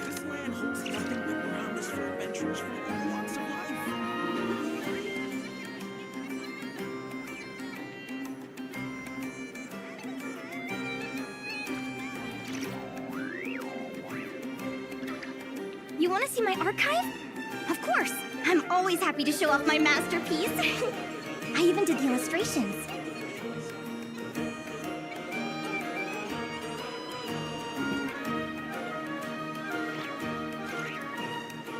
This land holds nothing but grounds for adventurers from all walks of life. You want to see my archive? Of course! I'm always happy to show off my masterpiece. I even did the illustrations. This land holds nothing but grounds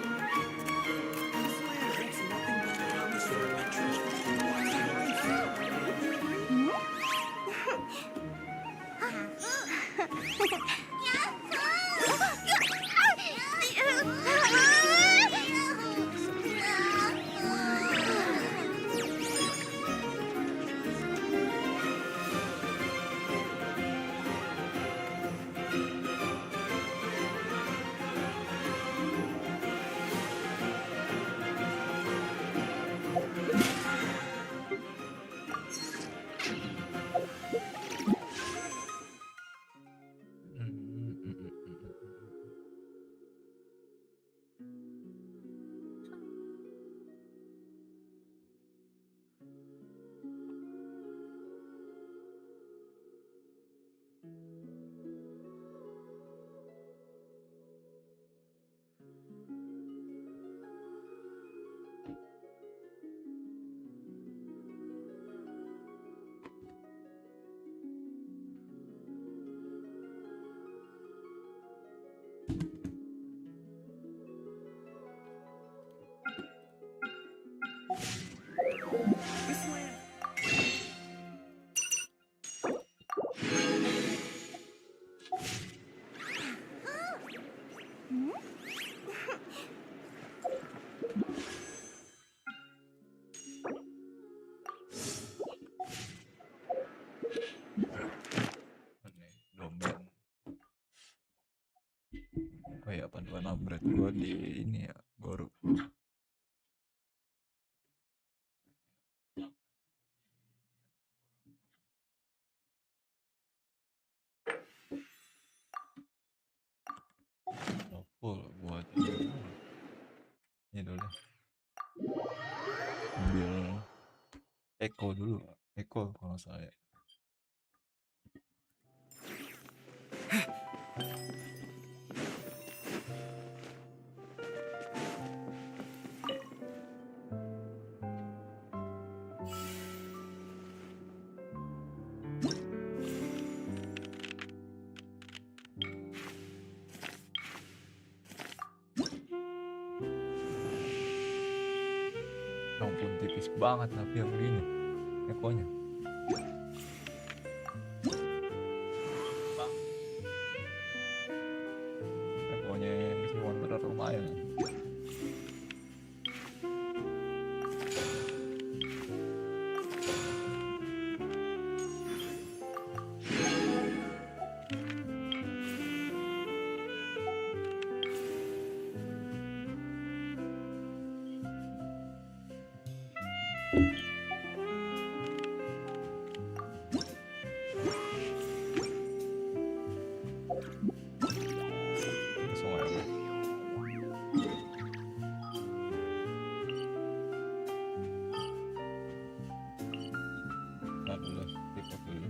for adventurers from all walks of life. This land. Domain. Oh ya, panduan upgrade gue di ini ya, baru. Full buat ini dulu. Ambil Echo dulu, Echo kalau saya. Ampun, tipis banget tapi yang ini Echo-nya. Echo-nya cuma berat lumayan. Langsung aja. Ntar dulu, record dulu.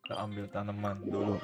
Kita ambil tanaman dulu.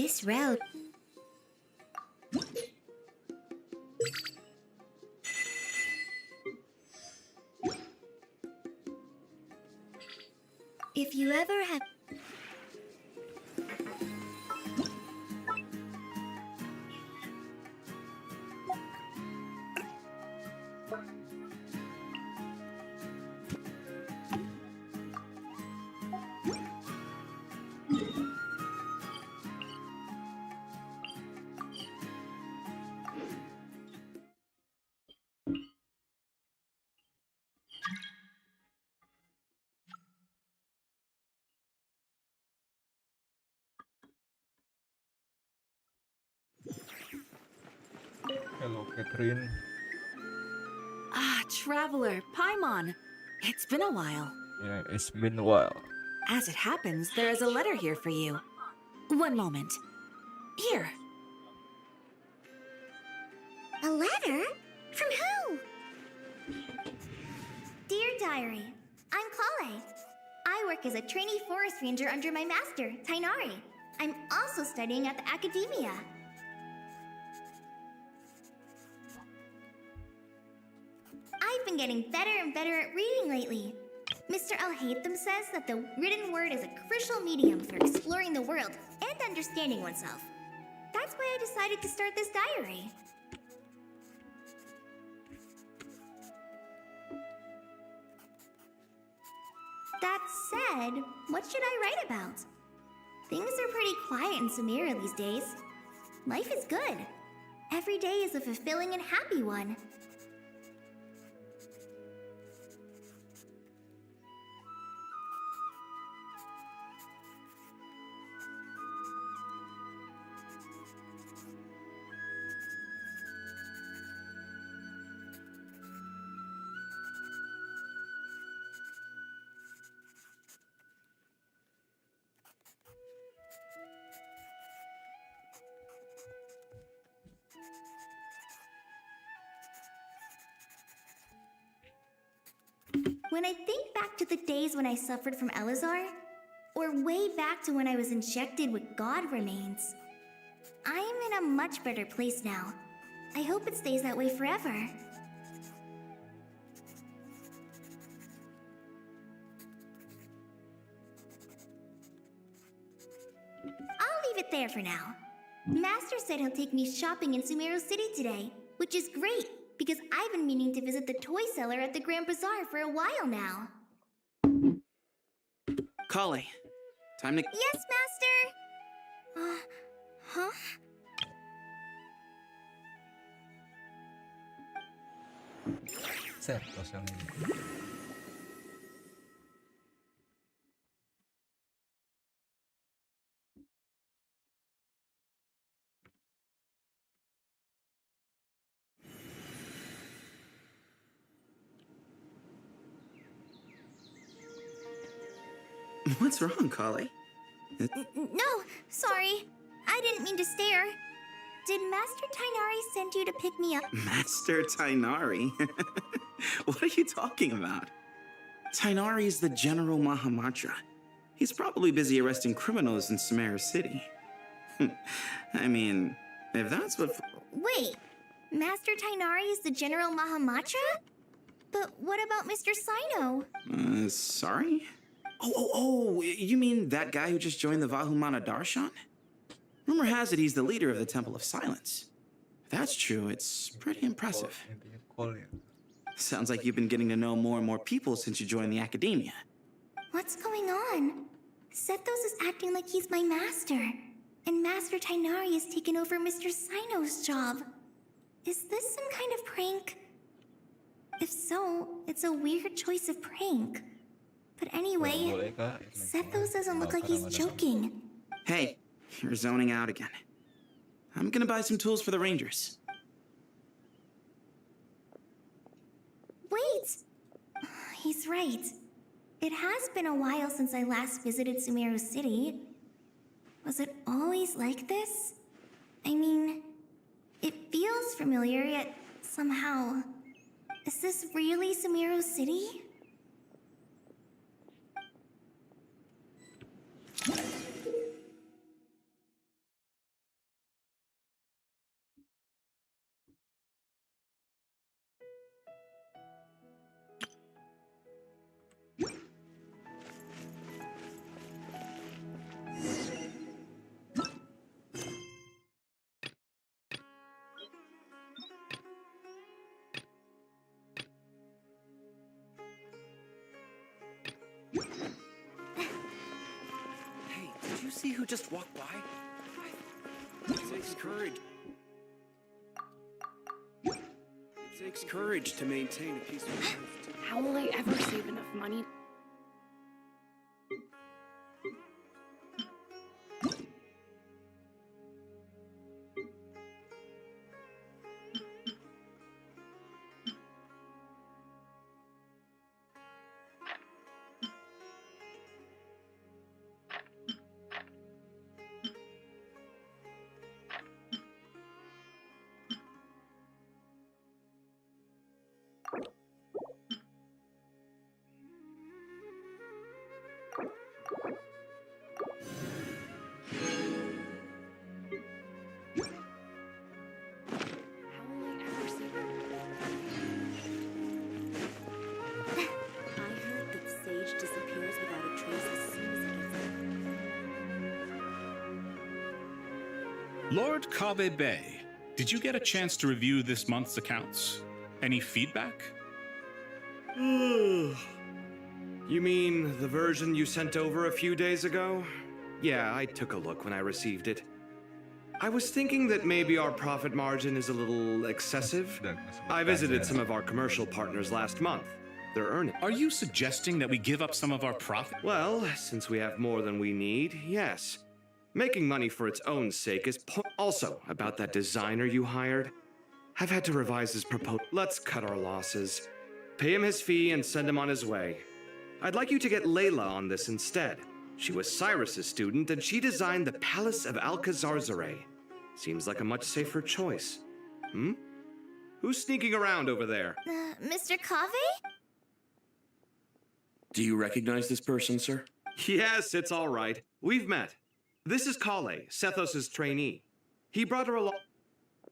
This route... If you ever have... Hello, Catherine. Ah, Traveler, Paimon. It's been a while. Yeah, it's been a while. As it happens, there is a letter here for you. One moment. Here. A letter? From who? Dear Diary, I'm Kale. I work as a trainee forest ranger under my master, Tainari. I'm also studying at the academia. I've been getting better and better at reading lately. Mr. Al-Haytham says that the written word is a crucial medium for exploring the world and understanding oneself. That's why I decided to start this diary. That said, what should I write about? Things are pretty quiet in Samira these days. Life is good. Every day is a fulfilling and happy one. When I think back to the days when I suffered from Elazar, or way back to when I was injected with God remains, I am in a much better place now. I hope it stays that way forever. I'll leave it there for now. Master said he'll take me shopping in Sumeru City today, which is great, because I've been meaning to visit the toy seller at the Grand Bazaar for a while now. Kale, time to... Yes, Master! Huh? Certos yang ini. What's wrong, Kale? No, sorry. I didn't mean to stare. Did Master Tainari send you to pick me up? Master Tainari? What are you talking about? Tainari is the General Mahamatra. He's probably busy arresting criminals in Sumeru City. I mean, if that's what... Wait, Master Tainari is the General Mahamatra? But what about Mr. Sino? Sorry? Oh, you mean that guy who just joined the Vahumana Darshan? Rumor has it he's the leader of the Temple of Silence. If that's true, it's pretty impressive. Intinya Cole ya. Sounds like you've been getting to know more and more people since you joined the academia. What's going on? Sethos is acting like he's my master, and Master Tainari has taken over Mr. Sino's job. Is this some kind of prank? If so, it's a weird choice of prank. But anyway, Boleh-kah? Sethos doesn't look like he's joking. Hey, you're zoning out again. I'm gonna buy some tools for the Rangers. Wait! He's right. It has been a while since I last visited Sumeru City. Was it always like this? I mean, it feels familiar, yet somehow... Is this really Sumeru City? he who just walked by? It takes courage. It takes courage to maintain a peaceful life. How will I ever save enough money? Lord Kave Bay, did you get a chance to review this month's accounts? Any feedback? You mean the version you sent over a few days ago? Yeah, I took a look when I received it. I was thinking that maybe our profit margin is a little excessive. I visited some of our commercial partners last month. They're earning. Are you suggesting that we give up some of our profit? Well, since we have more than we need, yes. Making money for its own sake is also about that designer you hired. I've had to revise his proposal. Let's cut our losses. Pay him his fee and send him on his way. I'd like you to get Layla on this instead. She was Cyrus's student, and she designed the Palace of Alcazarzare. Seems like a much safer choice. Who's sneaking around over there? Mr. Kave? Do you recognize this person, sir? Yes, it's all right. We've met. This is Kale, Sethos' trainee. He brought her along.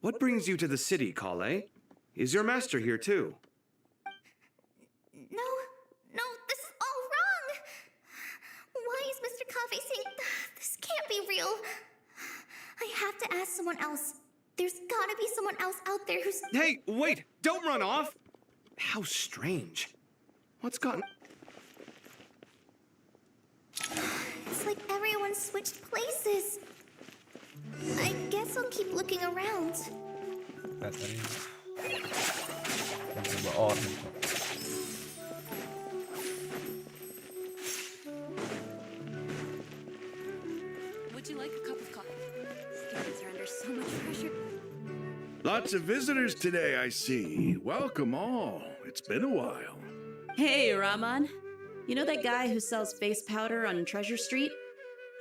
What brings you to the city, Kale? Is your master here too? No, this is all wrong! Why is Mr. Kave saying this can't be real? I have to ask someone else. There's gotta be someone else out there who's... Hey, wait! Don't run off! How strange. What's gotten... It's like everyone switched places. I guess I'll keep looking around. Tadi yang coba on gitu. Would you like a cup of coffee? Students are under so much pressure. Lots of visitors today, I see. Welcome all. It's been a while. Hey, Rahman. You know that guy who sells face powder on Treasure Street?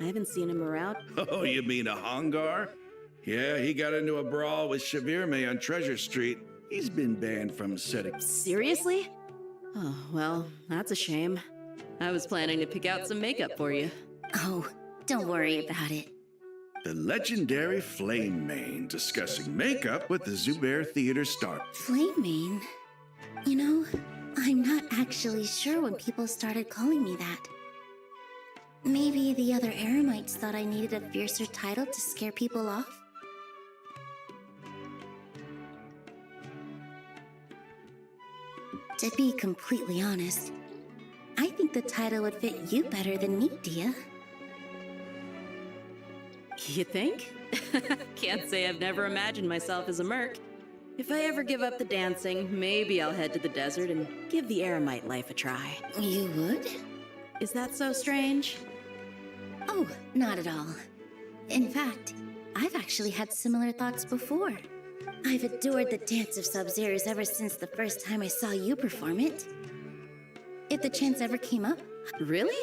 I haven't seen him around. Oh, you mean a Hongar? Yeah, he got into a brawl with Shavirme on Treasure Street. He's been banned from setting. Seriously? Oh, well, that's a shame. I was planning to pick out some makeup for you. Oh, don't worry about it. The legendary Flame Mane discussing makeup with the Zubair Theater star. Flame Mane? You know, I'm not actually sure when people started calling me that. Maybe the other Eremites thought I needed a fiercer title to scare people off? To be completely honest, I think the title would fit you better than me, Dia. You think? Can't say I've never imagined myself as a merc. If I ever give up the dancing, maybe I'll head to the desert and give the Eremite life a try. You would? Is that so strange? Oh, not at all. In fact, I've actually had similar thoughts before. I've adored the dance of Sub-Zeros ever since the first time I saw you perform it. If the chance ever came up... Really?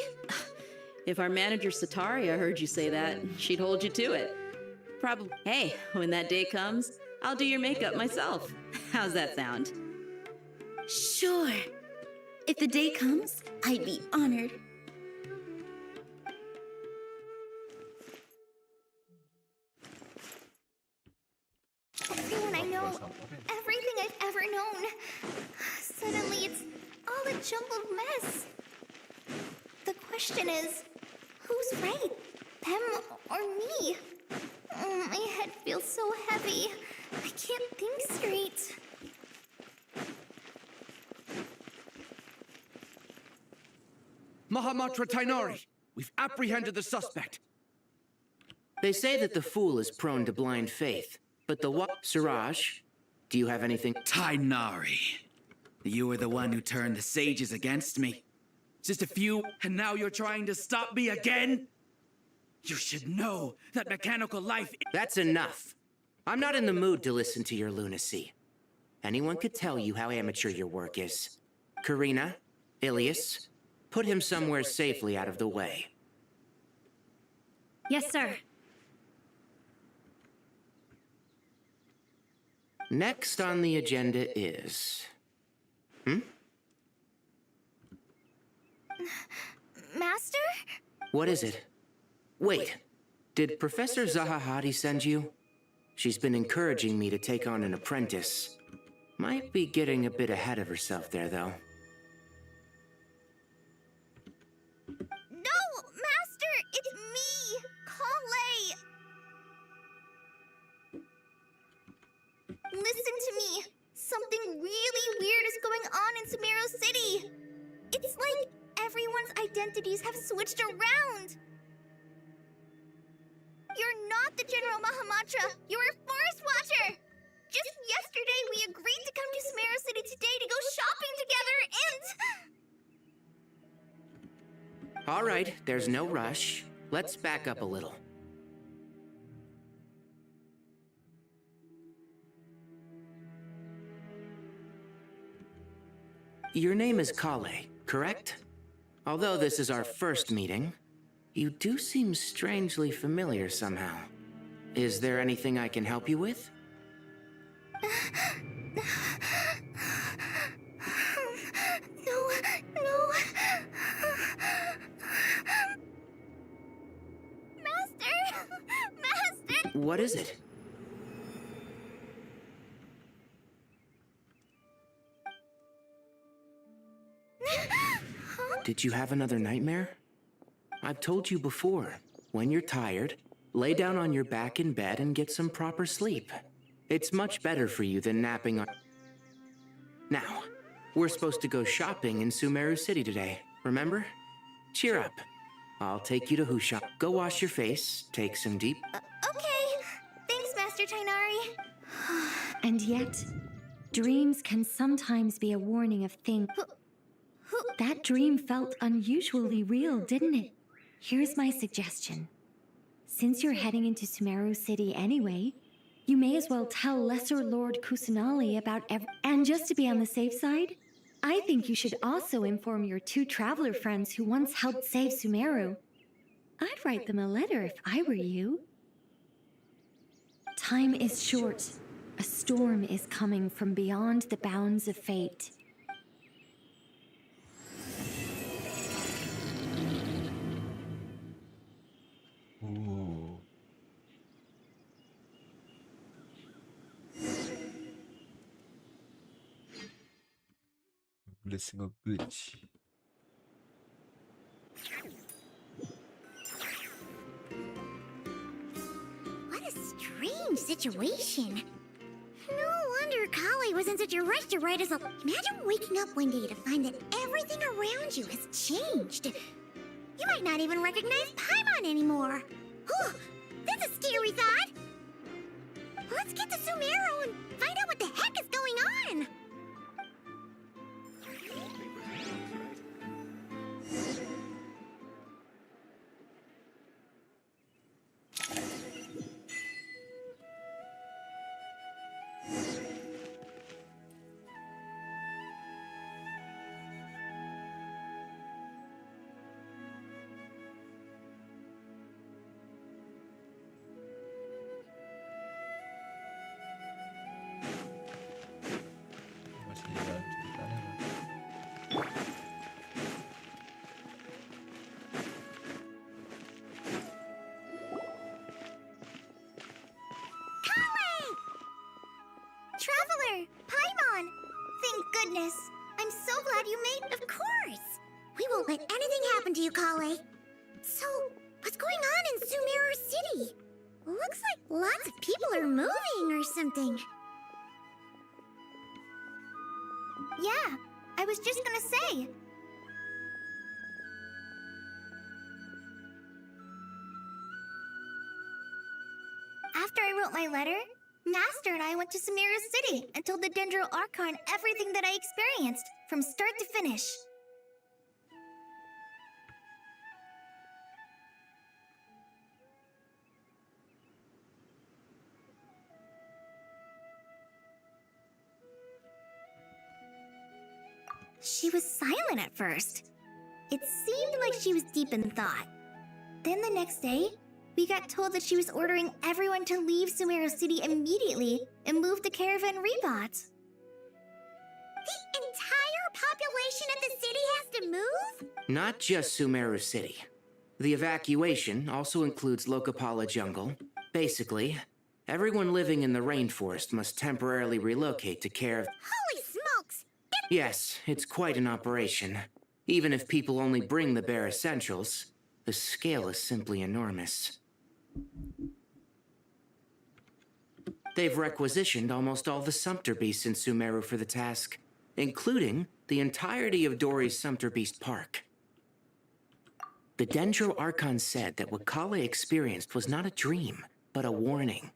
If our manager Sataria heard you say that, she'd hold you to it. Probably. Hey, when that day comes, I'll do your makeup myself. How's that sound? Sure. If the day comes, I'd be honored. Everyone I know, everything I've ever known. Suddenly it's all a jumbled mess. The question is, who's right? Them or me? My head feels so heavy. I can't think straight. Mahamatra Tainari, we've apprehended the suspect. They say that the fool is prone to blind faith, but the Siraj, do you have anything? Tainari. You were the one who turned the sages against me. Just a few, and now you're trying to stop me again? You should know that mechanical life— That's enough. I'm not in the mood to listen to your lunacy. Anyone could tell you how amateur your work is. Karina, Ilias, put him somewhere safely out of the way. Yes, sir. Next on the agenda is... Master? What is it? Wait, did Professor Zahahadi send you? She's been encouraging me to take on an apprentice. Might be getting a bit ahead of herself there, though. No, Master! It's me! Kale! Listen to me! Something really weird is going on in Sumeru City! It's like everyone's identities have switched around! You're not the General Mahamatra! You're a Forest Watcher! Just yesterday we agreed to come to Sumeru City today to go shopping together and... All right, there's no rush. Let's back up a little. Your name is Kale, correct? Although this is our first meeting, you do seem strangely familiar somehow. Is there anything I can help you with? No. Master! What is it? Did you have another nightmare? I've told you before, when you're tired, lay down on your back in bed and get some proper sleep. It's much better for you than napping on... Now, we're supposed to go shopping in Sumeru City today, remember? Cheer up. I'll take you to Husha. Go wash your face, take some deep... Okay. Thanks, Master Tainari. And yet, dreams can sometimes be a warning of things. That dream felt unusually real, didn't it? Here's my suggestion. Since you're heading into Sumeru City anyway, you may as well tell Lesser Lord Kusanali about And just to be on the safe side, I think you should also inform your 2 traveler friends who once helped save Sumeru. I'd write them a letter if I were you. Time is short. A storm is coming from beyond the bounds of fate. Ooh. Blessing of glitch. What a strange situation. No wonder Kale was in such a rush to write us a... Imagine waking up one day to find that everything around you has changed. You might not even recognize Paimon anymore. Oh, that's a scary thought. Let's get to Sumeru and find out what the heck is going on. Masih jalan ceritanya. Traveler! Paimon! Thank goodness. I'm so glad you made... Of course! We won't let anything happen to you, Kale. So, what's going on in Sumeru City? Looks like lots of people are moving or something. Yeah, I was just gonna say. my letter, Master and I went to Sumeru City and told the Dendro Archon everything that I experienced, from start to finish. She was silent at first. It seemed like she was deep in thought. Then the next day, we got told that she was ordering everyone to leave Sumeru City immediately and move to Caravan Rebot. The entire population of the city has to move? Not just Sumeru City. The evacuation also includes Lokapala Jungle. Basically, everyone living in the rainforest must temporarily relocate to Caravan. Holy smokes! Yes, it's quite an operation. Even if people only bring the bare essentials, the scale is simply enormous. They've requisitioned almost all the Sumpter Beasts in Sumeru for the task, including the entirety of Dori's Sumpter Beast Park. The Dendro Archon said that what Kale experienced was not a dream, but a warning.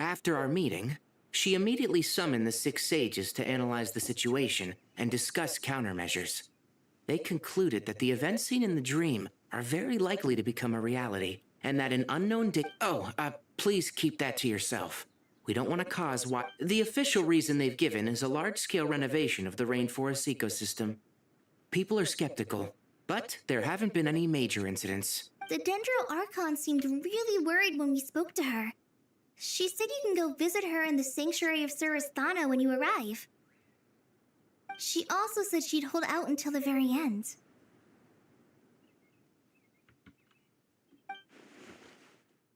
After our meeting, she immediately summoned the 6 sages to analyze the situation and discuss countermeasures. They concluded that the events seen in the dream are very likely to become a reality, and that an unknown please keep that to yourself. We don't want to cause what... The official reason they've given is a large-scale renovation of the rainforest ecosystem. People are skeptical, but there haven't been any major incidents. The Dendro Archon seemed really worried when we spoke to her. She said you can go visit her in the Sanctuary of Surasthana when you arrive. She also said she'd hold out until the very end.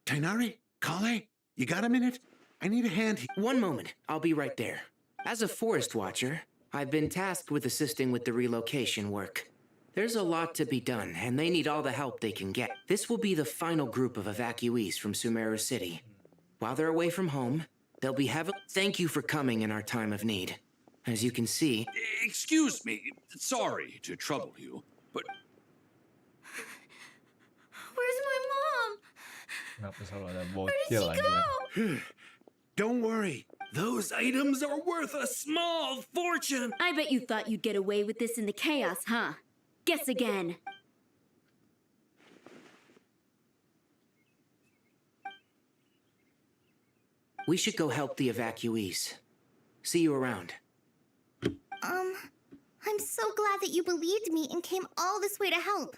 Tighnari? Kale? You got a minute? I need a hand. One moment. I'll be right there. As a forest watcher, I've been tasked with assisting with the relocation work. There's a lot to be done, and they need all the help they can get. This will be the final group of evacuees from Sumeru City. While they're away from home, they'll be Thank you for coming in our time of need. As you can see... Excuse me. Sorry to trouble you, but... Where's my mom? Kenapa selalu ada Where did bocil she aja? go? Don't worry. Those items are worth a small fortune. I bet you thought you'd get away with this in the chaos, huh? Guess again. We should go help the evacuees. See you around. I'm so glad that you believed me and came all this way to help.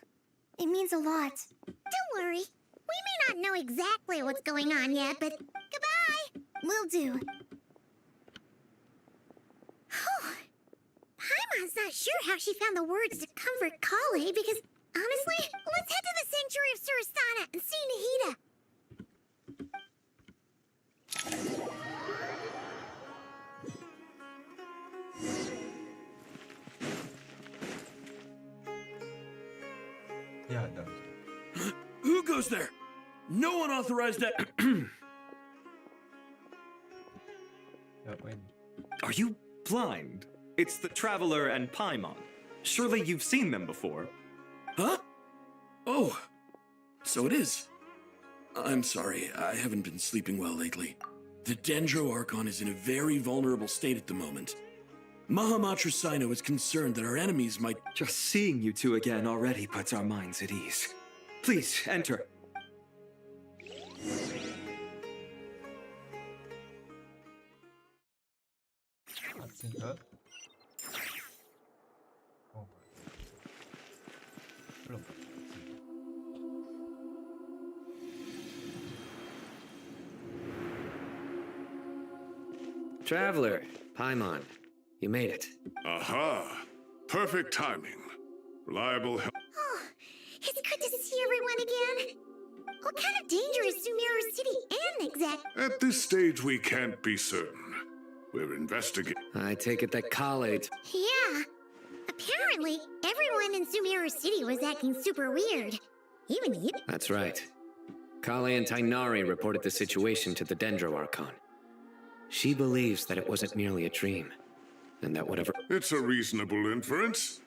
It means a lot. Don't worry. We may not know exactly what's going on yet, but goodbye. Will do. Paimon's not sure how she found the words to comfort Kale because, honestly, let's head to the Sanctuary of Surasthana and see Nahida. Ya ada. Who goes there? No one authorized that. Ngapain? Are you blind? It's the Traveler and Paimon. Surely you've seen them before. Huh? Oh, so it is. I'm sorry, I haven't been sleeping well lately. The Dendro Archon is in a very vulnerable state at the moment. Mahamatra Sino is concerned that our enemies might... Just seeing you two again already puts our minds at ease. Please, enter. Cutscene ke? Oh. Belum. Traveler, Paimon, you made it. Aha! Perfect timing. Reliable help. Oh, it's good to see everyone again. What kind of danger is Sumeru City in exact? At this stage, we can't be certain. We're investigating. I take it that Kale... Yeah. Apparently, everyone in Sumeru City was acting super weird. Even you. That's right. Kale and Tighnari reported the situation to the Dendro Archon. She believes that it wasn't merely a dream, and that whatever... It's a reasonable inference.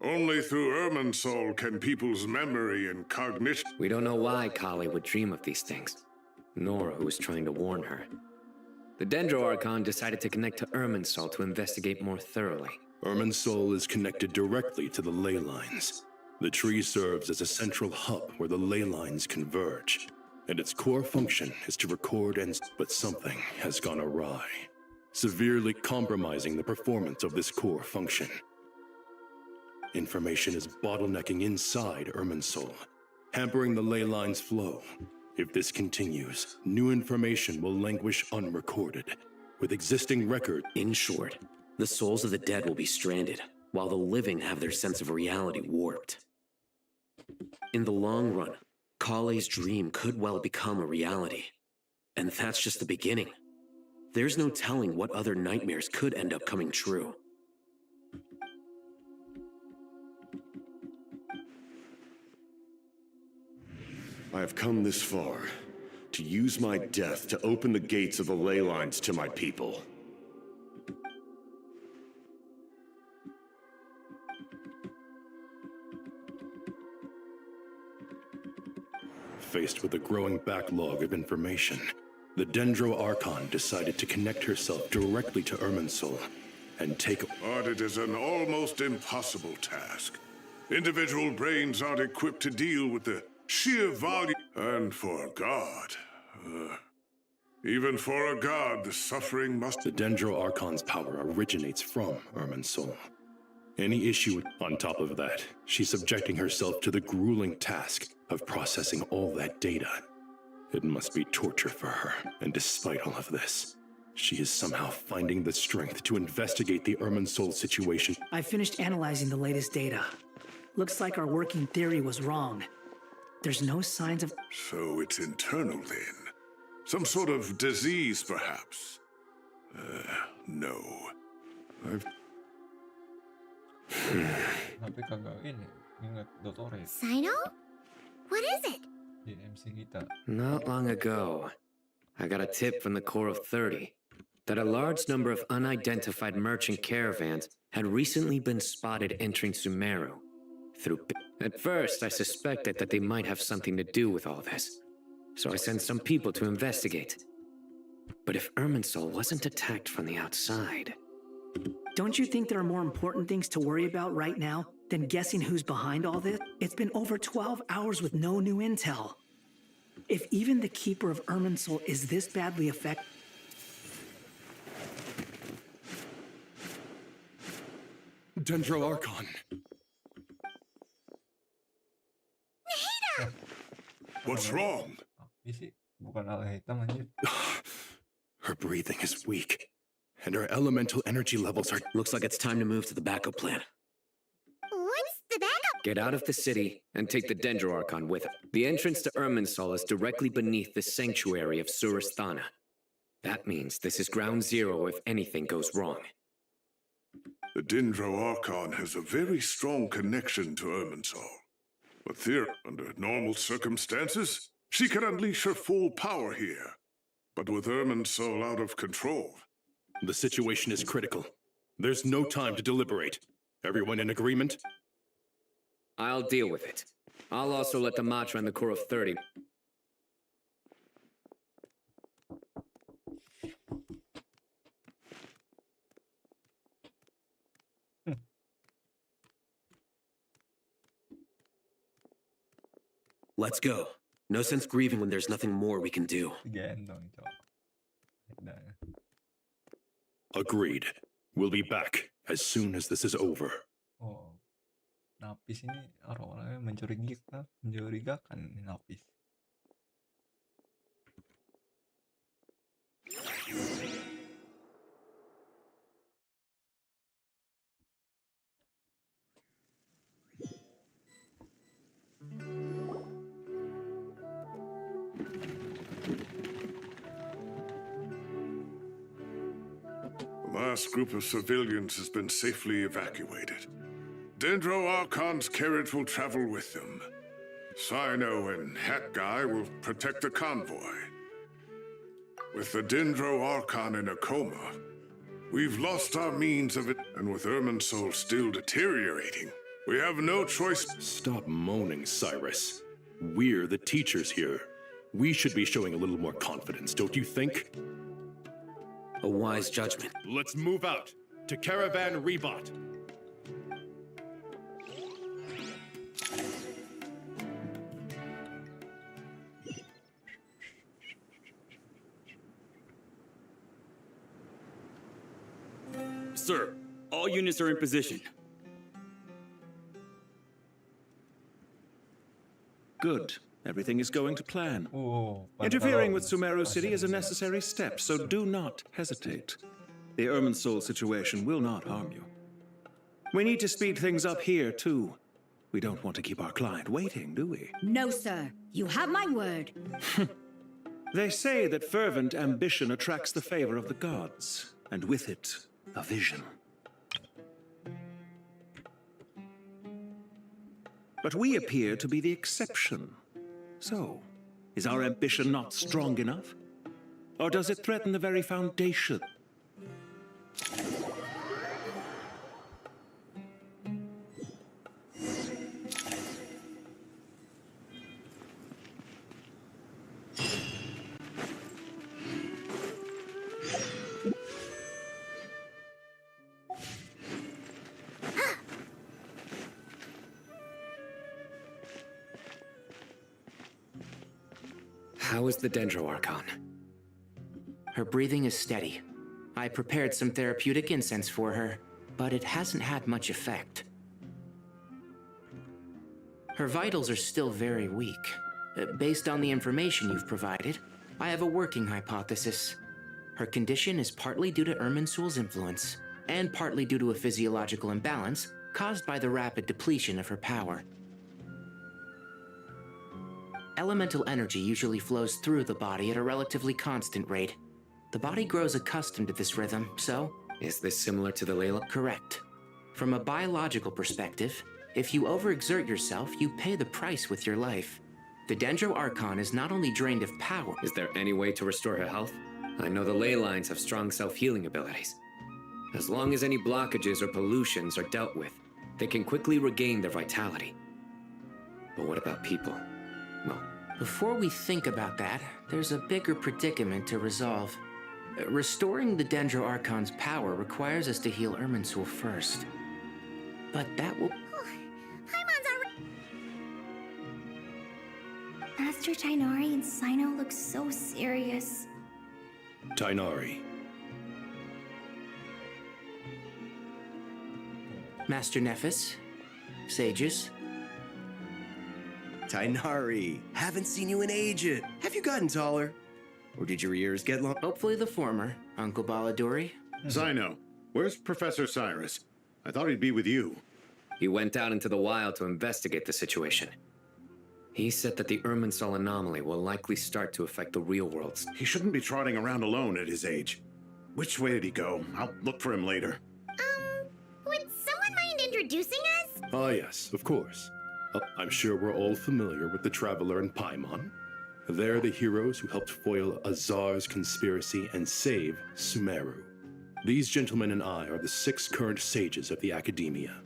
Only through Irminsul can people's memory and cognition... We don't know why Kali would dream of these things, nor who was trying to warn her. The Dendro Archon decided to connect to Irminsul to investigate more thoroughly. Irminsul is connected directly to the ley lines. The tree serves as a central hub where the ley lines converge, and its core function is to record but something has gone awry, severely compromising the performance of this core function. Information is bottlenecking inside Irminsul, hampering the ley lines' flow. If this continues, new information will languish unrecorded, with existing record. In short, the souls of the dead will be stranded, while the living have their sense of reality warped. In the long run, Kale's dream could well become a reality. And that's just the beginning. There's no telling what other nightmares could end up coming true. I have come this far to use my death to open the gates of the ley lines to my people. Faced with a growing backlog of information, the Dendro Archon decided to connect herself directly to Irminsul and take... But it is an almost impossible task. Individual brains aren't equipped to deal with the sheer volume. And for a god, even for a god, the suffering must... The Dendro Archon's power originates from Irminsul. Any issue on top of that, she's subjecting herself to the grueling task of processing all that data. It must be torture for her, and despite all of this, she is somehow finding the strength to investigate the Irminsul situation. I finished analyzing the latest data. Looks like our working theory was wrong. There's no signs of... So it's internal then? Some sort of disease, perhaps? No. Tapi kagak ini ingat Dotore Sino? What is it? di MC kita. Not long ago, I got a tip from the Corps of 30 that a large number of unidentified merchant caravans had recently been spotted entering Sumeru. At first, I suspected that they might have something to do with all this, so I sent some people to investigate. But if Irminsul wasn't attacked from the outside... Don't you think there are more important things to worry about right now than guessing who's behind all this? It's been over 12 hours with no new intel. If even the Keeper of Irminsul is this badly affected... Dendro Archon. What's wrong? Her breathing is weak, and her elemental energy levels are... Looks like it's time to move to the backup plan. What's the backup? Get out of the city and take the Dendro Archon with it. The entrance to Irminsul is directly beneath the sanctuary of Surasthana. That means this is ground zero if anything goes wrong. The Dendro Archon has a very strong connection to Irminsul. But under normal circumstances, she can unleash her full power here. But with Irminsul out of control... The situation is critical. There's no time to deliberate. Everyone in agreement? I'll deal with it. I'll also let the Matra and the Corps of 30... Let's go. No sense grieving when there's nothing more we can do. Agreed. We'll be back as soon as this is over. Oh, Napis ini awalnya mencurigakan Napis. The last group of civilians has been safely evacuated. Dendro Archon's carriage will travel with them. Sino and Hat Guy will protect the convoy. With the Dendro Archon in a coma, we've lost our means of it, and with Irminsul still deteriorating, We have no choice. Stop moaning, Cyrus. We're the teachers here. We should be showing a little more confidence, don't you think? A wise judgment. Let's move out to Caravan Rebot. Sir, all units are in position. Good. Everything is going to plan. Oh, Interfering with Sumeru City is a necessary step, so do not hesitate. The Irminsul situation will not harm you. We need to speed things up here, too. We don't want to keep our client waiting, do we? No, sir. You have my word. They say that fervent ambition attracts the favor of the gods, and with it, a vision. But we appear to be the exception. So, is our ambition not strong enough? Or does it threaten the very foundation? How is the Dendro Archon? Her breathing is steady. I prepared some therapeutic incense for her, but it hasn't had much effect. Her vitals are still very weak. Based on the information you've provided, I have a working hypothesis. Her condition is partly due to Irminsul's influence, and partly due to a physiological imbalance caused by the rapid depletion of her power. Elemental energy usually flows through the body at a relatively constant rate. The body grows accustomed to this rhythm, so... Is this similar to the Layla? Correct. From a biological perspective, if you overexert yourself, you pay the price with your life. The Dendro Archon is not only drained of power... Is there any way to restore her health? I know the ley lines have strong self-healing abilities. As long as any blockages or pollutions are dealt with, they can quickly regain their vitality. But what about people? Well, before we think about that, there's a bigger predicament to resolve. Restoring the Dendro Archon's power requires us to heal Irminsul first. But that will... Master Tainari and Sino look so serious. Tainari. Master Nephis, sages. Tainari, haven't seen you in ages. Have you gotten taller? Or did your ears get long? Hopefully the former, Uncle Baladuri. Zino, where's Professor Cyrus? I thought he'd be with you. He went out into the wild to investigate the situation. He said that the Irminsul anomaly will likely start to affect the real world. He shouldn't be trotting around alone at his age. Which way did he go? I'll look for him later. Would someone mind introducing us? Ah, yes, of course. I'm sure we're all familiar with the Traveler and Paimon. They're the heroes who helped foil Azar's conspiracy and save Sumeru. These gentlemen and I are the 6 current sages of the Academia.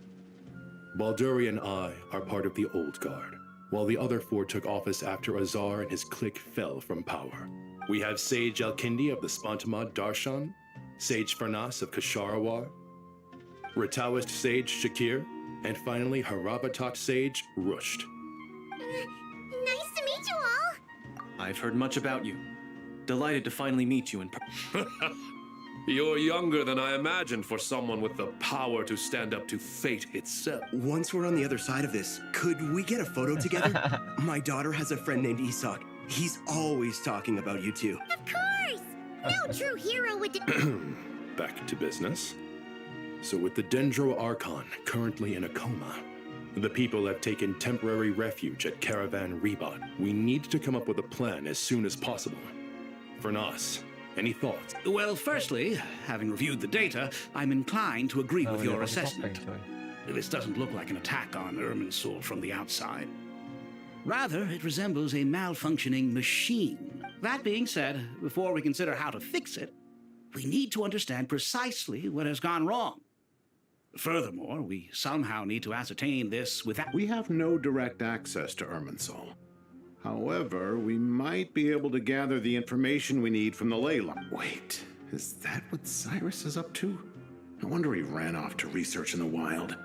Balduri and I are part of the Old Guard, while the other 4 took office after Azar and his clique fell from power. We have Sage Alkindi of the Spontamad Darshan, Sage Farnas of Kasharawar, Rataoist Sage Shakir, and finally Harabatot Sage Rusht. Nice to meet you all. I've heard much about you. Delighted to finally meet you in person. You're younger than I imagined for someone with the power to stand up to fate itself. Once we're on the other side of this, could we get a photo together? My daughter has a friend named Isak. He's always talking about you two. Of course! No true hero would Back to business. So with the Dendro Archon currently in a coma, the people have taken temporary refuge at Caravan Rebot. We need to come up with a plan as soon as possible. Fernas, any thoughts? Well, firstly, having reviewed the data, I'm inclined to agree with your assessment. This doesn't look like an attack on Irminsul from the outside. Rather, it resembles a malfunctioning machine. That being said, before we consider how to fix it, we need to understand precisely what has gone wrong. Furthermore, we somehow need to ascertain this without... We have no direct access to Irminsul. However, we might be able to gather the information we need from the ley line. Wait, is that what Cyrus is up to? No wonder he ran off to research in the wild.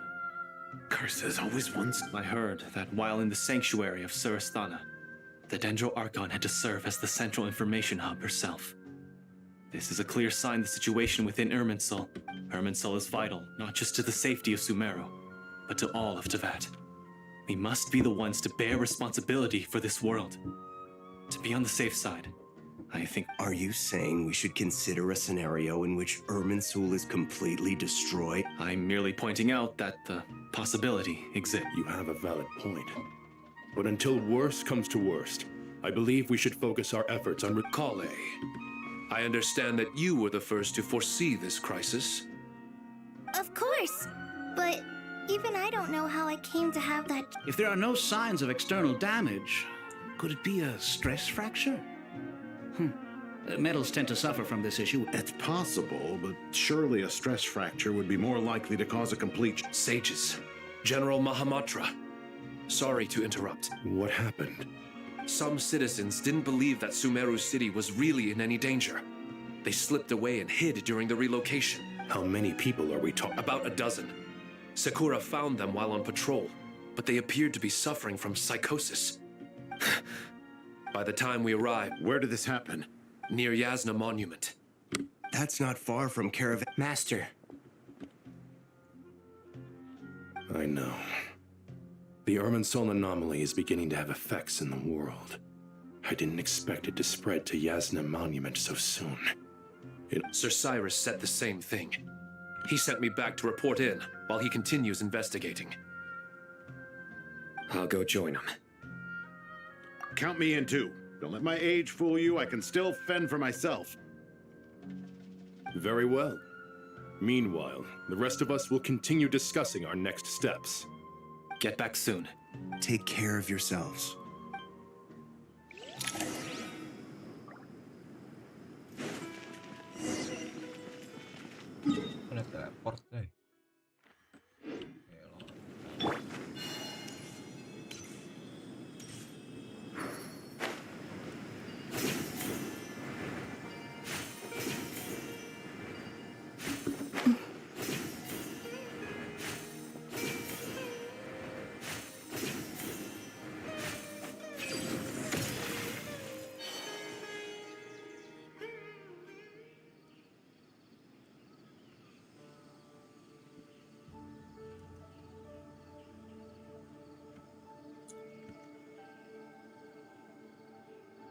Curses always once. I heard that while in the sanctuary of Surasthana, the Dendro Archon had to serve as the central information hub herself. This is a clear sign the situation within Irminsul. Irminsul is vital, not just to the safety of Sumeru, but to all of Teyvat. We must be the ones to bear responsibility for this world. To be on the safe side, I think... Are you saying we should consider a scenario in which Irminsul is completely destroyed? I'm merely pointing out that the possibility exists. You have a valid point. But until worst comes to worst, I believe we should focus our efforts on... Kale, I understand that you were the first to foresee this crisis. Of course, but even I don't know how I came to have that... If there are no signs of external damage, could it be a stress fracture? Metals tend to suffer from this issue. It's possible, but surely a stress fracture would be more likely to cause a complete... Sages. General Mahamatra. Sorry to interrupt. What happened? Some citizens didn't believe that Sumeru City was really in any danger. They slipped away and hid during the relocation. How many people are we talking? About a dozen. Sakura found them while on patrol, but they appeared to be suffering from psychosis. By the time we arrived... Where did this happen? Near Yasna Monument. That's not far from Caravan... Master. I know. The Irminsul anomaly is beginning to have effects in the world. I didn't expect it to spread to Yasna Monument so soon. Sir Cyrus said the same thing. He sent me back to report in, while he continues investigating. I'll go join him. Count me in too. Don't let my age fool you. I can still fend for myself. Very well. Meanwhile, the rest of us will continue discussing our next steps. Get back soon. Take care of yourselves. Mana teleport deh.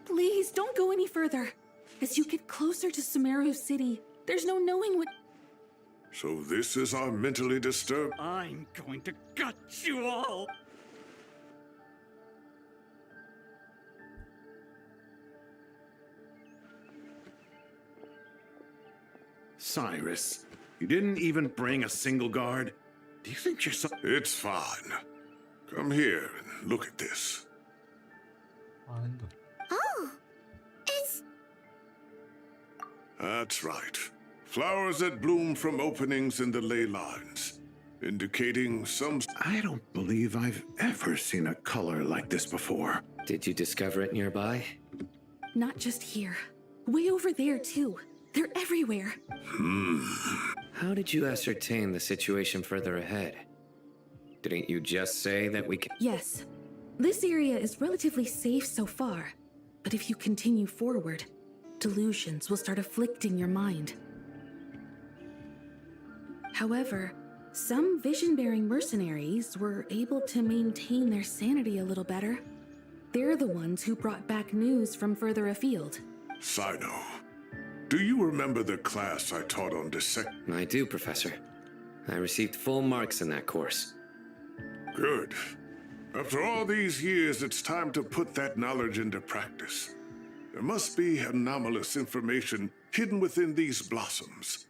Please, don't go any further. As you get closer to Sumeru City, there's no knowing what... So this is our mentally disturbed... I'm going to gut you all! Cyrus, you didn't even bring a single guard? Do you think you're so... It's fine. Come here and look at this. Oh, it's... That's right. Flowers that bloom from openings in the ley lines, indicating some... I don't believe I've ever seen a color like this before. Did you discover it nearby? Not just here. Way over there, too. They're everywhere. How did you ascertain the situation further ahead? Didn't you just say that we can... Yes. This area is relatively safe so far. But if you continue forward, delusions will start afflicting your mind. However, some vision-bearing mercenaries were able to maintain their sanity a little better. They're the ones who brought back news from further afield. Sino, do you remember the class I taught on dissect? I do, Professor. I received full marks in that course. Good. After all these years, it's time to put that knowledge into practice. There must be anomalous information hidden within these blossoms.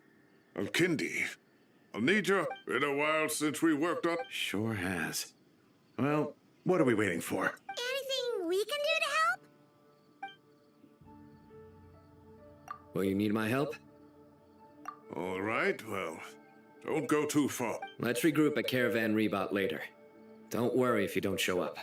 Alkindi, I'll need your... Been a while since we worked on... Sure has. Well, what are we waiting for? Anything we can do to help? Will you need my help? All right, well, Don't go too far. Let's regroup at Caravan Rebot later. Don't worry if you don't show up.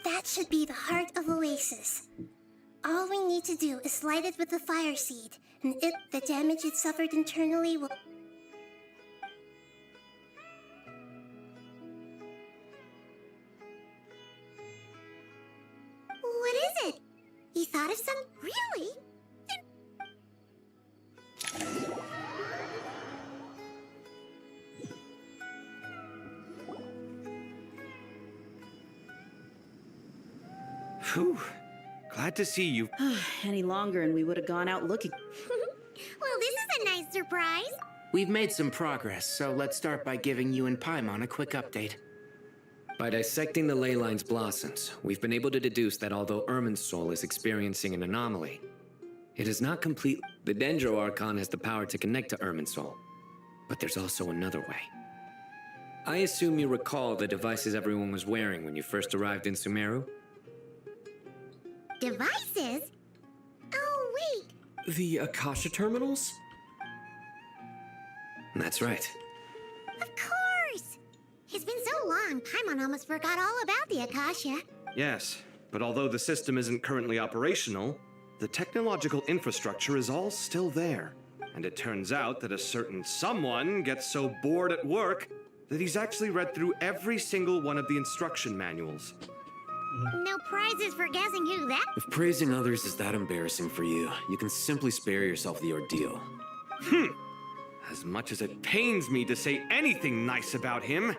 That should be the heart of Oasis. All we need to do is light it with the fire seed, and the damage it suffered internally will... What is it? You thought of some... Really? Whew. Glad to see you. Any longer and we would have gone out looking. Well, this is a nice surprise. We've made some progress, so let's start by giving you and Paimon a quick update. By dissecting the ley line's blossoms, we've been able to deduce that although Irminsul is experiencing an anomaly, it is not complete. The Dendro Archon has the power to connect to Irminsul, but there's also another way. I assume you recall the devices everyone was wearing when you first arrived in Sumeru? Devices? Oh, wait. The Akasha terminals? That's right. Of course. It's been so long, Paimon almost forgot all about the Akasha. Yes, but although the system isn't currently operational, the technological infrastructure is all still there. And it turns out that a certain someone gets so bored at work that he's actually read through every single one of the instruction manuals. No prizes for guessing who that... If praising others is that embarrassing for you, you can simply spare yourself the ordeal. As much as it pains me to say anything nice about him,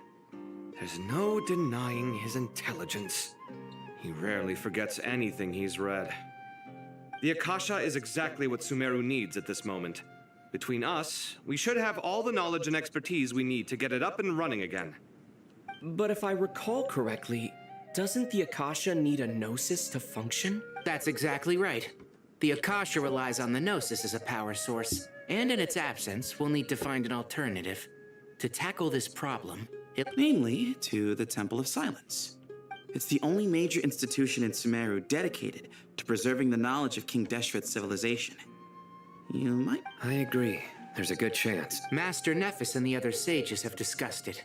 there's no denying his intelligence. He rarely forgets anything he's read. The Akasha is exactly what Sumeru needs at this moment. Between us, we should have all the knowledge and expertise we need to get it up and running again. But if I recall correctly, doesn't the Akasha need a Gnosis to function? That's exactly right. The Akasha relies on the Gnosis as a power source, and in its absence, we'll need to find an alternative. To tackle this problem, namely to the Temple of Silence. It's the only major institution in Sumeru dedicated to preserving the knowledge of King Deshret's civilization. You might... I agree. There's a good chance. Master Nephis and the other sages have discussed it.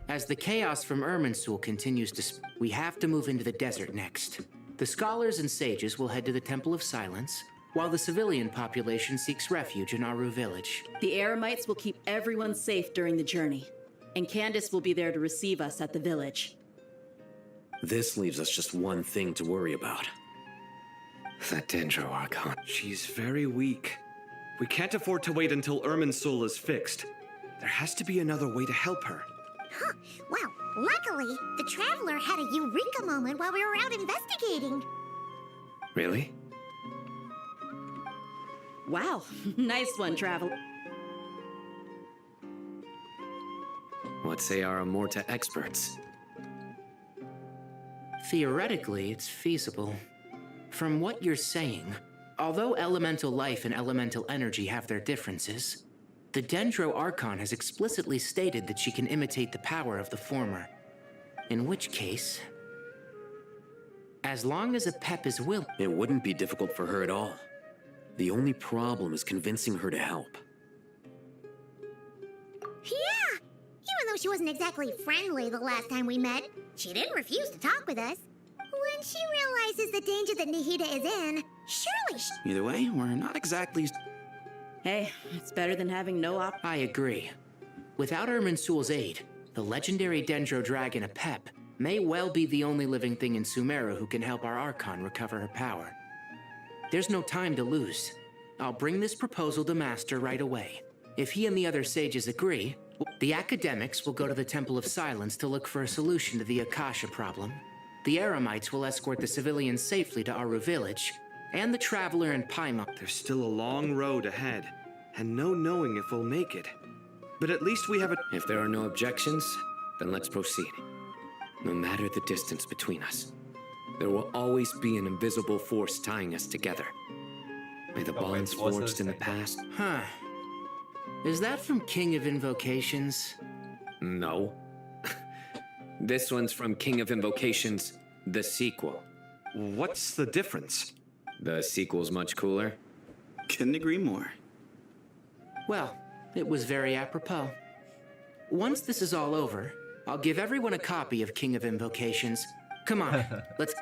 As the chaos from Irminsul continues to we have to move into the desert next. The scholars and sages will head to the Temple of Silence, while the civilian population seeks refuge in Aru village. The Eremites will keep everyone safe during the journey, and Candace will be there to receive us at the village. This leaves us just one thing to worry about. That Dendro Archon. She's very weak. We can't afford to wait until Irminsul is fixed. There has to be another way to help her. Huh. Well, luckily, the Traveler had a eureka moment while we were out investigating. Really? Wow, nice one, Travel. What say our Amorta experts? Theoretically, it's feasible. From what you're saying, although elemental life and elemental energy have their differences, the Dendro Archon has explicitly stated that she can imitate the power of the former. In which case, as long as a Pep is willing... It wouldn't be difficult for her at all. The only problem is convincing her to help. Yeah! Even though she wasn't exactly friendly the last time we met, she didn't refuse to talk with us. When she realizes the danger that Nahida is in, surely she... Either way, we're not exactly... Hey, it's better than having no I agree. Without Irminsul's aid, the legendary Dendro Dragon Apep may well be the only living thing in Sumeru who can help our Archon recover her power. There's no time to lose. I'll bring this proposal to Master right away. If he and the other sages agree, the academics will go to the Temple of Silence to look for a solution to the Akasha problem. The Eremites will escort the civilians safely to Aru village, and the traveler in Paimon. There's still a long road ahead, and no knowing if we'll make it. But at least we have a... If there are no objections, then let's proceed. No matter the distance between us, there will always be an invisible force tying us together. May the bonds forged in the past... Huh. Is that from King of Invocations? No. This one's from King of Invocations, the sequel. What's the difference? The sequel's much cooler. Couldn't agree more. Well, it was very apropos. Once this is all over, I'll give everyone a copy of King of Invocations. Come on, let's...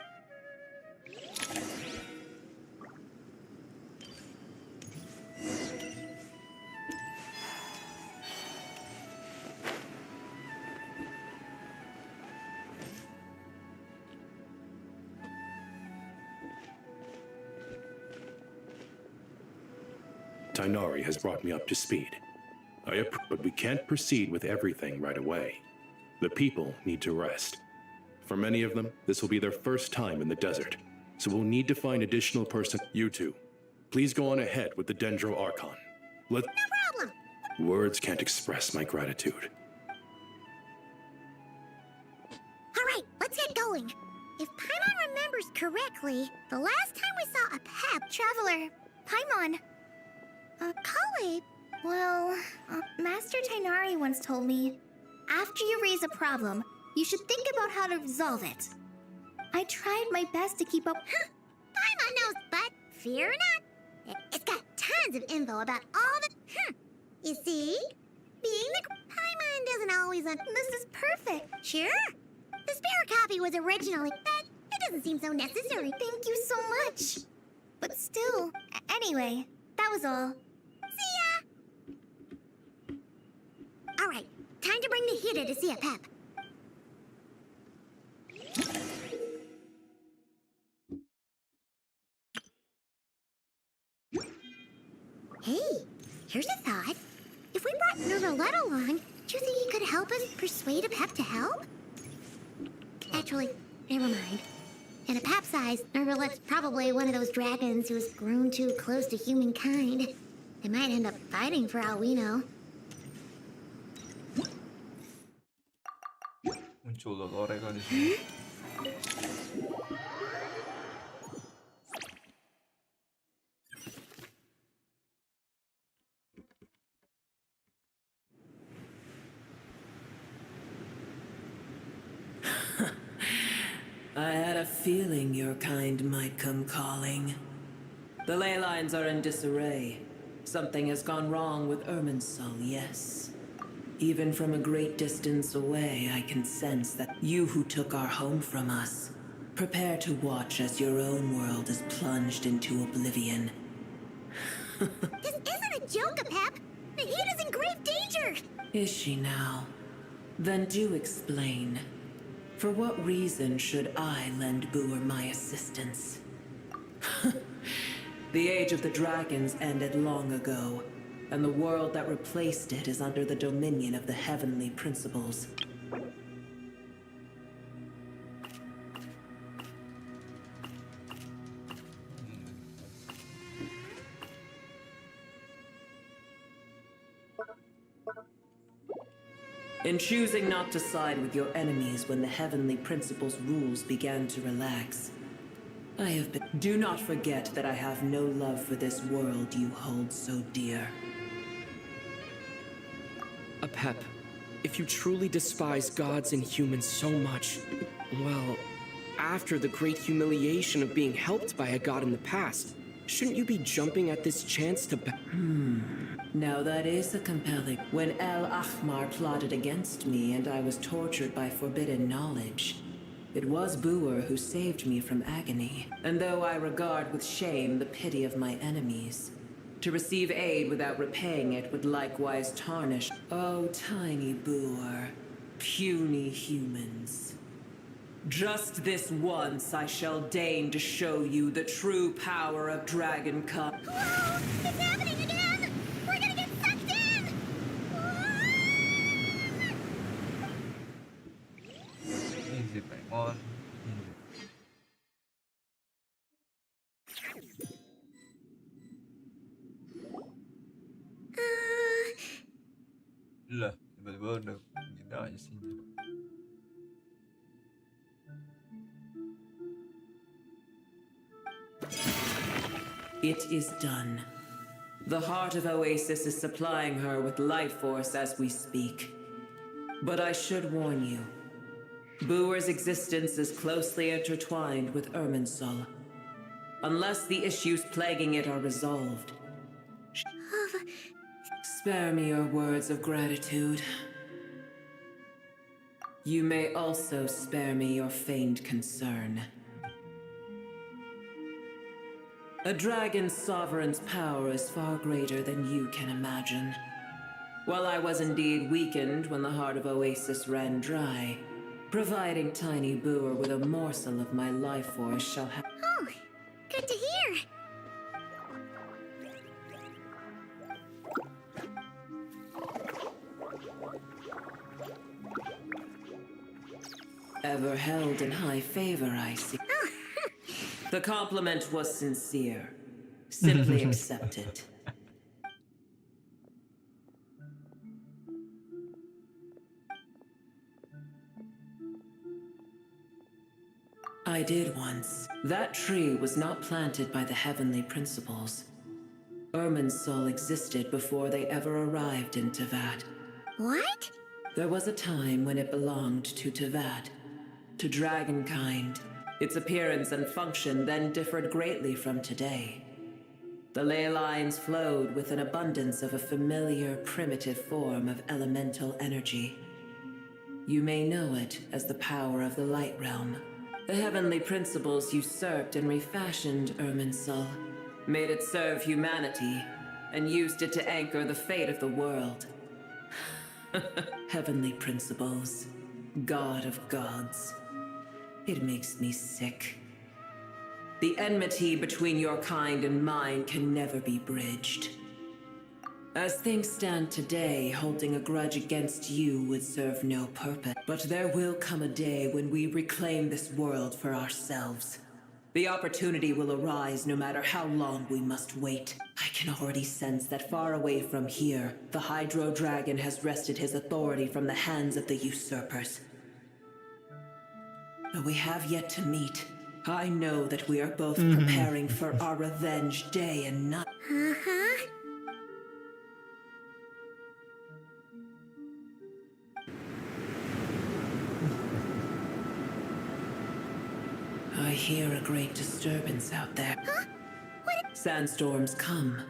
Tainari has brought me up to speed. But we can't proceed with everything right away. The people need to rest. For many of them, this will be their first time in the desert, so we'll need to find additional person. You two, please go on ahead with the Dendro Archon. No problem. Words can't express my gratitude. All right, let's get going. If Paimon remembers correctly, the last time we saw a pep... Traveler, Paimon. Kale. Well, Master Tainari once told me, after you raise a problem, you should think about how to resolve it. I tried my best to keep up... Paimon knows, but fear not. It's got tons of info about all the... You see? Being the... Paimon doesn't always... This is perfect. Sure. The spare copy was originally... But it doesn't seem so necessary. Thank you so much. But still... Anyway, that was all. See ya! All right, time to bring Nihida to see a pep. Hey, here's a thought. If we brought Nervalette along, do you think he could help us persuade a pep to help? Actually, never mind. At a pep size, Nervalette's probably one of those dragons who has grown too close to humankind. They might end up fighting for all we know. muncul loh Orego di sini. I had a feeling your kind might come calling. The ley lines are in disarray. Something has gone wrong with Irminsul, yes. Even from a great distance away, I can sense that you who took our home from us, prepare to watch as your own world is plunged into oblivion. This isn't a joke, Pep! Nahida's in grave danger! Is she now? Then do explain. For what reason should I lend Boer my assistance? The age of the dragons ended long ago, and the world that replaced it is under the dominion of the heavenly principles. In choosing not to side with your enemies when the heavenly principles' rules began to relax, I have been... Do not forget that I have no love for this world you hold so dear. Apep, if you truly despise gods and humans so much, well, after the great humiliation of being helped by a god in the past, shouldn't you be jumping at this chance to... Now that is a compelling... When El Ahmar plotted against me and I was tortured by forbidden knowledge, it was Boer who saved me from agony. And though I regard with shame the pity of my enemies, to receive aid without repaying it would likewise tarnish... Oh, tiny Boer, puny humans. Just this once I shall deign to show you the true power of Dragon Cup. Whoa! It's happening again! We're gonna get sucked in! Ini si Pengor, ini si It is done. The heart of Oasis is supplying her with life force as we speak. But I should warn you. Booer's existence is closely intertwined with Irminsul. Unless the issues plaguing it are resolved. Spare me your words of gratitude. You may also spare me your feigned concern. A dragon's sovereign's power is far greater than you can imagine. While I was indeed weakened when the heart of Oasis ran dry, providing tiny Booer with a morsel of my life force shall have— Oh, good to hear. Ever held in high favor, I see. The compliment was sincere. Simply accept it. I did once. That tree was not planted by the heavenly principles. Irminsul existed before they ever arrived in Teyvat. What? There was a time when it belonged to Teyvat, to dragonkind. Its appearance and function then differed greatly from today. The ley lines flowed with an abundance of a familiar, primitive form of elemental energy. You may know it as the power of the Light Realm. The heavenly principles usurped and refashioned Irminsul, made it serve humanity, and used it to anchor the fate of the world. Heavenly principles, god of gods. It makes me sick. The enmity between your kind and mine can never be bridged. As things stand today, holding a grudge against you would serve no purpose. But there will come a day when we reclaim this world for ourselves. The opportunity will arise no matter how long we must wait. I can already sense that far away from here, the Hydro Dragon has wrested his authority from the hands of the usurpers. Though we have yet to meet, I know that we are both preparing for our revenge day and night. Uh-huh. I hear a great disturbance out there. Huh? What? Sandstorms come.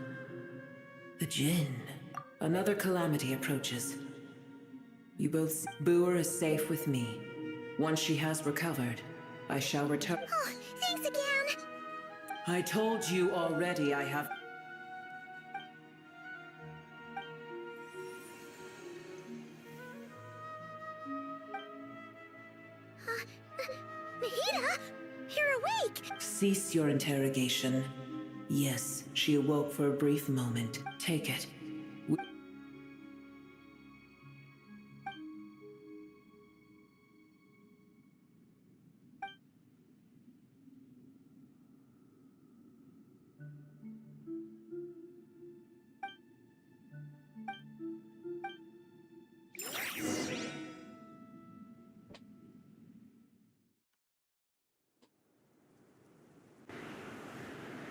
The Jinn. Another calamity approaches. You both— Booer is safe with me. Once she has recovered, I shall return— Oh, thanks again. I told you already I have— Mahita, you're awake. Cease your interrogation. Yes, she awoke for a brief moment. Take it.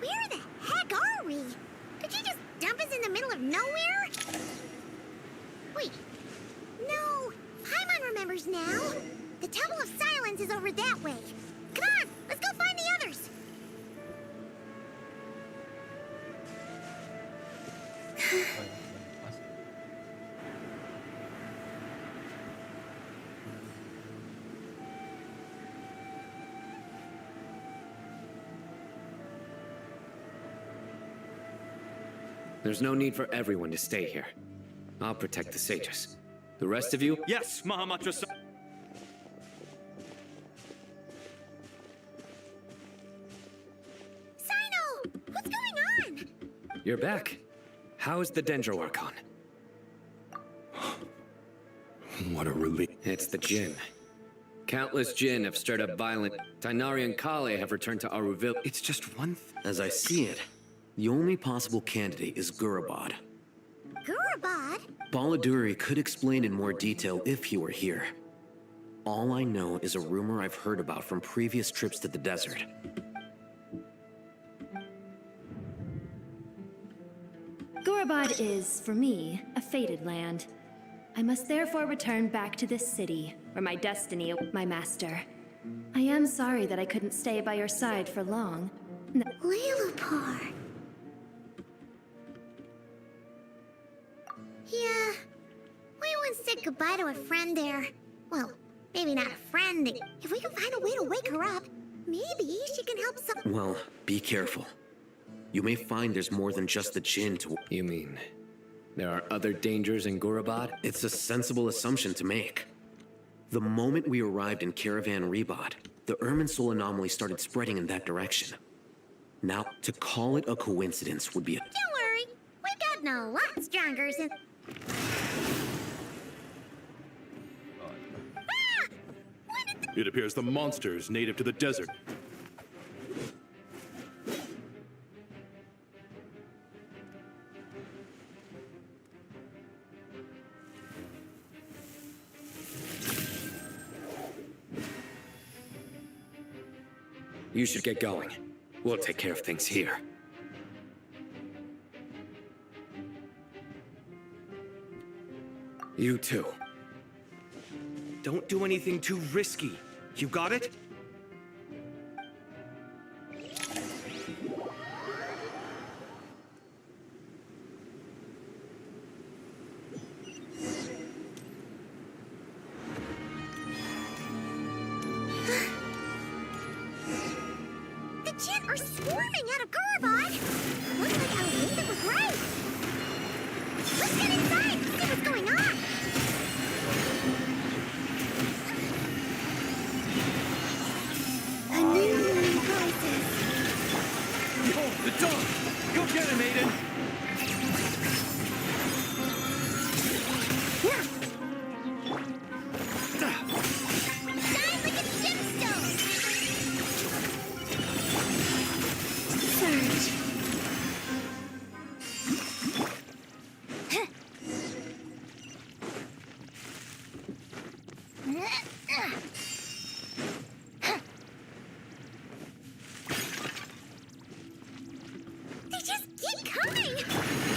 Where the heck are we? Did you just dump us in the middle of nowhere? Wait. No. Paimon remembers now. The Temple of Silence is over that way. Come on, let's go find the others. There's no need for everyone to stay here. I'll protect the sages. The rest of you— Yes, Mahamatra. Sino! What's going on? You're back. How's the Dendro Archon? What a relief. It's the Jinn. Countless Jinn have stirred up violence. Tainari and Kale have returned to Aruvil. It's just one As I see it, the only possible candidate is Gurabad. Gurabad? Baladuri could explain in more detail if he were here. All I know is a rumor I've heard about from previous trips to the desert. Gurabad is, for me, a fated land. I must therefore return back to this city, where my destiny awaits my master. I am sorry that I couldn't stay by your side for long. Lilipar. Yeah, we once said goodbye to a friend there. Well, maybe not a friend. If we can find a way to wake her up, maybe she can help some. Well, be careful. You may find there's more than just the Jinn to... You mean, there are other dangers in Gurabad? It's a sensible assumption to make. The moment we arrived in Caravan Rebod, the Irminsul anomaly started spreading in that direction. Now, to call it a coincidence would be a... Don't worry, we've gotten a lot stronger since... It appears the monsters native to the desert. You should get going. We'll take care of things here. You too. Don't do anything too risky. You got it? The Jinn are swarming out of Gurabad! Looks like our leader was right! Let's get inside and see what's going on! A new crisis! Nicole, the dog! Go get him, Aiden! Shine like a gemstone! Surge! They just keep coming!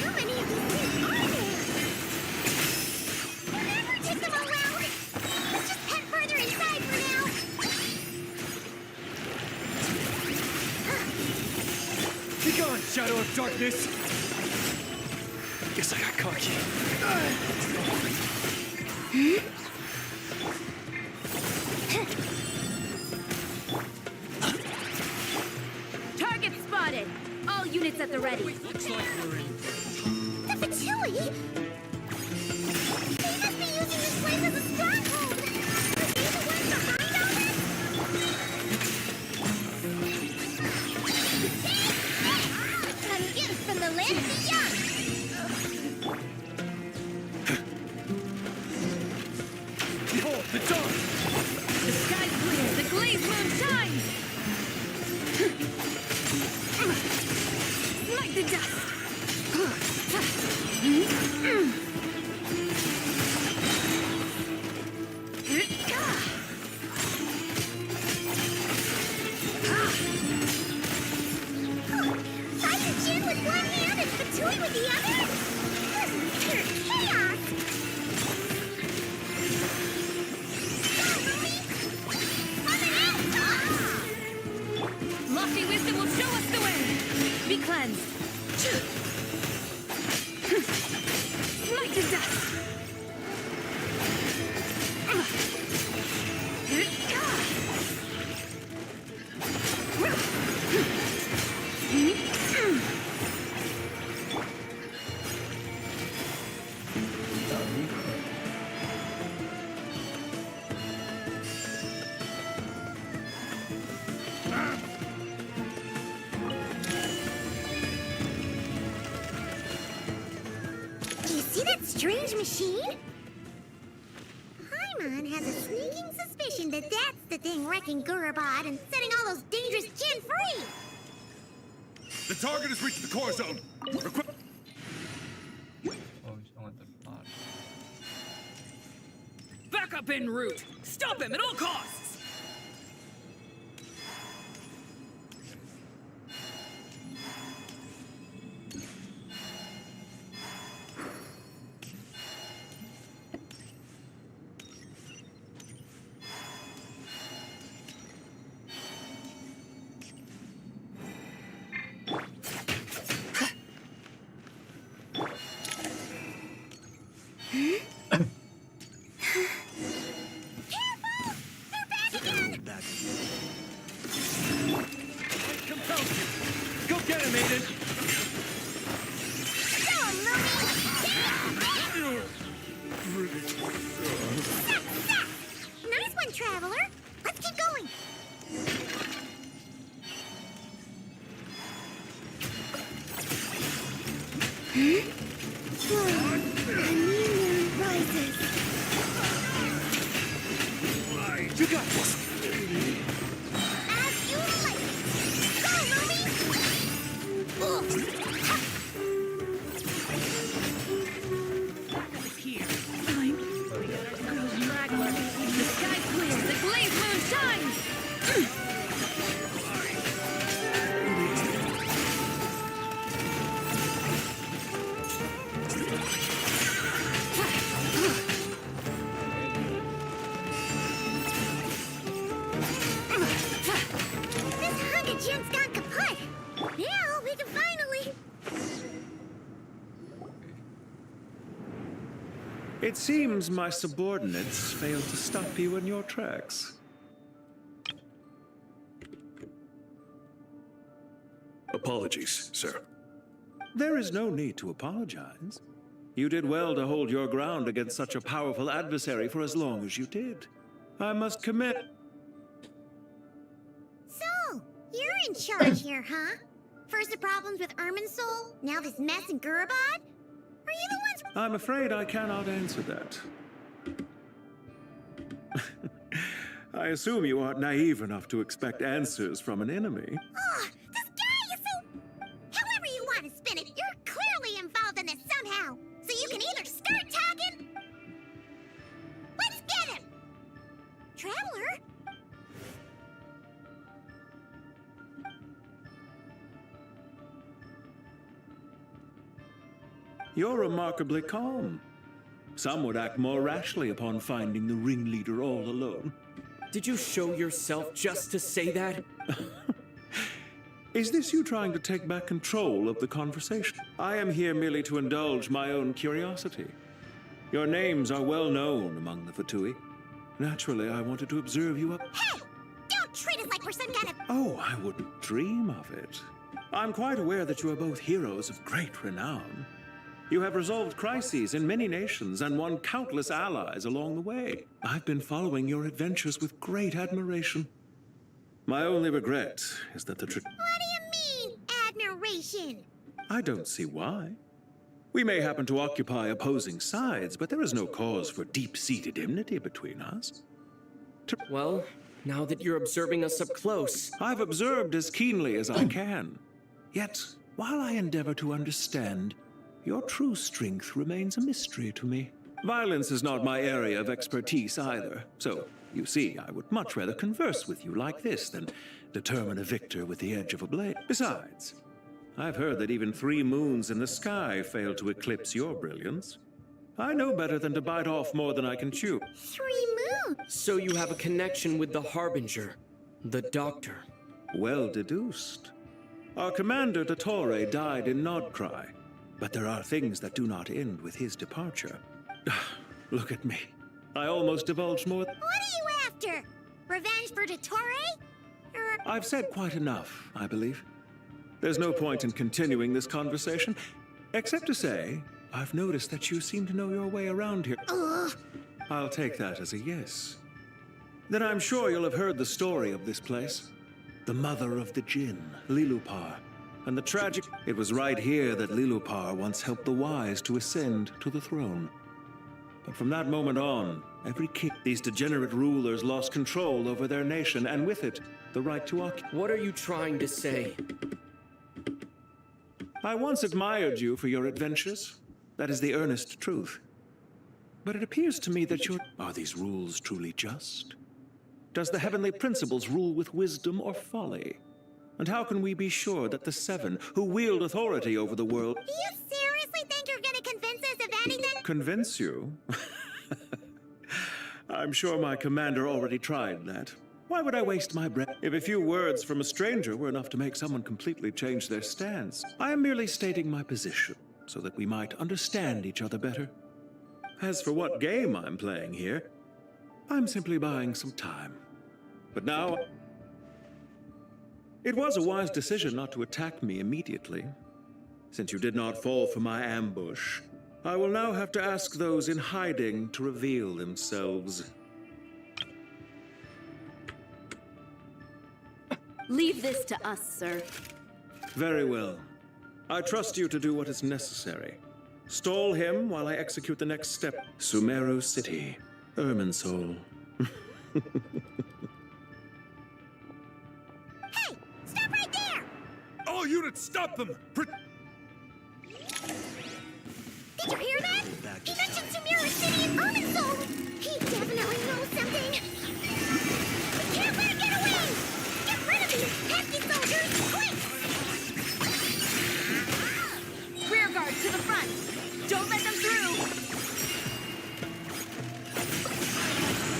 How many of these things are there? We'll never take them around! Let's just head further inside for now! Be gone, Shadow of Darkness! Guess I got cocky. Target spotted! All units at the ready. The Fatui? They must be using this place as a stronghold! Are they the ones behind all this? A gift from the land of the young! Behold, the dawn! The sky's clear, the glazed moon shines! Like the dust! Fight the Jinn with one hand and Fatui with the other? Pure chaos! Lofty wisdom will show us the way! Be cleansed! Smite the dust! Do you see that strange machine? Paimon has a sneaking suspicion that that's the thing wrecking Gurabad and setting all those dangerous Jinn free! The target has reached the core zone. Back up en route! Stop him at all costs! decimated. Nice one, Traveler. Let's keep going. A new moon rises. You got this. As you like. Go, Lumi! Here. The sky clears, the glazed moon shines! This Hunger Gen's gone kaput. Now we can finally... It seems my subordinates failed to stop you in your tracks. Apologies, sir. There is no need to apologize. You did well to hold your ground against such a powerful adversary for as long as you did. I must commend... So, you're in charge here, huh? First the problems with Irminsul, now this mess in Gurabad? Are you the ones... I'm afraid I cannot answer that. I assume you aren't naive enough to expect answers from an enemy. Oh, this guy is so... However you want to spin it, you're clearly involved in this somehow. So you can either start talking... Let's get him! Traveler? You're remarkably calm. Some would act more rashly upon finding the ringleader all alone. Did you show yourself just to say that? Is this you trying to take back control of the conversation? I am here merely to indulge my own curiosity. Your names are well known among the Fatui. Naturally, I wanted to observe you up... Hey! Don't treat us like we're some kind of... Oh, I wouldn't dream of it. I'm quite aware that you are both heroes of great renown. You have resolved crises in many nations and won countless allies along the way. I've been following your adventures with great admiration. My only regret is that the What do you mean, admiration? I don't see why. We may happen to occupy opposing sides, but there is no cause for deep-seated enmity between us. Well, now that you're observing us up close... I've observed as keenly as I can. Yet, while I endeavor to understand, your true strength remains a mystery to me. Violence is not my area of expertise either, so, you see, I would much rather converse with you like this than determine a victor with the edge of a blade. Besides, I've heard that even 3 moons in the sky fail to eclipse your brilliance. I know better than to bite off more than I can chew. 3 moons? So you have a connection with the Harbinger, the Doctor. Well deduced. Our commander, Dottore, died in Nodcry, but there are things that do not end with his departure. Look at me. I almost divulged more. What are you after? Revenge for Dottore? I've said quite enough, I believe. There's no point in continuing this conversation, except to say, I've noticed that you seem to know your way around here. Ugh. I'll take that as a yes. Then I'm sure you'll have heard the story of this place. The mother of the Jinn, Lilupar. And the tragic... It was right here that Lilupar once helped the wise to ascend to the throne. But from that moment on, every king... These degenerate rulers lost control over their nation, and with it, the right to occupy. What are you trying to say? I once admired you for your adventures. That is the earnest truth. But it appears to me that Are these rules truly just? Does the heavenly principles rule with wisdom or folly? And how can we be sure that the 7, who wield authority over the world... Do you seriously think you're gonna convince us of anything? Convince you? I'm sure my commander already tried that. Why would I waste my breath if a few words from a stranger were enough to make someone completely change their stance? I am merely stating my position, so that we might understand each other better. As for what game I'm playing here, I'm simply buying some time. But now... It was a wise decision not to attack me immediately. Since you did not fall for my ambush, I will now have to ask those in hiding to reveal themselves. Leave this to us, sir. Very well. I trust you to do what is necessary. Stall him while I execute the next step. Sumeru City, Irminsul. Hey! Stop right there! All units, stop them! Did you hear that? He mentioned Sumeru City and Irminsul! He definitely knows something! We can't let it get away! Get rid of these pesky soldiers, quick! Rear guard to the front. Don't let them through.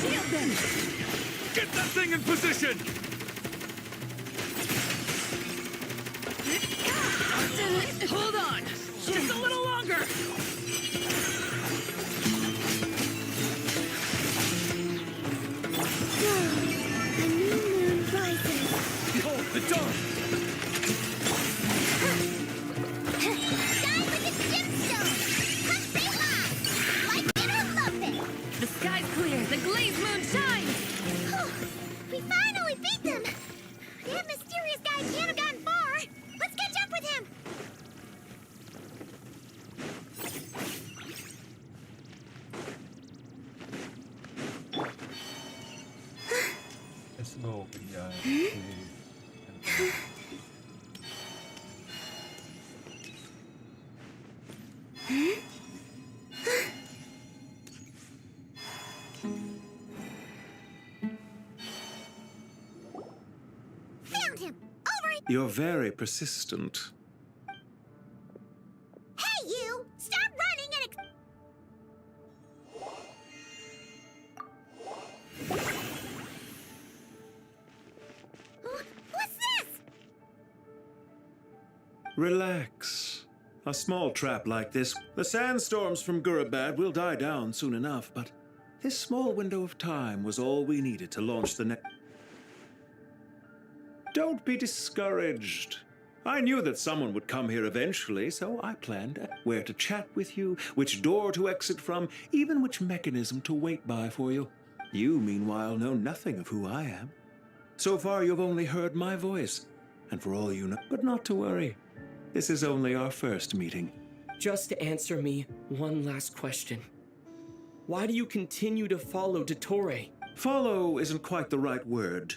Shield them. Get that thing in position! Hold on. Just a little longer. A new moon rises. Behold the dawn! Shine like a gemstone! Come say hi! Like it or love it! The sky's clear. The glazed moon shines. We finally beat them! That mysterious guy can't have gotten far! Let's catch up with him! Let's go. Yeah. Found him! Over it! You're very persistent. Hey, you! Stop running and What's this? Relax. A small trap like this. The sandstorms from Gurabad will die down soon enough, but this small window of time was all we needed to launch the next. Don't be discouraged. I knew that someone would come here eventually, so I planned where to chat with you, which door to exit from, even which mechanism to wait by for you. You, meanwhile, know nothing of who I am. So far, you've only heard my voice, and for all you know, but not to worry. This is only our first meeting. Just answer me one last question. Why do you continue to follow Dottore? Follow isn't quite the right word.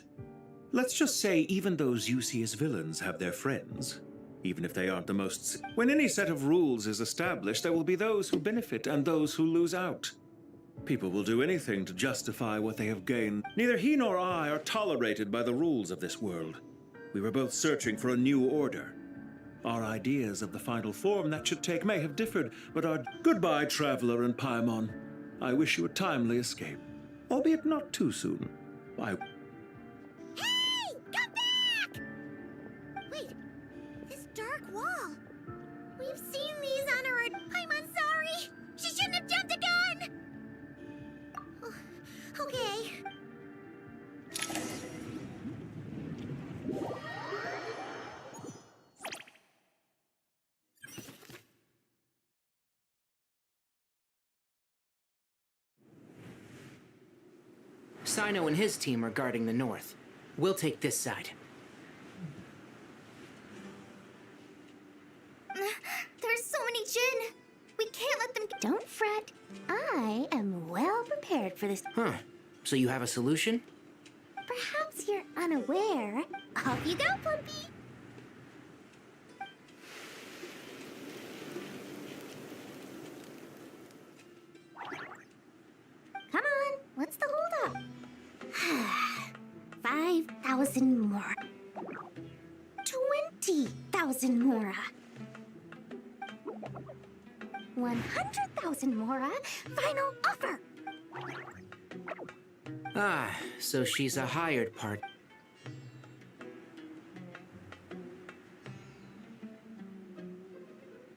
Let's just say even those you see as villains have their friends, even if they aren't the most. When any set of rules is established, there will be those who benefit and those who lose out. People will do anything to justify what they have gained. Neither he nor I are tolerated by the rules of this world. We were both searching for a new order. Our ideas of the final form that should take may have differed, but our goodbye, Traveler and Paimon. I wish you a timely escape, albeit not too soon. Hey! Come back! Wait, this dark wall. We've seen these on our... I'm sorry. She shouldn't have jumped the gun! Oh, okay. Sino and his team are guarding the north. We'll take this side. There's so many Jinn. We can't let them. Don't fret. I am well prepared for this. Huh. So you have a solution? Perhaps you're unaware. Off you go, Plumpy. Come on, what's the holdup? 5,000 more. 20,000 more. 100,000 more. Final offer. Ah, so she's a hired part.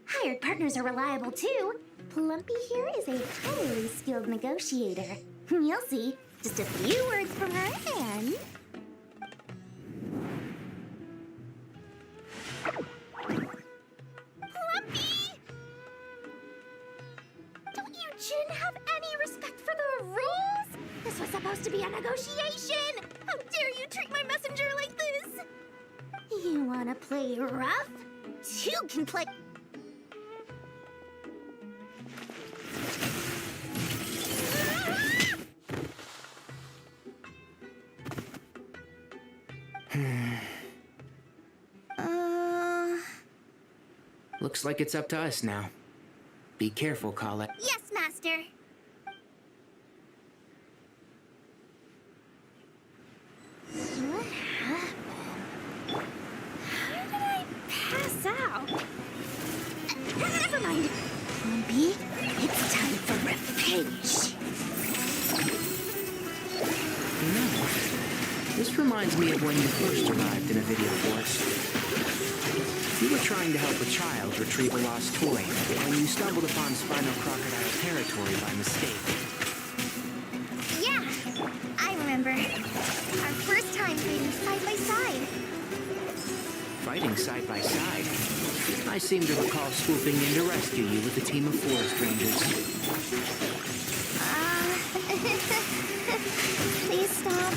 Hired partners are reliable too. Plumpy here is a highly skilled negotiator. You'll see. Just a few words from her and... supposed to be a negotiation! How dare you treat my messenger like this! You wanna play rough? You can play... Looks like it's up to us now. Be careful, Kale. Yes, Master! What happened? How did I pass out? Never mind. Lumpy, it's time for revenge. You know, this reminds me of when you first arrived in a video force. You were trying to help a child retrieve a lost toy, and you stumbled upon Spinal Crocodile territory by mistake. Yeah, I remember. Our first time fighting side by side. Fighting side by side? I seem to recall swooping in to rescue you with a team of forest rangers. Please stop.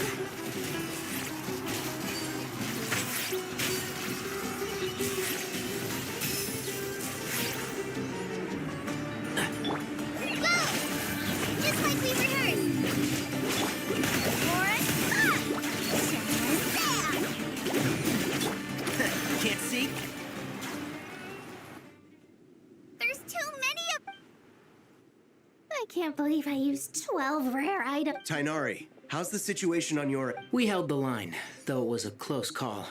I can't believe I used 12 rare items. Tainari, how's the situation on your... We held the line, though it was a close call.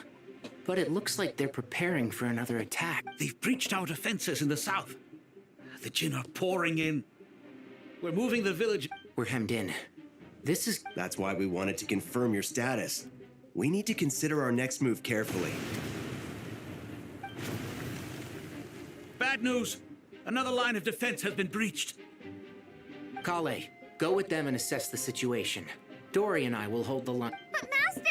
But it looks like they're preparing for another attack. They've breached our defenses in the south. The Jinn are pouring in. We're moving the village. We're hemmed in. This is... That's why we wanted to confirm your status. We need to consider our next move carefully. Bad news! Another line of defense has been breached. Kale, go with them and assess the situation. Dory and I will hold the line. But Master!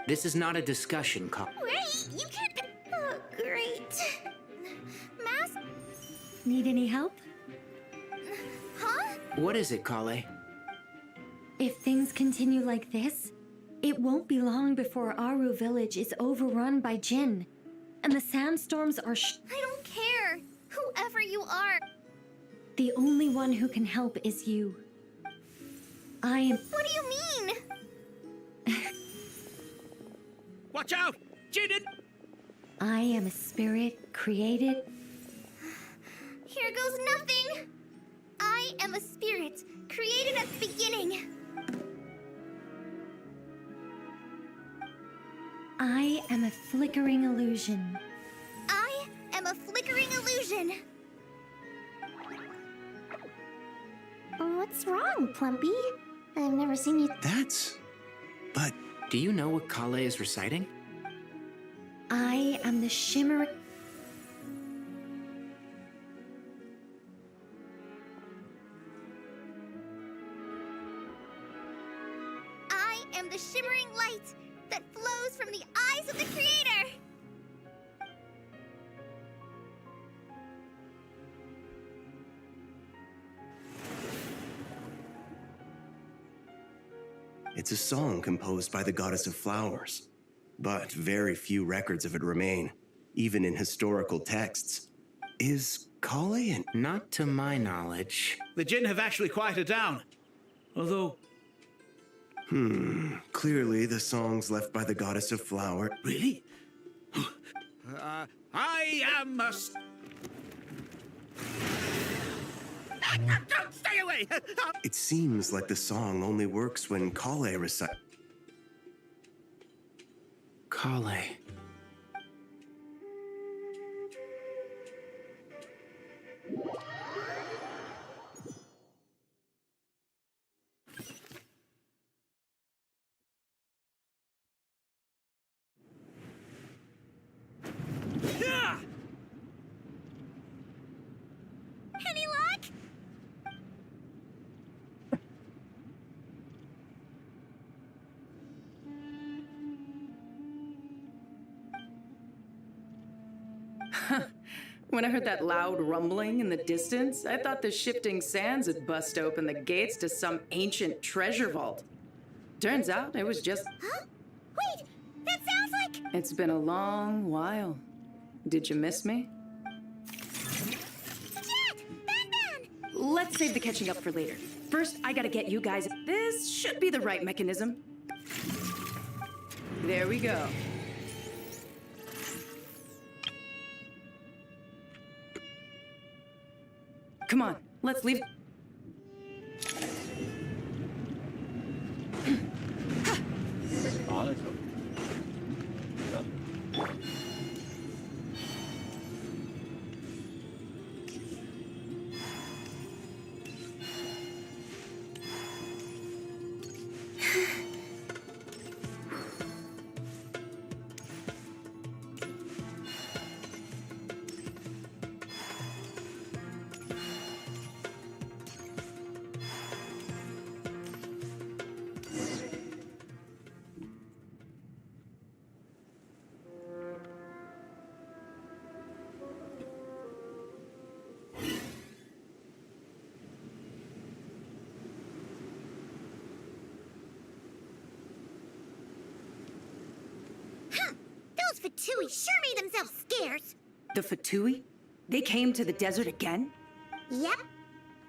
This is not a discussion, Kale. Wait, you can't... Oh, great. Master... Need any help? Huh? What is it, Kale? If things continue like this, it won't be long before Aru village is overrun by Jinn. And the sandstorms are I don't care! Whoever you are! The only one who can help is you. I am... What do you mean? Watch out! Jinn! I am a spirit created... Here goes nothing! I am a spirit created at the beginning. I am a flickering illusion. I am a flickering illusion. What's wrong, Plumpy? I've never seen you... But... Do you know what Kale is reciting? I am the shimmering... I am the shimmering light that flows from the eyes of the Creator! It's a song composed by the goddess of flowers, but very few records of it remain, even in historical texts. Is Kale an... Not to my knowledge. The Jinn have actually quieted down. Although... Clearly the song's left by the goddess of flower. Really? I am a... Stay away! It seems like the song only works when Kale recites. Kale. Any luck? When I heard that loud rumbling in the distance, I thought the shifting sands had bust open the gates to some ancient treasure vault. Turns out it was just... Huh? Wait, that sounds like... It's been a long while. Did you miss me? Jet! Batman! Let's save the catching up for later. First, I gotta get you guys... This should be the right mechanism. There we go. Come on, let's leave... Those Fatui sure made themselves scarce. The Fatui? They came to the desert again? Yep.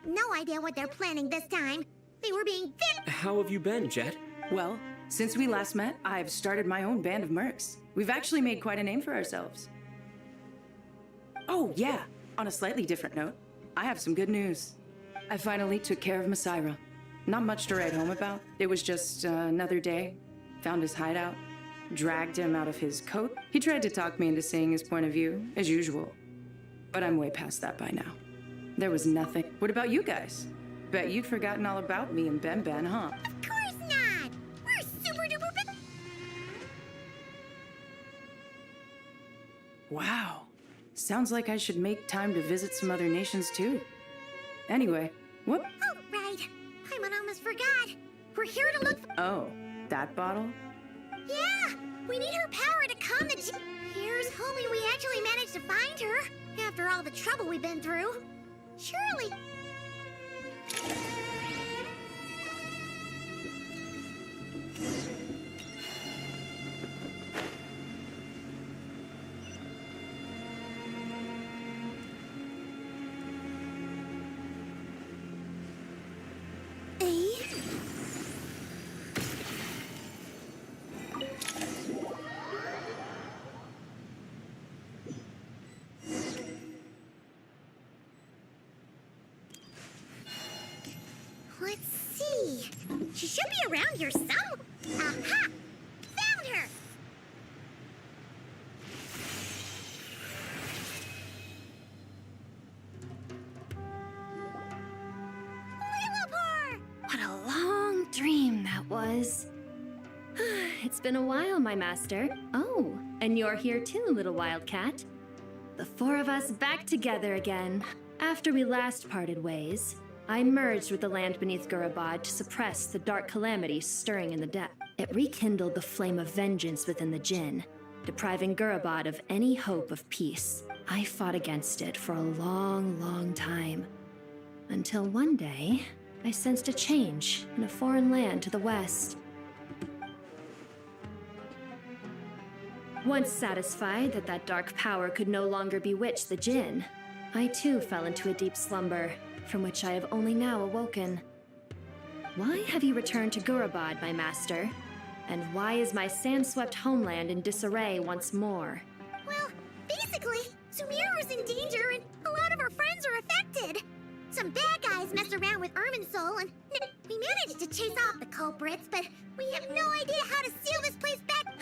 No idea what they're planning this time. They were being How have you been, Jet? Well, since we last met, I've started my own band of mercs. We've actually made quite a name for ourselves. Oh, yeah. On a slightly different note, I have some good news. I finally took care of Masaira. Not much to write home about. It was just another day. Found his hideout. Dragged him out of his coat. He tried to talk me into seeing his point of view, as usual. But I'm way past that by now. There was nothing. What about you guys? Bet you'd forgotten all about me and Ben Ben, huh? Of course not! We're super duper big. Wow. Sounds like I should make time to visit some other nations too. Anyway, what? Oh, right. Paimon almost forgot. We're here to look for... Oh, that bottle? Yeah! We need her power to calm the... Here's hoping we actually managed to find her. After all the trouble we've been through. Surely... Let's see. She should be around here some... Aha! Found her! Lillipore! What a long dream that was. It's been a while, my master. Oh, and you're here too, little wildcat. The four of us back together again. After we last parted ways, I merged with the land beneath Gurabad to suppress the dark calamity stirring in the depth. It rekindled the flame of vengeance within the Jinn, depriving Gurabad of any hope of peace. I fought against it for a long, long time. Until one day, I sensed a change in a foreign land to the west. Once satisfied that that dark power could no longer bewitch the Jinn, I too fell into a deep slumber, from which I have only now awoken. Why have you returned to Gurabad, my master? And why is my sand-swept homeland in disarray once more? Well, basically, Sumeru's in danger and a lot of our friends are affected. Some bad guys messed around with Irminsul and we managed to chase off the culprits, but we have no idea how to seal this place back.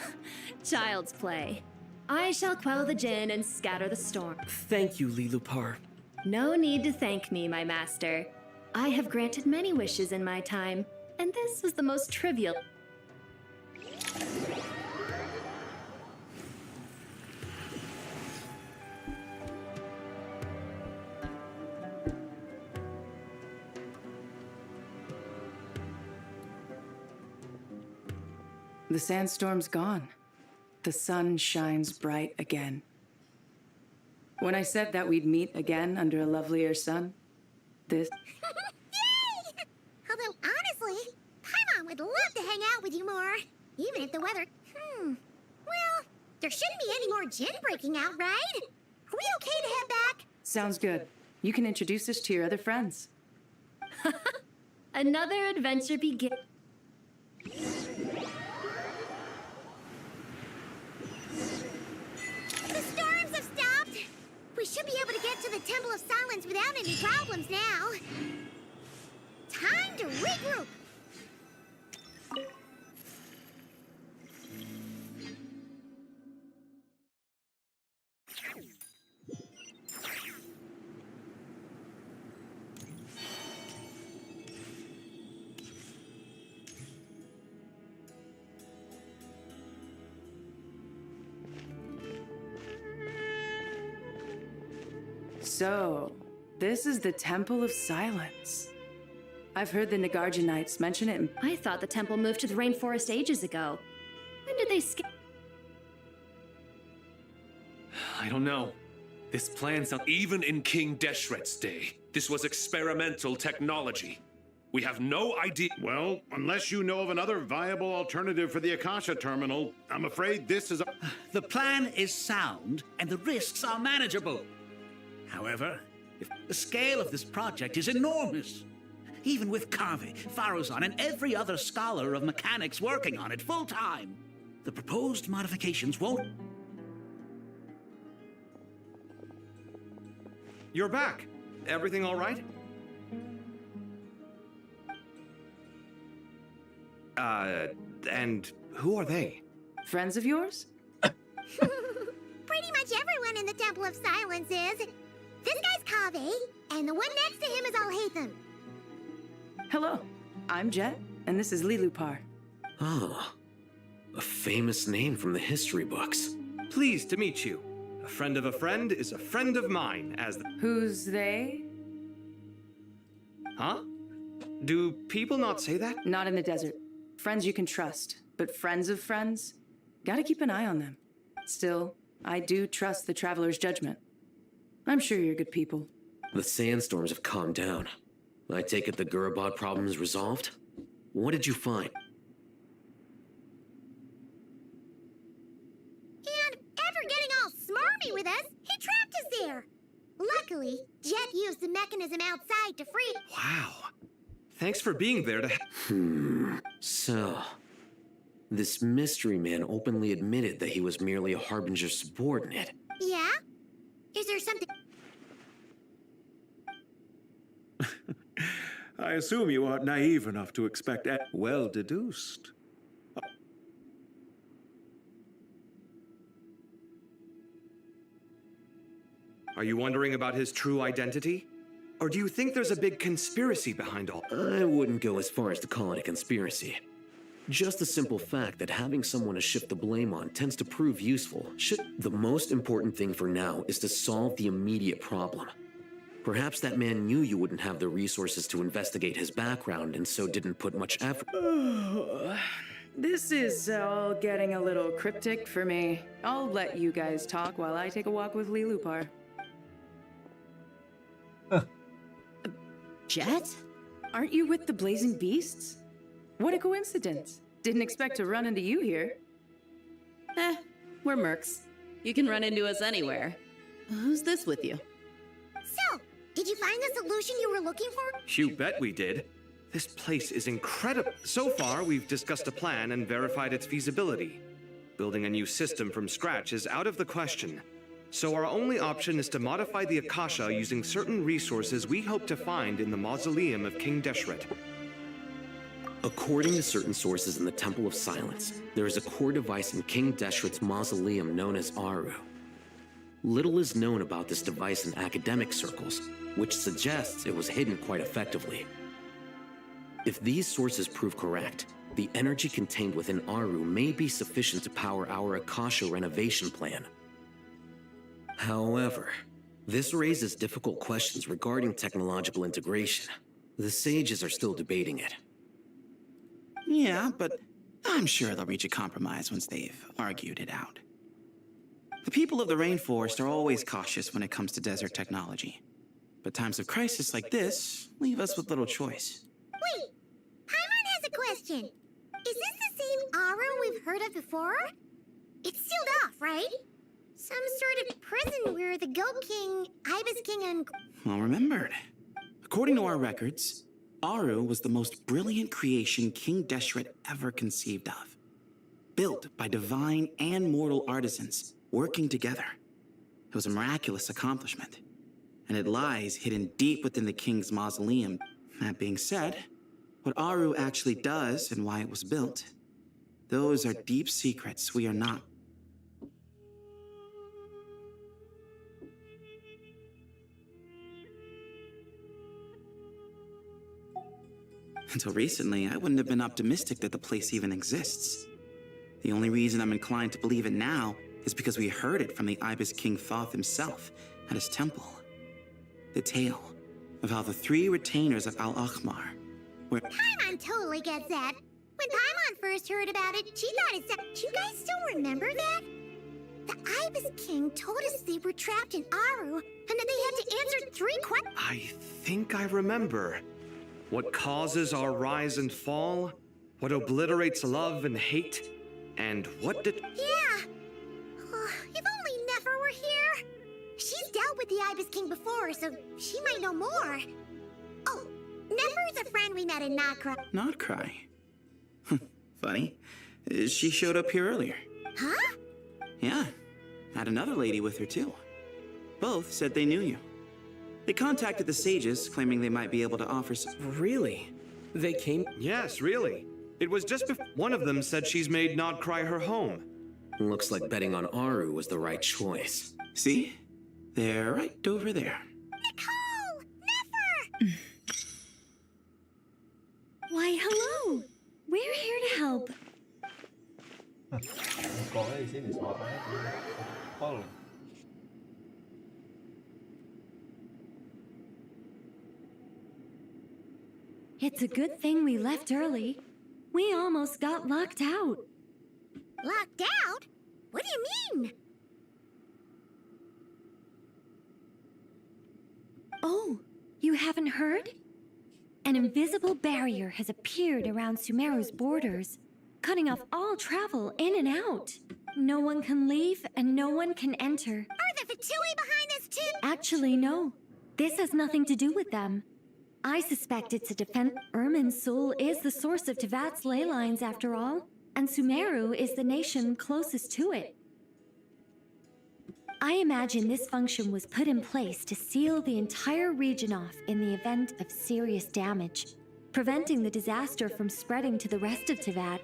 Child's play. I shall quell the Jinn and scatter the storm. Thank you, Lilupar. No need to thank me, my master. I have granted many wishes in my time, and this was the most trivial. The sandstorm's gone. The sun shines bright again. When I said that we'd meet again under a lovelier sun, this... Yay! Although, honestly, Paimon would love to hang out with you more, even if the weather... Well, there shouldn't be any more gin breaking out, right? Are we okay to head back? Sounds good. You can introduce us to your other friends. Another adventure begins. The storms have stopped. We should be able to get to the Temple of Silence without any problems now. Time to regroup. So, this is the Temple of Silence. I've heard the Nagarjanites mention it. I thought the temple moved to the rainforest ages ago. When did they skip? I don't know. This plan sounds... Even in King Deshret's day, this was experimental technology. We have no idea. Well, unless you know of another viable alternative for the Akasha terminal, I'm afraid this is a... The plan is sound, and the risks are manageable. However, the scale of this project is enormous. Even with Carvey, Faruzan, and every other scholar of mechanics working on it full-time, the proposed modifications won't... You're back. Everything all right? And who are they? Friends of yours? Pretty much everyone in the Temple of Silence is. This guy's Kaveh, and the one next to him is Alhaitham. Hello, I'm Jet, and this is Lilupar. Oh, a famous name from the history books. Pleased to meet you. A friend of a friend is a friend of mine, as the... Who's they? Huh? Do people not say that? Not in the desert. Friends you can trust, but friends of friends? Gotta keep an eye on them. Still, I do trust the Traveler's judgment. I'm sure you're good people. The sandstorms have calmed down. I take it the Gurabad problem is resolved? What did you find? And after getting all smarmy with us, he trapped us there. Luckily, Jet used the mechanism outside to free... Wow. Thanks for being there to... So... This mystery man openly admitted that he was merely a Harbinger subordinate. Yeah? Is there something... I assume you aren't naive enough to expect well deduced. Are you wondering about his true identity? Or do you think there's a big conspiracy behind all... I wouldn't go as far as to call it a conspiracy. Just the simple fact that having someone to shift the blame on tends to prove useful. The most important thing for now is to solve the immediate problem. Perhaps that man knew you wouldn't have the resources to investigate his background and so didn't put much effort. This is all getting a little cryptic for me. I'll let you guys talk while I take a walk with Lilupar. Jet? Aren't you with the Blazing Beasts? What a coincidence. Didn't expect to run into you here. We're mercs. You can run into us anywhere. Who's this with you? So, did you find the solution you were looking for? You bet we did. This place is incredible. So far, we've discussed a plan and verified its feasibility. Building a new system from scratch is out of the question. So our only option is to modify the Akasha using certain resources we hope to find in the mausoleum of King Deshret. According to certain sources in the Temple of Silence, there is a core device in King Deshret's mausoleum known as Aru. Little is known about this device in academic circles, which suggests it was hidden quite effectively. If these sources prove correct, the energy contained within Aru may be sufficient to power our Akasha renovation plan. However, this raises difficult questions regarding technological integration. The sages are still debating it. Yeah, but I'm sure they'll reach a compromise once they've argued it out. The people of the rainforest are always cautious when it comes to desert technology. But times of crisis like this leave us with little choice. Wait, Paimon has a question. we've heard of before? It's sealed off, right? Some sort of prison where the Goat King, Ibis King, and... Well remembered. According to our records, Aru was the most brilliant creation King Deshret ever conceived of. Built by divine and mortal artisans working together. It was a miraculous accomplishment, and it lies hidden deep within the king's mausoleum. That being said, what Aru actually does and why it was built, those are deep secrets we are not. Until recently, I wouldn't have been optimistic that the place even exists. The only reason I'm inclined to believe it now is because we heard it from the Ibis King Thoth himself at his temple. The tale of how the 3 retainers of Al-Akhmar were... Paimon totally gets that. When Paimon first heard about it, she thought it said... Do you guys still remember that? The Ibis King told us they were trapped in Aru, and that they had to answer 3 questions. I think I remember. What causes our rise and fall? What obliterates love and hate? And what did... Yeah! Oh, if only Nefer were here! She's dealt with the Ibis King before, so she might know more. Oh, Nefer's a friend we met in Notcry. Notcry? Funny. She showed up here earlier. Huh? Yeah. Had another lady with her, too. Both said they knew you. They contacted the sages, claiming they might be able to offer some... Really? They came? Yes, really. It was just before one of them said she's made Notcry her home. Looks like betting on Aru was the right choice. See? They're right over there. Nicole! Nefer! Why, hello! We're here to help. Còn cái gì xin swap Nicole. It's a good thing we left early. We almost got locked out. Locked out? What do you mean? Oh, you haven't heard? An invisible barrier has appeared around Sumeru's borders, cutting off all travel in and out. No one can leave and no one can enter. Are the Fatui behind this too? Actually, no. This has nothing to do with them. I suspect it's a defense. Irminsul is the source of Tevat's ley lines, after all, and Sumeru is the nation closest to it. I imagine this function was put in place to seal the entire region off in the event of serious damage, preventing the disaster from spreading to the rest of Tevat.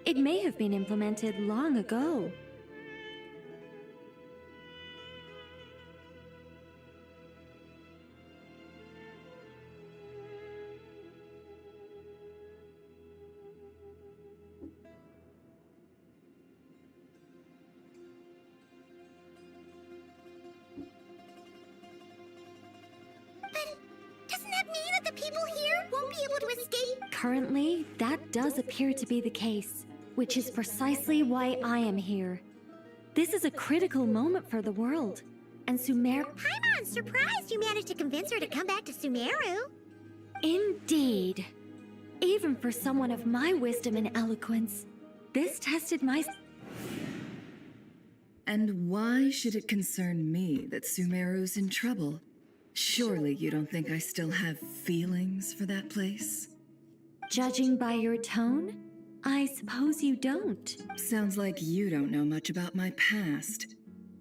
It may have been implemented long ago. Currently, that does appear to be the case, which is precisely why I am here. This is a critical moment for the world, and Sumeru... Paimon's surprised you managed to convince her to come back to Sumeru. Indeed. Even for someone of my wisdom and eloquence, this tested my... And why should it concern me that Sumeru's in trouble? Surely you don't think I still have feelings for that place? Judging by your tone, I suppose you don't. Sounds like you don't know much about my past.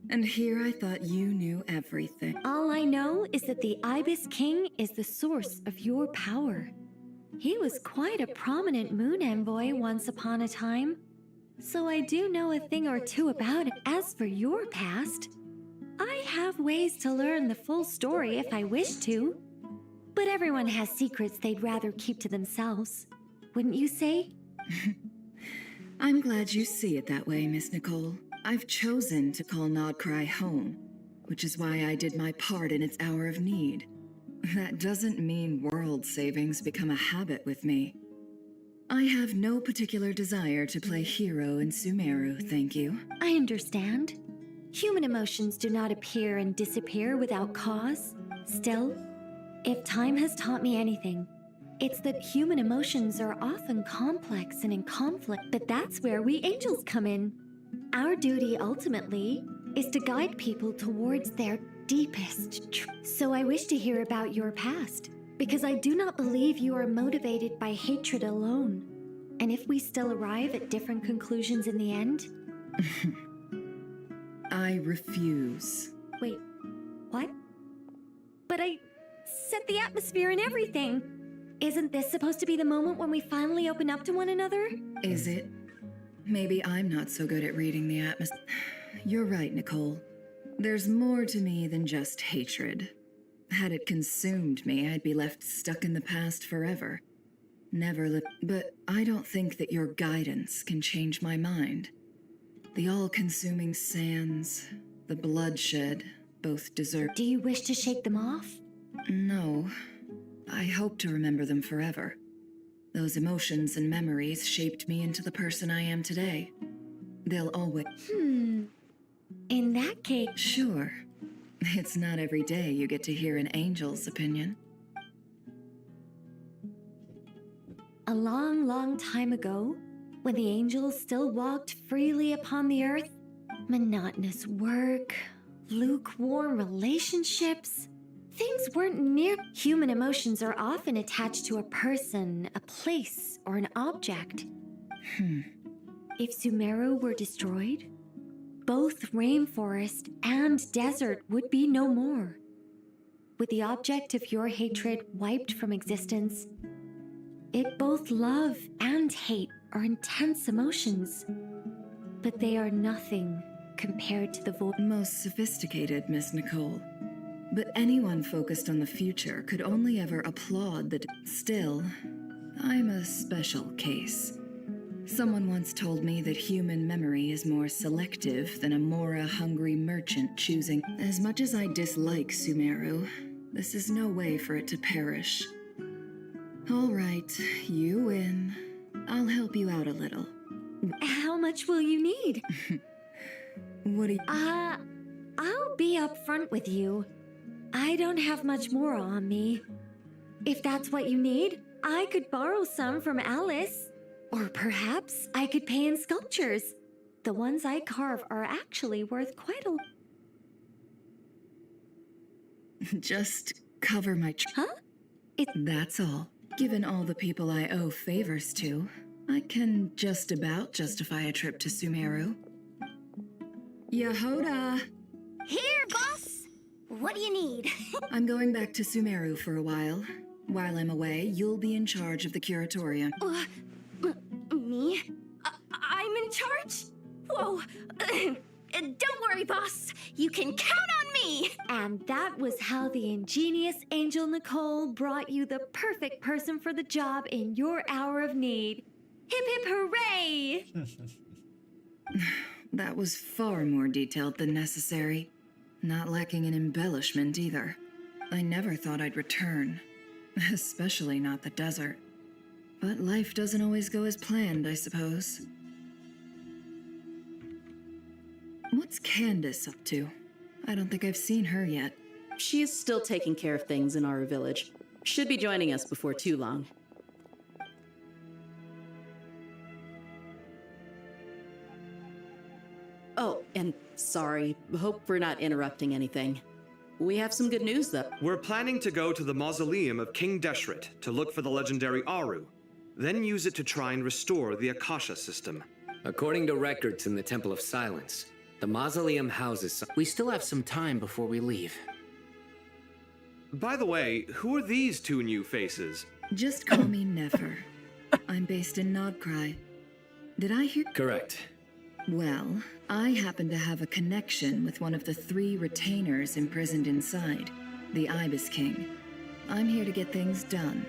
And here I thought you knew everything. All I know is that the Ibis King is the source of your power. He was quite a prominent moon envoy once upon a time. So I do know a thing or two about it. As for your past, I have ways to learn the full story if I wish to. But everyone has secrets they'd rather keep to themselves. Wouldn't you say? I'm glad you see it that way, Miss Nicole. I've chosen to call Notcry home, which is why I did my part in its hour of need. That doesn't mean world savings become a habit with me. I have no particular desire to play hero in Sumeru, thank you. I understand. Human emotions do not appear and disappear without cause. Still, if time has taught me anything, It's that human emotions are often complex and in conflict, but that's where we angels come in. Our duty ultimately is to guide people towards their deepest truth. So I wish to hear about your past, because I do not believe you are motivated by hatred alone. And if we still arrive at different conclusions in the end... I refuse. Wait, what? But I set the atmosphere and everything. Isn't this supposed to be the moment when we finally open up to one another? Is it? Maybe I'm not so good at reading the atmosphere. You're right, Nicole. There's more to me than just hatred. Had it consumed me, I'd be left stuck in the past forever. But I don't think that your guidance can change my mind. The all-consuming sands, the bloodshed, both deserve... Do you wish to shake them off? No. I hope to remember them forever. Those emotions and memories shaped me into the person I am today. They'll always... In that case... Sure. It's not every day you get to hear an angel's opinion. A long, long time ago, when the angels still walked freely upon the earth, monotonous work, lukewarm relationships, things weren't near. Human emotions are often attached to a person, a place, or an object. If Sumeru were destroyed, both rainforest and desert would be no more. With the object of your hatred wiped from existence, both love and hate are intense emotions, but they are nothing compared to the void. Most sophisticated, Miss Nicole. But anyone focused on the future could only ever applaud the... Still, I'm a special case. Someone once told me that human memory is more selective than a Mora-hungry merchant choosing. As much as I dislike Sumeru, this is no way for it to perish. All right, you win. I'll help you out a little. How much will you need? What do you... I'll be upfront with you. I don't have much more on me. If that's what you need, I could borrow some from Alice. Or perhaps I could pay in sculptures. The ones I carve are actually worth quite a... Just cover my... Huh? That's all. Given all the people I owe favors to, I can just about justify a trip to Sumeru. Yehoda! Here, boss! What do you need? I'm going back to Sumeru for a while. While I'm away, you'll be in charge of the curatorium. Me? I'm in charge? Whoa! Don't worry, boss. You can count on me! And that was how the ingenious angel Nicole brought you the perfect person for the job in your hour of need. Hip hip hooray! That was far more detailed than necessary. Not lacking in embellishment either. I never thought I'd return. Especially not the desert. But life doesn't always go as planned, I suppose. What's Candace up to? I don't think I've seen her yet. She is still taking care of things in our village. Should be joining us before too long. Oh, and sorry. Hope we're not interrupting anything. We have some good news, though. We're planning to go to the mausoleum of King Deshret to look for the legendary Aru, then use it to try and restore the Akasha system. According to records in the Temple of Silence, the mausoleum houses some... We still have some time before we leave. By the way, who are these two new faces? Just call me Nefer. I'm based in Nodcry. Did I hear... Correct. Well, I happen to have a connection with one of the 3 retainers imprisoned inside, the Ibis King. I'm here to get things done,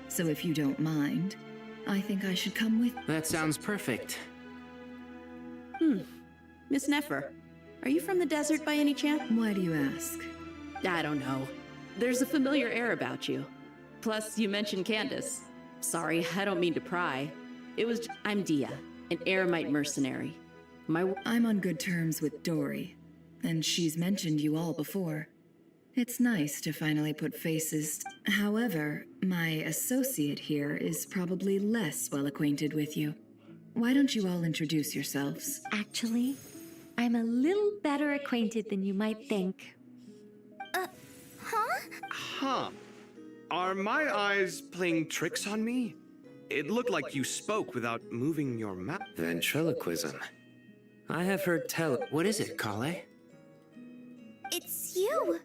so if you don't mind, I think I should come with... That sounds perfect. Miss Nefer, are you from the desert by any chance? Why do you ask? I don't know. There's a familiar air about you. Plus, you mentioned Candace. Sorry, I don't mean to pry. I'm Dia, an Eremite mercenary. I'm on good terms with Dory, and she's mentioned you all before. It's nice to finally put faces. However, my associate here is probably less well acquainted with you. Why don't you all introduce yourselves? Actually, I'm a little better acquainted than you might think. Huh. Are my eyes playing tricks on me? It looked like you spoke without moving your mouth. Ventriloquism. I have heard tell. What is it, Kale? It's you!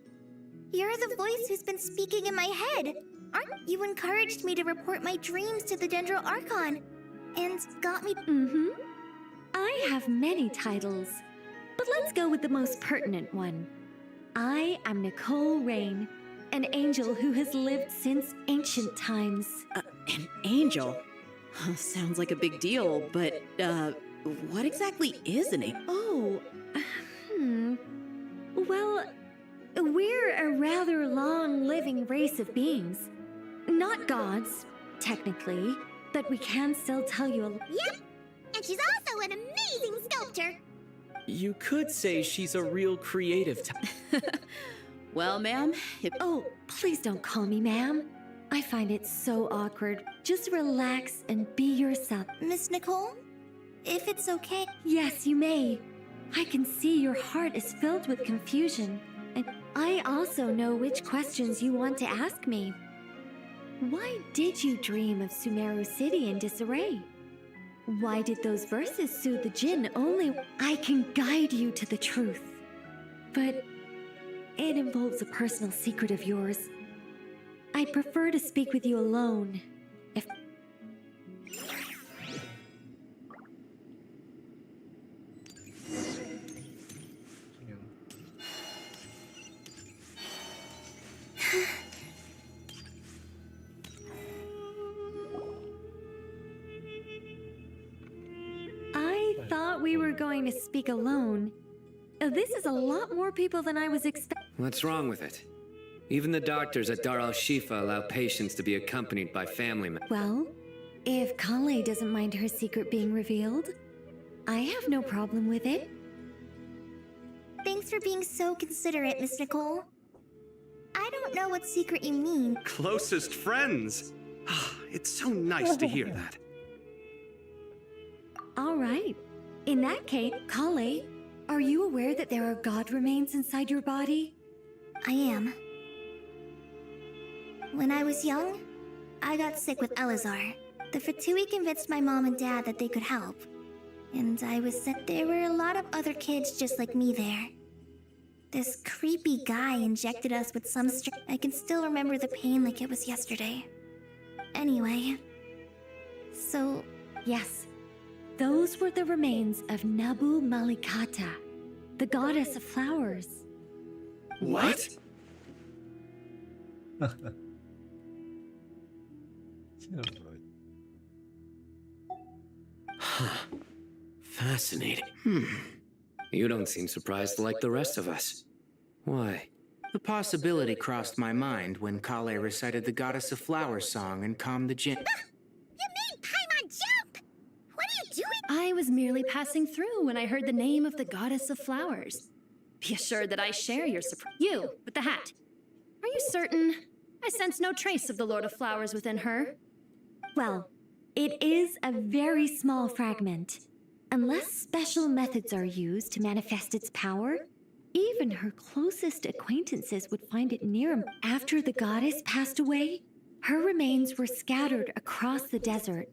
You're the voice who's been speaking in my head. Aren't you encouraged me to report my dreams to the Dendro Archon? And got me— I have many titles, but let's go with the most pertinent one. I am Nicole Rain, an angel who has lived since ancient times. An angel? Sounds like a big deal, but, what exactly is an angel? Oh, well, we're a rather long-living race of beings. Not gods, technically, but we can still tell you a— Yep, and she's also an amazing sculptor. You could say she's a real creative Well, ma'am, Oh, please don't call me ma'am. I find it so awkward. Just relax and be yourself. Miss Nicole? If it's okay— Yes, you may. I can see your heart is filled with confusion. And I also know which questions you want to ask me. Why did you dream of Sumeru City in disarray? Why did those verses soothe the Jinn only? I can guide you to the truth. But it involves a personal secret of yours. I'd prefer to speak with you alone, if— I thought we were going to speak alone. This is a lot more people than I was expecting. What's wrong with it? Even the doctors at Dar al-Shifa allow patients to be accompanied by family members. Well, if Kale doesn't mind her secret being revealed, I have no problem with it. Thanks for being so considerate, Miss Nicole. I don't know what secret you mean. Closest friends. It's so nice to hear that. All right. In that case, Kale, are you aware that there are god remains inside your body? I am. When I was young, I got sick with Elazar. The Fatui convinced my mom and dad that they could help. And I was said there were a lot of other kids just like me there. This creepy guy injected us with some I can still remember the pain like it was yesterday. Anyway, so— Yes, those were the remains of Nabu Malikata, the goddess of flowers. What? Huh. Fascinating. You don't seem surprised like the rest of us. Why? The possibility crossed my mind when Kale recited the Goddess of Flowers song and calmed the Jinn. You made Paimon jump! What are you doing? I was merely passing through when I heard the name of the Goddess of Flowers. Be assured that I share your surprise. You, with the hat. Are you certain? I sense no trace of the Lord of Flowers within her. Well, it is a very small fragment. Unless special methods are used to manifest its power, even her closest acquaintances would find it near him. After the goddess passed away, her remains were scattered across the desert.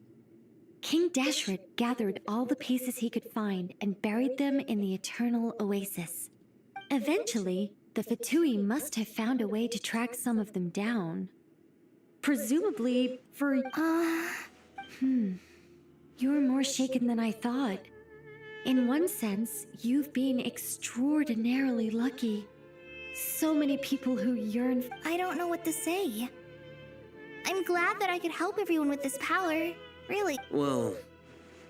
King Deshret gathered all the pieces he could find and buried them in the eternal oasis. Eventually, the Fatui must have found a way to track some of them down. Presumably for— You're more shaken than I thought. In one sense, you've been extraordinarily lucky. So many people who yearn— I don't know what to say. I'm glad that I could help everyone with this power. Really. Well,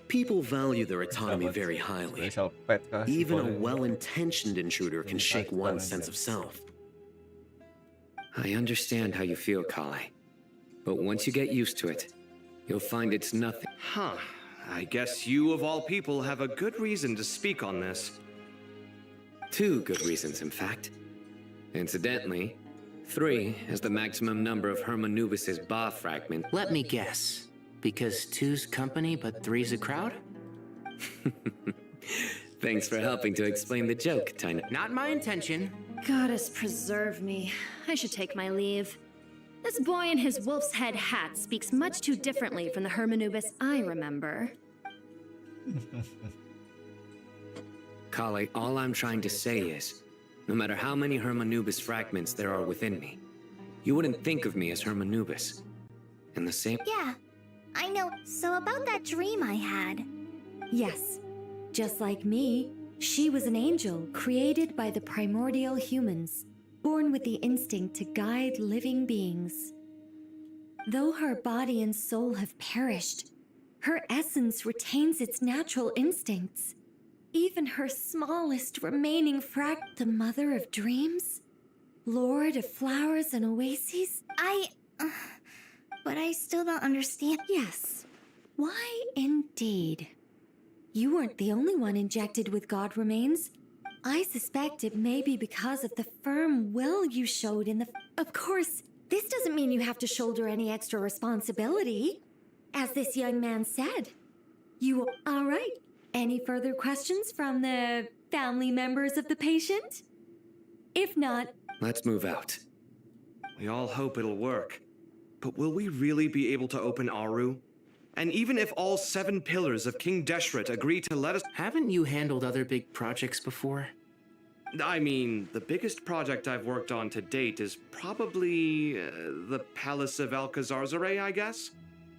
people value their autonomy very highly. Even a well-intentioned intruder can shake one's sense of self. I understand how you feel, Kale. But once you get used to it, you'll find it's nothing. Huh. I guess you, of all people, have a good reason to speak on this. 2 good reasons, in fact. Incidentally, 3 is the maximum number of Hermanubis' Ba fragments. Let me guess. Because 2's company, but 3's a crowd? Thanks for helping to explain the joke, Tiny. Not my intention. Goddess preserve me. I should take my leave. This boy in his wolf's head hat speaks much too differently from the Hermanubis I remember. Kali, all I'm trying to say is, no matter how many Hermanubis fragments there are within me, you wouldn't think of me as Hermanubis. In the same— Yeah, I know. So about that dream I had. Yes, just like me, she was an angel created by the primordial humans, born with the instinct to guide living beings. Though her body and soul have perished, her essence retains its natural instincts. Even her smallest remaining the mother of dreams, lord of flowers and oases. But I still don't understand. Yes. Why indeed? You weren't the only one injected with god remains. I suspect it may be because of the firm will you showed in the— Of course, this doesn't mean you have to shoulder any extra responsibility. As this young man said. All right. Any further questions from the family members of the patient? If not— Let's move out. We all hope it'll work. But will we really be able to open Aru? And even if all 7 pillars of King Deshret agree to let us— Haven't you handled other big projects before? I mean, the biggest project I've worked on to date is probably the Palace of Alcazarzaray, I guess?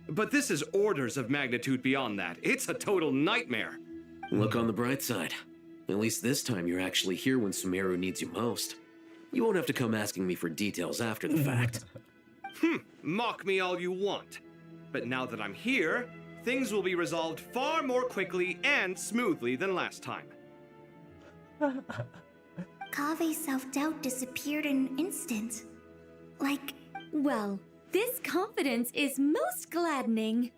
But this is orders of magnitude beyond that. It's a total nightmare. Look on the bright side. At least this time you're actually here when Sumeru needs you most. You won't have to come asking me for details after the fact. Mock me all you want. But now that I'm here, things will be resolved far more quickly and smoothly than last time. Kave's self-doubt disappeared in an instant. Like— Well, this confidence is most gladdening.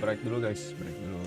Break dulu guys, break dulu.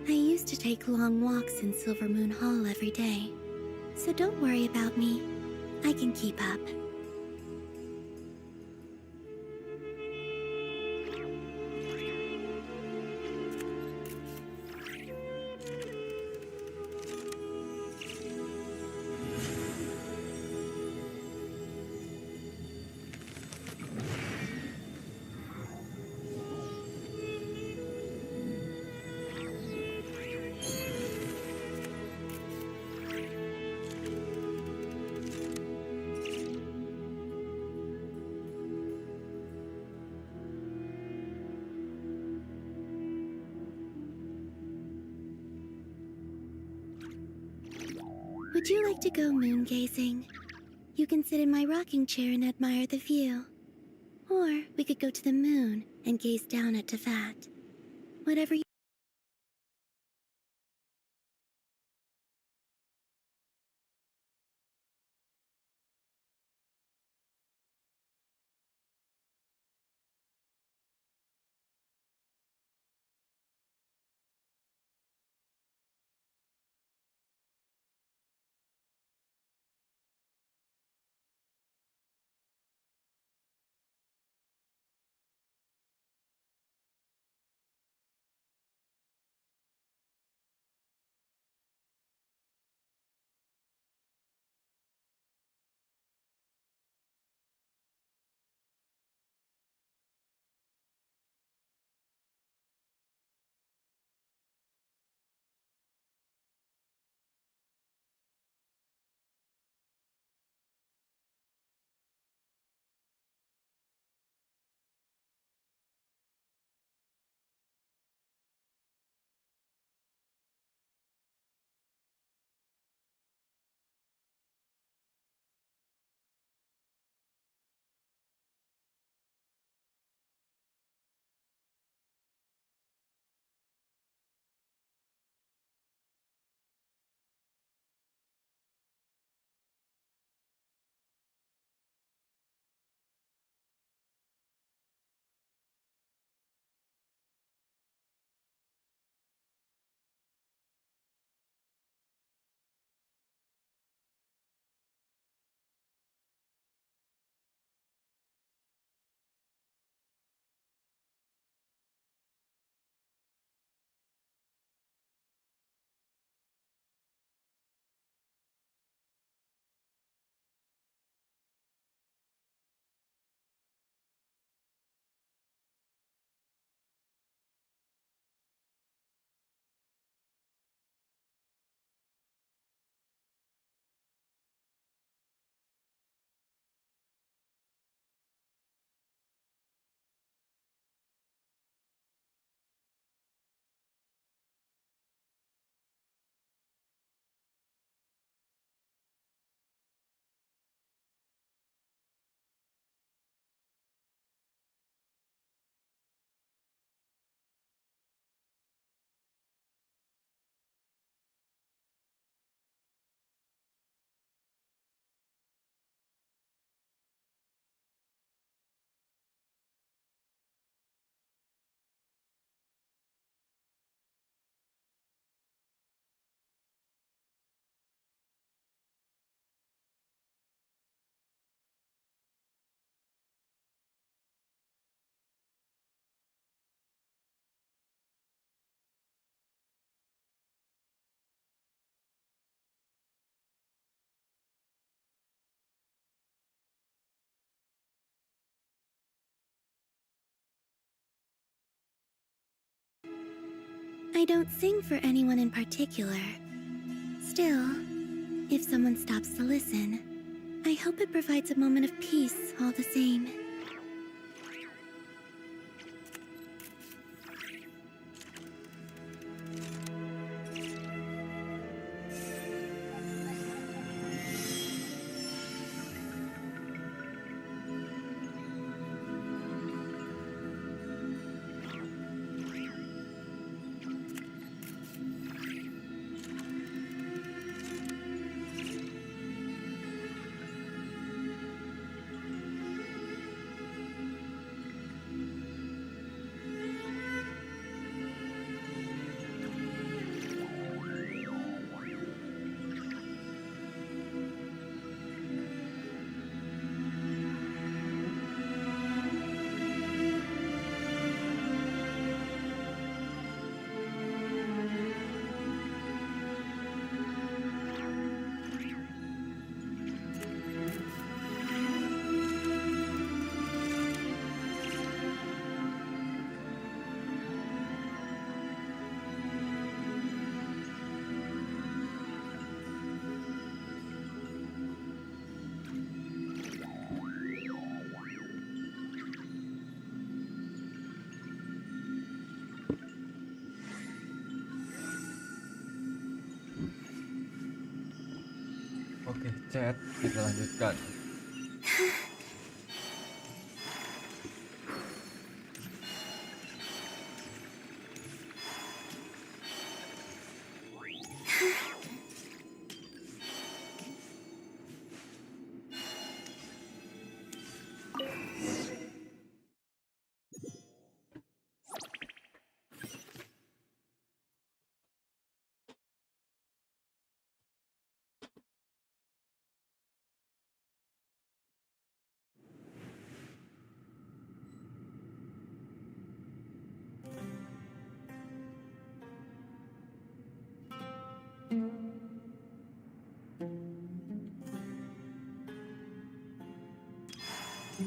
I used to take long walks in Silver Moon Hall every day. So don't worry about me. I can keep up. Would you like to go moon gazing? You can sit in my rocking chair and admire the view. Or we could go to the moon and gaze down at Tefat. Whatever you... I don't sing for anyone in particular. Still, if someone stops to listen, I hope it provides a moment of peace all the same. Oke, chat kita lanjutkan.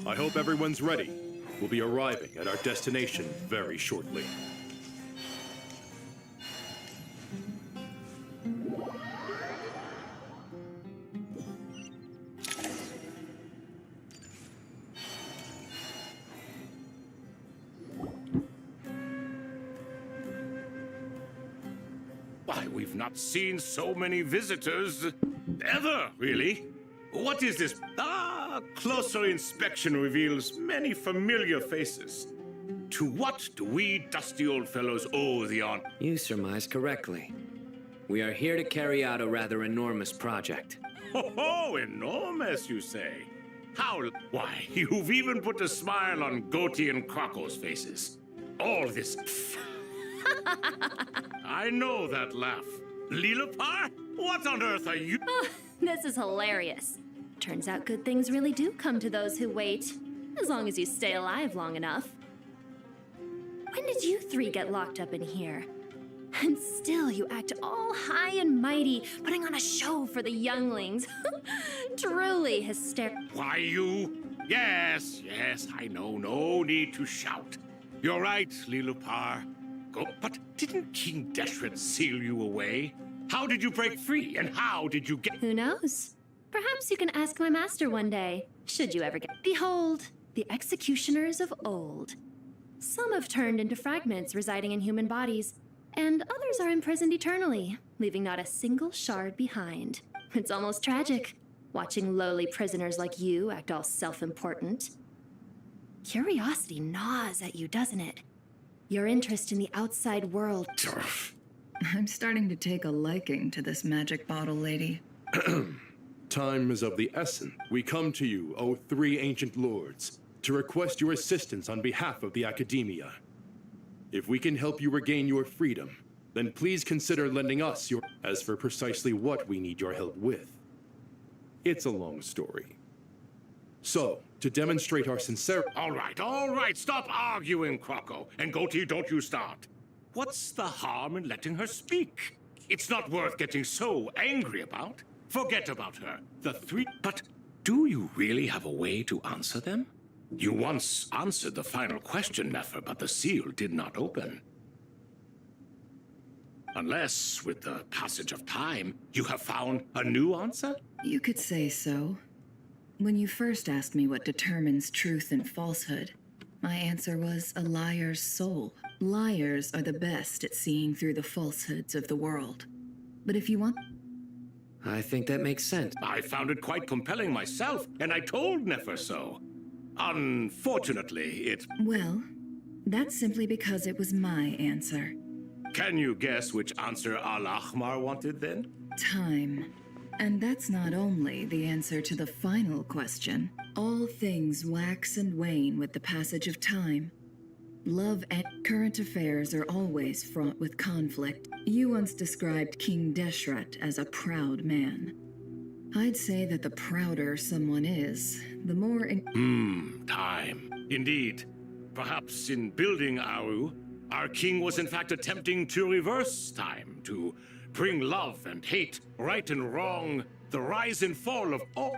I hope everyone's ready. We'll be arriving at our destination very shortly. Why, we've not seen so many visitors ever, really. What is this? Closer inspection reveals many familiar faces. To what do we dusty old fellows owe the honor? You surmise correctly. We are here to carry out a rather enormous project. Oh, enormous, you say? How? Why, you've even put a smile on Goatee and Crocco's faces. All this... I know that laugh. Lilipar? What on earth are you... Oh, this is hilarious. Turns out good things really do come to those who wait, as long as you stay alive long enough. When did you three get locked up in here? And still you act all high and mighty, putting on a show for the younglings. Truly hysterical. Why, you... Yes, I know. No need to shout. You're right, Lilipar. Go. But didn't King Deshret seal you away? How did you break free, and how did you get... Who knows? Perhaps you can ask my master one day, should you ever get... Behold, the executioners of old. Some have turned into fragments residing in human bodies, and others are imprisoned eternally, leaving not a single shard behind. It's almost tragic, watching lowly prisoners like you act all self-important. Curiosity gnaws at you, doesn't it? Your interest in the outside world. I'm starting to take a liking to this magic bottle lady. Time is of the essence. We come to you, O three ancient lords, to request your assistance on behalf of the Academia. If we can help you regain your freedom, then please consider lending us your... As for precisely what we need your help with, it's a long story. So, to demonstrate our sincerity... All right, stop arguing, Crocco. And Goatee, don't you start. What's the harm in letting her speak? It's not worth getting so angry about. Forget about her. The three... But do you really have a way to answer them? You once answered the final question, Nefer, but the seal did not open. Unless, with the passage of time, you have found a new answer? You could say so. When you first asked me what determines truth and falsehood, my answer was a liar's soul. Liars are the best at seeing through the falsehoods of the world. But if you want... I think that makes sense. I found it quite compelling myself, and I told Nefer so. Unfortunately, it... Well, that's simply because it was my answer. Can you guess which answer Al-Ahmar wanted then? Time. And that's not only the answer to the final question. All things wax and wane with the passage of time. Love and current affairs are always fraught with conflict. You once described King Deshret as a proud man. I'd say that the prouder someone is, the more Time. Indeed. Perhaps in building Aru, our king was in fact attempting to reverse time, to bring love and hate, right and wrong, the rise and fall of all...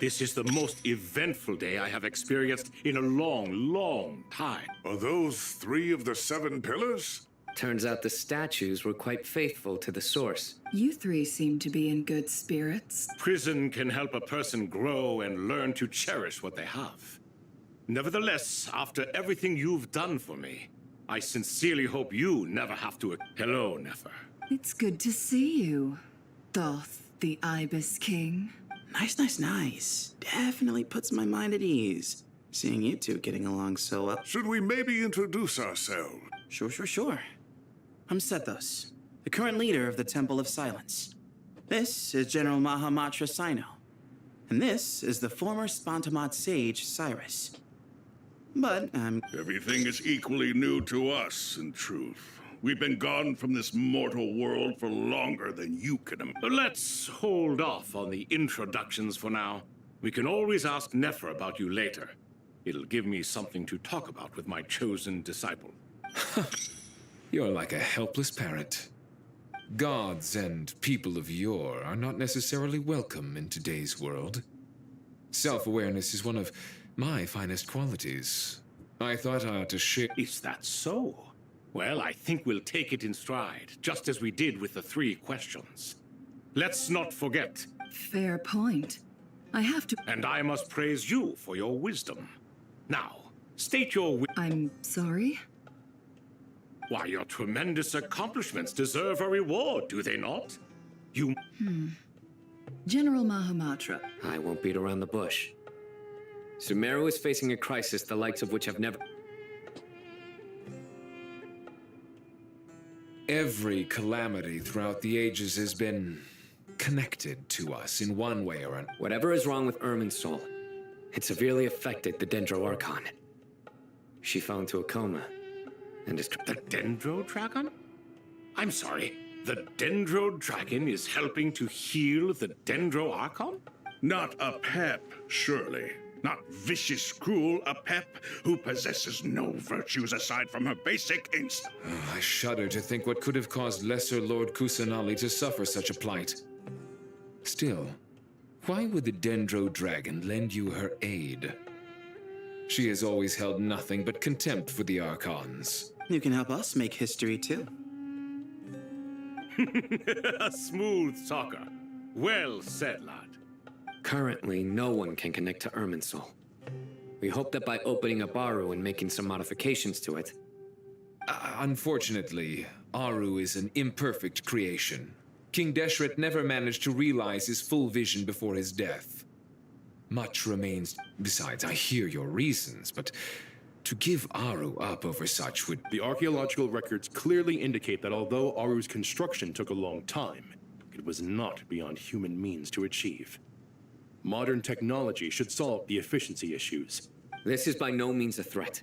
This is the most eventful day I have experienced in a long, long time. Are those 3 of the 7 pillars? Turns out the statues were quite faithful to the source. You 3 seem to be in good spirits. Prison can help a person grow and learn to cherish what they have. Nevertheless, after everything you've done for me, I sincerely hope you never have to... Hello, Nefer. It's good to see you, Thoth, the Ibis King. Nice. Definitely puts my mind at ease. Seeing you two getting along so well. Should we maybe introduce ourselves? Sure. I'm Sethos, the current leader of the Temple of Silence. This is General Mahamatra Sino. And this is the former Spantamot sage, Cyrus. But Everything is equally new to us, in truth. We've been gone from this mortal world for longer than you can imagine. Let's hold off on the introductions for now. We can always ask Nefer about you later. It'll give me something to talk about with my chosen disciple. You're like a helpless parrot. Gods and people of yore are not necessarily welcome in today's world. Self-awareness is one of my finest qualities. I thought I ought to share... Is that so? Well, I think we'll take it in stride, just as we did with the 3 questions. Let's not forget. Fair point. I have to... And I must praise you for your wisdom. Now, state your... I'm sorry? Why, your tremendous accomplishments deserve a reward, do they not? You... General Mahamatra. I won't beat around the bush. Sumeru is facing a crisis the likes of which have never... Every calamity throughout the ages has been connected to us in one way or another. Whatever is wrong with Irminsul, it severely affected the Dendro Archon. She fell into a coma and is... The Dendro Dragon? I'm sorry, the Dendro Dragon is helping to heal the Dendro Archon? Not a pep, surely. Not vicious, cruel, a pep who possesses no virtues aside from her basic instinct. I shudder to think what could have caused Lesser Lord Kusanali to suffer such a plight. Still, why would the Dendro Dragon lend you her aid? She has always held nothing but contempt for the Archons. You can help us make history, too. A smooth talker. Well said, lad. Currently, no one can connect to Irminsul. We hope that by opening up Aru and making some modifications to it... Unfortunately, Aru is an imperfect creation. King Deshret never managed to realize his full vision before his death. Much remains... Besides, I hear your reasons, but to give Aru up over such would... The archaeological records clearly indicate that although Aru's construction took a long time, it was not beyond human means to achieve. Modern technology should solve the efficiency issues. This is by no means a threat.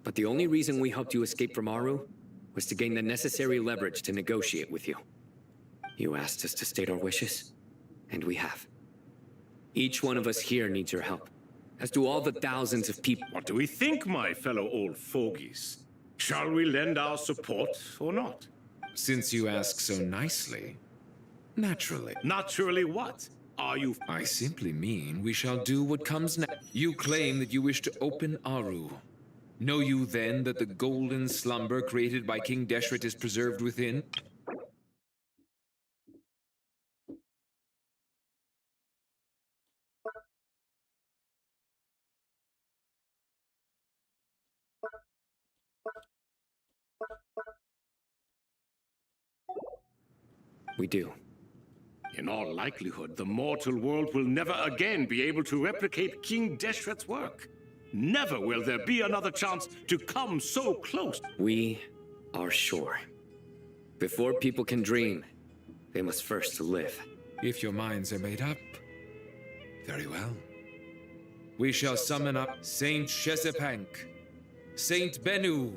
But the only reason we helped you escape from Aru was to gain the necessary leverage to negotiate with you. You asked us to state our wishes, and we have. Each one of us here needs your help, as do all the thousands of people. What do we think, my fellow old fogies? Shall we lend our support or not? Since you ask so nicely, naturally. Naturally what? Are you... I simply mean we shall do what comes next. You claim that you wish to open Aru. Know you then that the golden slumber created by King Deshret is preserved within? We do. In all likelihood, the mortal world will never again be able to replicate King Deshret's work. Never will there be another chance to come so close. We are sure. Before people can dream, they must first live. If your minds are made up, very well. We shall summon up Saint Shezepank, Saint Bennu.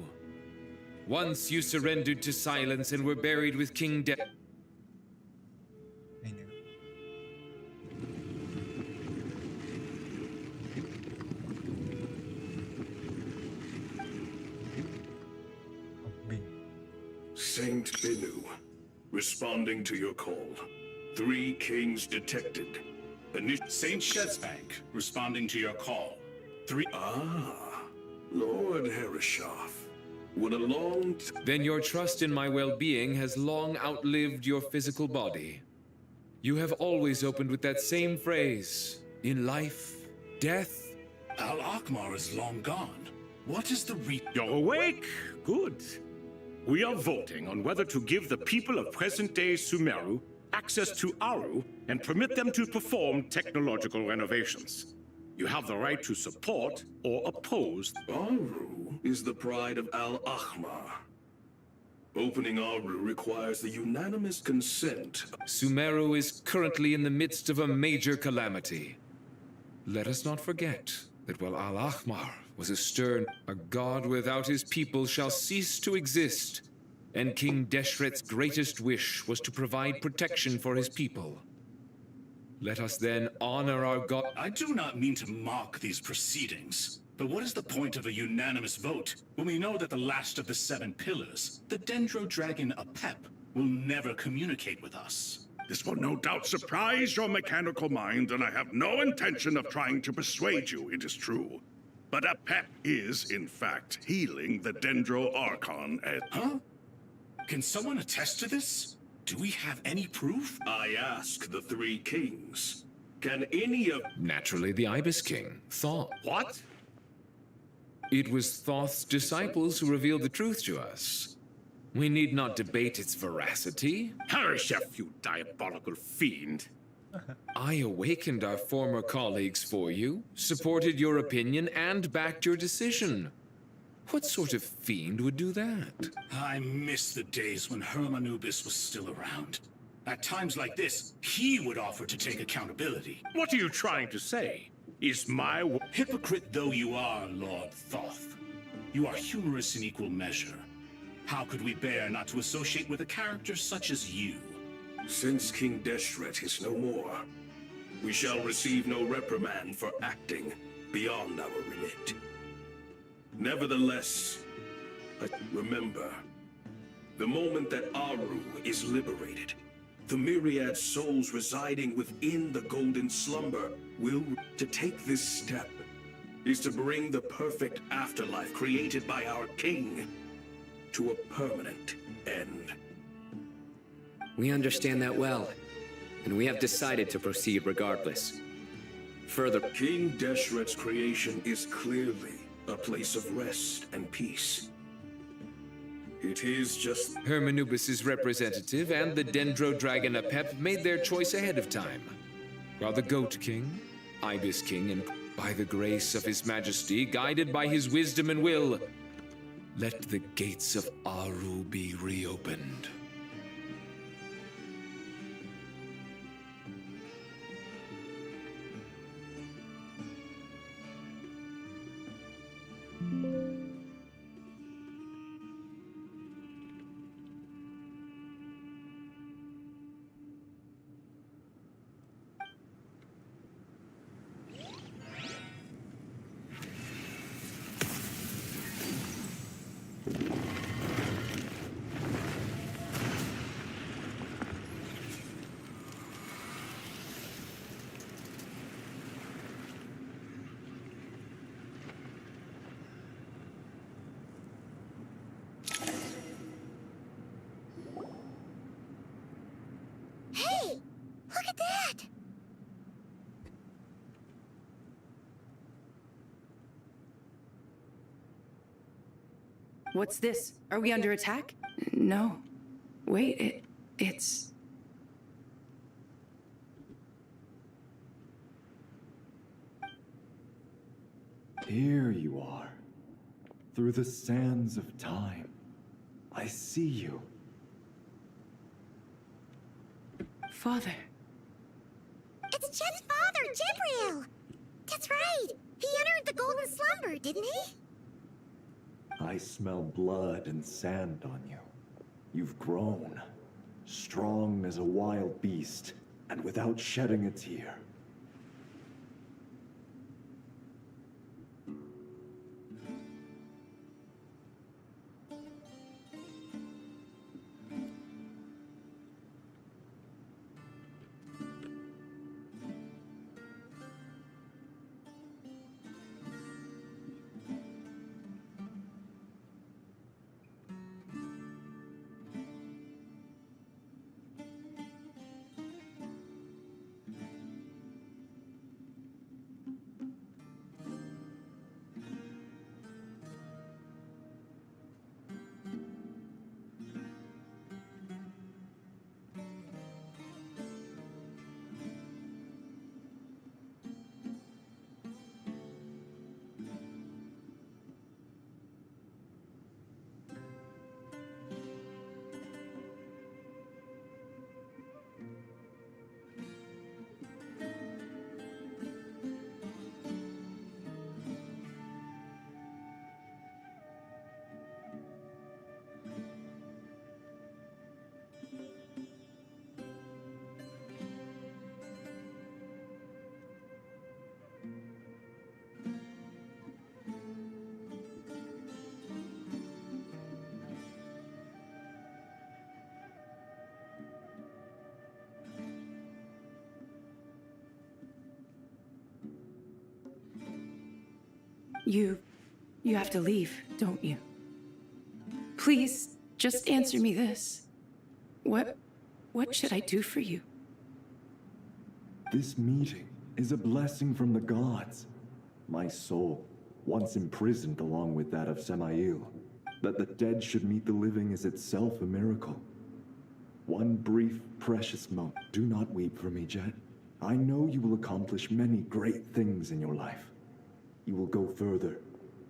Once you surrendered to silence and were buried with King De... Saint Bennu, responding to your call. 3 kings detected. Saint Shetsbank, responding to your call. Lord Herreshoff. What a long Then your trust in my well-being has long outlived your physical body. You have always opened with that same phrase, in life, death. Al-Akmar is long gone. What is the You're awake? Good. We are voting on whether to give the people of present-day Sumeru access to Aru and permit them to perform technological renovations. You have the right to support or oppose. Aru is the pride of Al-Ahmar. Opening Aru requires the unanimous consent. Sumeru is currently in the midst of a major calamity. Let us not forget that while Al-Ahmar was a god without his people shall cease to exist, and King Deshret's greatest wish was to provide protection for his people. Let us then honor our god. I do not mean to mock these proceedings, but what is the point of a unanimous vote when we know that the last of the 7 pillars, the Dendro Dragon Apep, will never communicate with us? This will no doubt surprise your mechanical mind, and I have no intention of trying to persuade you it is true. But Apep is, in fact, healing the Dendro Archon at... Huh? Can someone attest to this? Do we have any proof? I ask the 3 kings. Can any of... Naturally, the Ibis King, Thoth. What? It was Thoth's disciples who revealed the truth to us. We need not debate its veracity. Hereshef, you diabolical fiend. I awakened our former colleagues for you, supported your opinion, and backed your decision. What sort of fiend would do that? I miss the days when Hermanubis was still around. At times like this, he would offer to take accountability. What are you trying to say? Is my hypocrite though you are, Lord Thoth, you are humorous in equal measure. How could we bear not to associate with a character such as you? Since King Deshret is no more, we shall receive no reprimand for acting beyond our remit. Nevertheless, remember, the moment that Aru is liberated, the myriad souls residing within the Golden Slumber will... To take this step is to bring the perfect afterlife created by our king to a permanent end. We understand that well, and we have decided to proceed regardless. Further, King Deshret's creation is clearly a place of rest and peace. It is just... Hermanubis' representative and the Dendro Dragon Apep made their choice ahead of time, while the Goat King, Ibis King, and by the grace of His Majesty, guided by his wisdom and will, let the gates of Aru be reopened. Hey! Look at that! What's this? Are we under attack? No. Wait, it's... Here you are. Through the sands of time. I see you. Father. It's Jet's father, Jibril! That's right! He entered the Golden Slumber, didn't he? I smell blood and sand on you. You've grown. Strong as a wild beast, and without shedding a tear. You have to leave, don't you? Please, just answer me this. What should I do for you? This meeting is a blessing from the gods. My soul, once imprisoned along with that of Samael, that the dead should meet the living is itself a miracle. One brief, precious moment. Do not weep for me, Jet. I know you will accomplish many great things in your life. You will go further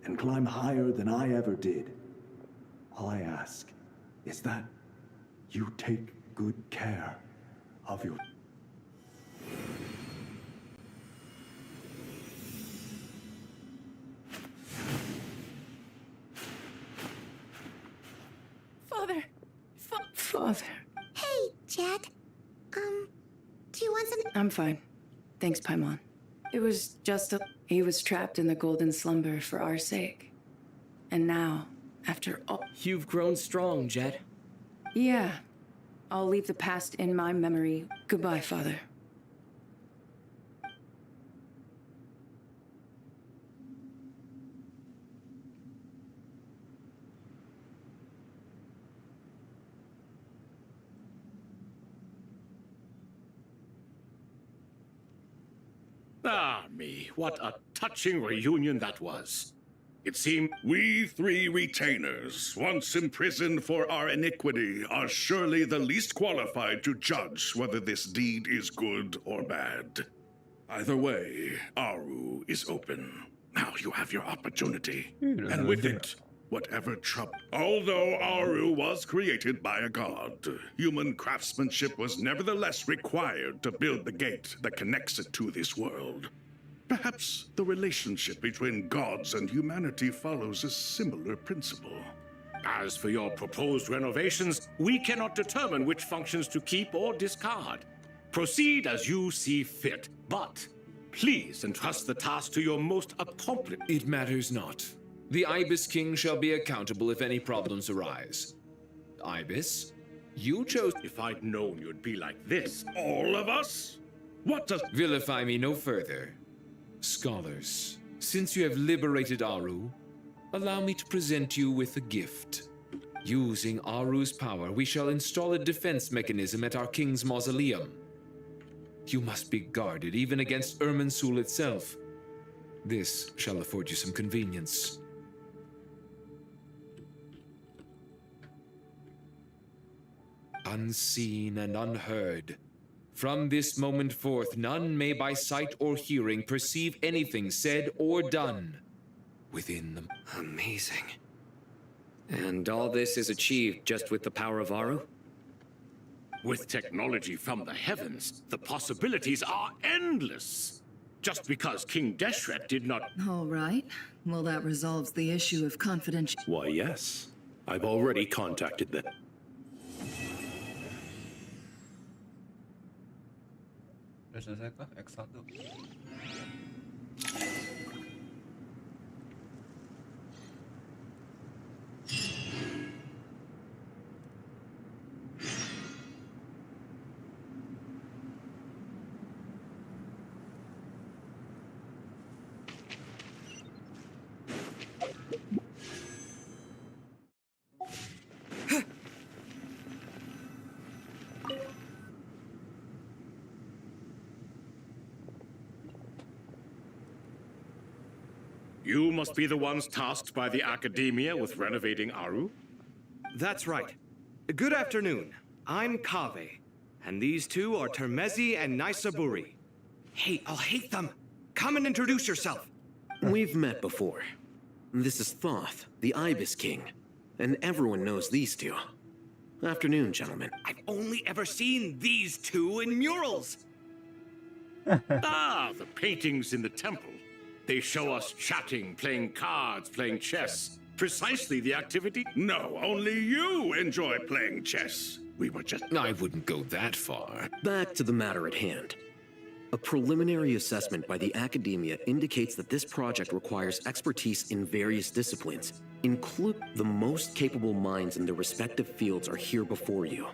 and climb higher than I ever did. All I ask is that you take good care of your... Father! Father. Hey, Jet. Do you want some? I'm fine. Thanks, Paimon. It was just he was trapped in the golden slumber for our sake. And now, after all... You've grown strong, Jet. Yeah. I'll leave the past in my memory. Goodbye, Father. Ah, me, what a touching reunion that was. It seemed we three retainers, once imprisoned for our iniquity, are surely the least qualified to judge whether this deed is good or bad. Either way, Aru is open. Now you have your opportunity. And with it, whatever trouble. Although Aru was created by a god, human craftsmanship was nevertheless required to build the gate that connects it to this world. Perhaps the relationship between gods and humanity follows a similar principle. As for your proposed renovations, we cannot determine which functions to keep or discard. Proceed as you see fit, but please entrust the task to your most accomplished... It matters not. The Ibis King shall be accountable if any problems arise. Ibis, you chose... If I'd known you'd be like this... All of us? What does... Vilify me no further. Scholars, since you have liberated Aru, allow me to present you with a gift. Using Aru's power, we shall install a defense mechanism at our king's mausoleum. You must be guarded even against Irminsul itself. This shall afford you some convenience. Unseen and unheard. From this moment forth, none may by sight or hearing perceive anything said or done within them. Amazing. And all this is achieved just with the power of Aru? With technology from the heavens, the possibilities are endless. Just because King Deshret did not... All right. Well, that resolves the issue of confidential... Why, yes. I've already contacted them. Udah selesai kah? X1. You must be the ones tasked by the Academia with renovating Aru? That's right. Good afternoon. I'm Kaveh, and these two are Termezi and Naisaburi. Hey, I'll hate them. Come and introduce yourself. We've met before. This is Thoth, the Ibis King, and everyone knows these two. Afternoon, gentlemen. I've only ever seen these two in murals. Ah, the paintings in the temple. They show us chatting, playing cards, playing chess. Precisely the activity... No, only you enjoy playing chess. We were just... I wouldn't go that far. Back to the matter at hand. A preliminary assessment by the Academia indicates that this project requires expertise in various disciplines, including the most capable minds in their respective fields are here before you.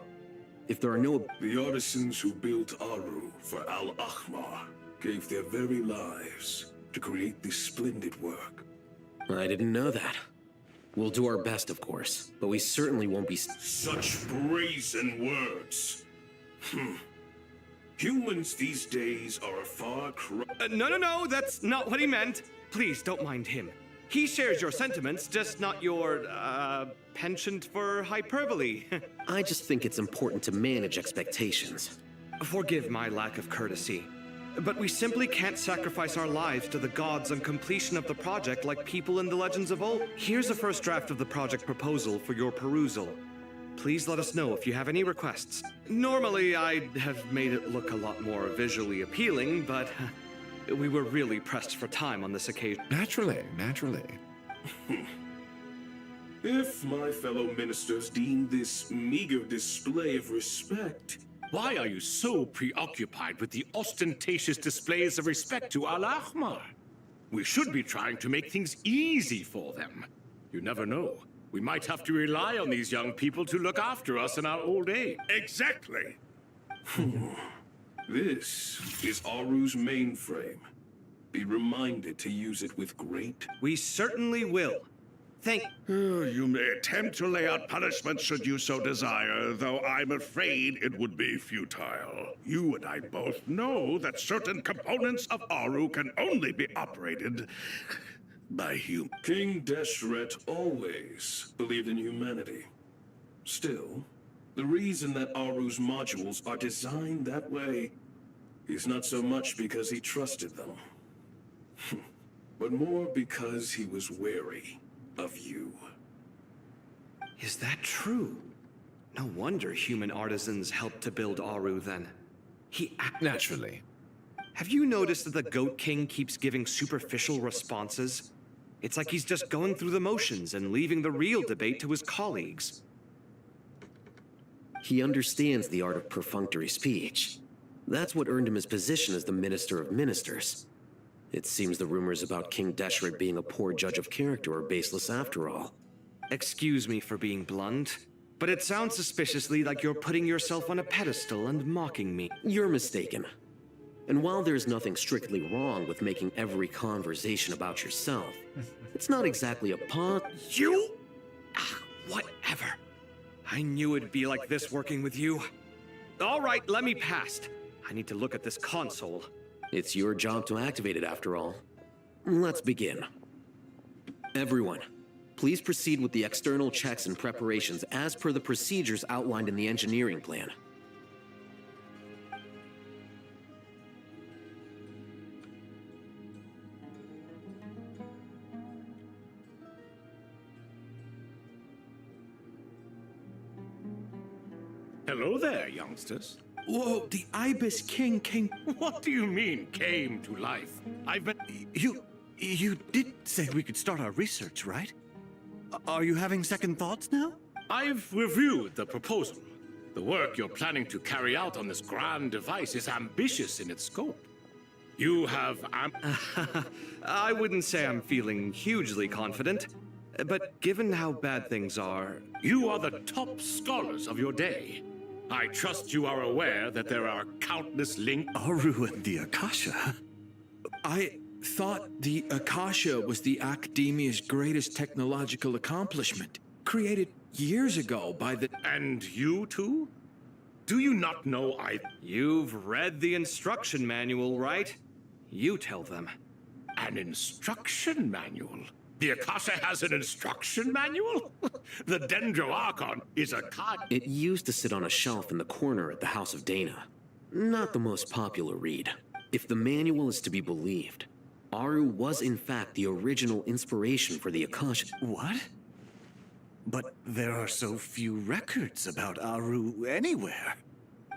If there are no... The artisans who built Aru for Al-Ahmar gave their very lives to create this splendid work. I didn't know that. We'll do our best, of course, but we certainly won't be... Such brazen words. Humans these days are a far cry... No, that's not what he meant. Please, don't mind him. He shares your sentiments, just not your, penchant for hyperbole. I just think it's important to manage expectations. Forgive my lack of courtesy, but we simply can't sacrifice our lives to the gods on completion of the project like people in the legends of old. Here's a first draft of the project proposal for your perusal. Please let us know if you have any requests. Normally, I'd have made it look a lot more visually appealing, but we were really pressed for time on this occasion. Naturally. If my fellow ministers deem this meager display of respect... Why are you so preoccupied with the ostentatious displays of respect to Al-Ahmar? We should be trying to make things easy for them. You never know. We might have to rely on these young people to look after us in our old age. Exactly. This is Aru's mainframe. Be reminded to use it with great... We certainly will. You may attempt to lay out punishment should you so desire, though I'm afraid it would be futile. You and I both know that certain components of Aru can only be operated by humans. King Deshret always believed in humanity. Still, the reason that Aru's modules are designed that way is not so much because he trusted them, but more because he was wary of you. Is that true? No wonder human artisans helped to build Aru then. Naturally. Have you noticed that the Goat King keeps giving superficial responses? It's like he's just going through the motions and leaving the real debate to his colleagues. He understands the art of perfunctory speech. That's what earned him his position as the Minister of Ministers. It seems the rumors about King Deshret being a poor judge of character are baseless after all. Excuse me for being blunt, but it sounds suspiciously like you're putting yourself on a pedestal and mocking me. You're mistaken. And while there's nothing strictly wrong with making every conversation about yourself, it's not exactly a You? Whatever. I knew it'd be like this working with you. All right, let me past. I need to look at this console. It's your job to activate it after all. Let's begin. Everyone, please proceed with the external checks and preparations as per the procedures outlined in the engineering plan. Hello there, youngsters. Whoa, the Ibis King came... What do you mean, came to life? I've been... You did say we could start our research, right? Are you having second thoughts now? I've reviewed the proposal. The work you're planning to carry out on this grand device is ambitious in its scope. You have I wouldn't say I'm feeling hugely confident, but given how bad things are... You are the top scholars of your day. I trust you are aware that there are countless links... Aru and the Akasha? I thought the Akasha was the Academia's greatest technological accomplishment, created years ago by the... And you too? Do you not know You've read the instruction manual, right? You tell them. An instruction manual? The Akasha has an instruction manual? The Dendro Archon is a card. It used to sit on a shelf in the corner at the House of Dana. Not the most popular read. If the manual is to be believed, Aru was in fact the original inspiration for the Akasha. What? But there are so few records about Aru anywhere.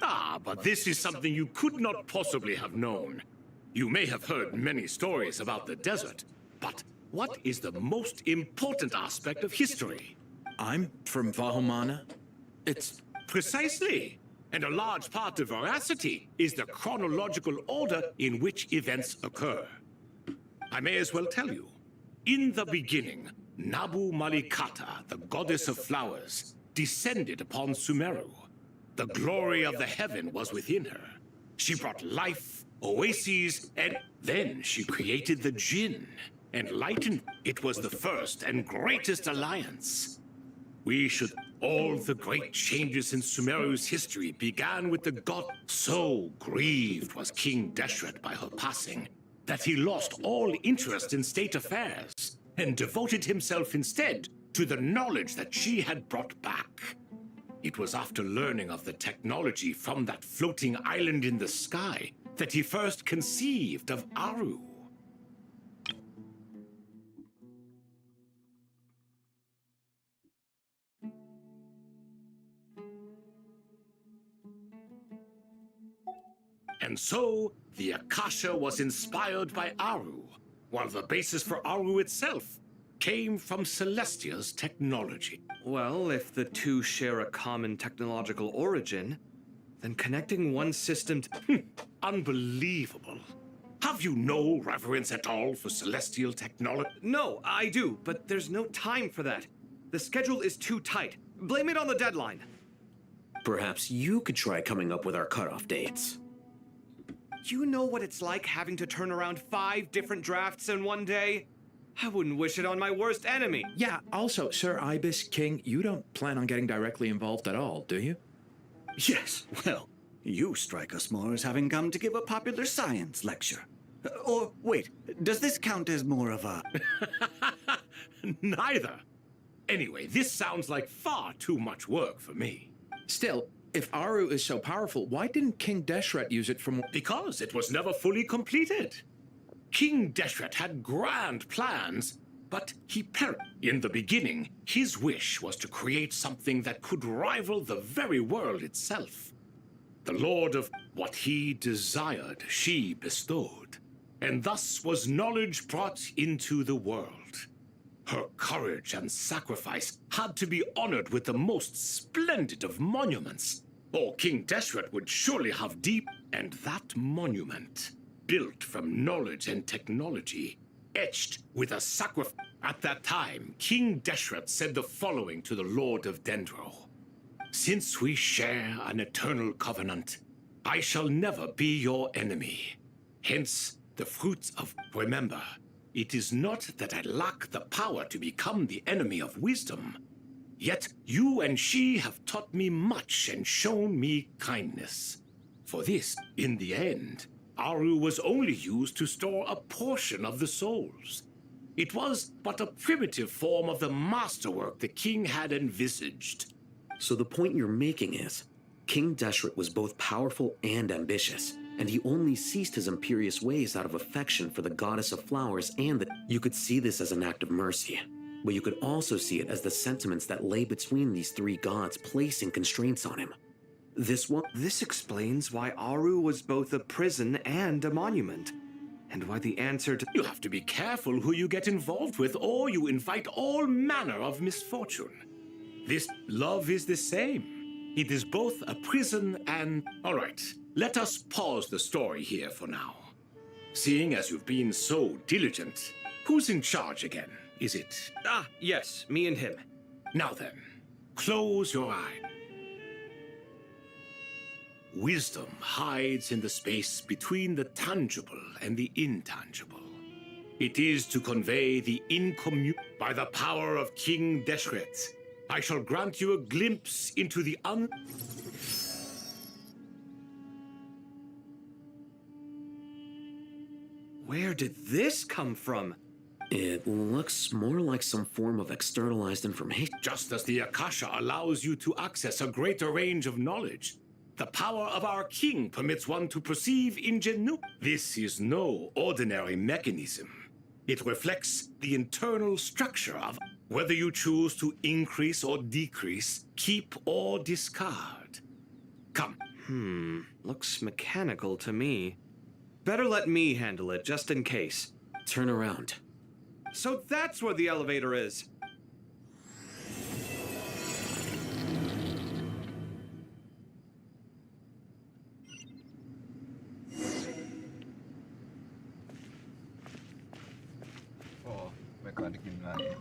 But this is something you could not possibly have known. You may have heard many stories about the desert, but what is the most important aspect of history? I'm from Vahomana. It's... Precisely. And a large part of veracity is the chronological order in which events occur. I may as well tell you. In the beginning, Nabu Malikata, the goddess of flowers, descended upon Sumeru. The glory of the heaven was within her. She brought life, oases, and then she created the Jinn. Enlightened, it was the first and greatest alliance. We should. All the great changes in Sumeru's history began with the god. So grieved was King Deshret by her passing that he lost all interest in state affairs and devoted himself instead to the knowledge that she had brought back. It was after learning of the technology from that floating island in the sky that he first conceived of Aru. And so, the Akasha was inspired by Aru, while the basis for Aru itself came from Celestia's technology. Well, if the two share a common technological origin, then connecting one system to... Unbelievable. Have you no reverence at all for celestial technology? No, I do, but there's no time for that. The schedule is too tight. Blame it on the deadline. Perhaps you could try coming up with our cutoff dates. You know what it's like having to turn around 5 different drafts in one day? I wouldn't wish it on my worst enemy. Yeah, also, Sir Ibis King, you don't plan on getting directly involved at all, do you? Yes, well, you strike us more as having come to give a popular science lecture. Or, wait, does this count as more of a... Neither. Anyway, this sounds like far too much work for me. Still, if Aru is so powerful, why didn't King Deshret use it from... Because it was never fully completed. King Deshret had grand plans, but he perished. In the beginning, his wish was to create something that could rival the very world itself. The Lord of what he desired, she bestowed, and thus was knowledge brought into the world. Her courage and sacrifice had to be honored with the most splendid of monuments, or King Deshret would surely have deep. And that monument, built from knowledge and technology, etched with a sacrifice. At that time, King Deshret said the following to the Lord of Dendro. Since we share an eternal covenant, I shall never be your enemy. Hence, the fruits of... Remember, it is not that I lack the power to become the enemy of wisdom. Yet you and she have taught me much and shown me kindness. For this, in the end, Aru was only used to store a portion of the souls. It was but a primitive form of the masterwork the king had envisaged. So the point you're making is, King Deshret was both powerful and ambitious, and he only ceased his imperious ways out of affection for the goddess of flowers and you could see this as an act of mercy. But you could also see it as the sentiments that lay between these 3 gods placing constraints on him. This explains why Aru was both a prison and a monument, and why the answer to... You have to be careful who you get involved with, or you invite all manner of misfortune. This love is the same. It is both a prison and... All right, let us pause the story here for now. Seeing as you've been so diligent, who's in charge again? Is it... Ah, yes, me and him. Now then, close your eye. Wisdom hides in the space between the tangible and the intangible. It is to convey the incommunicable. By the power of King Deshret, I shall grant you a glimpse into the Where did this come from? It looks more like some form of externalized information. Just as the Akasha allows you to access a greater range of knowledge, the power of our king permits one to perceive ingenuity. This is no ordinary mechanism. It reflects the internal structure of whether you choose to increase or decrease, keep or discard. Come. Looks mechanical to me. Better let me handle it, just in case. Turn around. So that's where the elevator is. Oh, mereka ada game lain.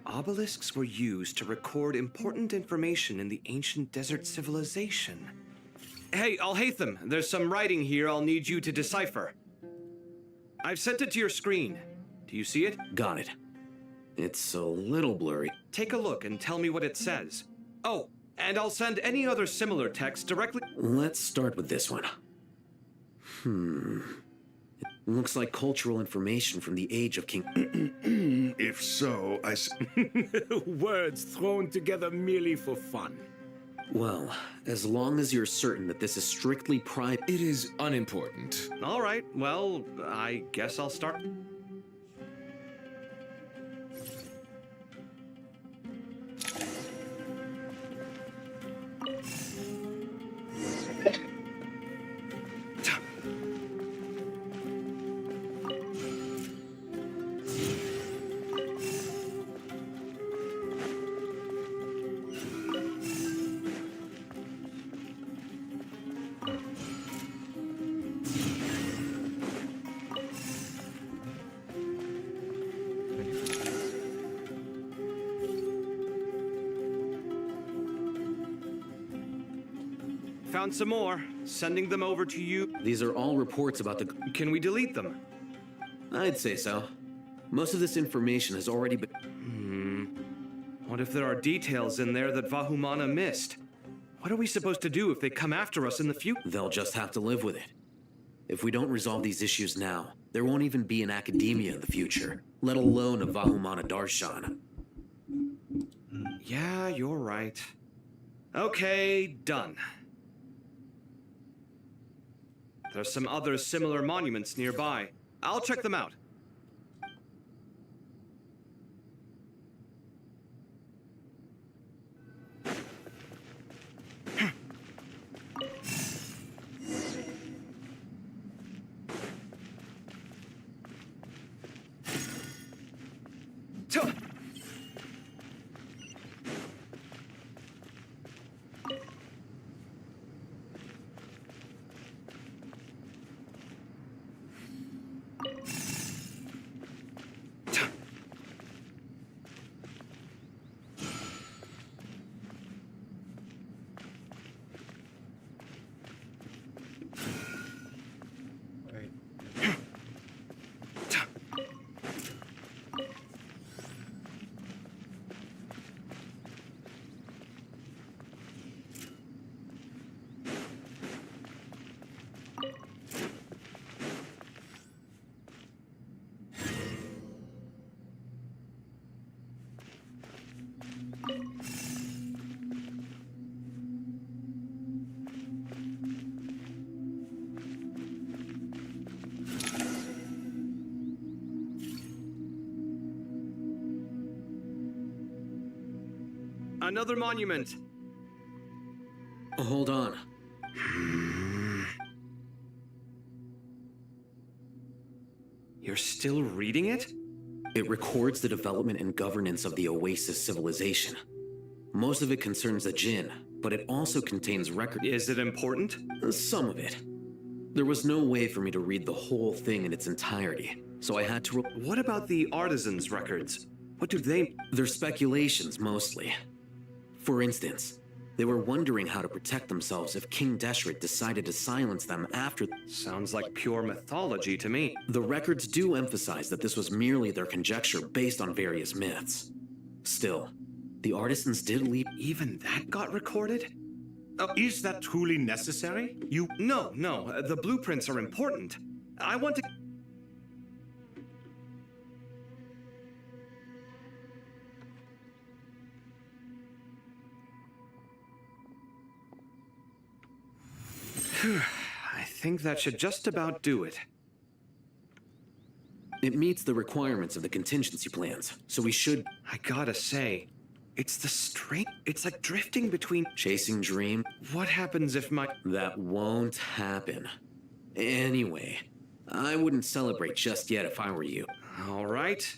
Obelisks were used to record important information in the ancient desert civilization. Hey, Alhaitham, there's some writing here I'll need you to decipher. I've sent it to your screen. Do you see it? Got it. It's a little blurry. Take a look and tell me what it says. Oh, and I'll send any other similar text directly. Let's start with this one. It looks like cultural information from the age of King. If so, Words thrown together merely for fun. Well, as long as you're certain that this is strictly private. It is unimportant. All right, well, I guess I'll start. Found some more. Sending them over to you. These are all reports about the... Can we delete them? I'd say so. Most of this information has already been... What if there are details in there that Vahumana missed? What are we supposed to do if they come after us in the future? They'll just have to live with it. If we don't resolve these issues now, there won't even be an academia in the future, let alone a Vahumana Darshan. Yeah, you're right. Okay, done. There's some other similar monuments nearby. I'll check them out. Another monument. Hold on. You're still reading it? It records the development and governance of the Oasis civilization. Most of it concerns the Jinn, but it also contains record. Is it important? Some of it. There was no way for me to read the whole thing in its entirety, so I had to... What about the artisans' records? What do they... They're speculations, mostly. For instance, they were wondering how to protect themselves if King Deshret decided to silence them after... Sounds like pure mythology to me. The records do emphasize that this was merely their conjecture based on various myths. Still, the artisans did leave... Even that got recorded? Is that truly necessary? No, the blueprints are important. I want to... I think that should just about do it. It meets the requirements of the contingency plans, so we should... I gotta say, it's the straight... It's like drifting between... Chasing dream? What happens if my... That won't happen. Anyway, I wouldn't celebrate just yet if I were you. All right.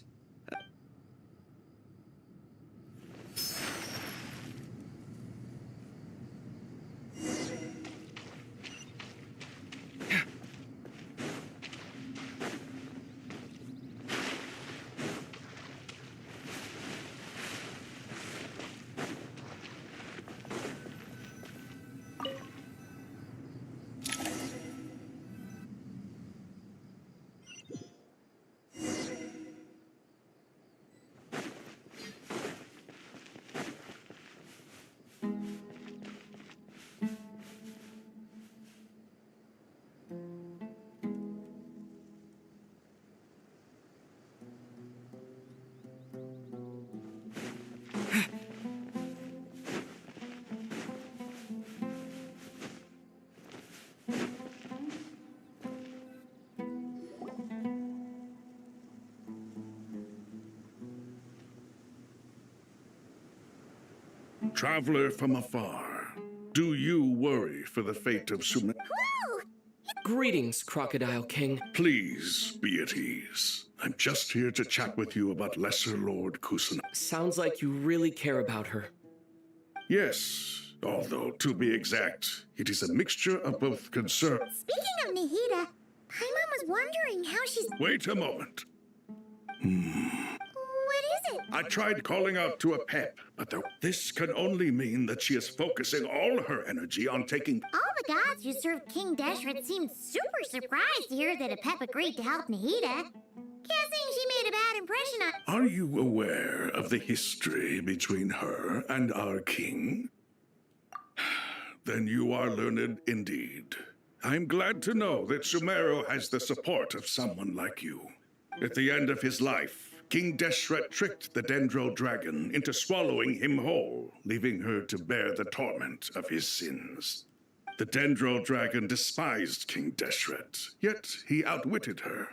Traveler from afar, do you worry for the fate of Sumer? Greetings, Crocodile King. Please be at ease. I'm just here to chat with you about Lesser Lord Kusan. Sounds like you really care about her. Yes, although to be exact, it is a mixture of both concern. Speaking of Nahida, Paimon was wondering how she's... Wait a moment. What is it? I tried calling out to a pep, but this can only mean that she is focusing all her energy on taking... All the gods who served King Deshret seemed super surprised to hear that a pep agreed to help Nahida. Guessing she made a bad impression on... Are you aware of the history between her and our king? Then you are learned indeed. I'm glad to know that Sumeru has the support of someone like you. At the end of his life, King Deshret tricked the Dendro Dragon into swallowing him whole, leaving her to bear the torment of his sins. The Dendro Dragon despised King Deshret, yet he outwitted her.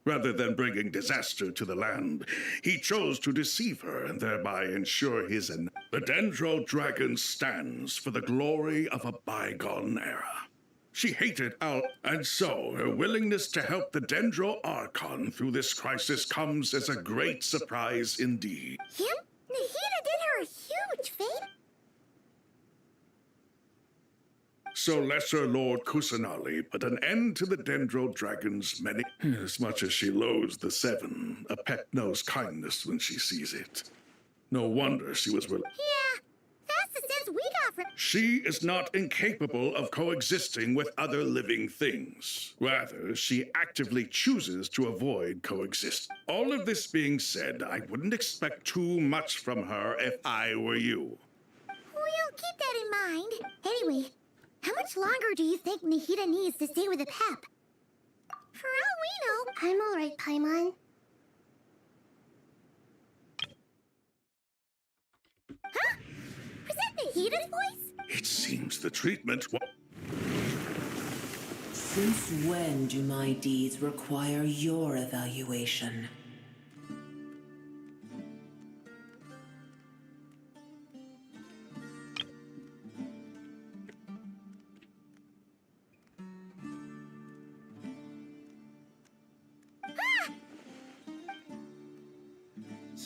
Rather than bringing disaster to the land, he chose to deceive her and thereby ensure his end. The Dendro Dragon stands for the glory of a bygone era. She hated Al, and so her willingness to help the Dendro Archon through this crisis comes as a great surprise indeed. Him? Nahida did her a huge favor. So Lesser Lord Kusanali put an end to the Dendro Dragon's many... As much as she loathes the Seven, a pet knows kindness when she sees it. No wonder she was willing... Yeah, that's the sense we got from... She is not incapable of coexisting with other living things. Rather, she actively chooses to avoid coexistence. All of this being said, I wouldn't expect too much from her if I were you. We'll keep that in mind. Anyway, how much longer do you think Nahida needs to stay with the pep? For all we know, I'm alright, Paimon. Huh? Was that Nahida's voice? It seems the treatment... Since when do my deeds require your evaluation?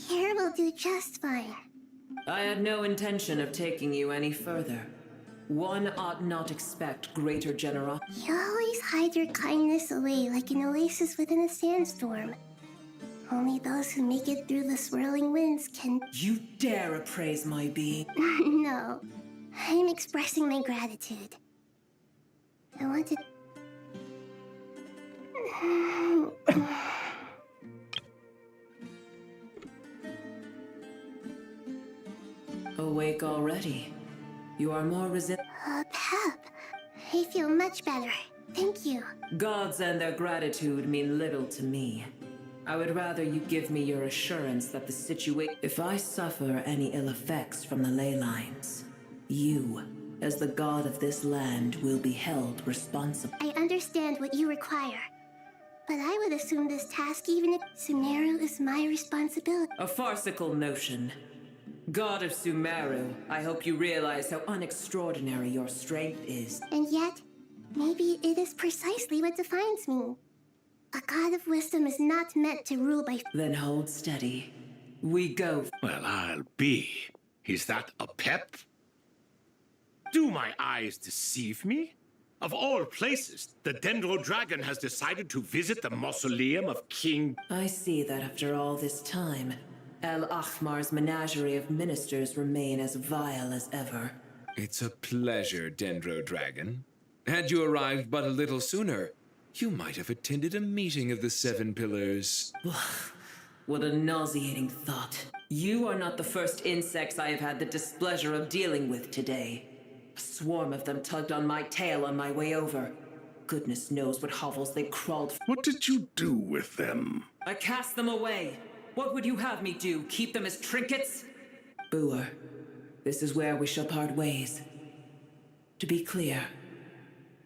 Here will do just fine. I had no intention of taking you any further. One ought not expect greater generosity. You always hide your kindness away like an oasis within a sandstorm. Only those who make it through the swirling winds can... You dare appraise my being? No. I'm expressing my gratitude. I want to... Awake already. You are more resilient. Pep. I feel much better. Thank you. Gods and their gratitude mean little to me. I would rather you give me your assurance that the situation... If I suffer any ill effects from the ley lines, you, as the god of this land, will be held responsible. I understand what you require. But I would assume this task even if Sumeru is my responsibility. A farcical notion. God of Sumeru, I hope you realize how unextraordinary your strength is. And yet, maybe it is precisely what defines me. A god of wisdom is not meant to rule by... Then hold steady. We go. Well, I'll be. Is that a pep? Do my eyes deceive me? Of all places, the Dendro Dragon has decided to visit the mausoleum of King... I see that after all this time, El Ahmar's menagerie of ministers remain as vile as ever. It's a pleasure, Dendro Dragon. Had you arrived but a little sooner, you might have attended a meeting of the Seven Pillars. What a nauseating thought. You are not the first insects I have had the displeasure of dealing with today. A swarm of them tugged on my tail on my way over. Goodness knows what hovels they crawled. What did you do with them? I cast them away. What would you have me do? Keep them as trinkets? Boer, this is where we shall part ways. To be clear,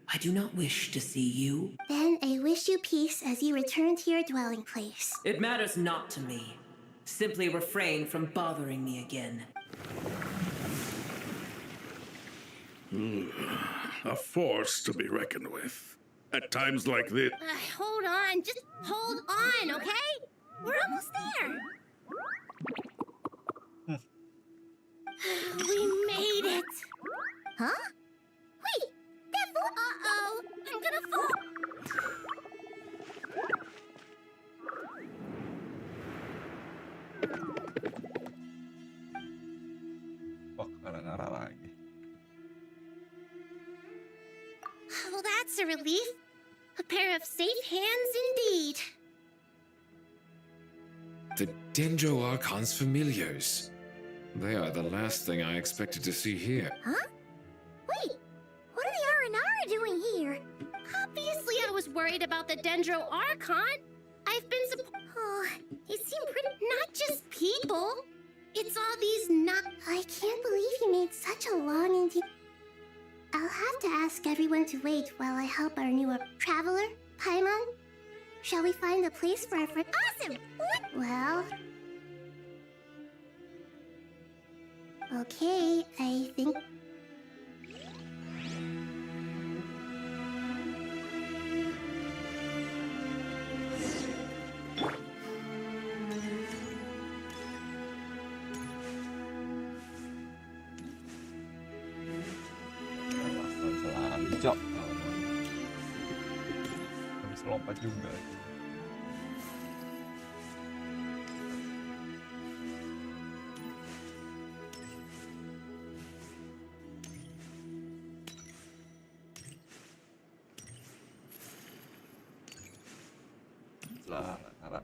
I do not wish to see you. Then I wish you peace as you return to your dwelling place. It matters not to me. Simply refrain from bothering me again. A force to be reckoned with. At times like this. Hold on, just hold on, okay? We're almost there. We made it. Huh? Wait, that fall. Uh-oh, I'm gonna fall. Bakalan arah lagi. Well, that's a relief. A pair of safe hands indeed. The Dendro Archon's familiars. They are the last thing I expected to see here. Huh? Wait, what are the R&R doing here? Obviously, I was worried about the Dendro Archon. I've been Oh, they seem pretty. Not just people. It's all these not. I can't believe you made such a long and deep. I'll have to ask everyone to wait while I help our new traveler, Paimon. Shall we find a place for our friend? Awesome! What? Well... Okay, I think... Hijau. Habis lompat juga. Harap.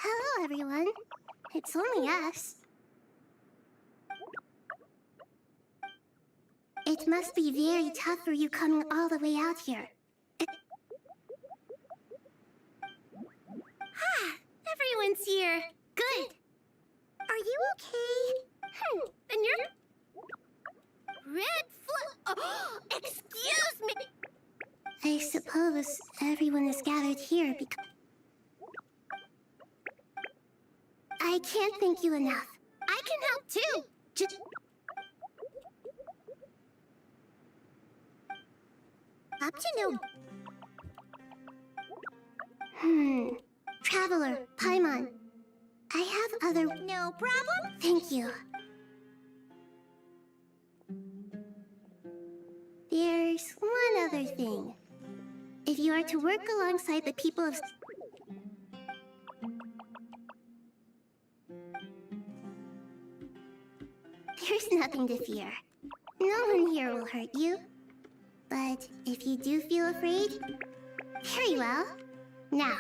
Hello, everyone. It's only us. It must be very tough for you coming all the way out here. Everyone's here. Good. Are you okay? And you're... Red Oh, excuse me! I suppose everyone is gathered here because... I can't thank you enough. I can help too. Just... Up to no... Traveler, Paimon. I have other... No problem? Thank you. There's one other thing. If you are to work alongside the people of... There's nothing to fear. No one here will hurt you. But if you do feel afraid, very well. Now.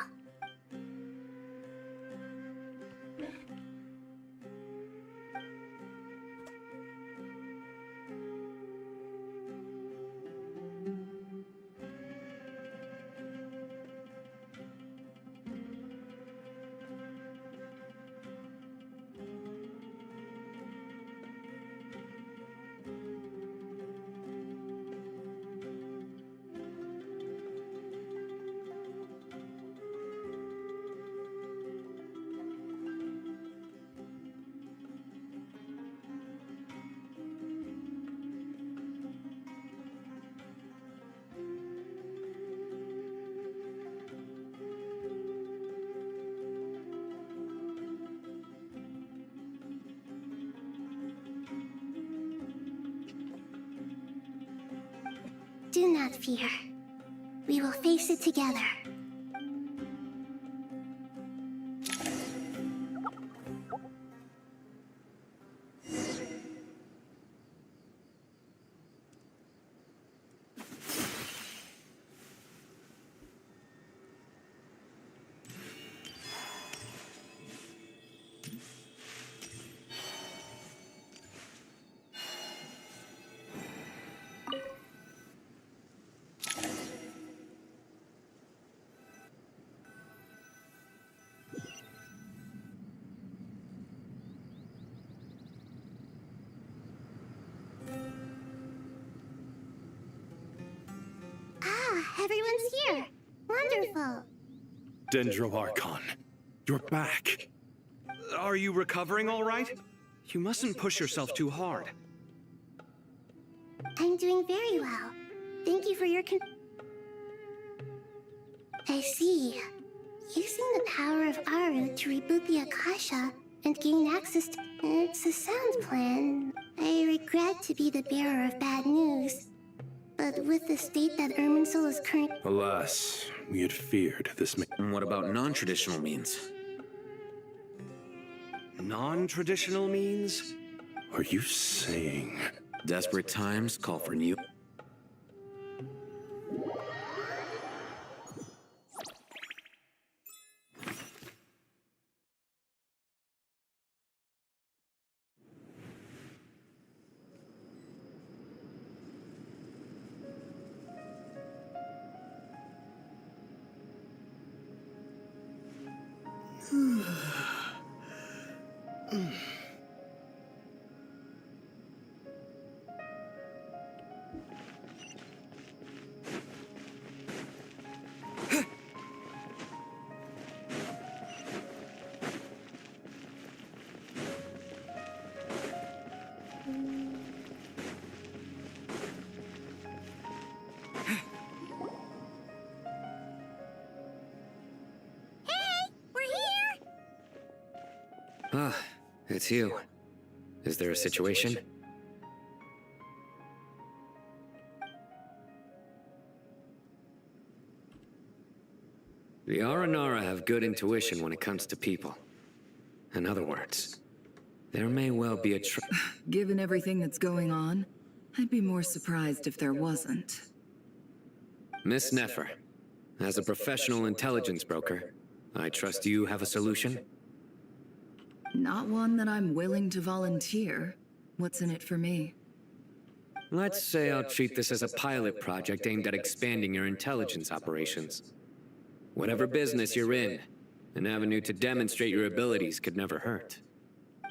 Do not fear. We will face it together. Everyone's here. Wonderful. Dendro Archon, you're back. Are you recovering all right? You mustn't push yourself too hard. I'm doing very well. Thank you for your I see. Using the power of Aru to reboot the Akasha and gain access to... It's a sound plan. I regret to be the bearer of bad news. But with the state that Irminsul is current... Alas, we had feared this may... And what about non-traditional means? Non-traditional means? Are you saying... Desperate times call for new... Ah, it's you. Is there a situation? The Aranara have good intuition when it comes to people. In other words, there may well be a Given everything that's going on, I'd be more surprised if there wasn't. Miss Nefer, as a professional intelligence broker, I trust you have a solution? Not one that I'm willing to volunteer. What's in it for me? Let's say I'll treat this as a pilot project aimed at expanding your intelligence operations. Whatever business you're in, an avenue to demonstrate your abilities could never hurt.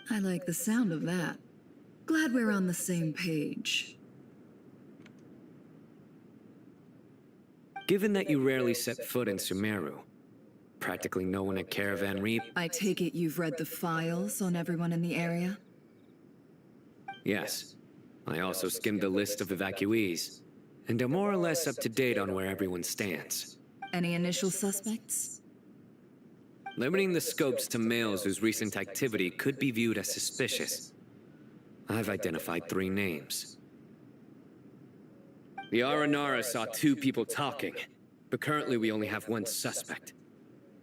I like the sound of that. Glad we're on the same page. Given that you rarely set foot in Sumeru, practically no one at Caravan Reap... I take it you've read the files on everyone in the area? Yes. I also skimmed the list of evacuees, and am more or less up to date on where everyone stands. Any initial suspects? Limiting the scopes to males whose recent activity could be viewed as suspicious, I've identified 3 names. The Aranara saw 2 people talking, but currently we only have 1 suspect.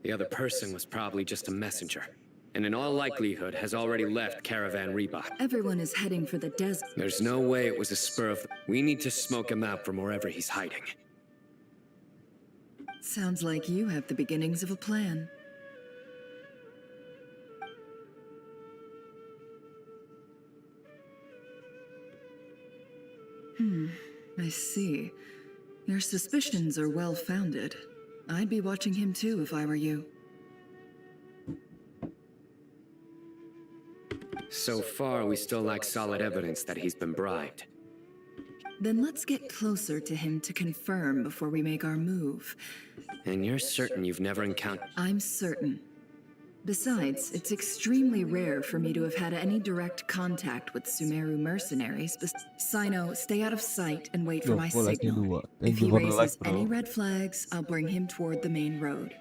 The other person was probably just a messenger, and in all likelihood has already left Caravan Reebok. Everyone is heading for the desert. There's no way it was a spur of... We need to smoke him out from wherever he's hiding. Sounds like you have the beginnings of a plan. I see. Your suspicions are well-founded. I'd be watching him too if I were you. So far, we still lack solid evidence that he's been bribed. Then let's get closer to him to confirm before we make our move. And you're certain you've never encountered... I'm certain. Besides, it's extremely rare for me to have had any direct contact with Sumeru mercenaries. Sino, stay out of sight and wait for my signal. If he raises any red flags, I'll bring him toward the main road.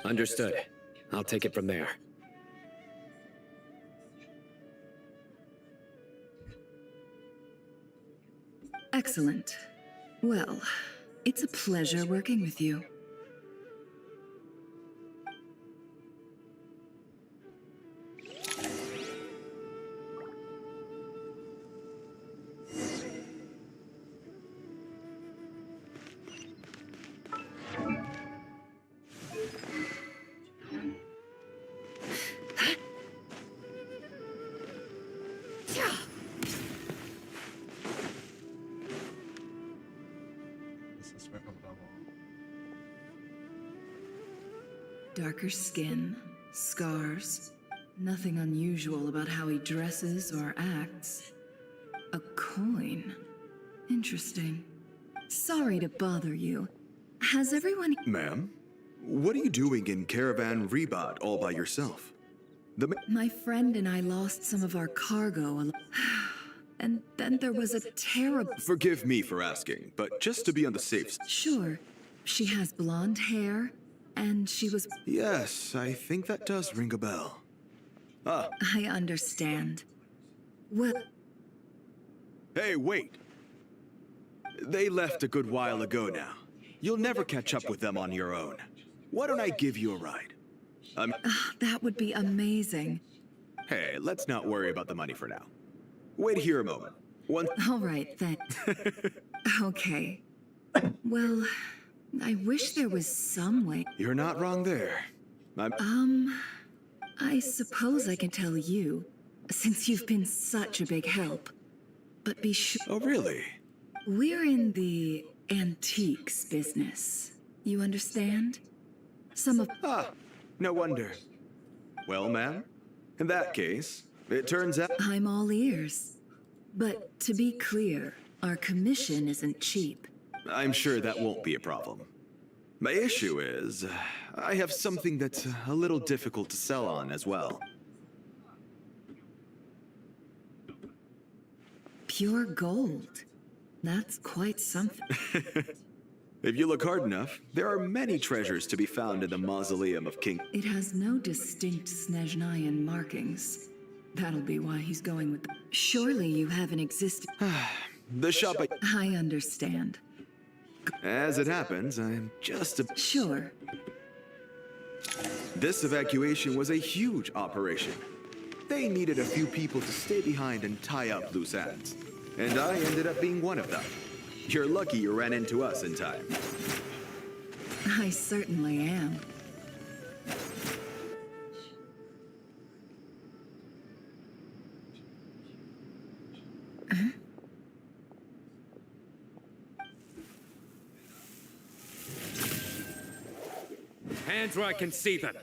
Understood. I'll take it from there. Excellent. Well, it's a pleasure working with you. Darker skin, scars, nothing unusual about how he dresses or acts. A coin. Interesting. Sorry to bother you. Has everyone... Ma'am? What are you doing in Caravan Rebat all by yourself? My friend and I lost some of our cargo. And then there was a terrible... Forgive me for asking, but just to be on the safe side. Sure. She has blonde hair, and she was... Yes, I think that does ring a bell. Ah. I understand. Well... Hey, wait! They left a good while ago now. You'll never catch up with them on your own. Why don't I give you a ride? That would be amazing. Hey, let's not worry about the money for now. Wait here a moment. All right, then. Okay. Well, I wish there was some way... You're not wrong there. I suppose I can tell you, since you've been such a big help. But be sure... Oh, really? We're in the antiques business. You understand? Some of... Ah, no wonder. Well, ma'am, in that case, it turns out... I'm all ears. But to be clear, our commission isn't cheap. I'm sure that won't be a problem. My issue is, I have something that's a little difficult to sell on as well. Pure gold. That's quite something. If you look hard enough, there are many treasures to be found in the mausoleum of King. It has no distinct Snezhnayan markings. That'll be why he's going with the... Surely you have an existing... The shop I understand. As it happens, I'm just a... Sure. This evacuation was a huge operation. They needed a few people to stay behind and tie up loose ends. And I ended up being one of them. You're lucky you ran into us in time. I certainly am. Hands where I can see them.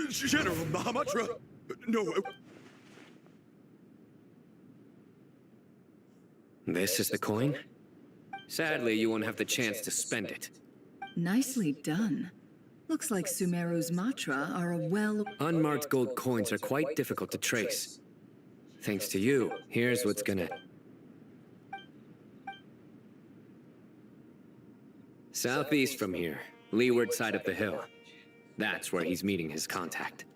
General Mahamudra! No. This is the coin? Sadly, you won't have the chance to spend it. Nicely done. Looks like Sumeru's Matra are a well... Unmarked gold coins are quite difficult to trace. Thanks to you, here's what's gonna... Southeast from here, leeward side of the hill. That's where he's meeting his contact.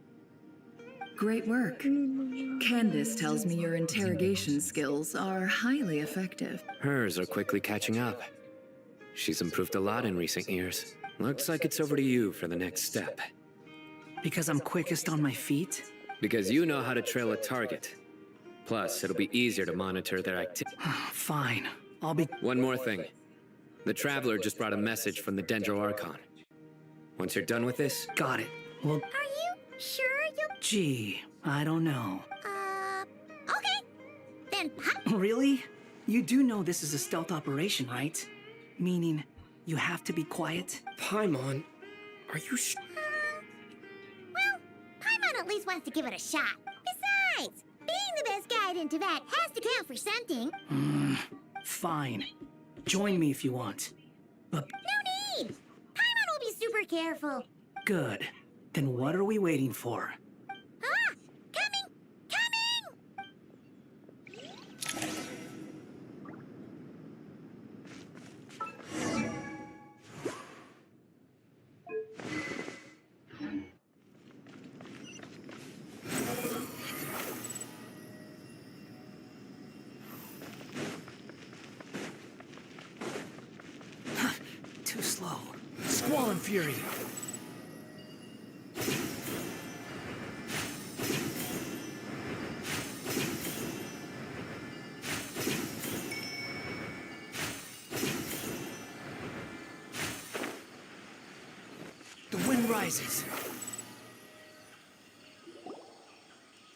Great work. Candace tells me your interrogation skills are highly effective. Hers are quickly catching up. She's improved a lot in recent years. Looks like it's over to you for the next step. Because I'm quickest on my feet? Because you know how to trail a target. Plus, it'll be easier to monitor their activity. Fine. I'll be... One more thing. The Traveler just brought a message from the Dendro Archon. Once you're done with this... Got it. Well... Are you sure you... Gee, I don't know. Okay. Then, Really? You do know this is a stealth operation, right? Meaning, you have to be quiet? Paimon, are you well, Paimon at least wants to give it a shot. Besides, being the best guide into that has to count for something. Fine. Join me if you want. But... No need! Paimon will be super careful. Good. Then what are we waiting for? Ah! Coming! Too slow. Squall and fury. The wind rises.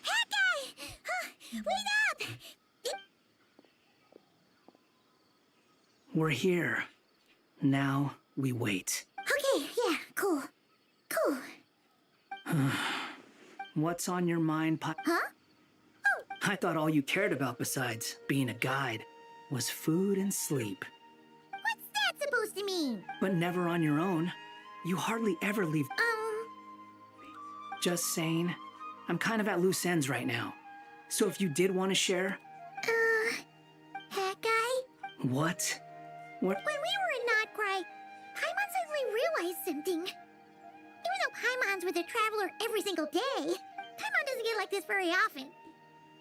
Hawkeye! Wait up! We're here. Now we wait. Okay, yeah, cool. Cool. What's on your mind, Huh? I thought all you cared about besides being a guide was food and sleep. What's that supposed to mean? But never on your own. You hardly ever leave. Just saying. I'm kind of at loose ends right now. So if you did want to share... Hat guy? What? What? When we were in Notcry, Paimon suddenly realized something. Even though Paimon's with a traveler every single day, Paimon doesn't get like this very often.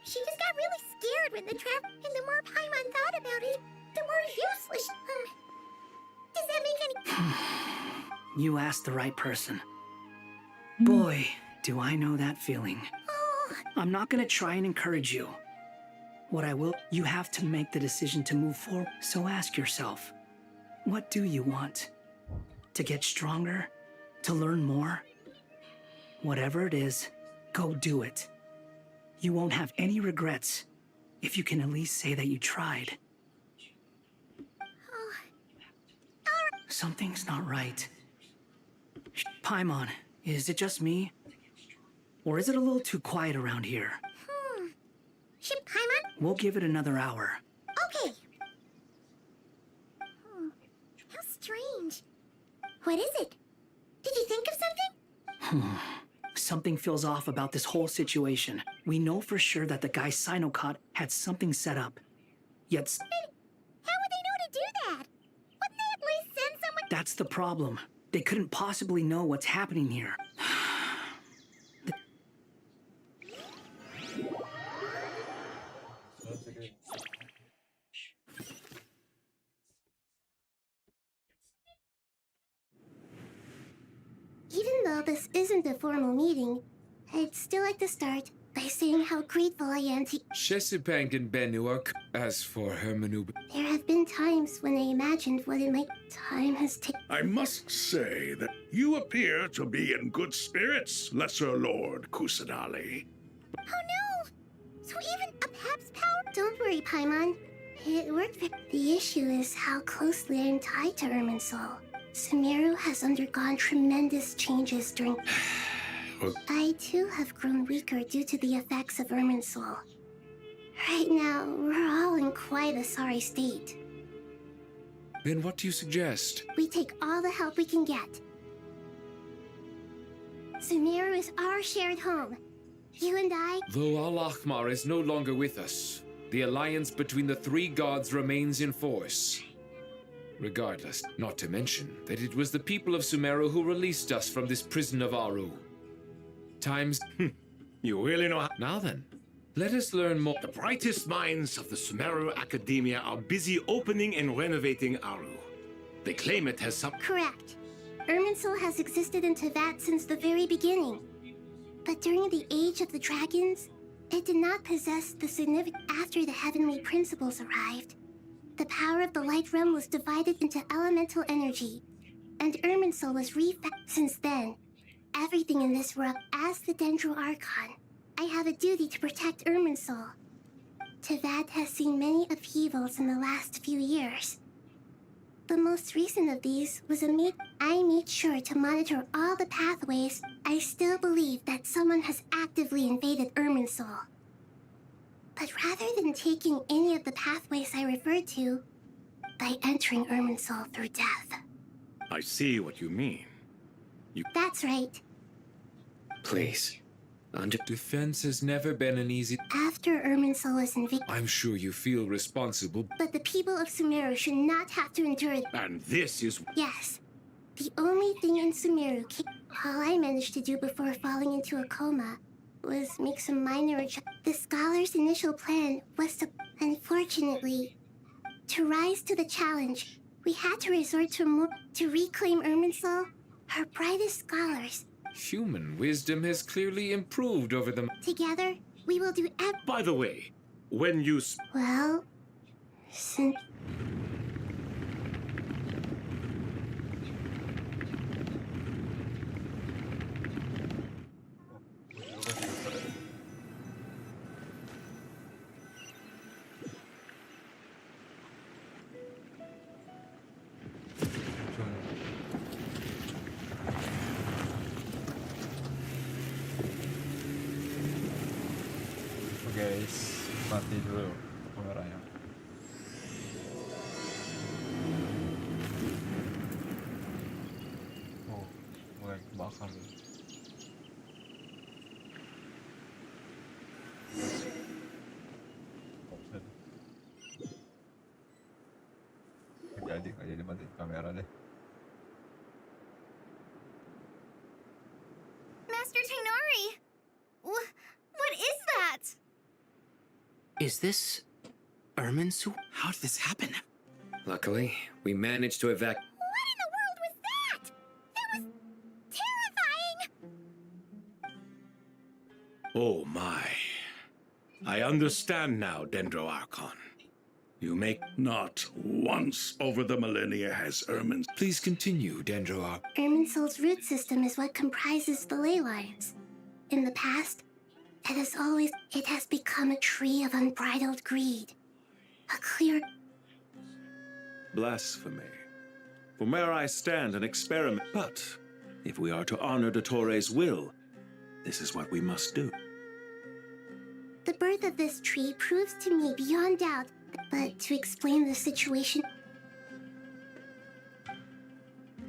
She just got really scared when the and the more Paimon thought about it, the more useless. Does that make any... You asked the right person. Boy, do I know that feeling. I'm not gonna try and encourage you. What I will, you have to make the decision to move forward. So ask yourself, what do you want? To get stronger? To learn more? Whatever it is, go do it. You won't have any regrets if you can at least say that you tried. Something's not right. Paimon, is it just me? Or is it a little too quiet around here? Ship Paimon? We'll give it another hour. Okay. How strange. What is it? Did you think of something? Something feels off about this whole situation. We know for sure that the guy Sinocot had something set up. Yet... How would they know to do that? Wouldn't they at least send someone? That's the problem. They couldn't possibly know what's happening here. Even though this isn't a formal meeting, I'd still like to start by saying how grateful I am to... Shesipangan Benuak. As for Hermanu... There have been times when I imagined what it might... Time has taken... I must say that you appear to be in good spirits, Lesser Lord Kusanali. Oh no! So even a Pep's power... Don't worry, Paimon. It worked for... The issue is how closely I'm tied to Irminsul. Sumeru has undergone tremendous changes during... I too have grown weaker due to the effects of Irminsul. Right now, we're all in quite a sorry state. Then what do you suggest? We take all the help we can get. Sumeru is our shared home. You and I... Though Al-Ahmar is no longer with us, the alliance between the three gods remains in force. Regardless, not to mention that it was the people of Sumeru who released us from this prison of Aru. Times... You really know how... Now then, let us learn more. The brightest minds of the Sumeru Academia are busy opening and renovating Aru. They claim it has some... Correct. Irminsul has existed in Teyvat since the very beginning. But during the Age of the Dragons, it did not possess the significance... After the Heavenly Principles arrived, the power of the Light Realm was divided into elemental energy, and Irminsul was Since then, everything in this world, as the Dendro Archon, I have a duty to protect Irminsul. Teyvat has seen many upheavals in the last few years. The most recent of these was I made sure to monitor all the pathways. I still believe that someone has actively invaded Irminsul. But rather than taking any of the pathways I referred to, by entering Irminsul through death. I see what you mean. That's right. Please. Defense has never been an easy... After Irminsul was invaded... I'm sure you feel responsible. But the people of Sumeru should not have to endure it. And this is... Yes. The only thing in Sumeru... All I managed to do before falling into a coma was make some minor adjustments. The scholar's initial plan was to... Unfortunately, to rise to the challenge, we had to resort to reclaim Irminsul, our brightest scholars. Human wisdom has clearly improved over the... Together, we will do By the way, when you... Well, since... Guys, mati dulu kameranya. jadi mati kamera deh. Master Tainari! What is that? Is this Irminsul? How did this happen? Luckily, we managed to evac. What in the world was that? That was terrifying! Oh my. I understand now, Dendro Archon. You make... Not once over the millennia has Ermin. Please continue, Dendro Archon. Irminsul's root system is what comprises the ley lines. In the past, it has become a tree of unbridled greed. A clear... Blasphemy. From where I stand, an experiment. But if we are to honor Dottores' will, this is what we must do. The birth of this tree proves to me beyond doubt, but to explain the situation...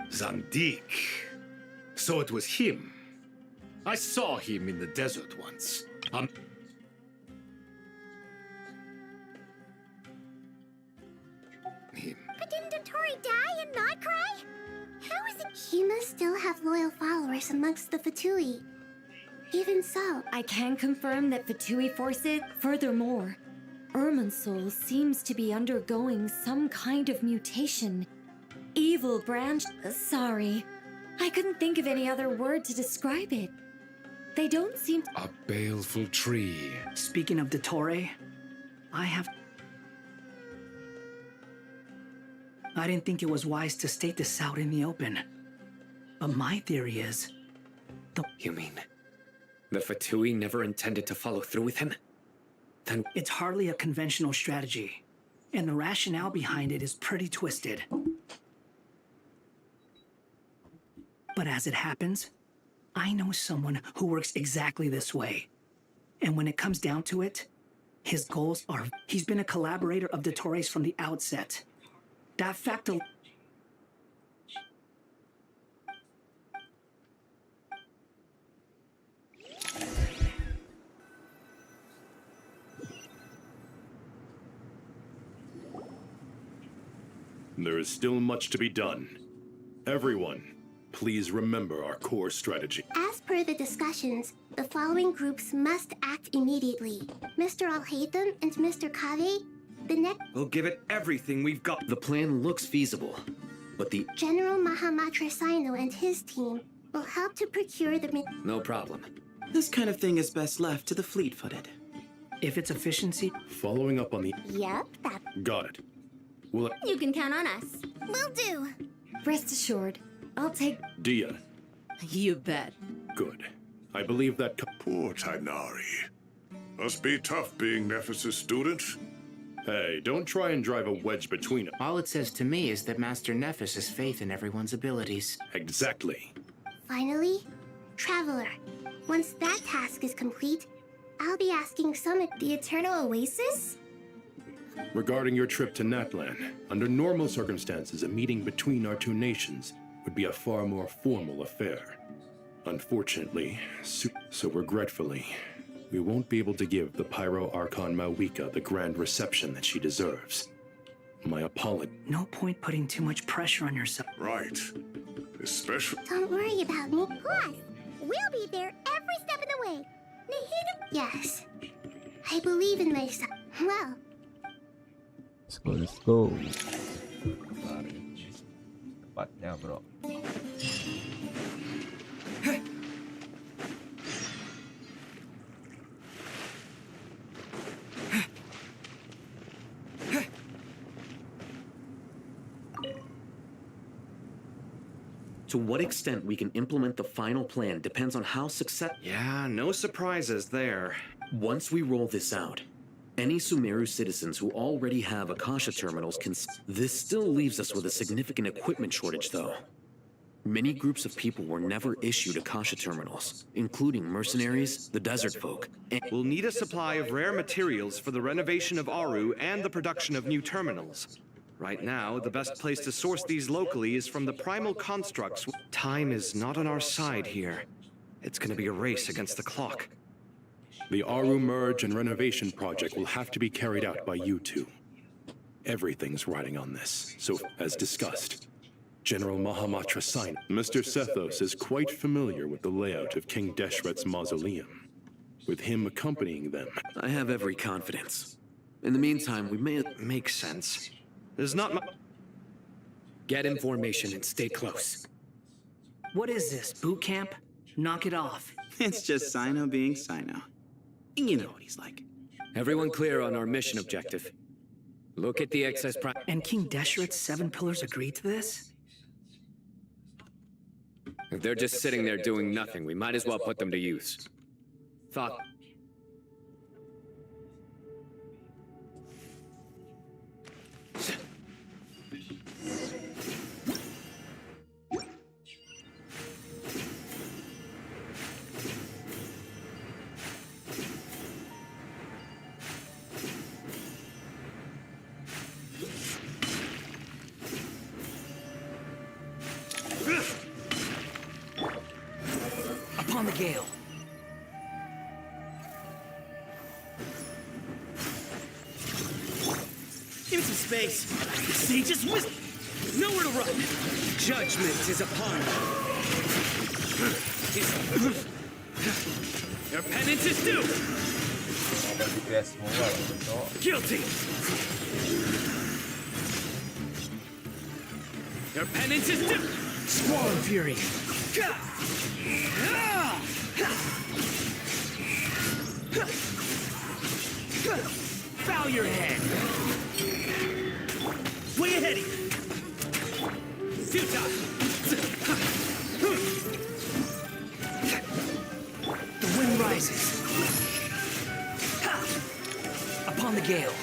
Zandik. So it was him. I saw him in the desert once. But didn't Dottore die and not cry? How is it? He must still have loyal followers amongst the Fatui. Even so, I can confirm that Fatui forces. Furthermore, Irminsul seems to be undergoing some kind of mutation. Evil branch. Sorry. I couldn't think of any other word to describe it. They don't seem. A baleful tree. Speaking of Dottore, I didn't think it was wise to state this out in the open. But my theory is... You mean the Fatui never intended to follow through with him? Then... It's hardly a conventional strategy, and the rationale behind it is pretty twisted. But as it happens, I know someone who works exactly this way. And when it comes down to it, his goals are... He's been a collaborator of Dottore's from the outset. That fact alone... There is still much to be done. Everyone, please remember our core strategy. As per the discussions, the following groups must act immediately. Mr. Al-Haytham and Mr. Kave, the next... We'll give it everything we've got. The plan looks feasible, but the... General Mahamatra Sino and his team will help to procure the... No problem. This kind of thing is best left to the fleet-footed. If it's efficiency... Following up on the... Yep, that... Got it. Will You can count on us. Will do. Rest assured, I'll take... Dia. You bet. Good. I believe that... Poor Tainari. Must be tough being Nephis' student. Hey, don't try and drive a wedge between us. All it says to me is that Master Nephis has faith in everyone's abilities. Exactly. Finally, Traveler. Once that task is complete, I'll be asking Summit... The Eternal Oasis? Regarding your trip to Natlan, under normal circumstances, a meeting between our two nations would be a far more formal affair. Unfortunately, so regretfully, we won't be able to give the Pyro Archon Mawika the grand reception that she deserves. My apology. No point putting too much pressure on yourself. Right. Especially... Don't worry about me. Plus, we'll be there every step of the way. Nahida... Yes. I believe in myself. Well... Let's go. Cepatnya, bro. To what extent we can implement the final plan depends on how successful... Yeah, no surprises there. Once we roll this out, any Sumeru citizens who already have Akasha terminals can... This still leaves us with a significant equipment shortage, though. Many groups of people were never issued Akasha terminals, including mercenaries, the desert folk, and... We'll need a supply of rare materials for the renovation of Aru and the production of new terminals. Right now, the best place to source these locally is from the primal constructs. Time is not on our side here. It's gonna be a race against the clock. The Aru merge and renovation project will have to be carried out by you two. Everything's riding on this. So, as discussed, General Mahamatra signed. Mr. Sethos is quite familiar with the layout of King Deshret's mausoleum, with him accompanying them. I have every confidence. In the meantime, we may make sense. There's not much. Get information and stay close. What is this, boot camp? Knock it off. It's just Sino being Sino. You know what he's like. Everyone clear on our mission objective. Look at the excess price. And King Deshret's 7 pillars agreed to this? If they're just sitting there doing nothing, we might as well put them to use. Thought. Upon the gale. Give me some space. Sage's wisdom. Nowhere to run. Judgment is upon you. Your penance is due. Guilty. Your penance is due. Squall Fury. Bow your head. Way ahead of you. Futile. The wind rises. Upon the gale.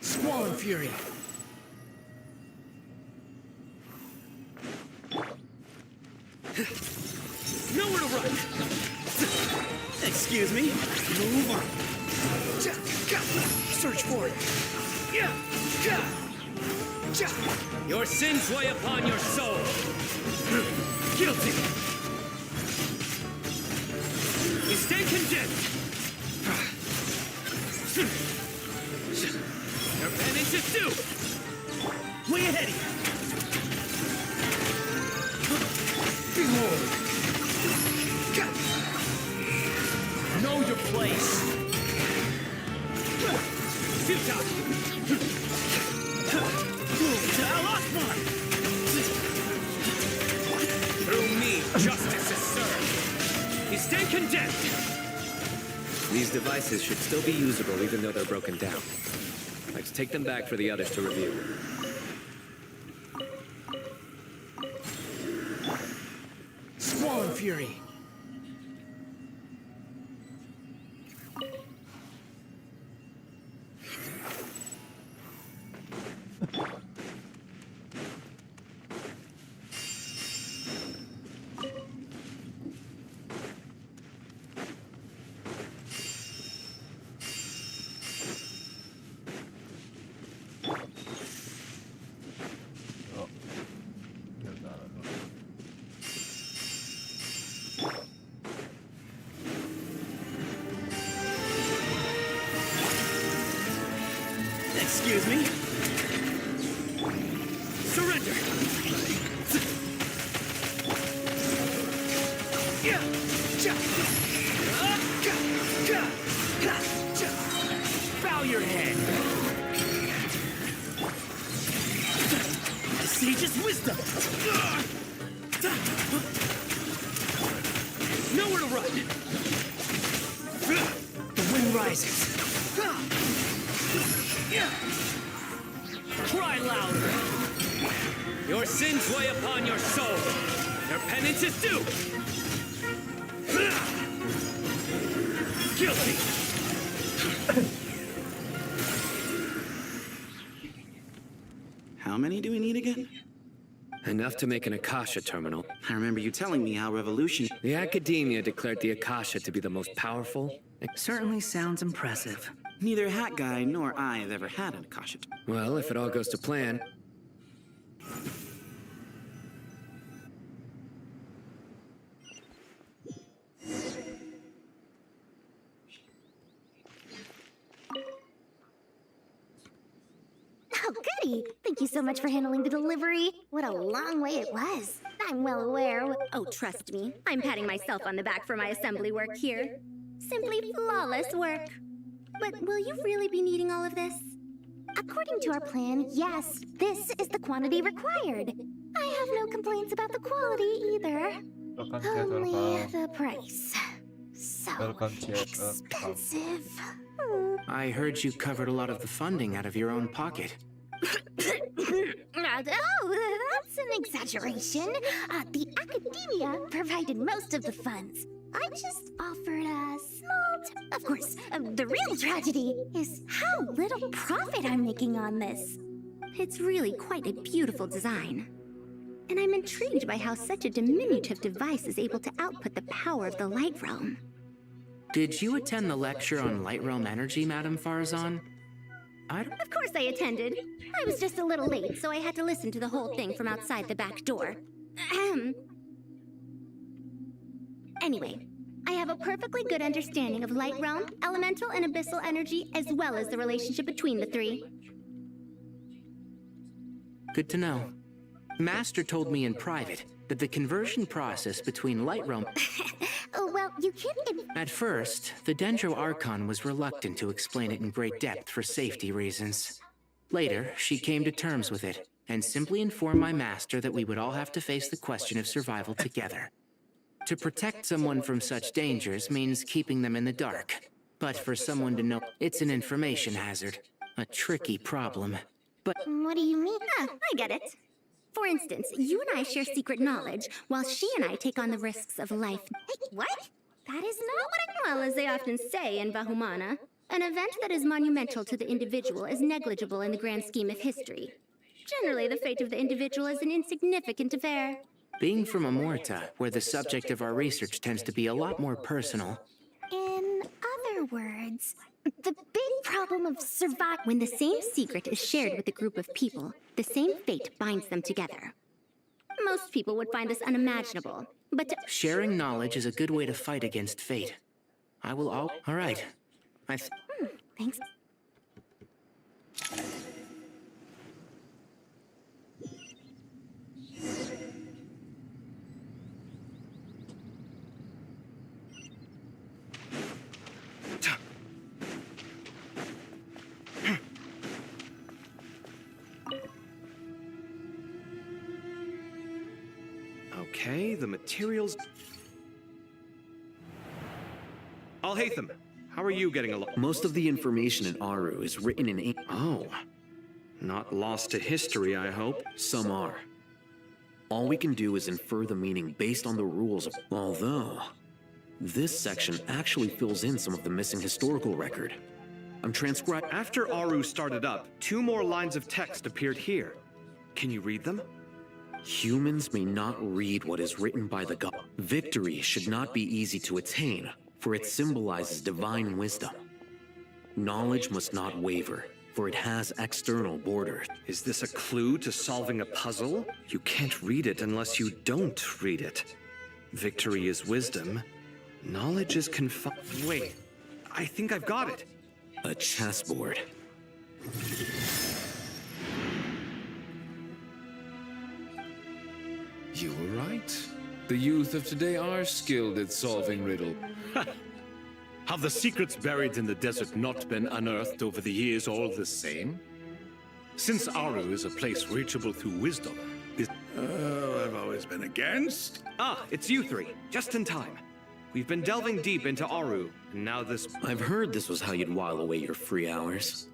Squall and Fury. Nowhere to run. Excuse me. Move on. Search for it. Your sins weigh upon your soul. Guilty. You stand condemned. Your penance is due. Way ahead of you. Behold. Know your place. Futile. To Al-Akbar. Through me, justice is served. You stand condemned. These devices should still be usable even though they're broken down. Let's take them back for the others to review. Squall and Fury. Excuse me. Surrender. Bow your head. The sage's wisdom. Nowhere to run. The wind rises. Cry louder. Your sins weigh upon your soul. Your penance is due. Guilty. How many do we need again? Enough to make an Akasha terminal. I remember you telling me how revolution... The Academia declared the Akasha to be the most powerful. Certainly sounds impressive. Neither Hat Guy nor I have ever had an Akasha. Well, if it all goes to plan. Hey, thank you so much for handling the delivery. What a long way it was. I'm well aware. Oh, trust me, I'm patting myself on the back for my assembly work here. Simply flawless work. But will you really be needing all of this? According to our plan, yes, this is the quantity required. I have no complaints about the quality either. Only the price. So expensive. I heard you covered a lot of the funding out of your own pocket. Oh, that's an exaggeration. The academia provided most of the funds. I just offered a small of course, the real tragedy is how little profit I'm making on this. It's really quite a beautiful design. And I'm intrigued by how such a diminutive device is able to output the power of the Light Realm. Did you attend the lecture on Light Realm energy, Madame Farzan? Of course I attended. I was just a little late, so I had to listen to the whole thing from outside the back door. Anyway, I have a perfectly good understanding of Light Realm, elemental and abyssal energy, as well as the relationship between the three. Good to know. Master told me in private that the conversion process between Light Realm... Oh, well, you can't... At first, the Dendro Archon was reluctant to explain it in great depth for safety reasons. Later, she came to terms with it, and simply informed my master that we would all have to face the question of survival together. To protect someone from such dangers means keeping them in the dark. But for someone to know, it's an information hazard. A tricky problem. But... What do you mean? I get it. For instance, you and I share secret knowledge, while she and I take on the risks of life. Hey, what? That is not what I... Well, as they often say in Bahumana, an event that is monumental to the individual is negligible in the grand scheme of history. Generally, the fate of the individual is an insignificant affair. Being from Amorta, where the subject of our research tends to be a lot more personal... In other words, the big problem of survival... When the same secret is shared with a group of people, the same fate binds them together. Most people would find this unimaginable, but... Sharing knowledge is a good way to fight against fate. I will all... All right. Thanks. Okay, the materials... Al-Haytham, how are you getting along? Most of the information in Aru is written in ink. Oh. Not lost to history, I hope. Some are. All we can do is infer the meaning based on the rules of... Although, this section actually fills in some of the missing historical record. I'm transcribing... After Aru started up, 2 more lines of text appeared here. Can you read them? Humans may not read what is written by the god. Victory should not be easy to attain, for it symbolizes divine wisdom. Knowledge must not waver, for it has external borders. Is this a clue to solving a puzzle? You can't read it unless you don't read it. Victory is wisdom. Knowledge is confined. Wait, I think I've got it. A chessboard. You were right. The youth of today are skilled at solving riddle. Have the secrets buried in the desert not been unearthed over the years all the same? Since Aru is a place reachable through wisdom, I've always been against. Ah, it's you 3. Just in time. We've been delving deep into Aru, and now this... I've heard this was how you'd while away your free hours.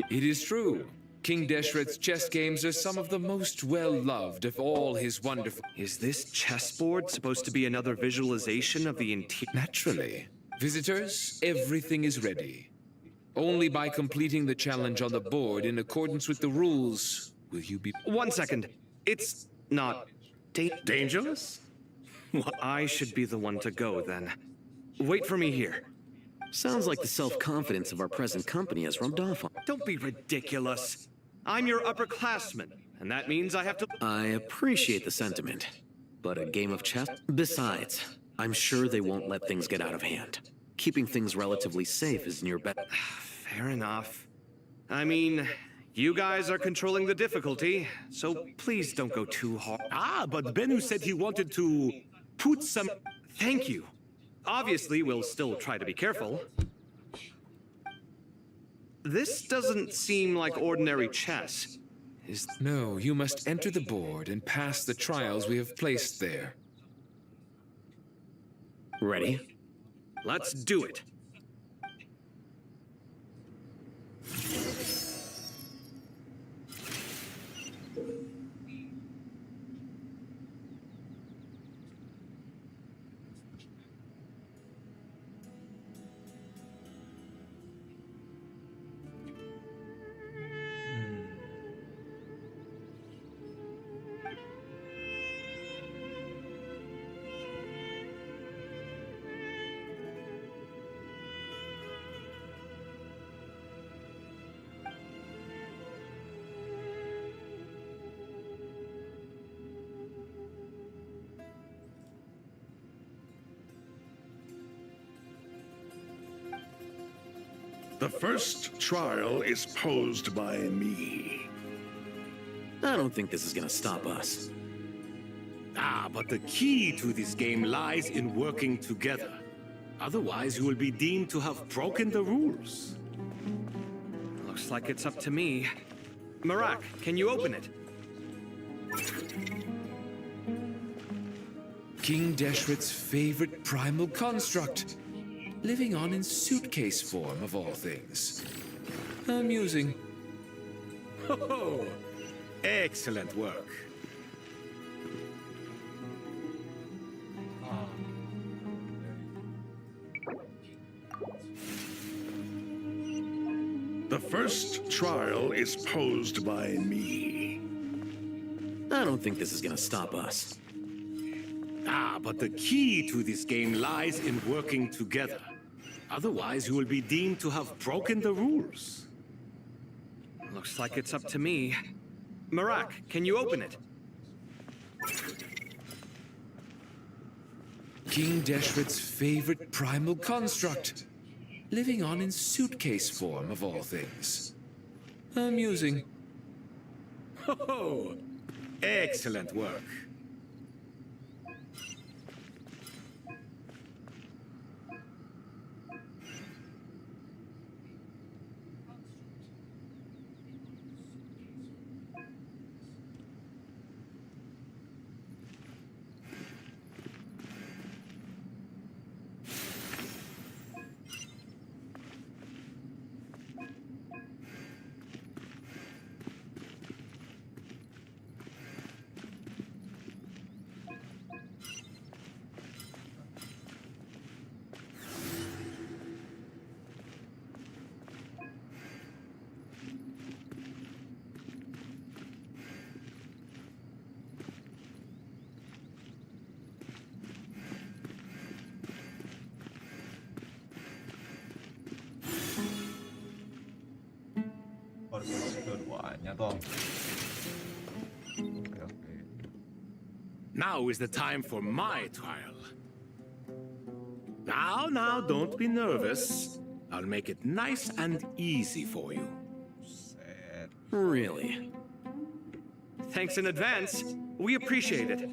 It is true. King Deshret's chess games are some of the most well-loved of all his wonderful... Is this chessboard supposed to be another visualization of the interior? Naturally. Visitors, everything is ready. Only by completing the challenge on the board in accordance with the rules will you be... 1 second. It's not... dangerous? Well, I should be the one to go, then. Wait for me here. Sounds like the self-confidence of our present company has rubbed off on... Don't be ridiculous. I'm your upperclassman, and that means I have to... I appreciate the sentiment, but a game of chess... Besides, I'm sure they won't let things get out of hand. Keeping things relatively safe is in your best... Fair enough. I mean, You guys are controlling the difficulty, so please don't go too hard. Ah, but Bennu said he wanted to put some... Thank you. Obviously, we'll still try to be careful. This doesn't seem like ordinary chess. No, you must enter the board and pass the trials we have placed there. Ready? Let's do it. The first trial is posed by me. I don't think this is gonna stop us. Ah, but the key to this game lies in working together. Otherwise, you will be deemed to have broken the rules. Looks like it's up to me. Marak, can you open it? King Deshret's favorite primal construct. Living on in suitcase form, of all things. Amusing. Oh, excellent work. The first trial is posed by me. I don't think this is gonna stop us. Ah, but the key to this game lies in working together. Otherwise, you will be deemed to have broken the rules. Looks like it's up to me. Marak, can you open it? King Deshret's favorite primal construct. Living on in suitcase form, of all things. Amusing. Oh, excellent work. Now is the time for my trial. Now, don't be nervous. I'll make it nice and easy for you. Really? Thanks in advance. We appreciate it.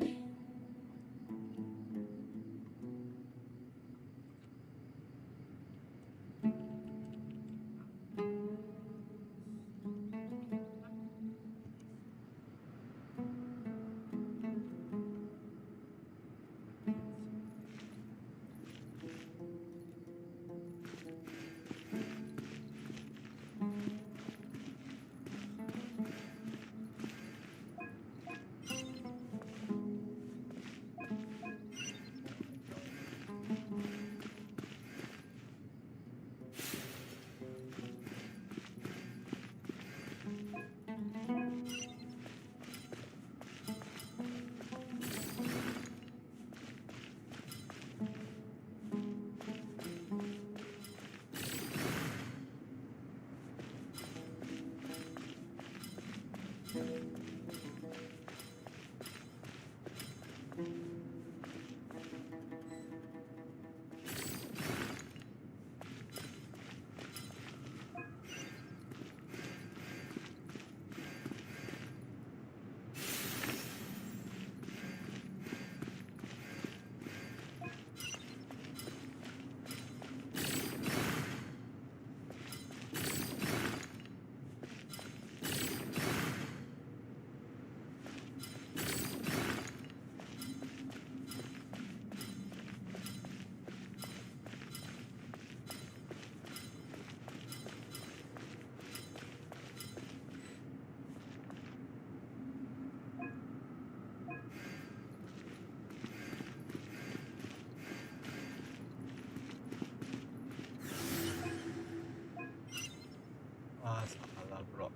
bro.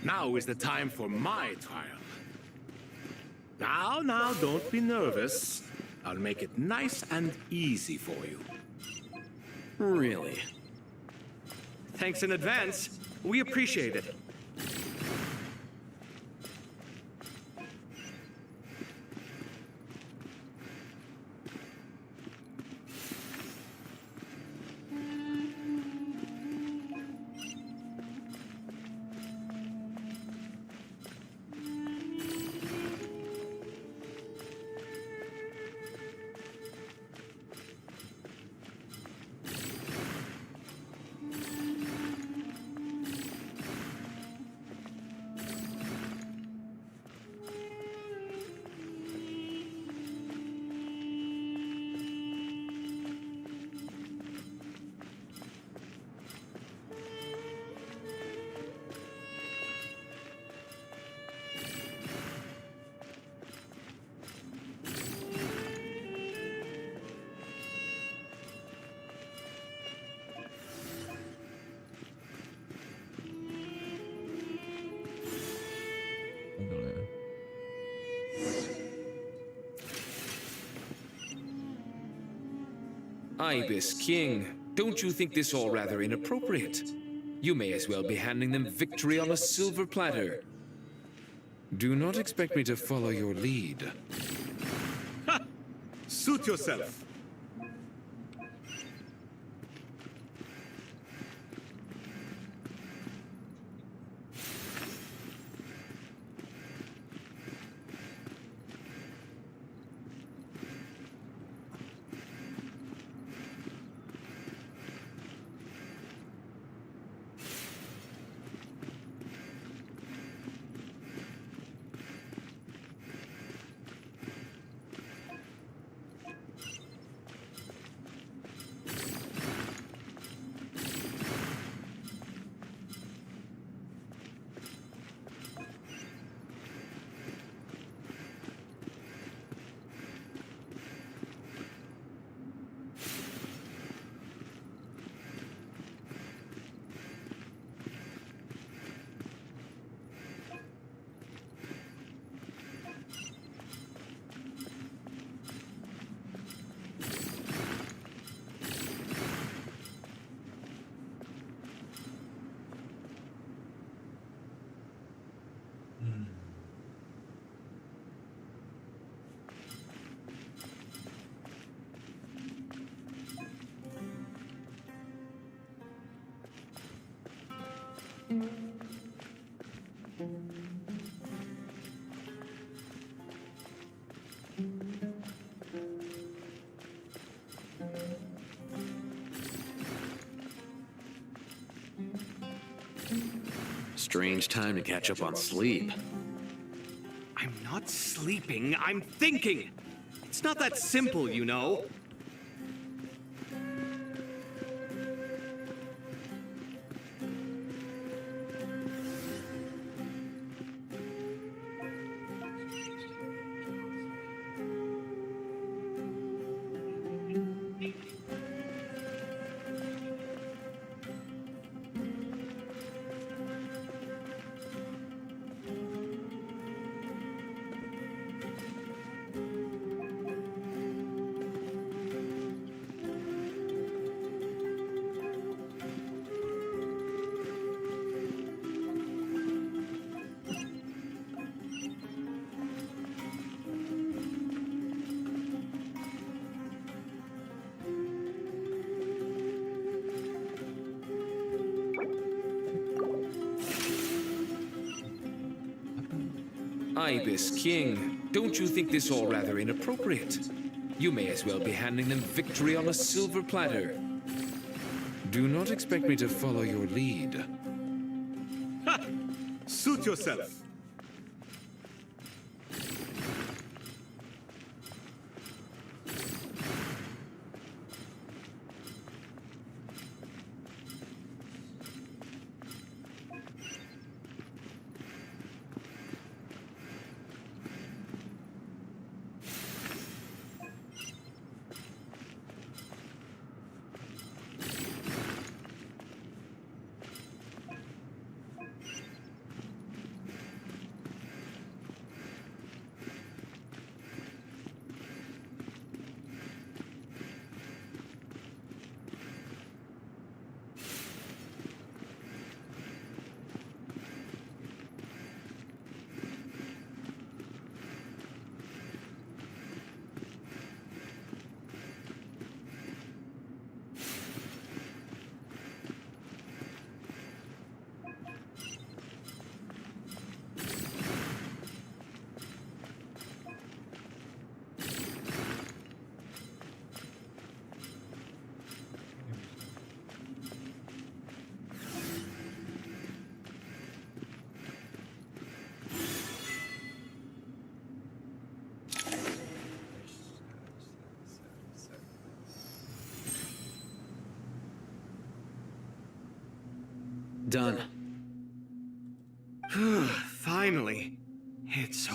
Now is the time for my trial. Now, don't be nervous. I'll make it nice and easy for you. Really? Thanks in advance. We appreciate it. Ibis King, don't you think this all rather inappropriate? You may as well be handing them victory on a silver platter. Do not expect me to follow your lead. Suit yourself. Strange time to catch up on sleep. I'm not sleeping, I'm thinking! It's not that simple, you know. Ibis King, don't you think this all rather inappropriate? You may as well be handing them victory on a silver platter. Do not expect me to follow your lead. Suit yourself.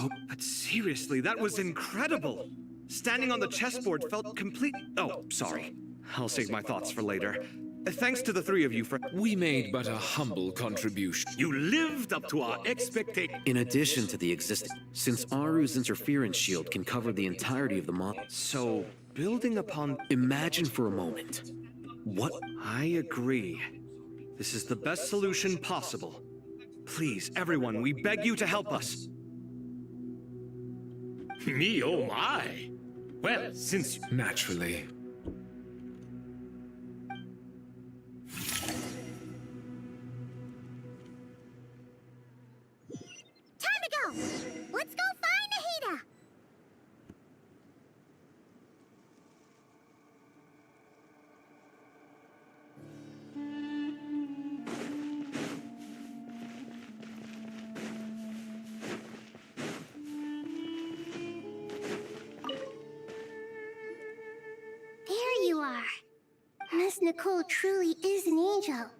Oh, but seriously, that was incredible! Standing on the chessboard felt complete. Oh, sorry. I'll save my thoughts for later. Thanks to the three of you for. We made but a humble contribution. You lived up to our expectations. In addition to the existing, since Aru's interference shield can cover the entirety of the model. So, building upon. Imagine for a moment. What? I agree. This is the best solution possible. Please, everyone, we beg you to help us. Me, oh my. Well, since. Naturally. Time to go! Let's go find Nahida! There you are. Miss Nicole truly is an angel.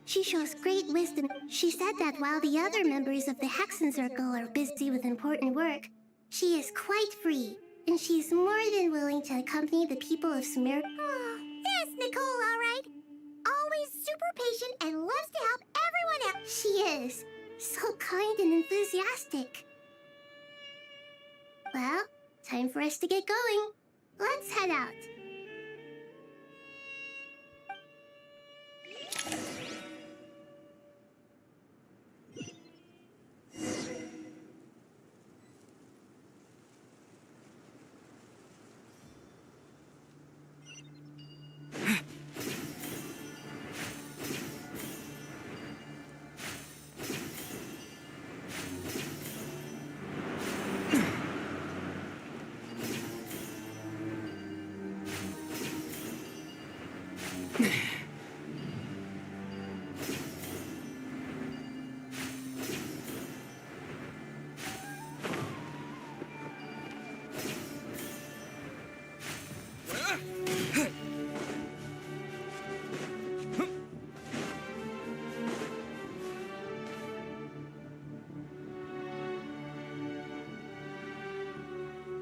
She shows great wisdom. She said that while the other members of the Hexen Circle are busy with important work, she is quite free, and she's more than willing to accompany the people of Sumer. Oh, there's Nicole, all right. Always super patient and loves to help everyone else. She is. So kind and enthusiastic. Well, time for us to get going. Let's head out.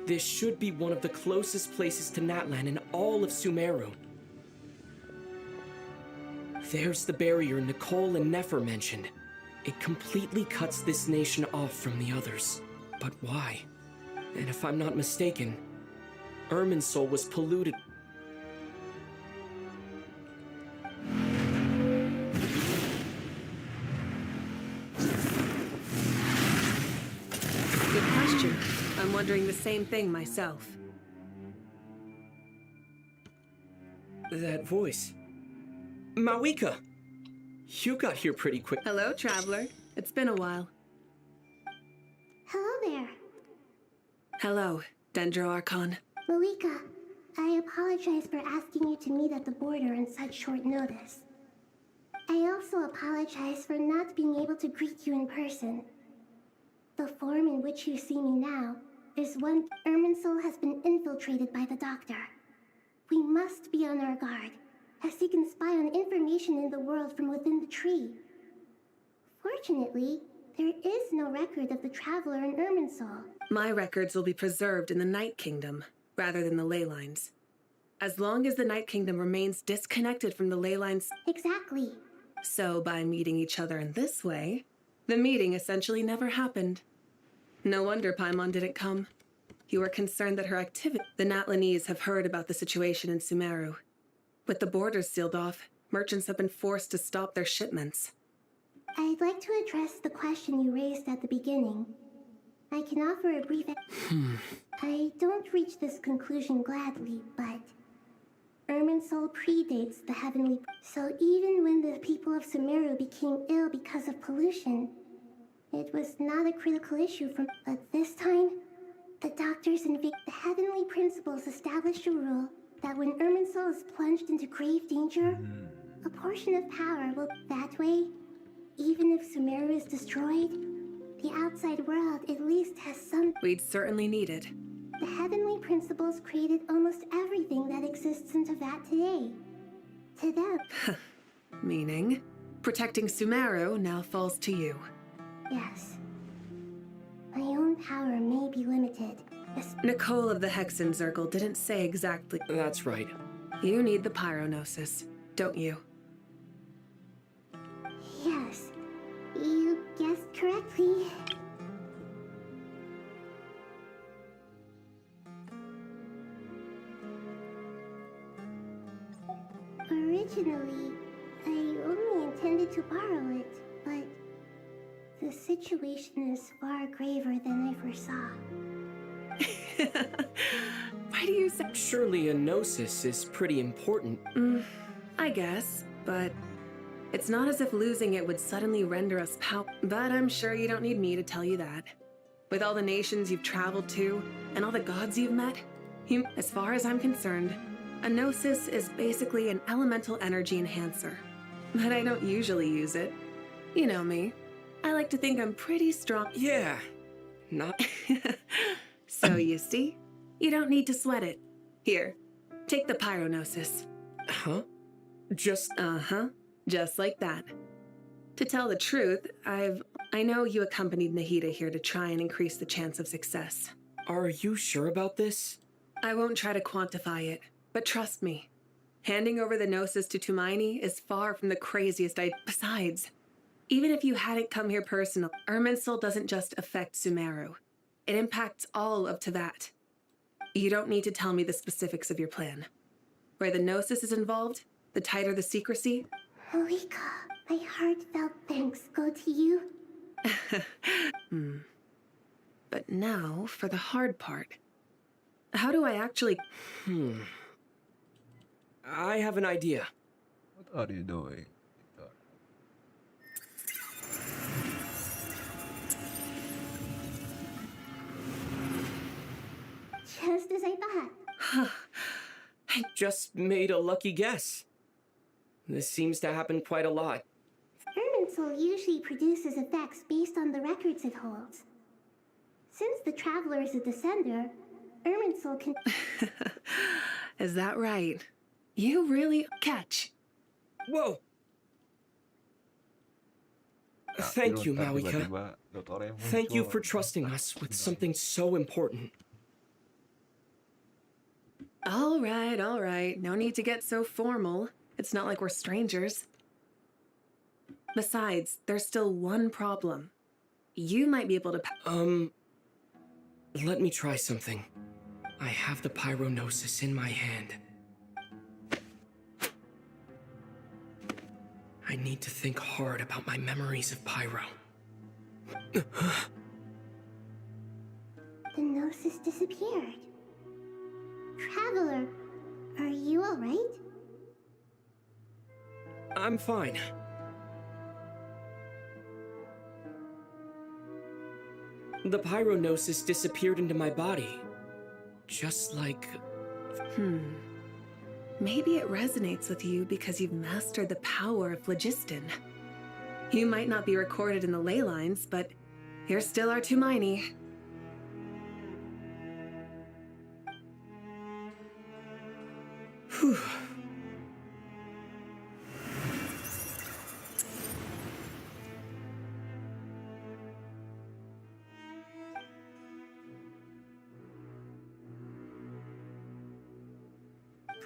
This should be one of the closest places to Natlan in all of Sumeru. There's the barrier Nicole and Nefer mentioned. It completely cuts this nation off from the others. But why? And if I'm not mistaken, Irminsul was polluted. Good question. I'm wondering the same thing myself. That voice. Mawika! You got here pretty quick. Hello, traveler. It's been a while. Hello there. Hello, Dendro Archon. Malika, I apologize for asking you to meet at the border on such short notice. I also apologize for not being able to greet you in person. The form in which you see me now is one. Irminsul has been infiltrated by the Doctor. We must be on our guard, as he can spy on information in the world from within the tree. Fortunately, there is no record of the Traveler in Irminsul. My records will be preserved in the Night Kingdom, rather than the ley lines. As long as the Night Kingdom remains disconnected from the ley lines... Exactly. So by meeting each other in this way, the meeting essentially never happened. No wonder Paimon didn't come. You were concerned that her activity... The Natlanese have heard about the situation in Sumeru. With the borders sealed off, merchants have been forced to stop their shipments. I'd like to address the question you raised at the beginning. I can offer a brief... I don't reach this conclusion gladly, but... Irminsul predates the Heavenly... So even when the people of Sumeru became ill because of pollution, it was not a critical issue from... But this time, the doctors and the Heavenly Principles established a rule that when Irminsul is plunged into grave danger, a portion of power will... That way, even if Sumeru is destroyed, the outside world at least has some... We'd certainly need it. The Heavenly Principles created almost everything that exists in Teyvat today. To them. Meaning, protecting Sumeru now falls to you. Yes. My own power may be limited. Nicole of the Hexen Circle didn't say exactly. That's right. You need the pyronosis, don't you? Yes, you guessed correctly. Originally, I only intended to borrow it, but the situation is far graver than I foresaw. Why do you say? Surely a gnosis is pretty important. I guess, but it's not as if losing it would suddenly render us But I'm sure you don't need me to tell you that. With all the nations you've traveled to, and all the gods you've met, as far as I'm concerned, a gnosis is basically an elemental energy enhancer. But I don't usually use it. You know me. I like to think I'm pretty strong. Yeah, not... So you see, you don't need to sweat it. Here, take the pyronosis. Huh? Just... Uh-huh. Just like that. To tell the truth, I know you accompanied Nahida here to try and increase the chance of success. Are you sure about this? I won't try to quantify it, but trust me. Handing over the Gnosis to Tumaini is far from the craziest Besides, even if you hadn't come here personally, Irminsul doesn't just affect Sumeru. It impacts all of Teyvat. You don't need to tell me the specifics of your plan. Where the Gnosis is involved, the tighter the secrecy. Malika, my heartfelt thanks go to you. But now for the hard part. How do I actually... I have an idea. What are you doing? Just as I thought. I just made a lucky guess. This seems to happen quite a lot. Irminsul usually produces effects based on the records it holds. Since the Traveler is a descender, Irminsul can... Is that right? You really catch. Whoa! Thank you, Mawika. Thank you for trusting us with something so important. All right. No need to get so formal. It's not like we're strangers. Besides, there's still one problem. You might be able to... Let me try something. I have the pyronosis in my hand. I need to think hard about my memories of pyro. The Gnosis disappeared. Traveler, are you alright? I'm fine. The pyronosis disappeared into my body. Just like... Maybe it resonates with you because you've mastered the power of phlogiston. You might not be recorded in the ley lines, but you're still our Tumaini. Whew.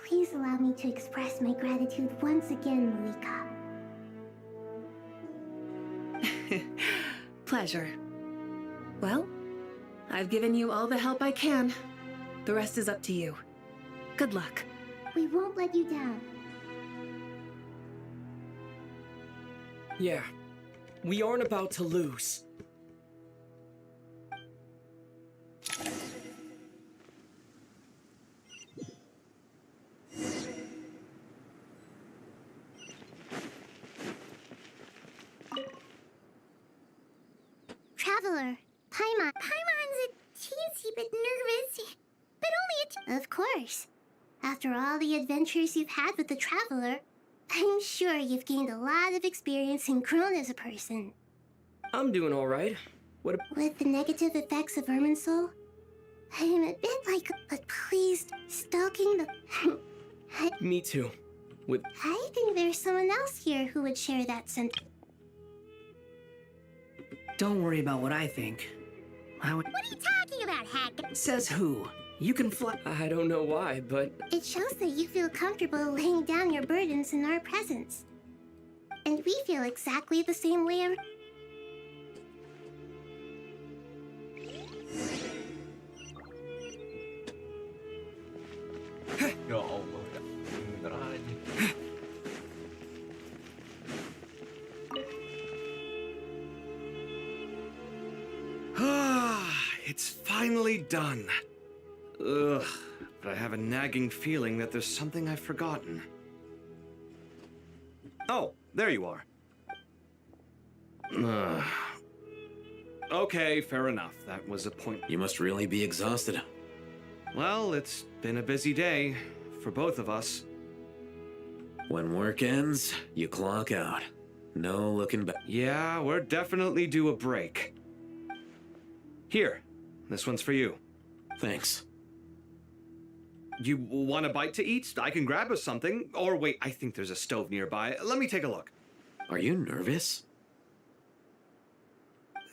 Please allow me to express my gratitude once again, Malika. Pleasure. Well, I've given you all the help I can. The rest is up to you. Good luck. We won't let you down. Yeah, we aren't about to lose. Traveler, Paimon. Paimon's a teensy bit nervous, but only Of course. After all the adventures you've had with the Traveler, I'm sure you've gained a lot of experience and grown as a person. I'm doing all right. With the negative effects of Irminsul, I'm a bit like, but please, stalking the... Me too. I think there's someone else here who would share that sentiment. Don't worry about what I think. What are you talking about, Hack? Says who? You can fly. I don't know why, but It shows that you feel comfortable laying down your burdens in our presence. And we feel exactly the same way. Ya Allah ya. Bener aja. It's finally done. Ugh, but I have a nagging feeling that there's something I've forgotten. Oh, there you are. Okay, fair enough. That was a point. You must really be exhausted. Well, it's been a busy day for both of us. When work ends, you clock out. No looking back. Yeah, we're definitely due a break. Here, this one's for you. Thanks. You want a bite to eat? I can grab us something. Or wait, I think there's a stove nearby. Let me take a look. Are you nervous?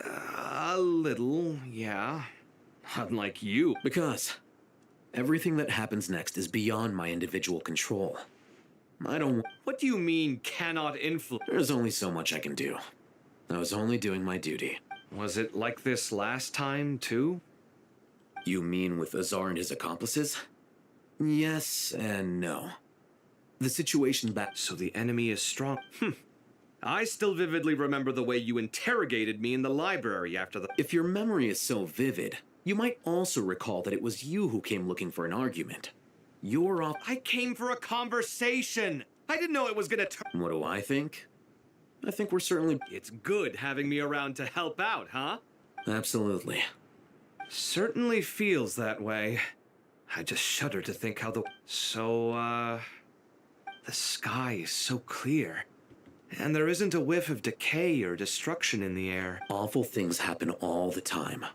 A little, yeah. Unlike you. Because everything that happens next is beyond my individual control. I don't... What do you mean, cannot influence? There's only so much I can do. I was only doing my duty. Was it like this last time, too? You mean with Azar and his accomplices? Yes and no. The situation back... So the enemy is strong. I still vividly remember the way you interrogated me in the library after the... If your memory is so vivid, you might also recall that it was you who came looking for an argument. You're off... I came for a conversation! I didn't know it was gonna turn... What do I think? I think we're certainly... It's good having me around to help out, huh? Absolutely. Certainly feels that way. I just shudder to think how the... So, the sky is so clear. And there isn't a whiff of decay or destruction in the air. Awful things happen all the time.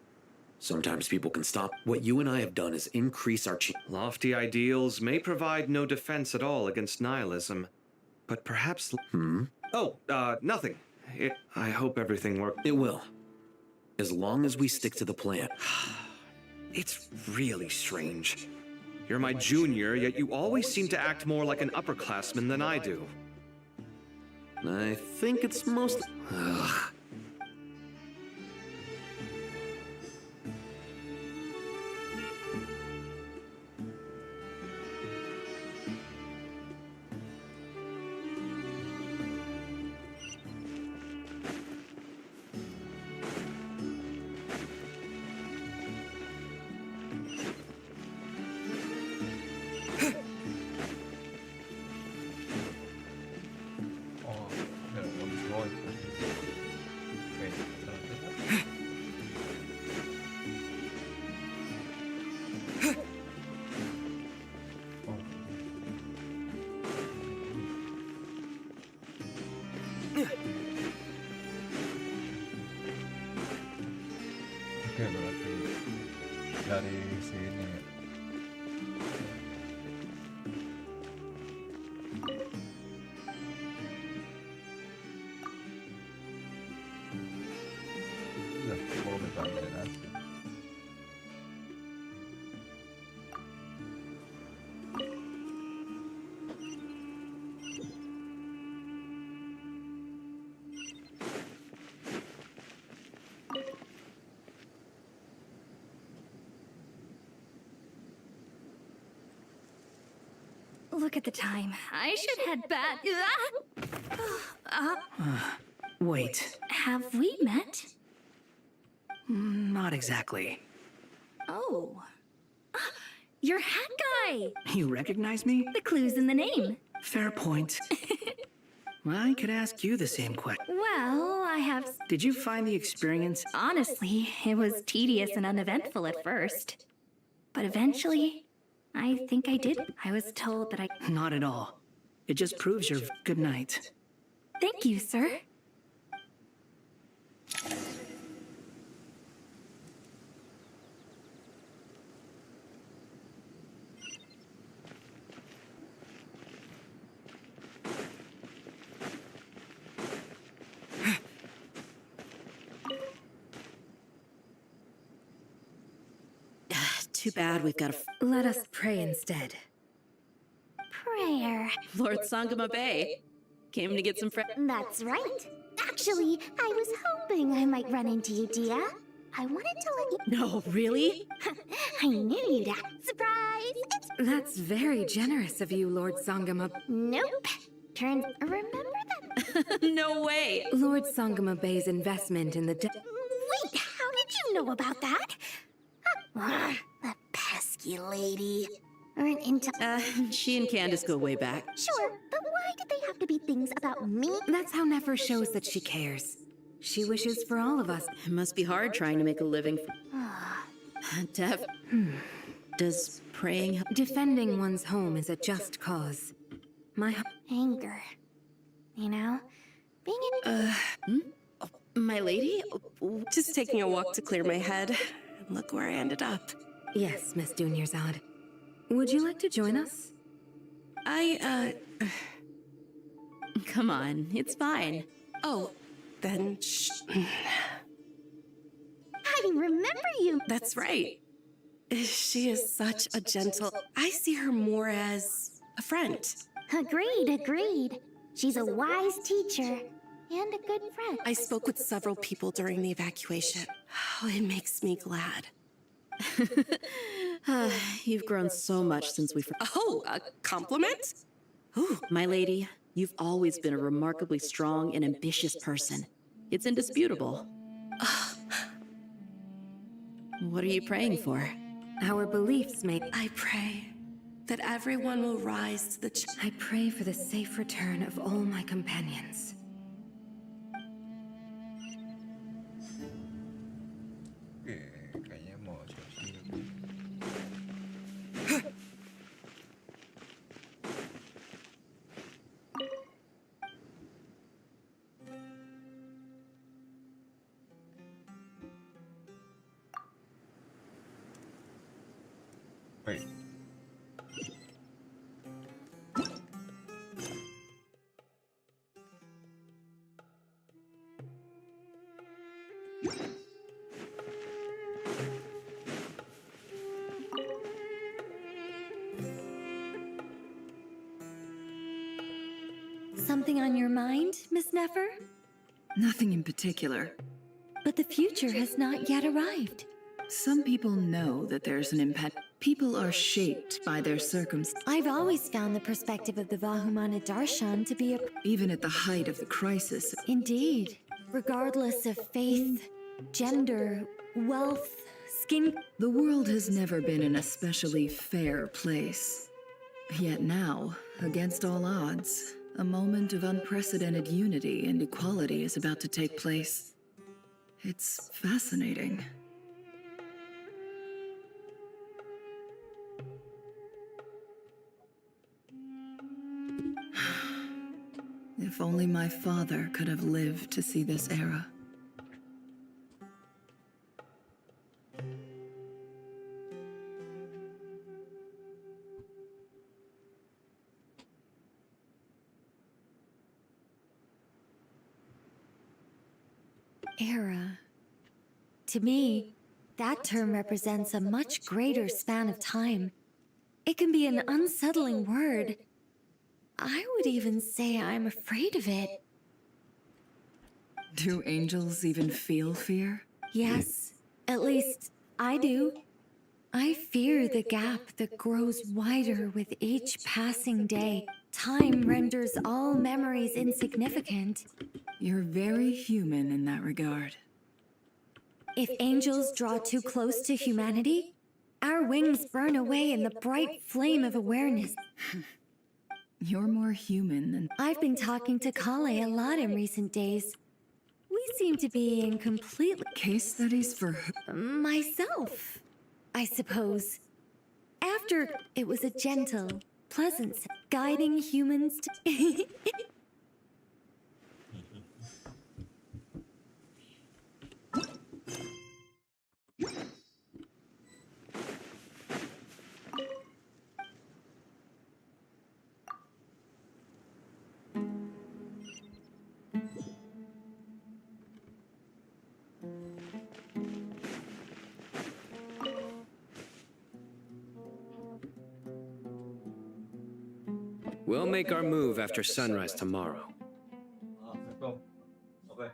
Sometimes people can stop. What you and I have done is increase our... Lofty ideals may provide no defense at all against nihilism. But perhaps... Oh, nothing. I hope everything works. It will. As long as we stick to the plan. It's really strange. You're my junior, yet you always seem to act more like an upperclassman than I do. I think it's mostly... Ugh. Oke, berarti dari sini. Ya, mau bertanya nanti. Look at the time. I should head back. Wait. Have we met? Not exactly. Oh. You're Hat Guy! You recognize me? The clue's in the name. Fair point. I could ask you the same question. Well, I have... Did you find the experience... Honestly, it was tedious and uneventful at first. But eventually, I think I did. I was told that I... Not at all. It just proves your... Good night. Thank you, sir. Too bad we've got a... Let us pray instead. Prayer. Lord Sangama Bay came to get some friends. That's right. Actually, I was hoping I might run into you, Dia. I wanted to let you... No, really? I knew you'd ask. Surprise! That's very generous of you, Lord Sangama. Nope. Remember that... No way! Lord Sangama Bay's investment in the Wait, how did you know about that? The pesky lady. She and Candace go way back. Sure, but why did they have to be things about me? That's how Nefer shows that she cares. She wishes for all of us. It must be hard trying to make a living. Def, does praying help? Defending one's home is a just cause. My anger. You know? Being My lady? Just taking a walk to clear my head. Look where I ended up. Yes, Miss Dunyarzad. Would you like to join us? Come on, it's fine. Oh, then shh. I remember you! That's right. She is such a gentle... I see her more as a friend. Agreed. She's a wise teacher and a good friend. I spoke with several people during the evacuation. Oh, it makes me glad. You've grown so much since we... Oh, a compliment? Ooh, my lady, you've always been a remarkably strong and ambitious person. It's indisputable. What are you praying for? Our beliefs make... I pray that everyone will rise to the... I pray for the safe return of all my companions. Kayaknya mau siap-siap. Wait. Something on your mind, Miss Nefer? Nothing in particular. But the future has not yet arrived. Some people know that there's an impact. People are shaped by their circumstances. I've always found the perspective of the Vahumana Darshan to be a... Even at the height of the crisis. Indeed. Regardless of faith, gender, wealth, skin... The world has never been an especially fair place. Yet now, against all odds, a moment of unprecedented unity and equality is about to take place. It's fascinating. If only my father could have lived to see this era. Era. To me, that term represents a much greater span of time. It can be an unsettling word. I would even say I'm afraid of it. Do angels even feel fear? Yes, at least I do. I fear the gap that grows wider with each passing day. Time renders all memories insignificant. You're very human in that regard. If angels draw too close to humanity, our wings burn away in the bright flame of awareness. You're more human than... I've been talking to Kale a lot in recent days. We seem to be in complete... Case studies for... Myself, I suppose. After it was a gentle, pleasant, guiding humans to... We'll make our move after sunrise tomorrow. let's go. Okay.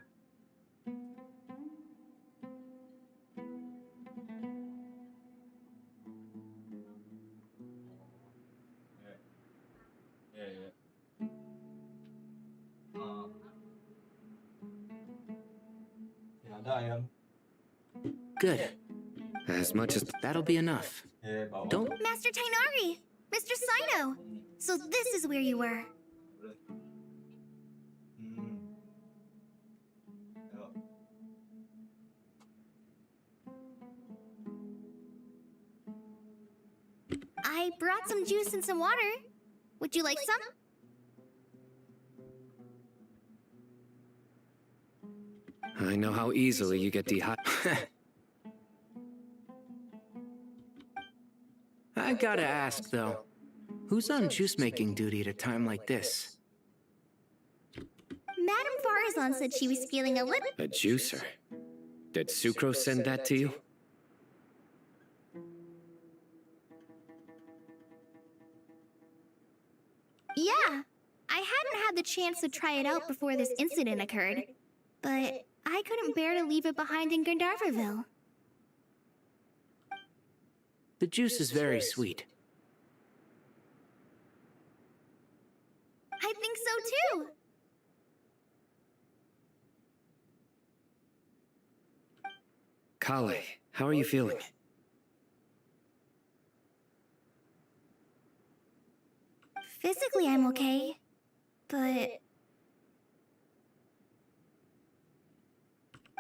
Yeah. Ada ayam. Good. As much as that'll be enough. Don't. Master Tainari! Mr. Sino! So this is where you were. I brought some juice and some water. Would you like some? I know how easily you get dehydrated. I gotta ask, though. Who's on juice-making duty at a time like this? Madame Farazan said she was feeling a little... A juicer? Did Sucrose send that to you? Yeah. I hadn't had the chance to try it out before this incident occurred. But I couldn't bear to leave it behind in Gandharvaville. The juice is very sweet. I think so too. Kale, how are you feeling? Physically, I'm okay. But...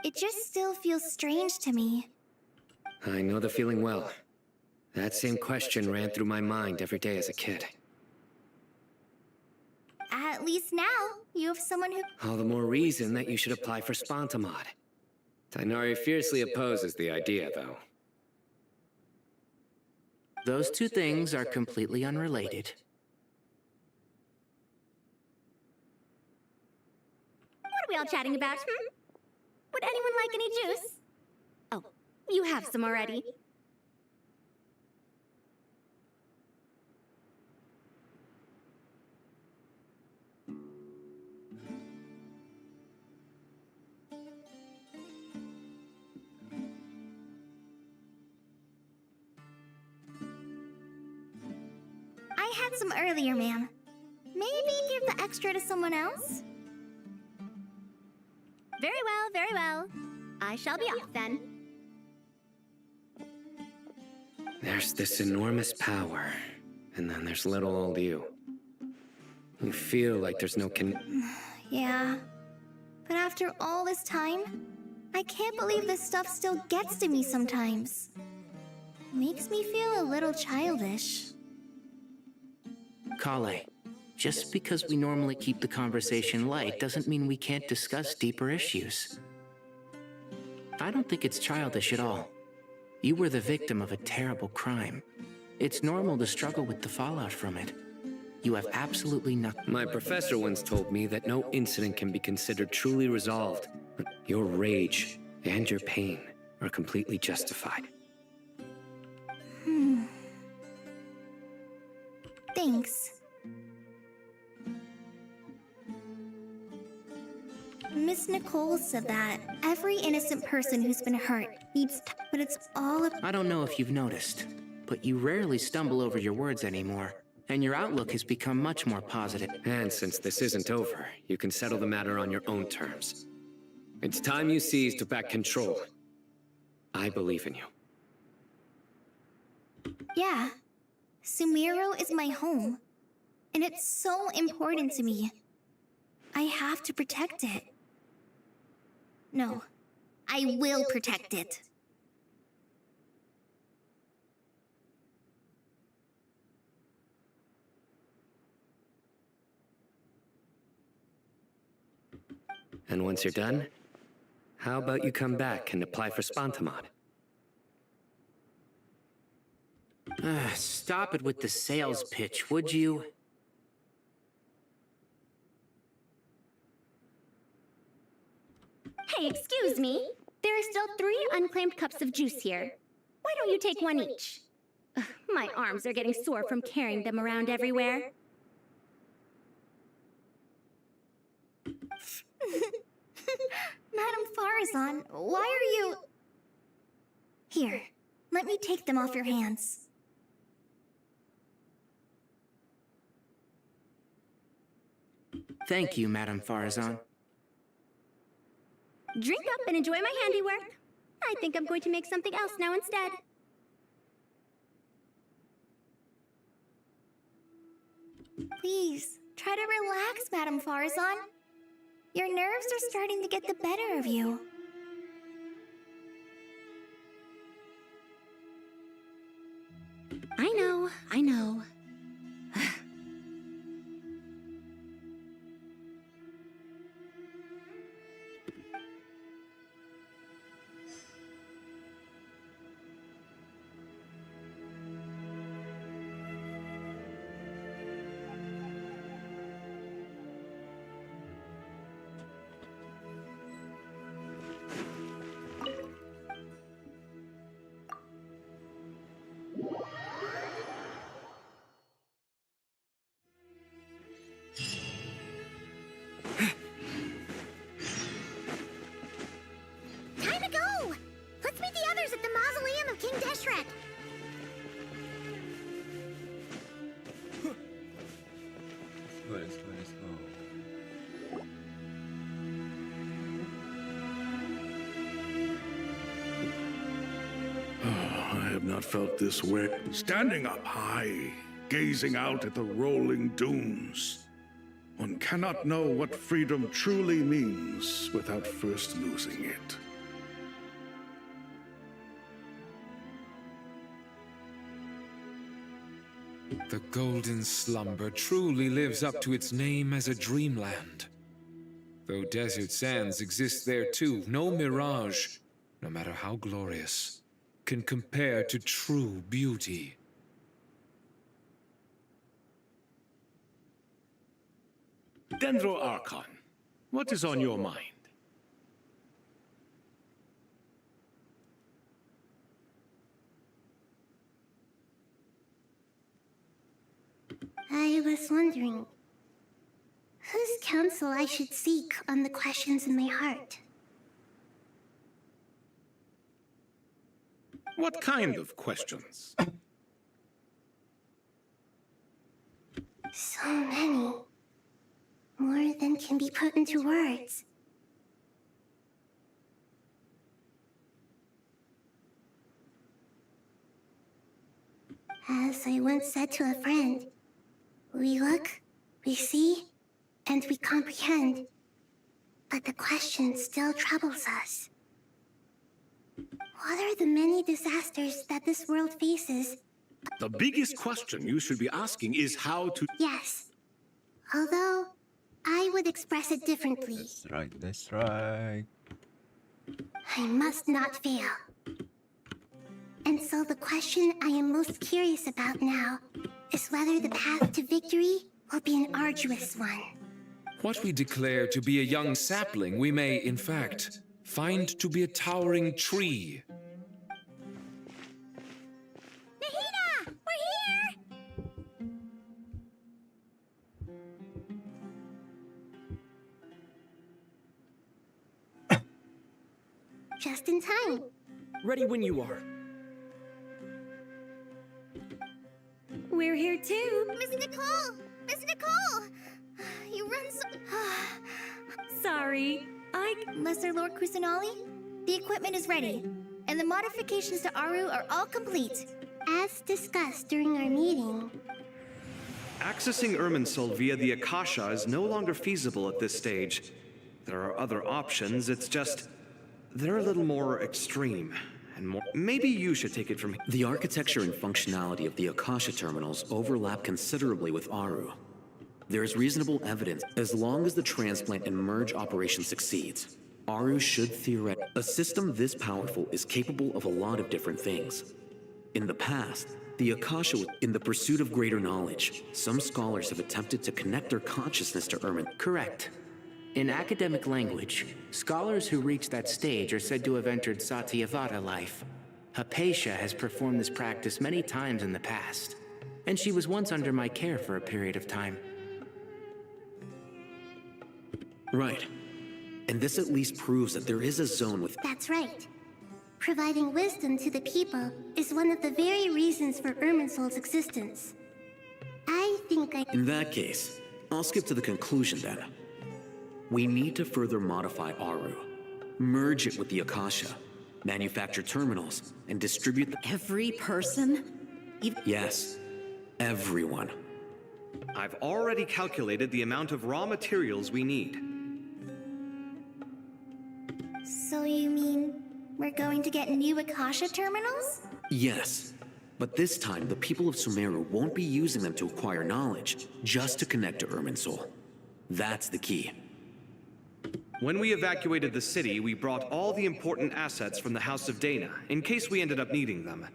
it just still feels strange to me. I know the feeling well. That same question ran through my mind every day as a kid. At least now, you have someone who... All the more reason that you should apply for Spontamod. Tainari fiercely opposes the idea, though. Those two things are completely unrelated. What are we all chatting about, Would anyone like any juice? Oh, you have some already. I had some earlier, ma'am. Maybe give the extra to someone else? Very well, very well. I shall be off then. There's this enormous power, and then there's little old you. You feel like there's no Yeah. But after all this time, I can't believe this stuff still gets to me sometimes. Makes me feel a little childish. Kale, just because we normally keep the conversation light doesn't mean we can't discuss deeper issues. I don't think it's childish at all. You were the victim of a terrible crime. It's normal to struggle with the fallout from it. You have absolutely nothing. My professor once told me that no incident can be considered truly resolved. Your rage and your pain are completely justified. Thanks. Miss Nicole said that every innocent person who's been hurt needs but it's all a... I don't know if you've noticed, but you rarely stumble over your words anymore, and your outlook has become much more positive. And since this isn't over, you can settle the matter on your own terms. It's time you seized back control. I believe in you. Yeah. Sumiro is my home. And it's so important to me. I have to protect it. No. I will protect it. And once you're done, how about you come back and apply for Spontamod? Stop it with the sales pitch, would you? Hey, excuse me. There are still 3 unclaimed cups of juice here. Why don't you take one each? Ugh, my arms are getting sore from carrying them around everywhere. Madame Farazan, why are you... Here, let me take them off your hands. Thank you, Madame Farazan. Drink up and enjoy my handiwork. I think I'm going to make something else now instead. Please, try to relax, Madame Farazan. Your nerves are starting to get the better of you. I know. Time to go! Let's meet the others at the mausoleum of King Deshret. Let's go. I have not felt this way. Standing up high, gazing out at the rolling dunes. One cannot know what freedom truly means without first losing it. The golden slumber truly lives up to its name as a dreamland. Though desert sands exist there too, no mirage, no matter how glorious, can compare to true beauty. Dendro Archon, what is on your mind? I was wondering, whose counsel I should seek on the questions in my heart. What kind of questions? So many. More than can be put into words. As I once said to a friend, we look, we see, and we comprehend. But the question still troubles us. What are the many disasters that this world faces? The biggest question you should be asking is how to... Yes. Although, I would express it differently. That's right. I must not fail. And so the question I am most curious about now is whether the path to victory will be an arduous one. What we declare to be a young sapling, we may, in fact, find to be a towering tree. Nahida! We're here! Just in time. Ready when you are. We're here too. Miss Nicole! Miss Nicole! You run so... Sorry, Lesser Lord Kusanali, the equipment is ready, and the modifications to Aru are all complete. As discussed during our meeting... Accessing Irminsul via the Akasha is no longer feasible at this stage. There are other options, it's just... they're a little more extreme, and more... Maybe you should take it from here. The architecture and functionality of the Akasha terminals overlap considerably with Aru. There is reasonable evidence as long as the transplant and merge operation succeeds. Aru should theoretically... A system this powerful is capable of a lot of different things. In the past, the Akasha was in the pursuit of greater knowledge. Some scholars have attempted to connect their consciousness to Irmin. Correct. In academic language, scholars who reach that stage are said to have entered Satyavada life. Hypatia has performed this practice many times in the past, and she was once under my care for a period of time. Right. And this at least proves that there is a zone with... That's right. Providing wisdom to the people is one of the very reasons for Irminsol's existence. I think In that case, I'll skip to the conclusion then. We need to further modify Aru, merge it with the Akasha, manufacture terminals, and distribute them. Every person? Yes, everyone. I've already calculated the amount of raw materials we need. So you mean we're going to get new Akasha terminals? Yes, but this time the people of Sumeru won't be using them to acquire knowledge, just to connect to Irminsul. That's the key. When we evacuated the city, we brought all the important assets from the House of Dana, in case we ended up needing them.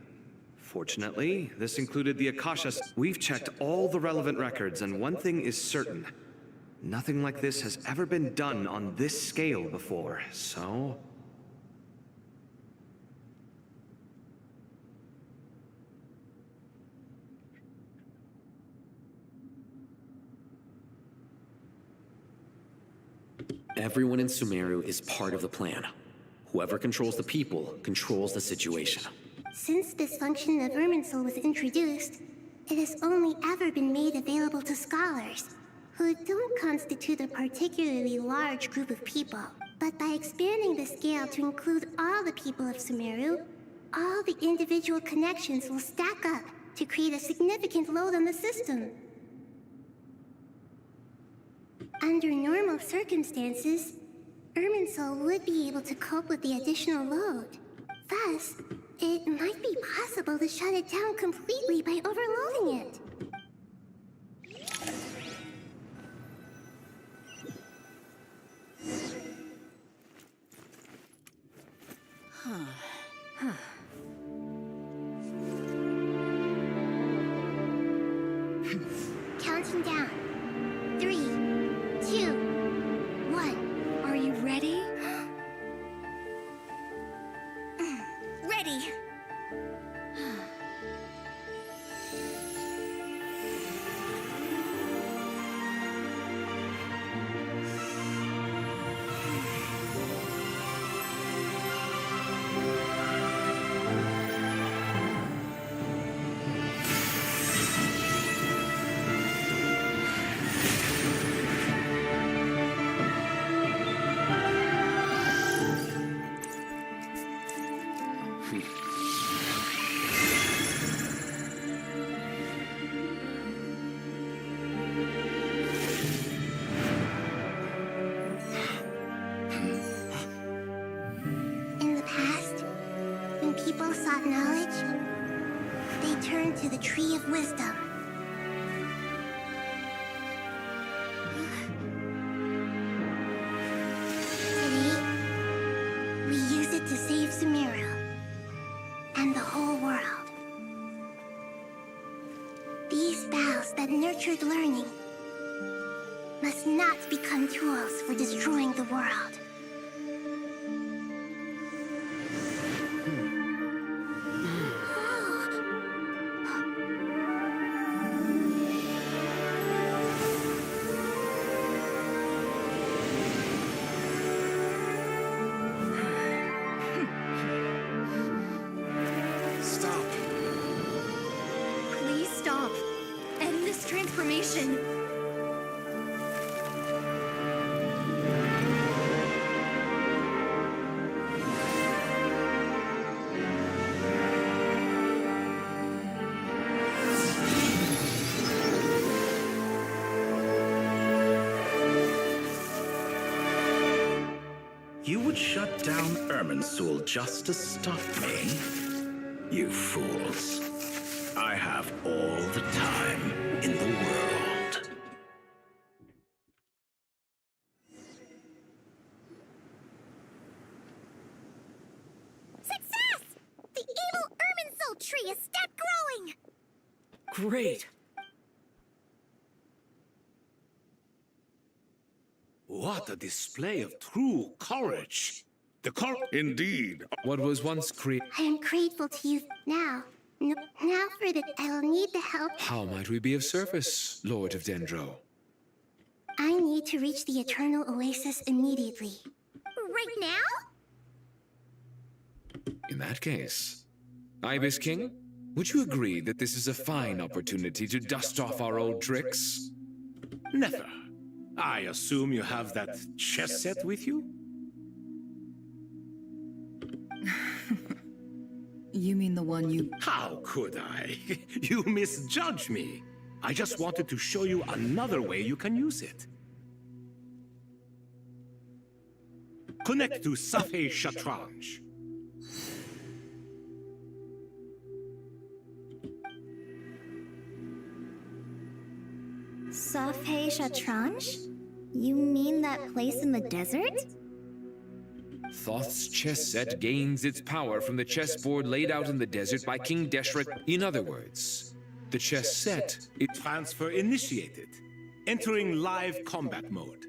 Fortunately, this included the Akasha. We've checked all the relevant records, and one thing is certain. Nothing like this has ever been done on this scale before, so... Everyone in Sumeru is part of the plan. Whoever controls the people controls the situation. Since this function of Irminsul was introduced, it has only ever been made available to scholars, who don't constitute a particularly large group of people. But by expanding the scale to include all the people of Sumeru, all the individual connections will stack up to create a significant load on the system. Under normal circumstances, Irminsul would be able to cope with the additional load. Thus, it might be possible to shut it down completely by overloading it. Counting down. 3, 2, 1. Are you ready? Ready. In the past, when people sought knowledge, they turned to the Tree of Wisdom. Today, we use it to save Sumeru and the whole world. These boughs that nurtured learning must not become tools for destroying the world. Stop. Please stop. End this transformation. You would shut down Irminsul just to stop me? You fools. I have all the time in the world. Success! The evil Irminsul tree has stopped growing! Great. What a display of true courage. Indeed. What was once created. I am grateful to you now. Now for that, I'll need the help. How might we be of service, Lord of Dendro? I need to reach the Eternal Oasis immediately. Right now? In that case, Ibis King, would you agree that this is a fine opportunity to dust off our old tricks? Never. I assume you have that chess set with you? You mean the one you... How could I? You misjudge me. I just wanted to show you another way you can use it. Connect to Selesai Shatranj. Selesai Shatranj? You mean that place in the desert? Thoth's chess set gains its power from the chessboard laid out in the desert by King Deshret. In other words, the chess set is transfer initiated. Entering live combat mode.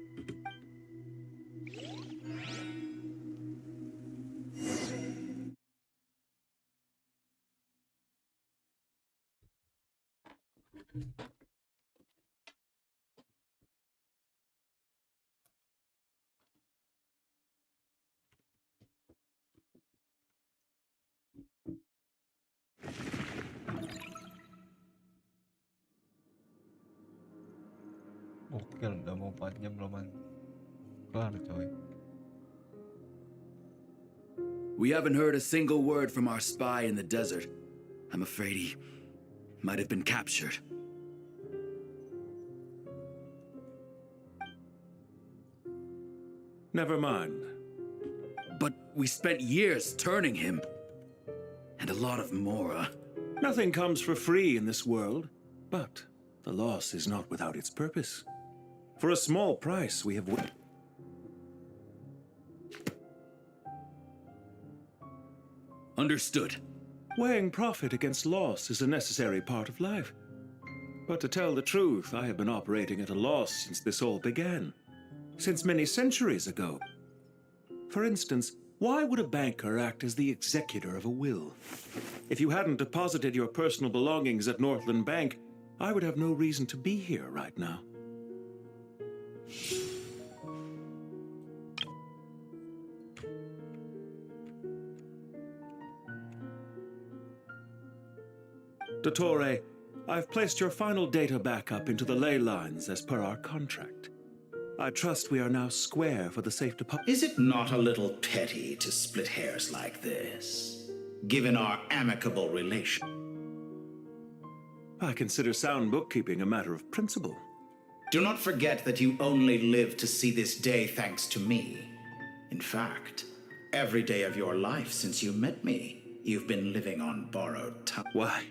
Oke, udah mau 4 jam belum kelar coy. We haven't heard a single word from our spy in the desert. I'm afraid he might have been captured. Never mind. But we spent years turning him. And a lot of Mora. Nothing comes for free in this world, but the loss is not without its purpose. For a small price, we have... Understood. Weighing profit against loss is a necessary part of life. But to tell the truth, I have been operating at a loss since this all began. Since many centuries ago. For instance, why would a banker act as the executor of a will? If you hadn't deposited your personal belongings at Northland Bank, I would have no reason to be here right now. Dottore, I've placed your final data backup into the ley lines as per our contract. I trust we are now square for the safe deposit. Is it not a little petty to split hairs like this, given our amicable relation? I consider sound bookkeeping a matter of principle. Do not forget that you only live to see this day thanks to me. In fact, every day of your life since you met me, you've been living on borrowed time. Why,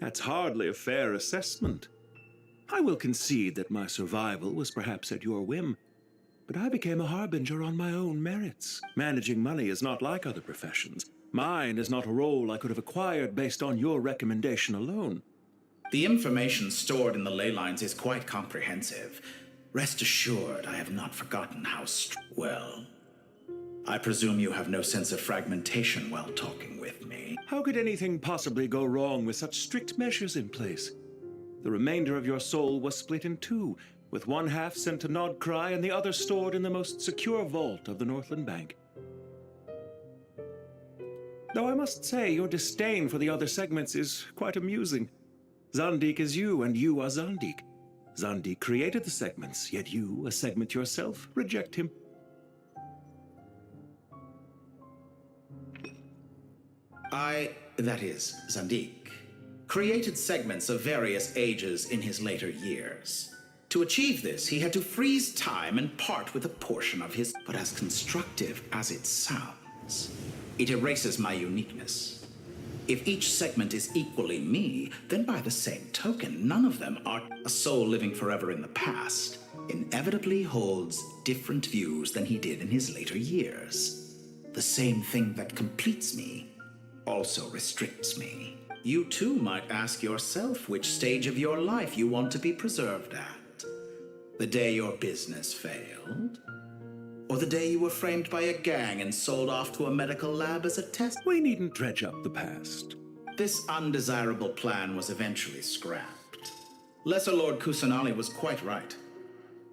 that's hardly a fair assessment. I will concede that my survival was perhaps at your whim, but I became a harbinger on my own merits. Managing money is not like other professions. Mine is not a role I could have acquired based on your recommendation alone. The information stored in the ley lines is quite comprehensive. Rest assured, I have not forgotten how well. I presume you have no sense of fragmentation while talking with me. How could anything possibly go wrong with such strict measures in place? The remainder of your soul was split in two, with one half sent to Nodcry and the other stored in the most secure vault of the Northland Bank. Though I must say, your disdain for the other segments is quite amusing. Zandik is you, and you are Zandik. Zandik created the segments, yet you, a segment yourself, reject him. That is, Zandik, created segments of various ages in his later years. To achieve this, he had to freeze time and part with a portion of his... But as constructive as it sounds, it erases my uniqueness. If each segment is equally me, then by the same token, none of them are... A soul living forever in the past inevitably holds different views than he did in his later years. The same thing that completes me also restricts me. You too might ask yourself which stage of your life you want to be preserved at. The day your business failed? Or the day you were framed by a gang and sold off to a medical lab as a test? We needn't dredge up the past. This undesirable plan was eventually scrapped. Lesser Lord Kusanali was quite right.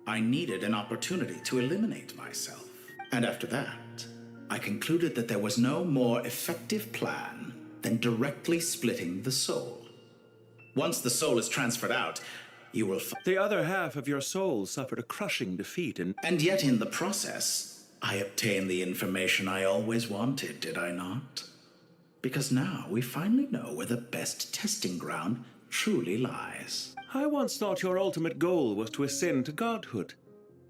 I needed an opportunity to eliminate myself. And after that, I concluded that there was no more effective plan than directly splitting the soul. Once the soul is transferred out, you will The other half of your soul suffered a crushing defeat And yet in the process, I obtained the information I always wanted, did I not? Because now we finally know where the best testing ground truly lies. I once thought your ultimate goal was to ascend to godhood.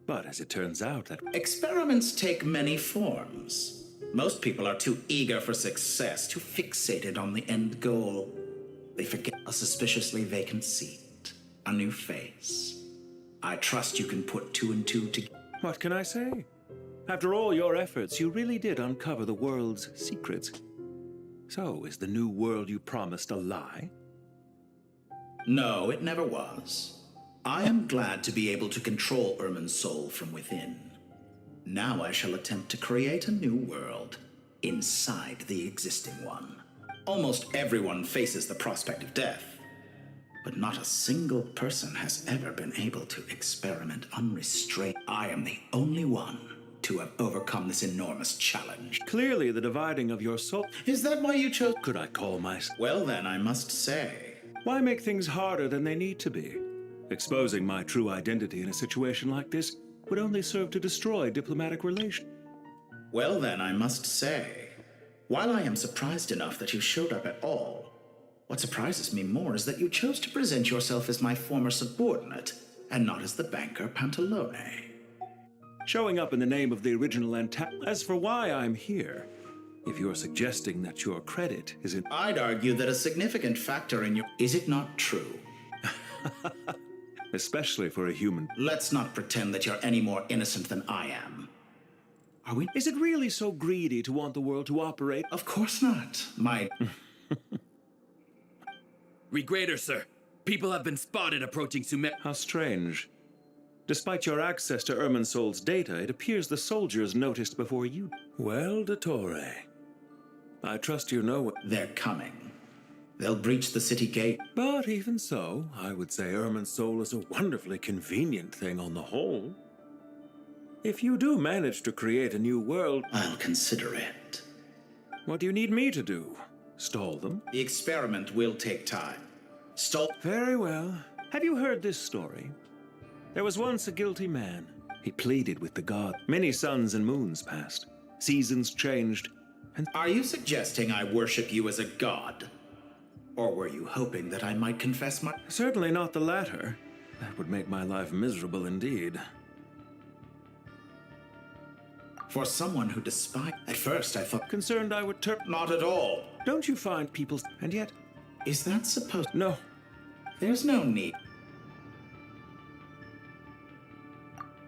But as it turns out that... Experiments take many forms. Most people are too eager for success, too fixated on the end goal. They forget a suspiciously vacant seat, a new face. I trust you can put two and two together. What can I say? After all your efforts, you really did uncover the world's secrets. So, is the new world you promised a lie? No, it never was. I am glad to be able to control Irmin's soul from within. Now I shall attempt to create a new world inside the existing one. Almost everyone faces the prospect of death, but not a single person has ever been able to experiment unrestrained. I am the only one to have overcome this enormous challenge. Clearly, the dividing of your soul... Is that why you chose... Could I call myself... Well then, I must say... Why make things harder than they need to be? Exposing my true identity in a situation like this would only serve to destroy diplomatic relations. Well then, I must say, while I am surprised enough that you showed up at all, what surprises me more is that you chose to present yourself as my former subordinate, and not as the banker Pantalone. Showing up in the name of the original antagonist. As for why I'm here, if you're suggesting that your credit is in... I'd argue that a significant factor in your... Is it not true? Especially for a human. Let's not pretend that you're any more innocent than I am. Are we? Is it really so greedy to want the world to operate? Of course not. My... Read greater, sir. People have been spotted approaching Sumer... How strange. Despite your access to Irminsol's data, it appears the soldiers noticed before you. Well, Dottore, I trust you know what... They're coming. They'll breach the city gate. But even so, I would say Irminsol is a wonderfully convenient thing on the whole. If you do manage to create a new world... I'll consider it. What do you need me to do? Stall them? The experiment will take time. Stall... Very well. Have you heard this story? There was once a guilty man. He pleaded with the god. Many suns and moons passed. Seasons changed, and... Are you suggesting I worship you as a god? Or were you hoping that I might confess my... Certainly not the latter. That would make my life miserable indeed. For someone who despised... At first I thought... Concerned I would turn... Not at all. Don't you find people... And yet... Is that supposed... No. There's no need.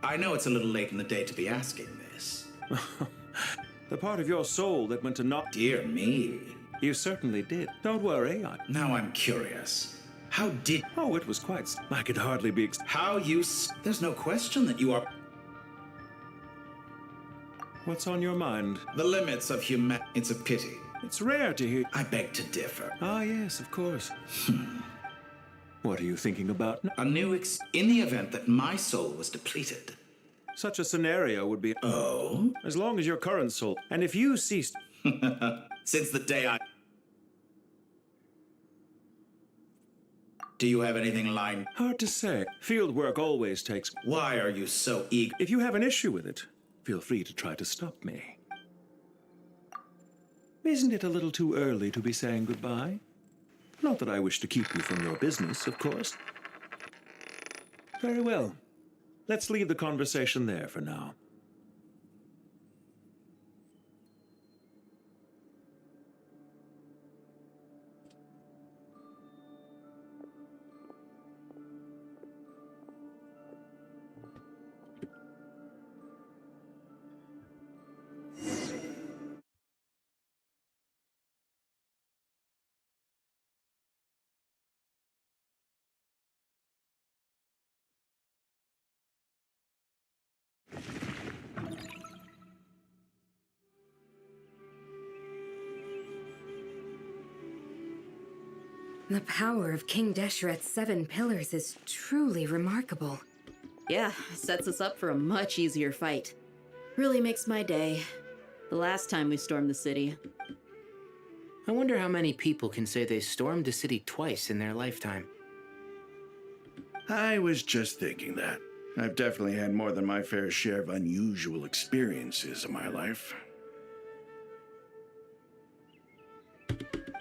I know it's a little late in the day to be asking this. The part of your soul that went to not... Dear me. You certainly did. Don't worry, Now I'm curious. How did... Oh, it was quite... I could hardly be... How you... There's no question that you are... What's on your mind? The limits of human... It's a pity. It's rare to hear... I beg to differ. Ah, yes, of course. What are you thinking about? A new In the event that my soul was depleted. Such a scenario would be... Oh? As long as your current soul... And if you ceased... Since the day I... Do you have anything lined? Hard to say. Field work always takes... Why are you so eager? If you have an issue with it, feel free to try to stop me. Isn't it a little too early to be saying goodbye? Not that I wish to keep you from your business, of course. Very well. Let's leave the conversation there for now. The power of King Deshret's 7 pillars is truly remarkable. Yeah, sets us up for a much easier fight. Really makes my day. The last time we stormed the city. I wonder how many people can say they stormed a city twice in their lifetime. I was just thinking that. I've definitely had more than my fair share of unusual experiences in my life.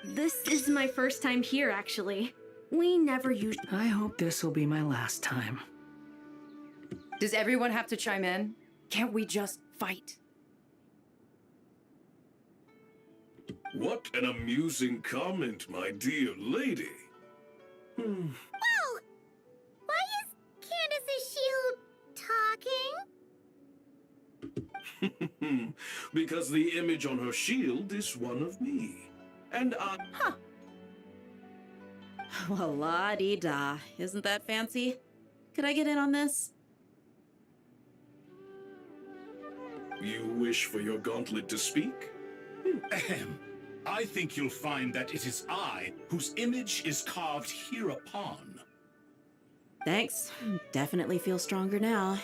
This is my first time here, actually. We never used. I hope this will be my last time. Does everyone have to chime in? Can't we just fight? What an amusing comment, my dear lady. Whoa! Why is Candace's shield talking? Because the image on her shield is one of me. And I... Huh. Well, la-dee-da. Isn't that fancy? Could I get in on this? You wish for your gauntlet to speak? Ahem. I think you'll find that it is I whose image is carved hereupon. Thanks. Definitely feel stronger now.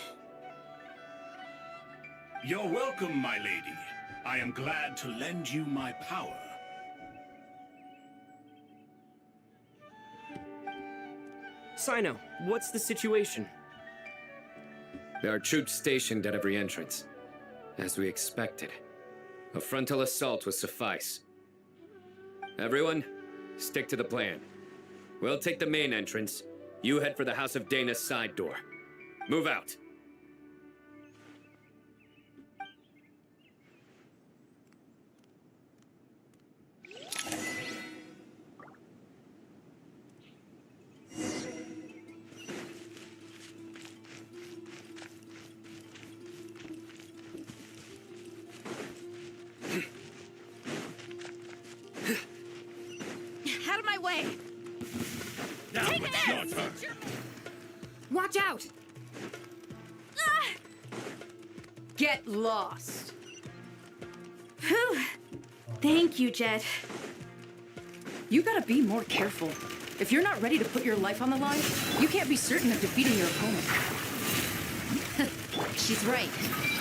You're welcome, my lady. I am glad to lend you my power. Sino, what's the situation? There are troops stationed at every entrance. As we expected. A frontal assault will suffice. Everyone, stick to the plan. We'll take the main entrance. You head for the House of Dana's side door. Move out. Out of my way! Now Take it's your this! turn. Watch out! Ah! Get lost! Whew. Thank you, Jet. You gotta be more careful. If you're not ready to put your life on the line, you can't be certain of defeating your opponent. She's right.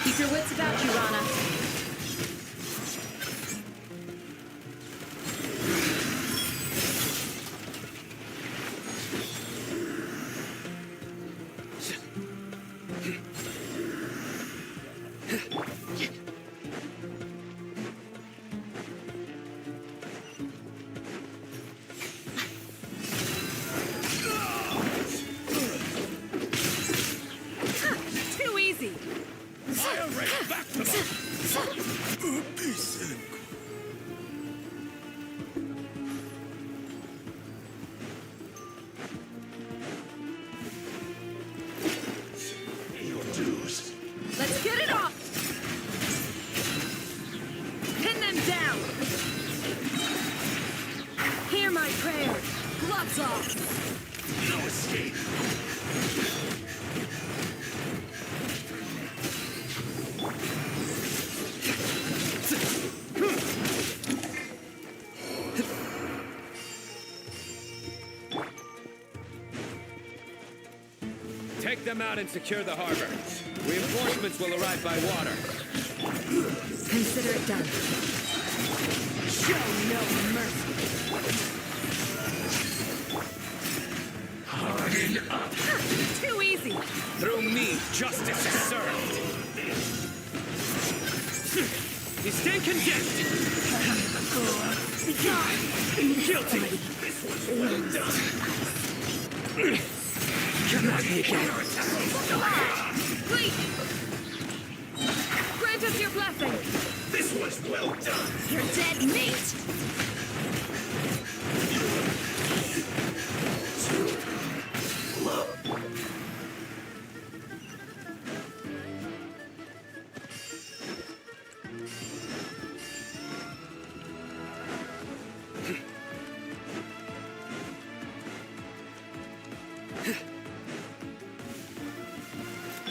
Keep your wits about you, Rana. Too easy! Fire rate back to them! Your dues. Let's get it off! Pin them down! Hear my prayer! Gloves off! No escape! Take them out and secure the harbor. Reinforcements will arrive by water. Consider it done. Show no mercy! Harden up! Too easy! Through me, justice is served. You stand condemned. Guilty! This was well done! Cannot make it. Please! Grant us your blessing! This was well done! You're dead meat!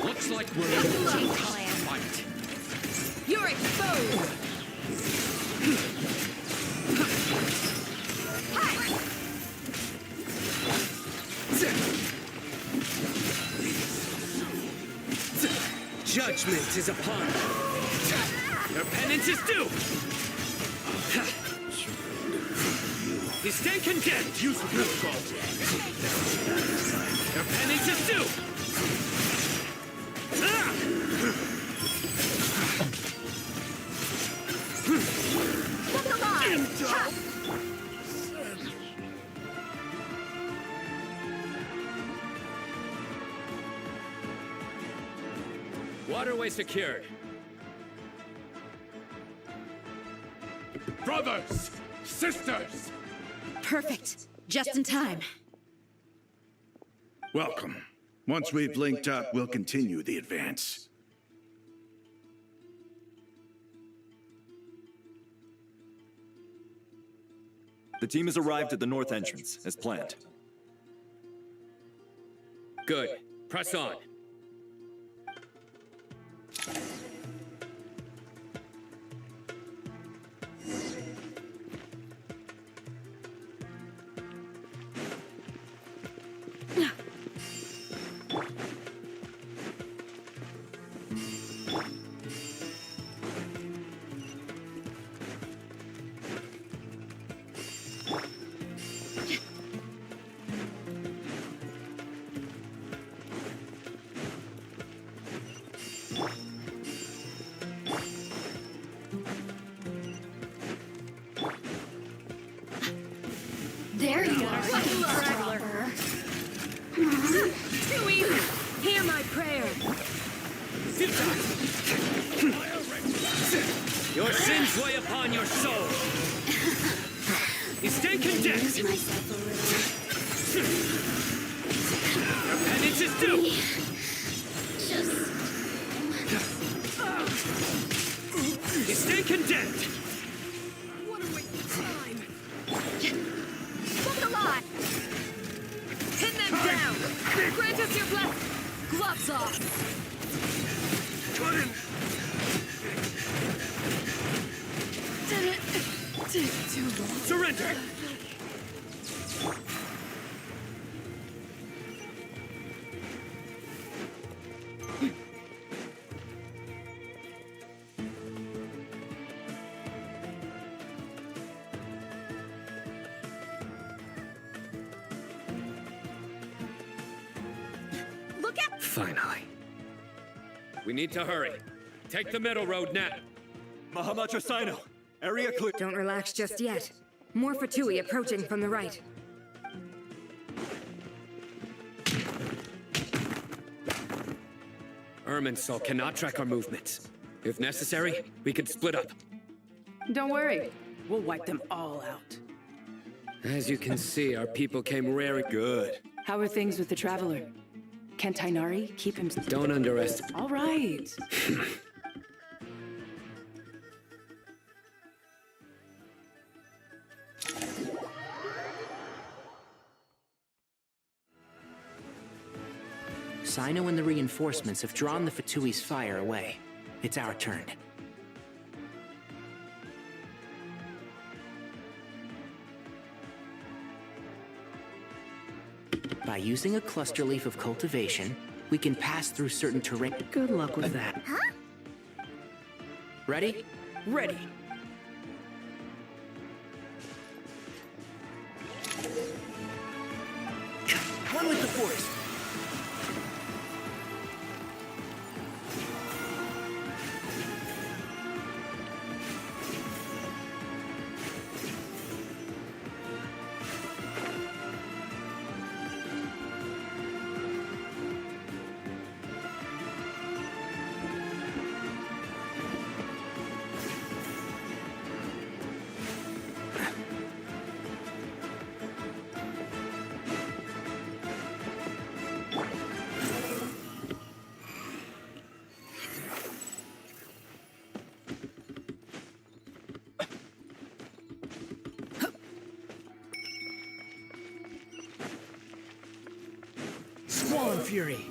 Looks like we're in a tough fight. You're exposed! Judgment is upon you. Your penance is due. You stand condemned. Use of Nicole. Your penance is due. Look alive! Waterway secured. Brothers! Sisters! Perfect. Just in time. Welcome. Once we've linked up, we'll continue the advance. The team has arrived at the north entrance, as planned. Good. Press on. There you are, traveler. Too easy. Hear my prayer. Your sins weigh upon your soul. You stand condemned. Your penance is due. You stand condemned. What a waste of time. Look alive. Pin them down. Grant us your blessing. Gloves off. Did it take too long? Surrender. Look at. Finally. We need to hurry. Take the middle road now. Mahamacha Sino, area clear. Don't relax just yet. More Fatui approaching from the right. Irminsul cannot track our movements. If necessary, we can split up. Don't worry. We'll wipe them all out. As you can see, our people came raring. Good. How are things with the Traveler? Can Tainari keep him... Don't underestimate. All right. Sino and the reinforcements have drawn the Fatui's fire away. It's our turn. By using a cluster leaf of cultivation, we can pass through certain terrain. Good luck with that. Huh? Ready? Ready. One with the forest. Squall and Fury.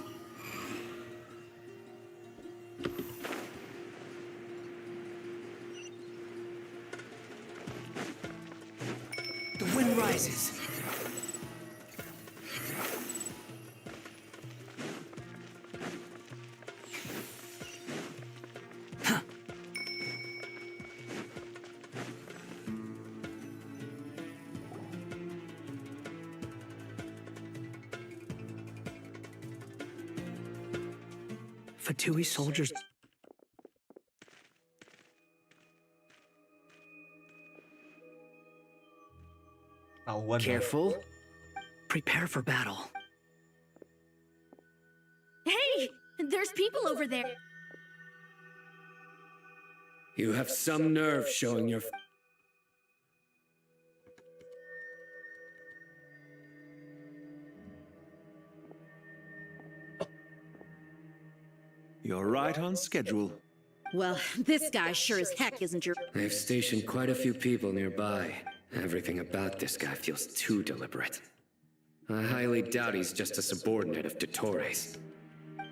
The wind rises. Fatui soldiers. Careful. Prepare for battle. Hey! There's people over there! You have some nerve showing your... You're right on schedule. Well, this guy sure as heck isn't your... They've stationed quite a few people nearby. Everything about this guy feels too deliberate. I highly doubt he's just a subordinate of Dottores.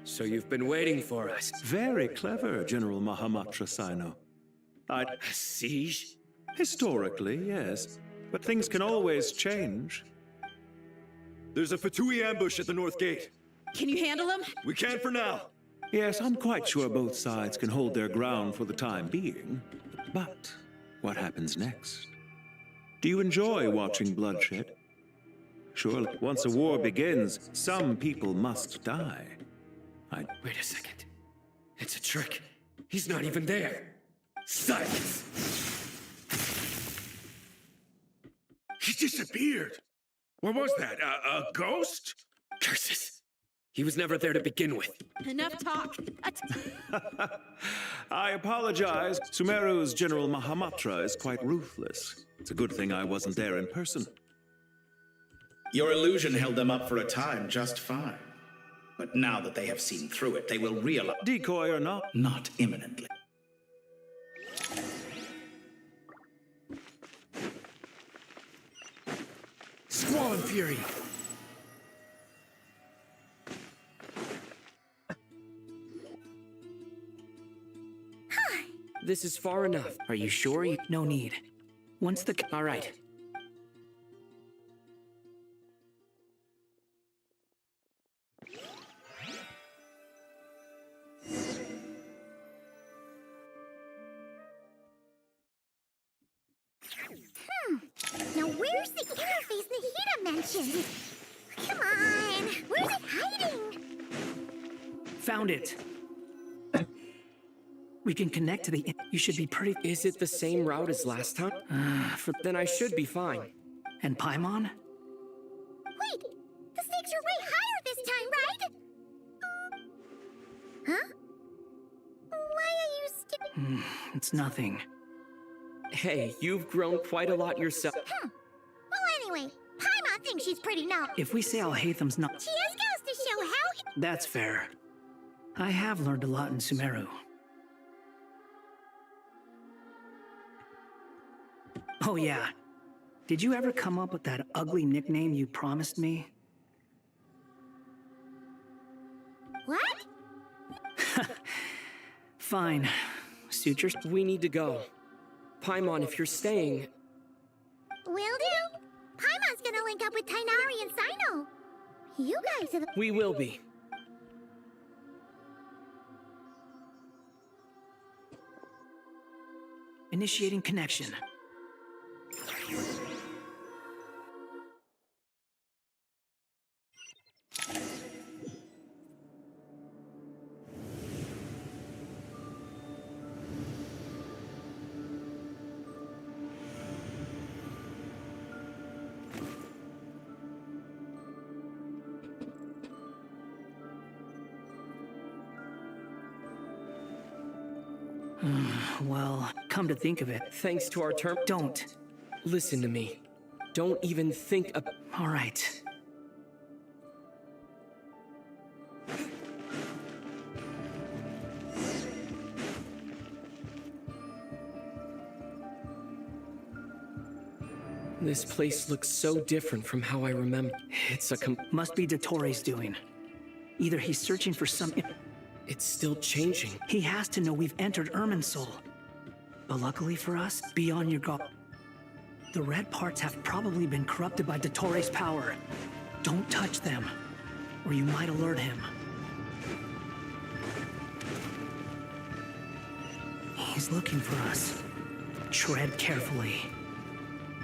So you've been waiting for us? Very clever, General Mahamatra Sino. A siege? Historically, yes. But things can always change. There's a Fatui ambush at the north gate. Can you handle him? We can for now. Yes, I'm quite sure both sides can hold their ground for the time being. But what happens next? Do you enjoy watching bloodshed? Surely, once a war begins, some people must die. Wait a second. It's a trick. He's not even there. Silence! He disappeared. What was that? A ghost? Curses. He was never there to begin with. Enough talk. I apologize. Sumeru's General Mahamatra is quite ruthless. It's a good thing I wasn't there in person. Your illusion held them up for a time just fine. But now that they have seen through it, they will realize... Decoy or not? Not imminently. Squall and Fury! This is far enough. Are you sure you... No need. Once the... All right. Now where's the interface Nahida mentioned? Come on! Where's it hiding? Found it. We can connect to the... You should be pretty... Is it the same route as last time? Then I should be fine. And Paimon? Wait! The stakes are way higher this time, right? Huh? Why are you still... It's nothing. Hey, you've grown quite a lot yourself. Well, anyway, Paimon thinks she's pretty now. If we say Alhaitham's not... She just goes to show how... That's fair. I have learned a lot in Sumeru. Oh yeah. Did you ever come up with that ugly nickname you promised me? What? Fine. Sutures? We need to go. Paimon, if you're staying... Will do. Paimon's gonna link up with Tainari and Sino. You guys are the... We will be. Initiating connection. Well, come to think of it. Thanks to our term... Don't. Listen to me. Don't even think of... All right. This place looks so different from how I remember. It's a Must be Dottores doing. Either he's searching for some... It's still changing. He has to know we've entered Irminsul. But luckily for us, be on your guard. The red parts have probably been corrupted by Dottores' power. Don't touch them, or you might alert him. He's looking for us. Tread carefully.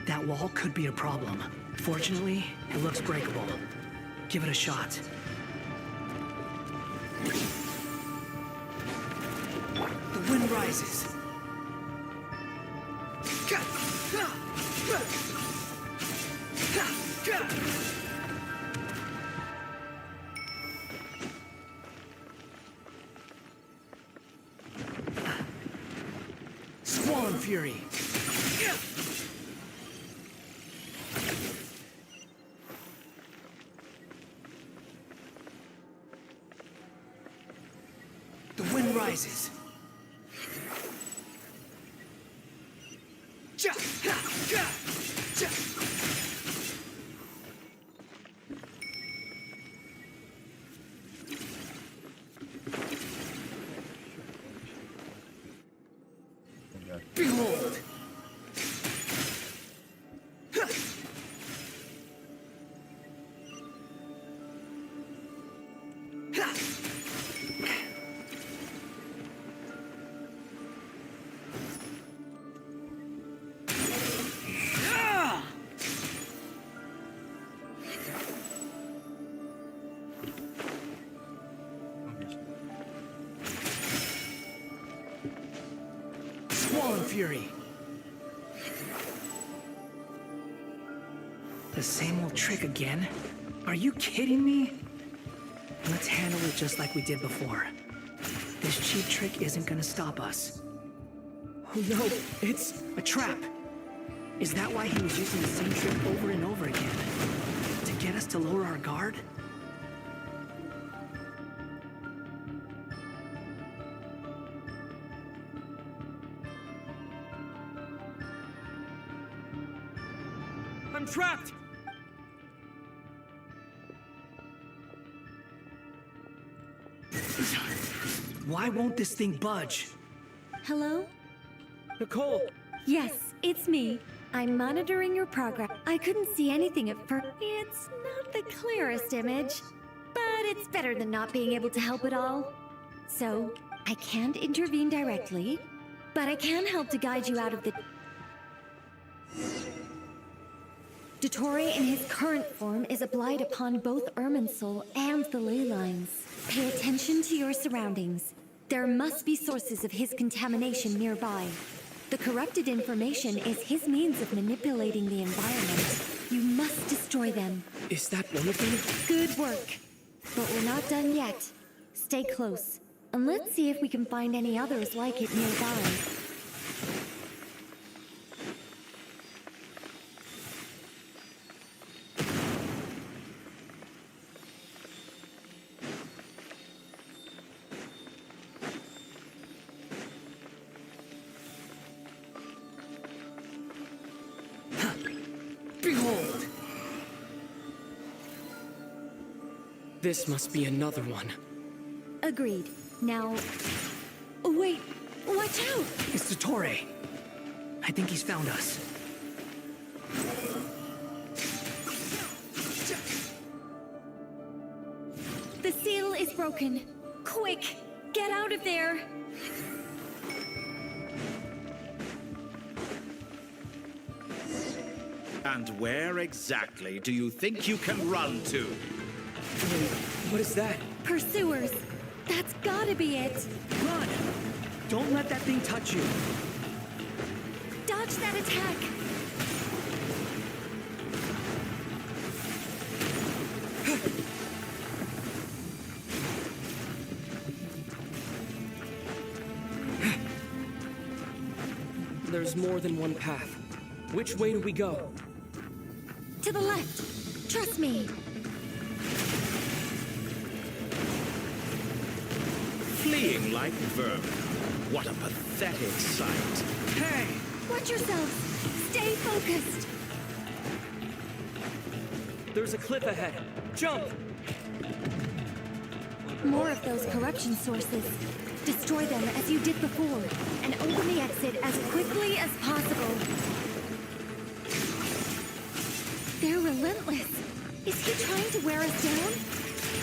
That wall could be a problem. Fortunately, it looks breakable. Give it a shot. wind rises. Swan Fury. The wind rises. Behold! Swan Fury. The same old trick again? Are you kidding me? Let's handle it just like we did before. This cheap trick isn't gonna stop us. Oh no, it's a trap. Is that why he was using the same trick over and over again? To get us to lower our guard? I'm trapped! Why won't this thing budge? Hello? Nicole! Yes, it's me. I'm monitoring your progress. I couldn't see anything at first. It's not the clearest image, but it's better than not being able to help at all. So, I can't intervene directly, but I can help to guide you out of the... Dottore in his current form is a blight upon both Irminsul and the ley lines. Pay attention to your surroundings. There must be sources of his contamination nearby. The corrupted information is his means of manipulating the environment. You must destroy them. Is that one of them? Good work. But we're not done yet. Stay close, and let's see if we can find any others like it nearby. Behold! This must be another one. Agreed. Now... Wait! Watch out! It's Dottore. I think he's found us. The seal is broken. Quick! Get out of there! And where exactly do you think you can run to? Wait, what is that? Pursuers! That's gotta be it! Run! Don't let that thing touch you! Dodge that attack! There's more than one path. Which way do we go? To the left! Trust me! Fleeing like vermin. What a pathetic sight. Hey! Watch yourself! Stay focused! There's a cliff ahead. Jump! More of those corruption sources. Destroy them as you did before, and open the exit as quickly as possible. They're relentless. Is he trying to wear us down?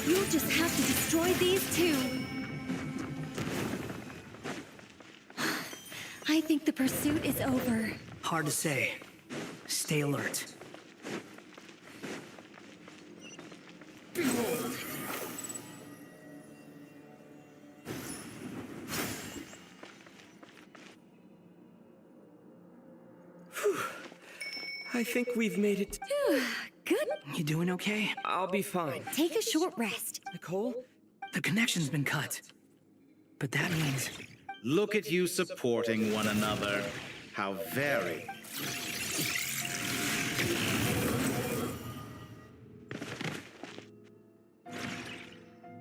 You'll just have to destroy these too. I think the pursuit is over. Hard to say. Stay alert. Behold! I think we've made it. Good. You doing okay? I'll be fine. Take a short rest. Nicole? The connection's been cut. But that means... Look at you supporting one another. How very.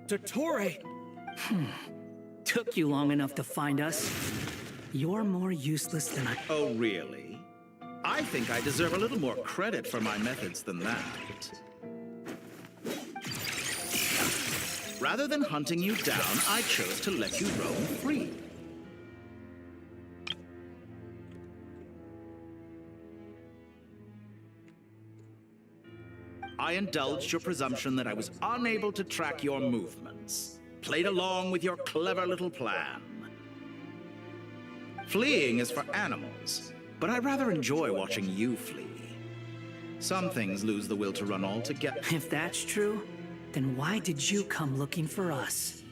Dottore! Took you long enough to find us. You're more useless than I... Oh, really? I think I deserve a little more credit for my methods than that. Rather than hunting you down, I chose to let you roam free. I indulged your presumption that I was unable to track your movements. Played along with your clever little plan. Fleeing is for animals, but I rather enjoy watching you flee. Some things lose the will to run altogether. If that's true, then why did you come looking for us?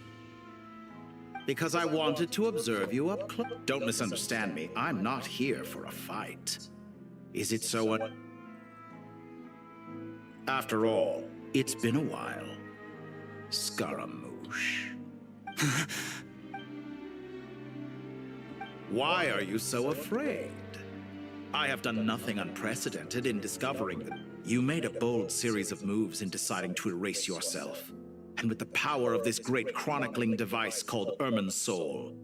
Because I wanted to observe you up close. Don't misunderstand me. I'm not here for a fight. Is it so? After all, it's been a while. Scaramouche. Why are you so afraid? I have done nothing unprecedented in discovering them. You made a bold series of moves in deciding to erase yourself. And with the power of this great chronicling device called Irmin's Soul.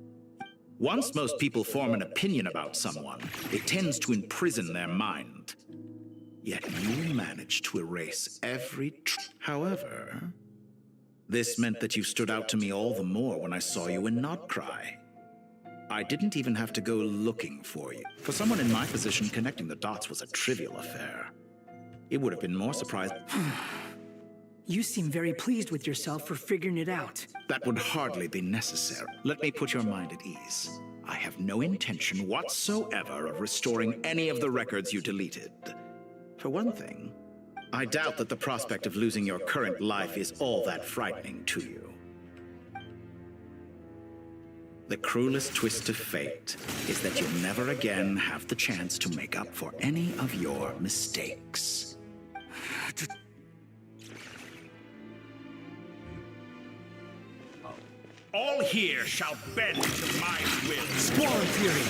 Once most people form an opinion about someone, it tends to imprison their mind. Yet you managed to erase every However, this meant that you stood out to me all the more when I saw you in Nodcry. I didn't even have to go looking for you. For someone in my position, connecting the dots was a trivial affair. It would have been more surprising. You seem very pleased with yourself for figuring it out. That would hardly be necessary. Let me put your mind at ease. I have no intention whatsoever of restoring any of the records you deleted. For one thing, I doubt that the prospect of losing your current life is all that frightening to you. The cruelest twist of fate is that you'll never again have the chance to make up for any of your mistakes. All here shall bend to my will. Squall Fury!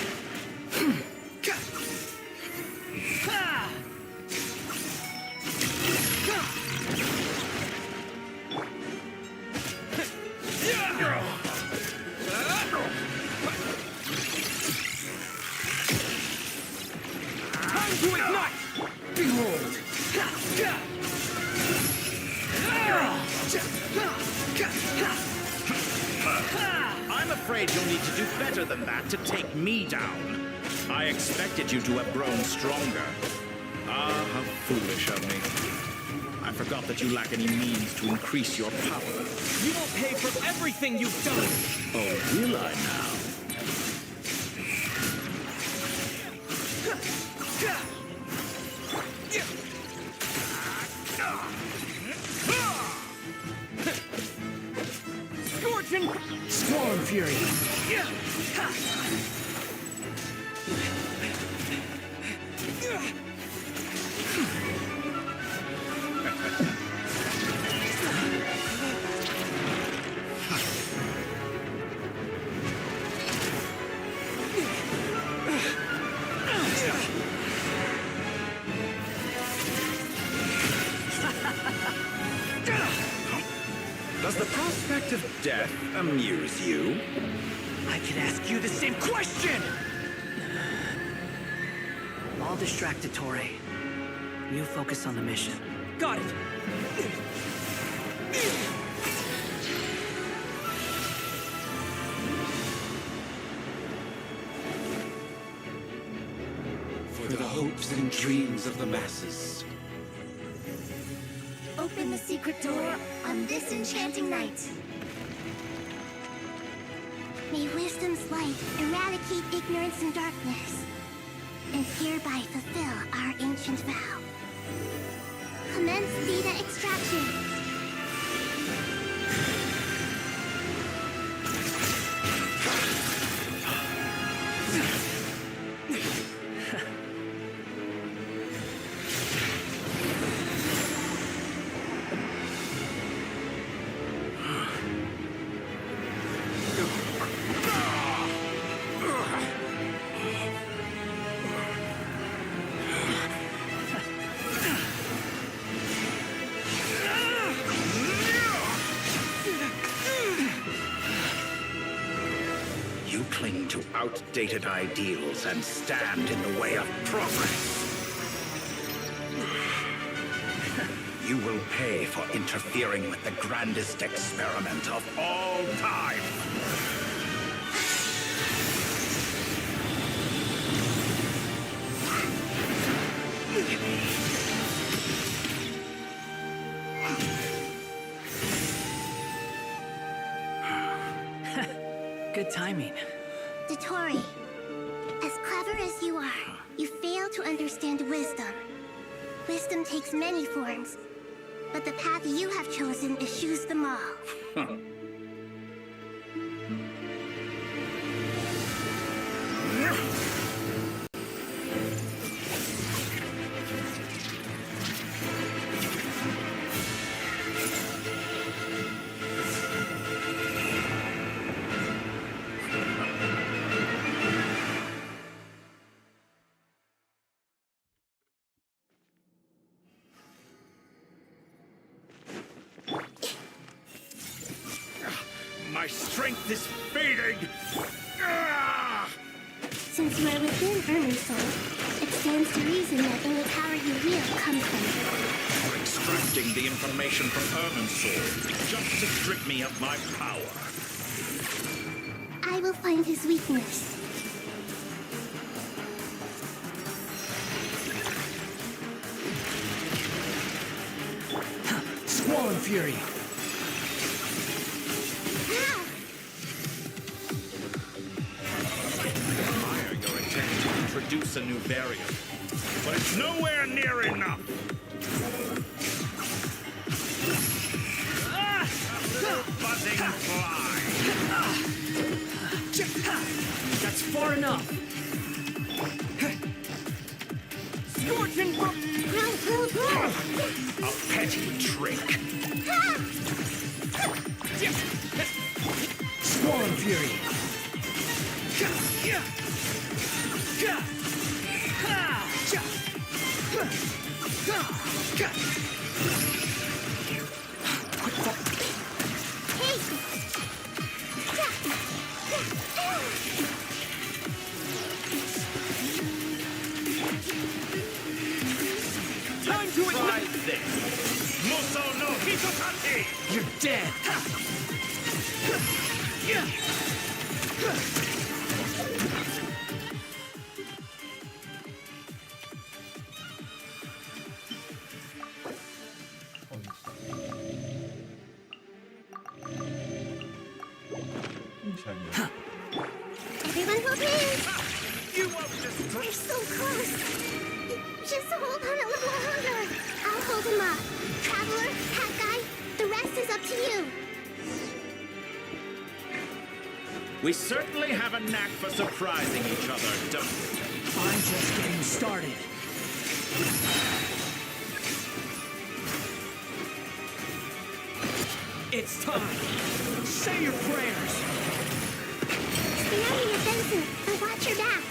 Time to ignite! Behold! I'm afraid you'll need to do better than that to take me down. I expected you to have grown stronger. Ah, how foolish of me. I forgot that you lack any means to increase your power. You will pay for everything you've done! Oh, will I now? Scorching! Storm Fury! Does the prospect of death amuse you? I could ask you the same question! I'll distract Dottore. You focus on the mission. Got it! For the hopes and dreams of the masses. Open the secret door on this enchanting night. May wisdom's light eradicate ignorance and darkness, and hereby fulfill our ancient vow. Commence data extraction. cling to outdated ideals and stand in the way of progress. You will pay for interfering with the grandest experiment of all time. Good timing. Dottore, as clever as you are, you fail to understand wisdom. Wisdom takes many forms, but the path you have chosen eschews them all. My strength is fading! Since you are within Irmin's soul, it stands to reason that any power you wield comes from it. You're extracting the information from Irmin's soul just to strip me of my power. I will find his weakness. Squall Fury! Introduce a new barrier, but it's nowhere near enough. Buzzing fly. That's far enough. Scorching A petty trick. Squall Fury! Time to ignite this! Muso no Hitotati! You're dead! Everyone hold hands! You won't destroy. We're so close! Just hold on a little longer. I'll hold him up. Traveler, Hat Guy, the rest is up to you. We certainly have a knack for surprising each other, don't we? I'm just getting started. It's time! Say your prayers! Stay under your fences and watch your back.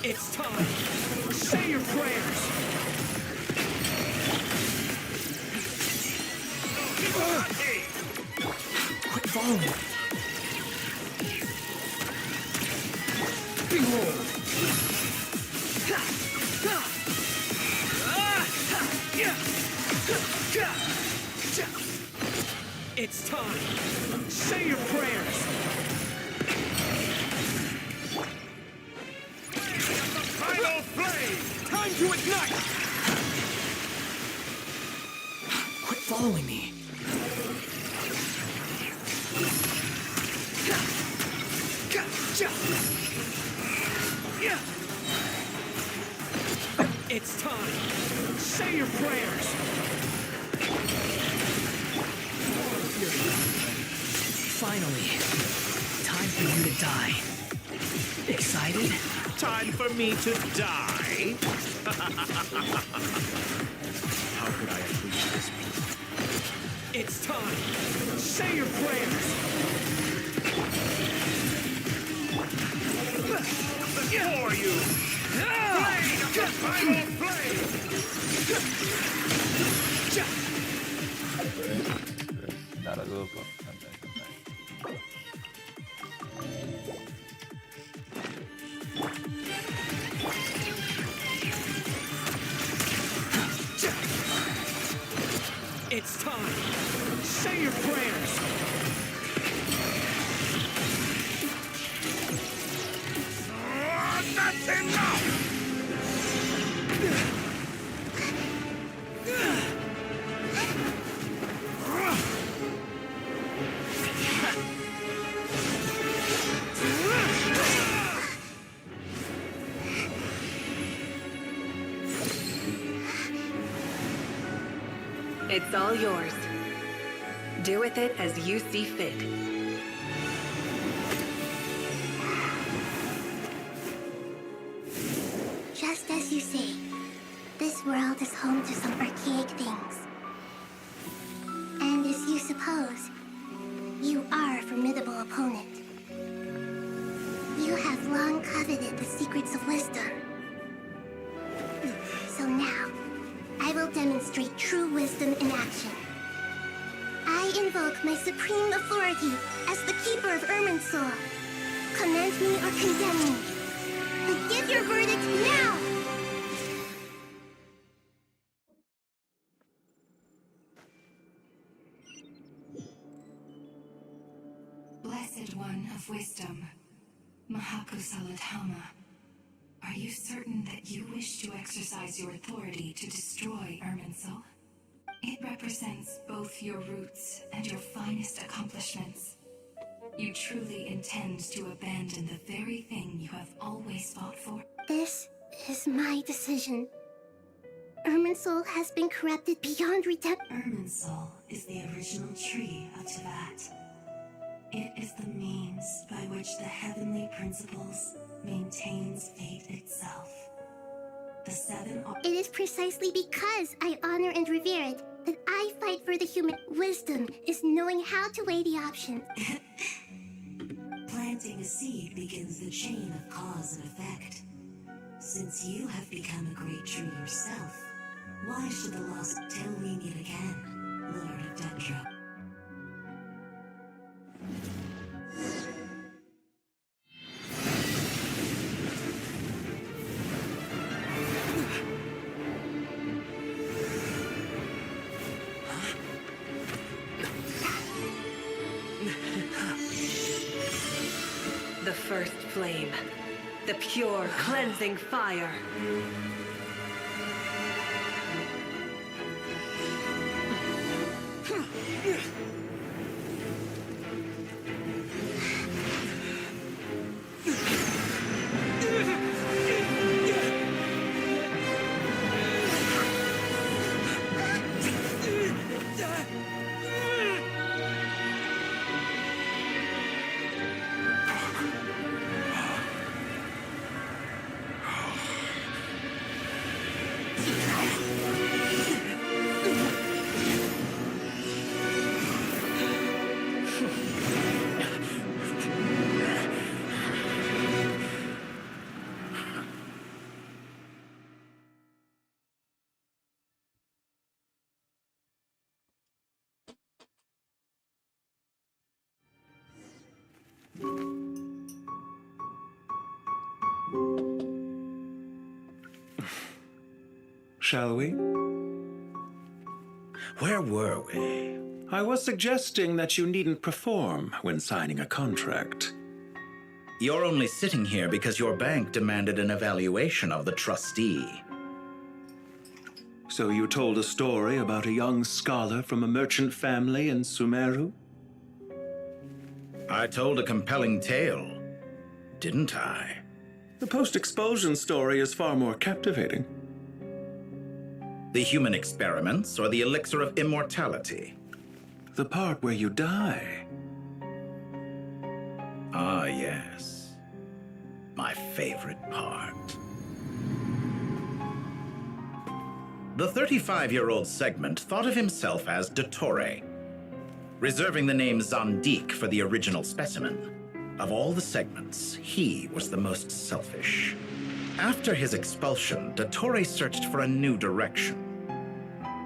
It's time! Say your prayers! Quit following! Behold! It's time! Say your prayers! Final flame! Time to ignite! Quit following me! It's time! Say your prayers! Finally, time for you to die. Excited? Time for me to die? How could I appreciate this? It's time! Say your prayers! For you! Blade of the final flame! Darah dulu kok. Santai. It's time! Say your prayers! That's enough! It's all yours. Do with it as you see fit. Just as you say, this world is home to some archaic things. And as you suppose, you are a formidable opponent. You have long coveted the secrets of wisdom. So now, I will demonstrate true wisdom in action. I invoke my supreme authority as the keeper of Irminsul. Commend me or condemn me. But give your verdict now! Blessed One of Wisdom, Mahakusaladhama, are you certain that you wish to exercise your authority to destroy Irminsul? It represents both your roots and your finest accomplishments. You truly intend to abandon the very thing you have always fought for? This is my decision. Irminsul has been corrupted beyond redemption. Irminsul is the original tree of Tevat. It is the means by which the heavenly principles maintains fate itself. The seven... It is precisely because I honor and revere it that I fight for the human. Wisdom is knowing how to weigh the options. Planting a seed begins the chain of cause and effect. Since you have become a great tree yourself, why should the lost till we meet again, Lord of Dendro? The first flame. The pure, cleansing fire. Shall we? Where were we? I was suggesting that you needn't perform when signing a contract. You're only sitting here because your bank demanded an evaluation of the trustee. So you told a story about a young scholar from a merchant family in Sumeru? I told a compelling tale, didn't I? The post-expulsion story is far more captivating. The human experiments or the elixir of immortality? The part where you die. Ah, yes. My favorite part. The 35-year-old Segment thought of himself as Dottore, reserving the name Zondique for the original specimen. Of all the Segments, he was the most selfish. After his expulsion, Dottore searched for a new direction.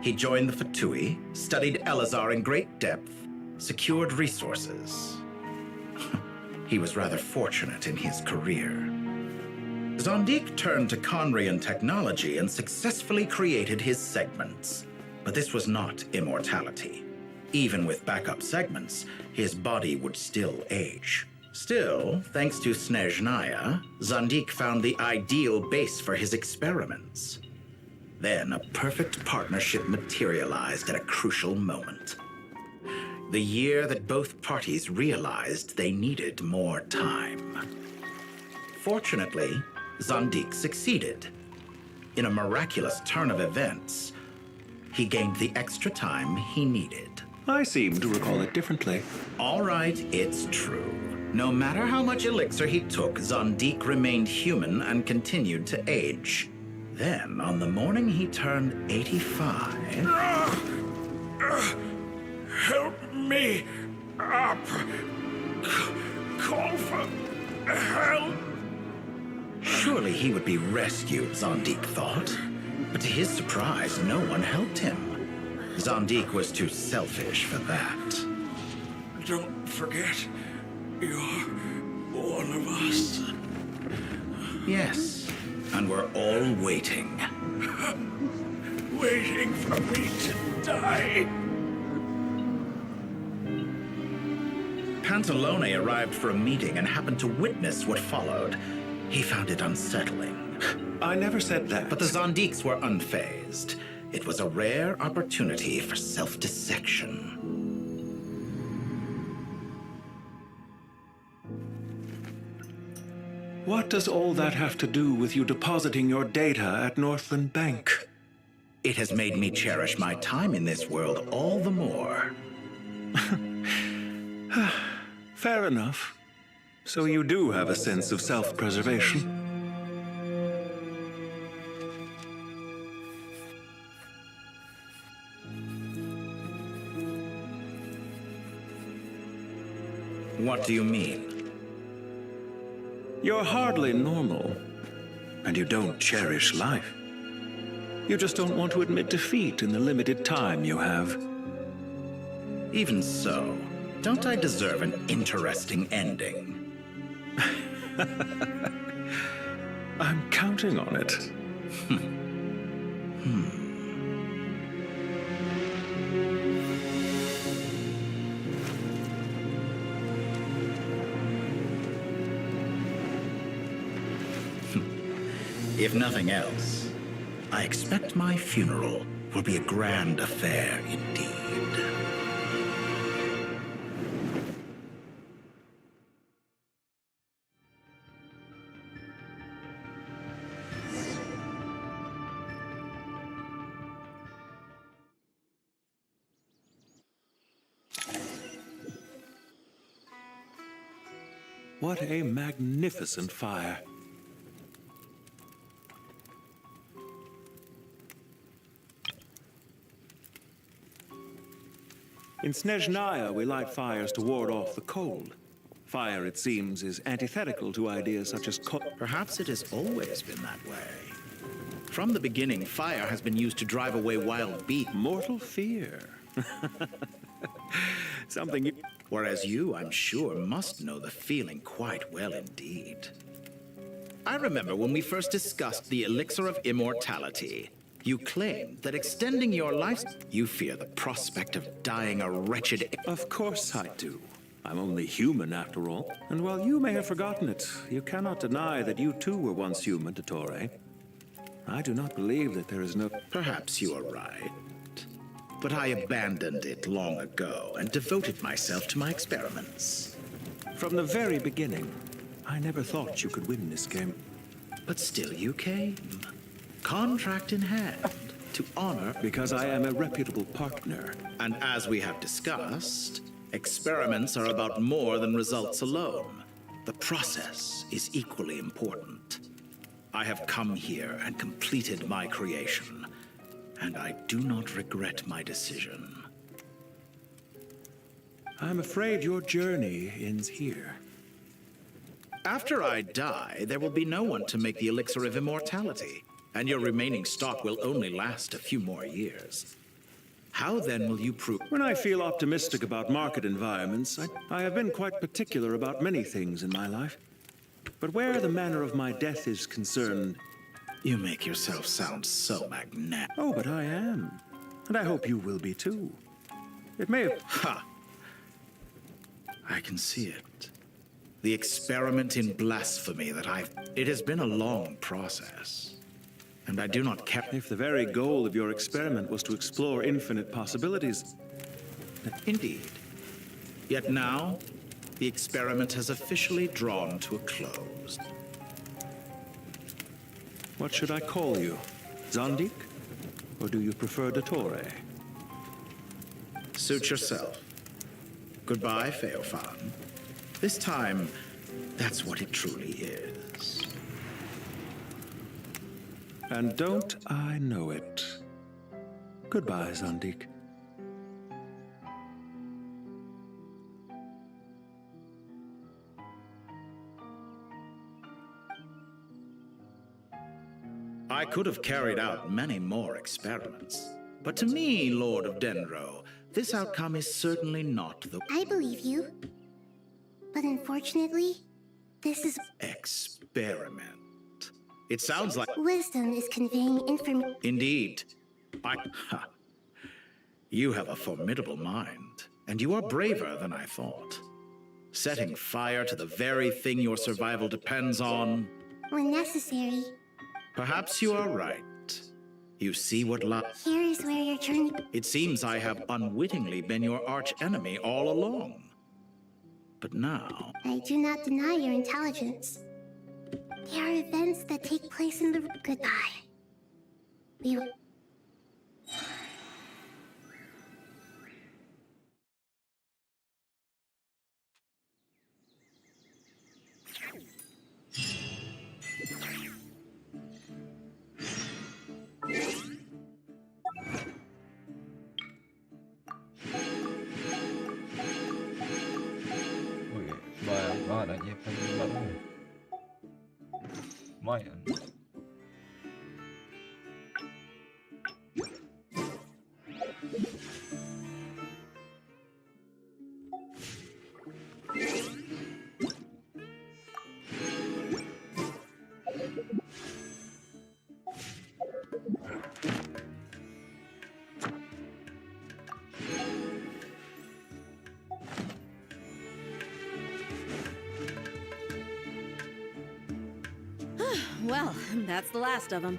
He joined the Fatui, studied Elazar in great depth, secured resources. He was rather fortunate in his career. Zondik turned to Conrian technology and successfully created his segments. But this was not immortality. Even with backup segments, his body would still age. Still, thanks to Snezhnaya, Zondik found the ideal base for his experiments. Then a perfect partnership materialized at a crucial moment. The year that both parties realized they needed more time. Fortunately, Zondik succeeded. In a miraculous turn of events, he gained the extra time he needed. I seem to recall it differently. All right, it's true. No matter how much elixir he took, Zondik remained human and continued to age. Then, on the morning he turned 85... Help me up. Call for help. Surely he would be rescued, Zondik thought. But to his surprise, no one helped him. Zondik was too selfish for that. Don't forget, you're one of us. Yes, and we're all waiting. Waiting for me to die. Pantalone arrived for a meeting and happened to witness what followed. He found it unsettling. I never said that. But the Zondiks were unfazed. It was a rare opportunity for self-dissection. What does all that have to do with you depositing your data at Northland Bank? It has made me cherish my time in this world all the more. Fair enough. So you do have a sense of self-preservation. What do you mean? You're hardly normal, and you don't cherish life. You just don't want to admit defeat in the limited time you have. Even so, don't I deserve an interesting ending? I'm counting on it. If nothing else, I expect my funeral will be a grand affair indeed. What a magnificent fire. In Snezhnaya, we light fires to ward off the cold. Fire, it seems, is antithetical to ideas such as Perhaps it has always been that way. From the beginning, fire has been used to drive away wild beasts. Mortal fear. Something you... Whereas you, I'm sure, must know the feeling quite well indeed. I remember when we first discussed the elixir of immortality. You claimed that extending your life... You fear the prospect of dying a wretched... Of course I do. I'm only human, after all. And while you may have forgotten it, you cannot deny that you too were once human, Dottore. I do not believe that there is no... Perhaps you are right. But I abandoned it long ago and devoted myself to my experiments. From the very beginning, I never thought you could win this game. But still you came. Contract in hand, to honor... Because I am a reputable partner. And as we have discussed, experiments are about more than results alone. The process is equally important. I have come here and completed my creation, and I do not regret my decision. I'm afraid your journey ends here. After I die, there will be no one to make the elixir of immortality, and your remaining stock will only last a few more years. How then will you prove? When I feel optimistic about market environments, I have been quite particular about many things in my life. But where the manner of my death is concerned... You make yourself sound so magnetic. Oh, but I am. And I hope you will be too. It may have... Ha! I can see it. The experiment in blasphemy that It has been a long process. And I do not care. If the very goal of your experiment was to explore infinite possibilities... Indeed. Yet now, the experiment has officially drawn to a close. What should I call you? Zondik? Or do you prefer Dottore? Suit yourself. Goodbye, Feofan. This time, that's what it truly is. And don't I know it? Goodbye, Zondik. I could have carried out many more experiments. But to me, Lord of Dendro, this outcome is certainly not the... I believe you. But unfortunately, this is... Experiment. It sounds like... Wisdom is conveying information. Indeed. You have a formidable mind, and you are braver than I thought. Setting fire to the very thing your survival depends on... When necessary. Perhaps you are right. You see what Here is where your journey... It seems I have unwittingly been your arch-enemy all along. But now... I do not deny your intelligence. There are events that take place in the... Goodbye. We will... Banyak banget aja baru. Lumayan. Well, that's the last of them.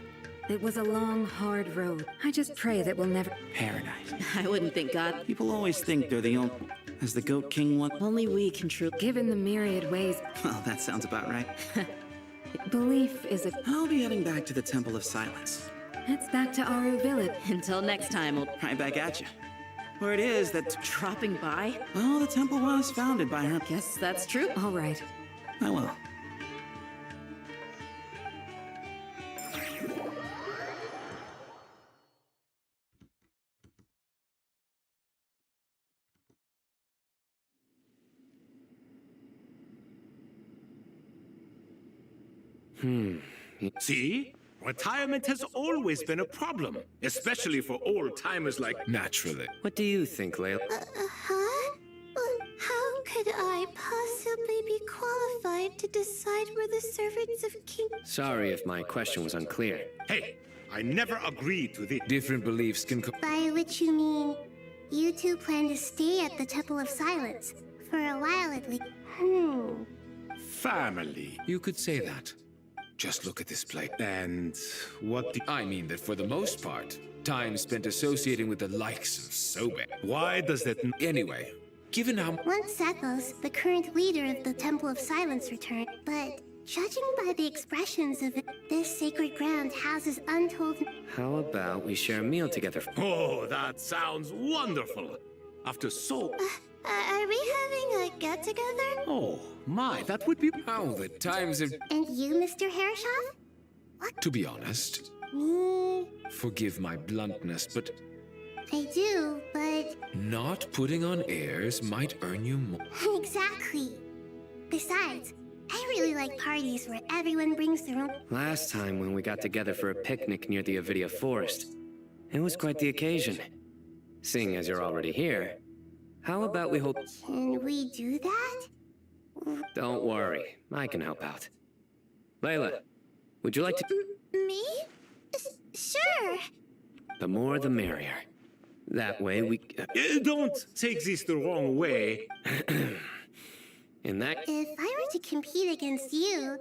It was a long, hard road. I just pray that we'll never... Paradise. I wouldn't think God... People always think they're the only... As the Goat King one... Only we can truly... Given the myriad ways... Well, that sounds about right. Belief is a... I'll be heading back to the Temple of Silence. It's back to Aru Village. Until next time, we'll... Right back at you. Where it is that... Dropping by? Well, the temple was founded by her... Guess that's true. All right. I will. See? Retirement has always been a problem, especially for old-timers like... Naturally. What do you think, Layla? Huh? How could I possibly be qualified to decide where the servants of King... Sorry if my question was unclear. Hey, I never agreed to this. Different beliefs can... By which you mean, you two plan to stay at the Temple of Silence, for a while at least. Family. You could say that. Just look at this place. And what I mean that for the most part, time spent associating with the likes of Sobe. Why does that... Anyway, given how... Once Zekos, the current leader of the Temple of Silence, returned, but judging by the expressions of it, this sacred ground houses untold... How about we share a meal together? Oh, that sounds wonderful. After so... Are we having a get-together? Oh, my, that would be... How the times have... And you, Mr. Herreshoff? What? To be honest, Me? forgive my bluntness, but... I do, but... Not putting on airs might earn you more. Exactly. Besides, I really like parties where everyone brings their own. Last time when we got together for a picnic near the Avidia Forest, it was quite the occasion. Seeing as you're already here, how about we hold... Can we do that? Don't worry, I can help out. Layla, would you like to... Me? Sure. The more the merrier. That way we... Don't take this the wrong way. In that... If I were to compete against you...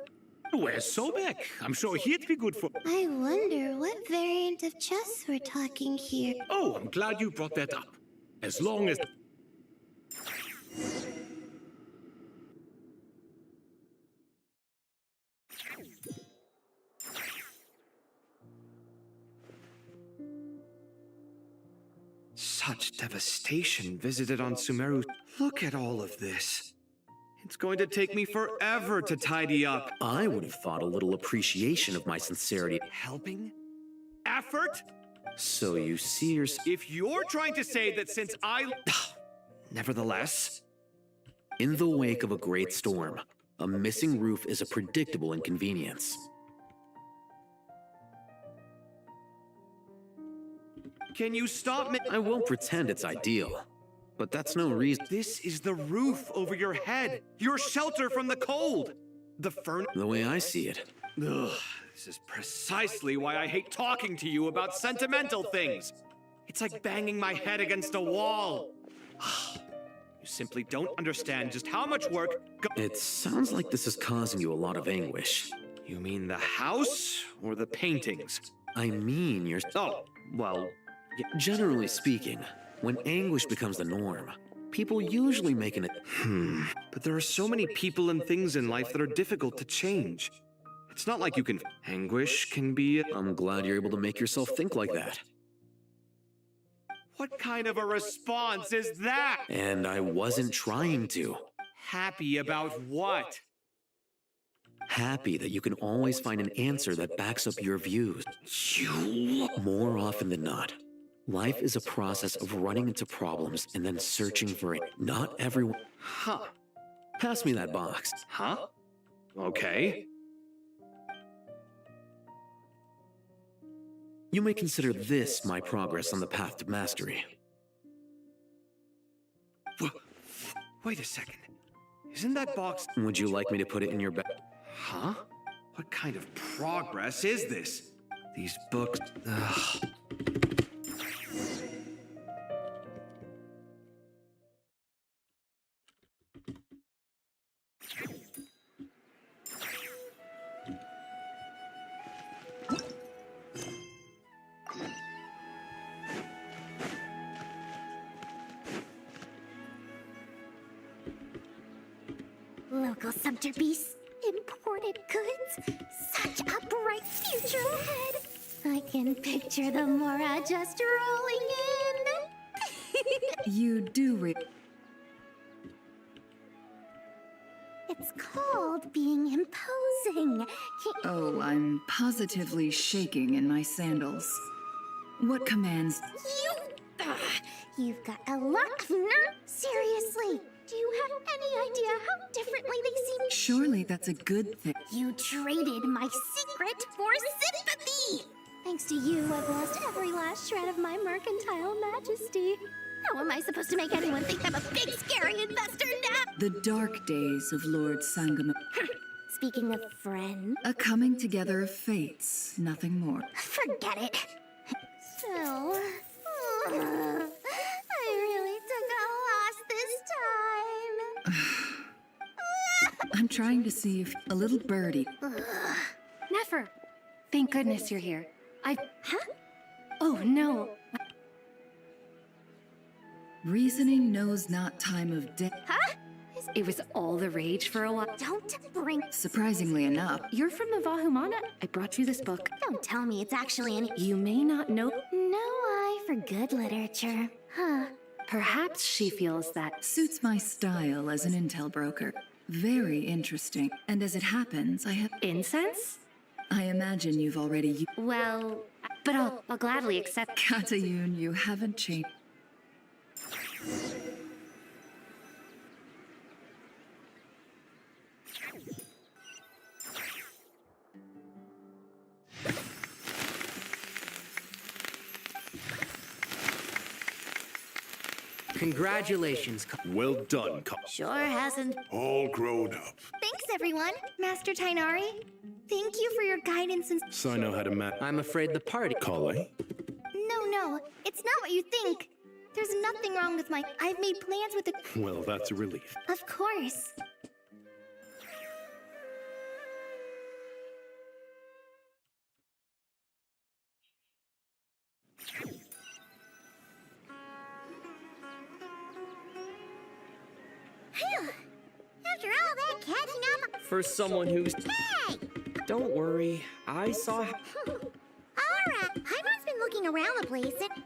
Where's Sobek? I'm sure he'd be good for... I wonder what variant of chess we're talking here. Oh, I'm glad you brought that up. As long as... Such devastation visited on Sumeru. Look at all of this. It's going to take me forever to tidy up. I would have thought a little appreciation of my sincerity. Helping? Effort? So you see If you're trying to say that since I... Nevertheless... In the wake of a great storm, a missing roof is a predictable inconvenience. Can you stop me? I won't pretend it's ideal, but that's no reason. This is the roof over your head. Your shelter from the cold. The furnace. The way I see it. Ugh, this is precisely why I hate talking to you about sentimental things. It's like banging my head against a wall. You simply don't understand just how much work... It sounds like this is causing you a lot of anguish. You mean the house or the paintings? I mean your... Oh, well... Generally speaking, when anguish becomes the norm, people usually make an... But there are so many people and things in life that are difficult to change. It's not like you can... Anguish can be... I'm glad you're able to make yourself think like that. What kind of a response is that? And I wasn't trying to. Happy about what? Happy that you can always find an answer that backs up your views. More often than not, life is a process of running into problems and then searching for it. Not everyone... Huh. Pass me that box. Huh? Okay. You may consider this my progress on the path to mastery. Wait a second. Isn't that box... Would you like me to put it in your bag? Huh? What kind of progress is this? These books... Ugh. Local subterbeasts, imported goods, such a bright future ahead. I can picture the Mora just rolling in. You do It's called being imposing. Oh, I'm positively shaking in my sandals. What commands? You've got a lot of nerve. Seriously, do you have any idea how differently they see me? Surely that's a good thing. You traded my secret for sympathy! Thanks to you, I've lost every last shred of my mercantile majesty. How am I supposed to make anyone think I'm a big, scary investor now? The dark days of Lord Sangam. Speaking of friends... A coming together of fates, nothing more. Forget it. So... I really took a loss this time. I'm trying to see if a little birdie. Nefer, thank goodness you're here. Huh? Oh, no. Reasoning knows not time of day. Huh? It was all the rage for a while. Don't bring... Surprisingly enough. You're from the Vahumana. I brought you this book. Don't tell me it's actually any... You may not know... No eye for good literature. Huh. Perhaps she feels that... Suits my style as an intel broker. Very interesting. And as it happens, I have... Incense? I imagine you've already... Well, but I'll gladly accept... Katayun, you haven't changed. Congratulations. Well done, Sure hasn't. all grown up. Thanks, everyone. Master Tainari, thank you for your guidance and... So I know how to map. I'm afraid the party... Kale? No, it's not what you think. There's nothing wrong with my... I've made plans with the... Well, that's a relief. Of course. Phew. After all that catching up... For someone who's... Hey! Don't worry, I saw... Alright, Paimon's been looking around the place and...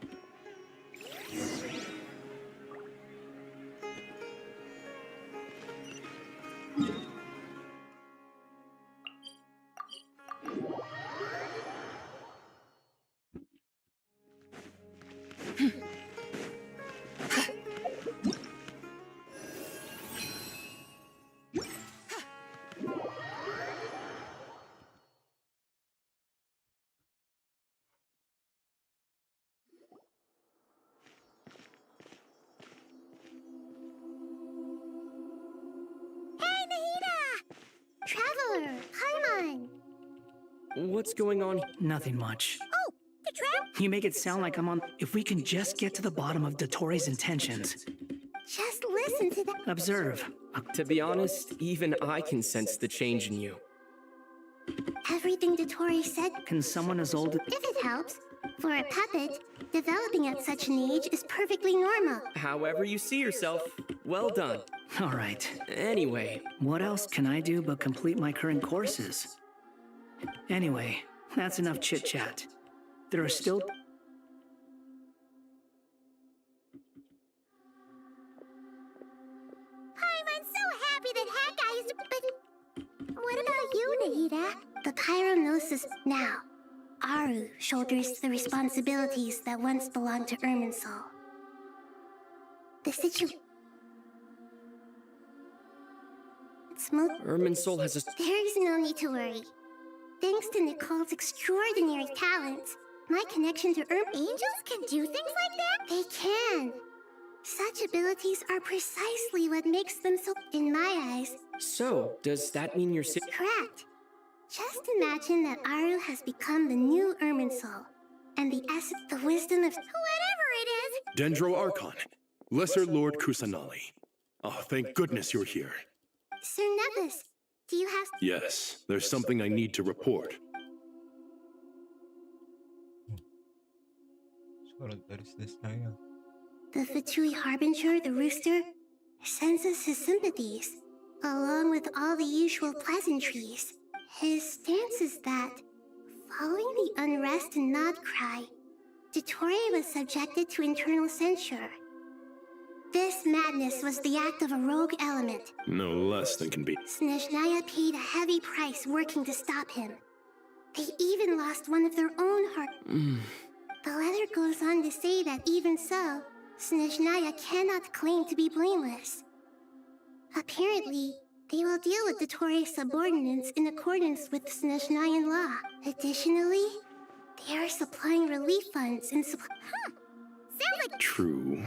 Traveler, Paimon! What's going on? Nothing much. Oh, the trap? You make it sound like I'm on... If we can just get to the bottom of Dottoro's intentions. Just listen to that. Observe. To be honest, even I can sense the change in you. Everything Dottori said... Can someone as old... If it helps, for a puppet, developing at such an age is perfectly normal. However you see yourself, well done. All right. Anyway. What else can I do but complete my current courses? Anyway, that's enough chit-chat. There are still... Paimon's so happy that Haggai is... But what about you, Nahida? The Pyrognosis now. Aru shoulders the responsibilities that once belonged to Irminsul. The situation... Irminsul has a... There is no need to worry. Thanks to Nicole's extraordinary talents, my connection to Angels can do things like that? They can. Such abilities are precisely what makes them so... in my eyes. So, does that mean you're... Correct. Just imagine that Aru has become the new Irminsul, and the essence, the wisdom of... whatever it is! Dendro Archon, Lesser Lord Kusanali. Oh, thank goodness you're here. Sir Nepis, do you have... Yes, there's something I need to report. The Fatui Harbinger, the rooster, sends us his sympathies, along with all the usual pleasantries. His stance is that, following the unrest and Nod Cry, Dottori was subjected to internal censure. This madness was the act of a rogue element. No less than can be. Snezhnaya paid a heavy price working to stop him. They even lost one of their own heart. The letter goes on to say that even so, Snezhnaya cannot claim to be blameless. Apparently, they will deal with Dottori's subordinates in accordance with Snezhnayan law. Additionally, they are supplying relief funds and sounds like... True.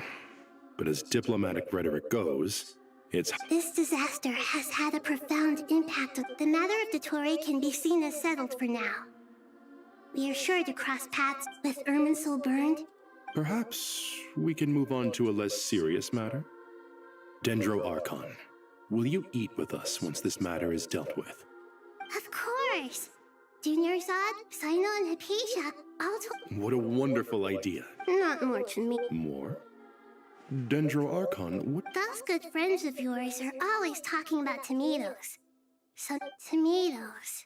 But as diplomatic rhetoric goes, it's... This disaster has had a profound impact. The matter of Dottori can be seen as settled for now. We are sure to cross paths with Irminsul burned. Perhaps we can move on to a less serious matter? Dendro Archon, will you eat with us once this matter is dealt with? Of course! Junior Zod, Sino, and Hypatia all told... What a wonderful idea. Not more to me. More? Dendro Archon, what... Those good friends of yours are always talking about tomatoes. So, tomatoes.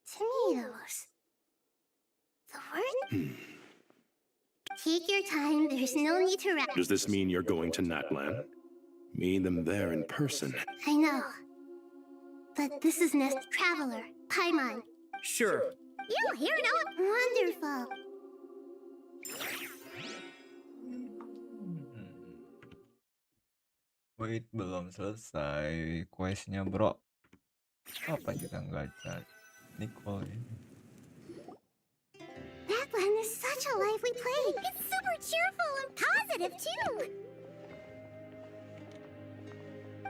Tomatoes. The word? Take your time, there's no need to rush. Does this mean you're going to Natlan? Meet them there in person. I know. But this is Nest Traveler, Paimon. Sure. You here now? Wonderful. Wait, belum selesai questnya, bro. Apa kita gacha? Nicole ini. Natlan is such a lively place. It's super cheerful and positive, too.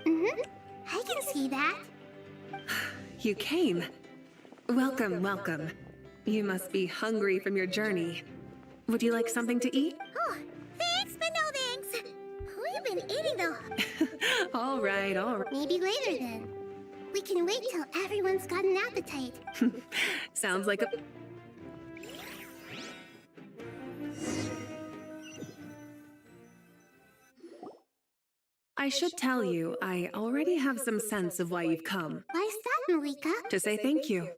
I can see that. You came. Welcome, welcome. You must be hungry from your journey. Would you like something to eat? Oh, thanks, but no thanks. We've been eating though. All right, all right. Maybe later then. We can wait till everyone's got an appetite. Sounds like a... I should tell you, I already have some sense of why you've come. Why's that, Malika? To say thank you.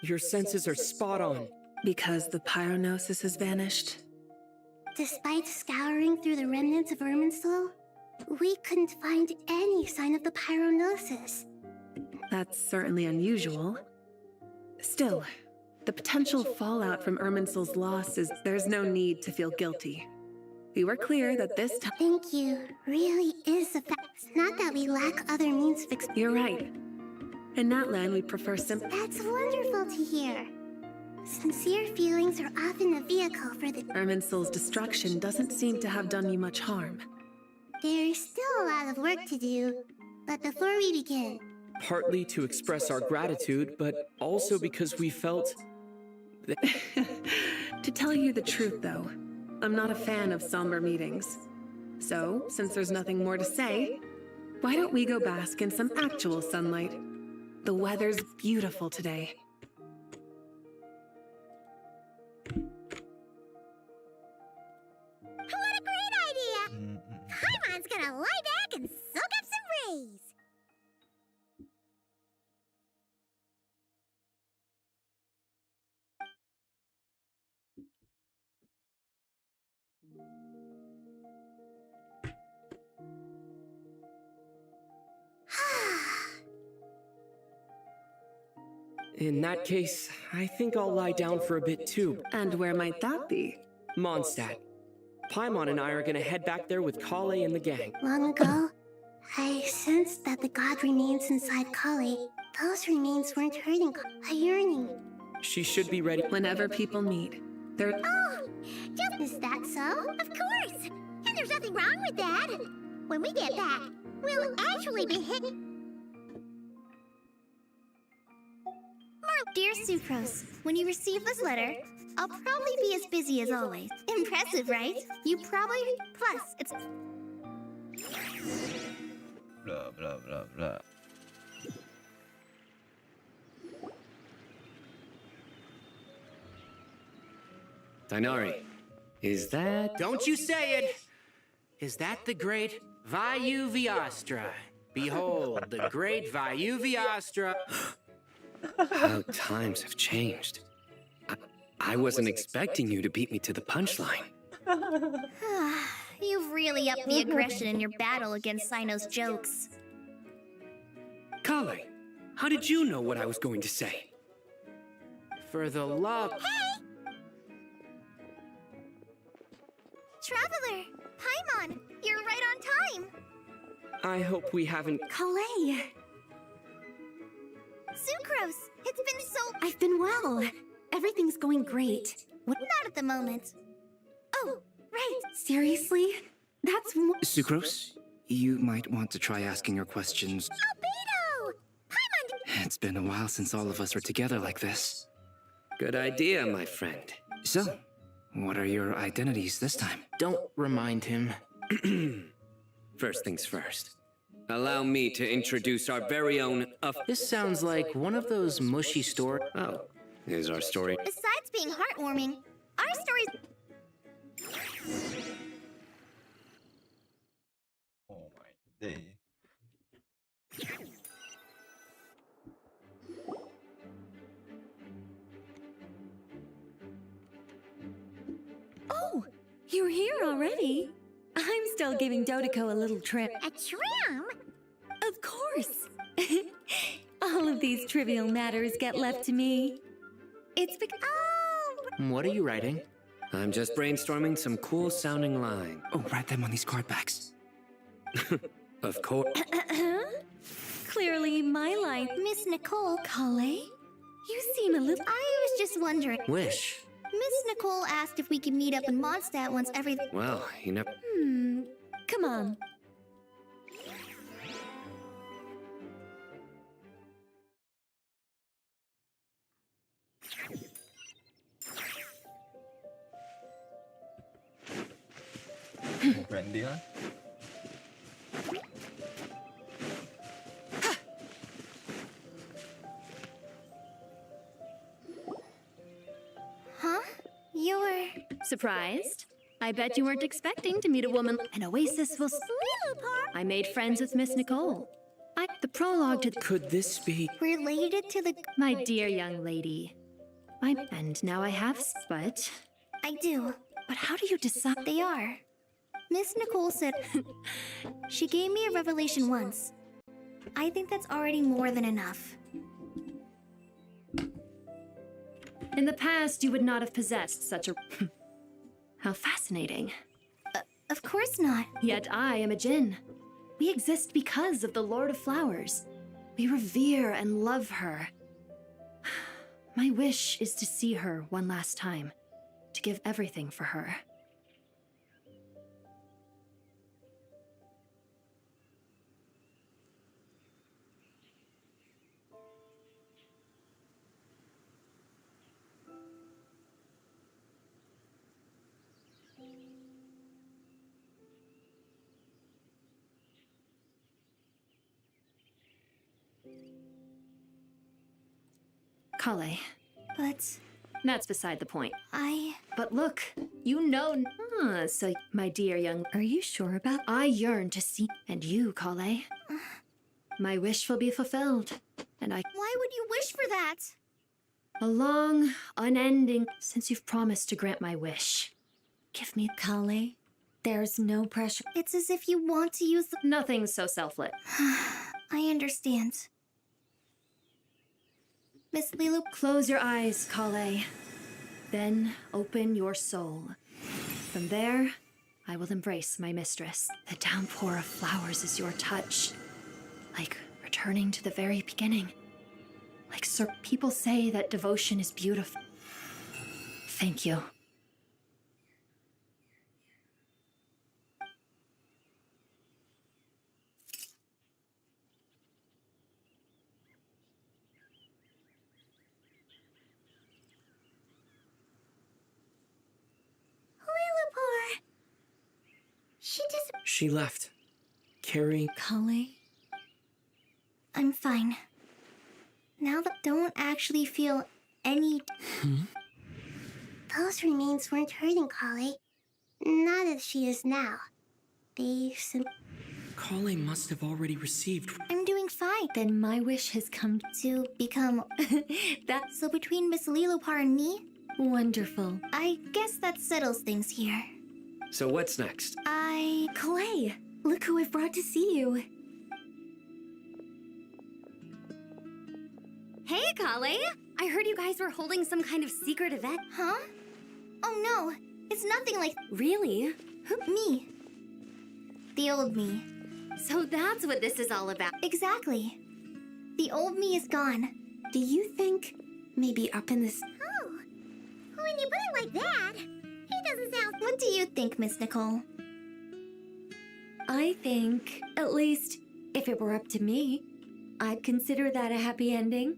Your senses are spot on. Because the pyronosis has vanished. Despite scouring through the remnants of Irminsul, we couldn't find any sign of the pyronosis. That's certainly unusual. Still, the potential fallout from Irminsul's loss is there's no need to feel guilty. We were clear that this time... Thank you. Really is a fact. It's not that we lack other means of You're right. In that land, we prefer That's wonderful to hear. Sincere feelings are often a vehicle for the... Irminsul's destruction doesn't seem to have done you much harm. There's still a lot of work to do, but before we begin... Partly to express our gratitude, but also because we felt... To tell you the truth, though, I'm not a fan of somber meetings. So, since there's nothing more to say, why don't we go bask in some actual sunlight? The weather's beautiful today. What a great idea! Paimon's gonna lie back and soak up some rays! In that case, I think I'll lie down for a bit too. And where might that be? Mondstadt. Paimon and I are gonna head back there with Kale and the gang. Long ago, I sensed that the god remains inside Kale. Those remains weren't hurting a yearning. She should be ready whenever people meet. They're... Oh! Is that so? Of course! And there's nothing wrong with that! When we get back, we'll actually be hit... Dear Sucrose, when you receive this letter, I'll probably be as busy as always. Impressive, right? You probably... Plus, it's... Blah, blah, blah, blah. Dinari, is that... Don't you say it! Is that the great VII? Behold, the great VII. How times have changed. I wasn't expecting you to beat me to the punchline. You've really upped the aggression in your battle against Sino's jokes. Kale, how did you know what I was going to say? For the love... Hey! Traveler! Paimon! You're right on time! I hope we haven't... Kale! Sucrose! It's been so... I've been well. Everything's going great. Not at the moment. Oh, right! Seriously? That's... Sucrose, you might want to try asking your questions. Albedo! Paimon... It's been a while since all of us are together like this. Good idea, my friend. So, what are your identities this time? Don't remind him. First things first. Allow me to introduce our very own... This sounds like one of those mushy stories. Oh, here's our story. Besides being heartwarming, our story's... Oh my day. Oh, you're here already? I'm still giving Dodoco a little trim. A trim? Of course. All of these trivial matters get left to me. It's because... Oh! What are you writing? I'm just brainstorming some cool-sounding line. Oh, write them on these card backs. Of course. Clearly, my line... Miss Nicole... Kale? You seem a little... I was just wondering... Wish. Miss Nicole asked if we could meet up in Mondstadt once everything... Well, you never... Come on. Brandy kan? Huh? You're Surprised? I bet you weren't expecting to meet a woman. An oasis will. I made friends with Miss Nicole. The prologue to. Could this be related to the. My dear young lady. And now I have. But. I do. But how do you decide? They are. Miss Nicole said. She gave me a revelation once. I think that's already more than enough. In the past, you would not have possessed such a. How fascinating. Of course not. Yet I am a djinn. We exist because of the Lord of Flowers. We revere and love her. My wish is to see her one last time, to give everything for her. Kale. But... That's beside the point. I... But look, you know... so, my dear young... Are you sure about... I yearn to see... And you, Kale. My wish will be fulfilled. And I... Why would you wish for that? A long, unending... Since you've promised to grant my wish. Give me... Kale, there's no pressure. It's as if you want to use the... Nothing so self-lit. I understand. Miss Lilu... Close your eyes, Kale. Then open your soul. From there, I will embrace my mistress. The downpour of flowers is your touch. Like returning to the very beginning. Like people say that devotion is beautiful. Thank you. She left, carrying... Kale? I'm fine. Now that I don't actually feel any... Those remains weren't hurting Kale. Not as she is now. They Kale must have already received... I'm doing fine. Then my wish has come to become... So between Miss Lilopar and me... Wonderful. I guess that settles things here. So what's next? Clay, look who I've brought to see you. Hey, Kale! I heard you guys were holding some kind of secret event. Huh? Oh no, it's nothing like... Really? Me. The old me. So that's what this is all about. Exactly. The old me is gone. Do you think maybe up in this... Oh, when you put it like that, it doesn't sound... What do you think, Miss Nicole? I think, at least, if it were up to me, I'd consider that a happy ending.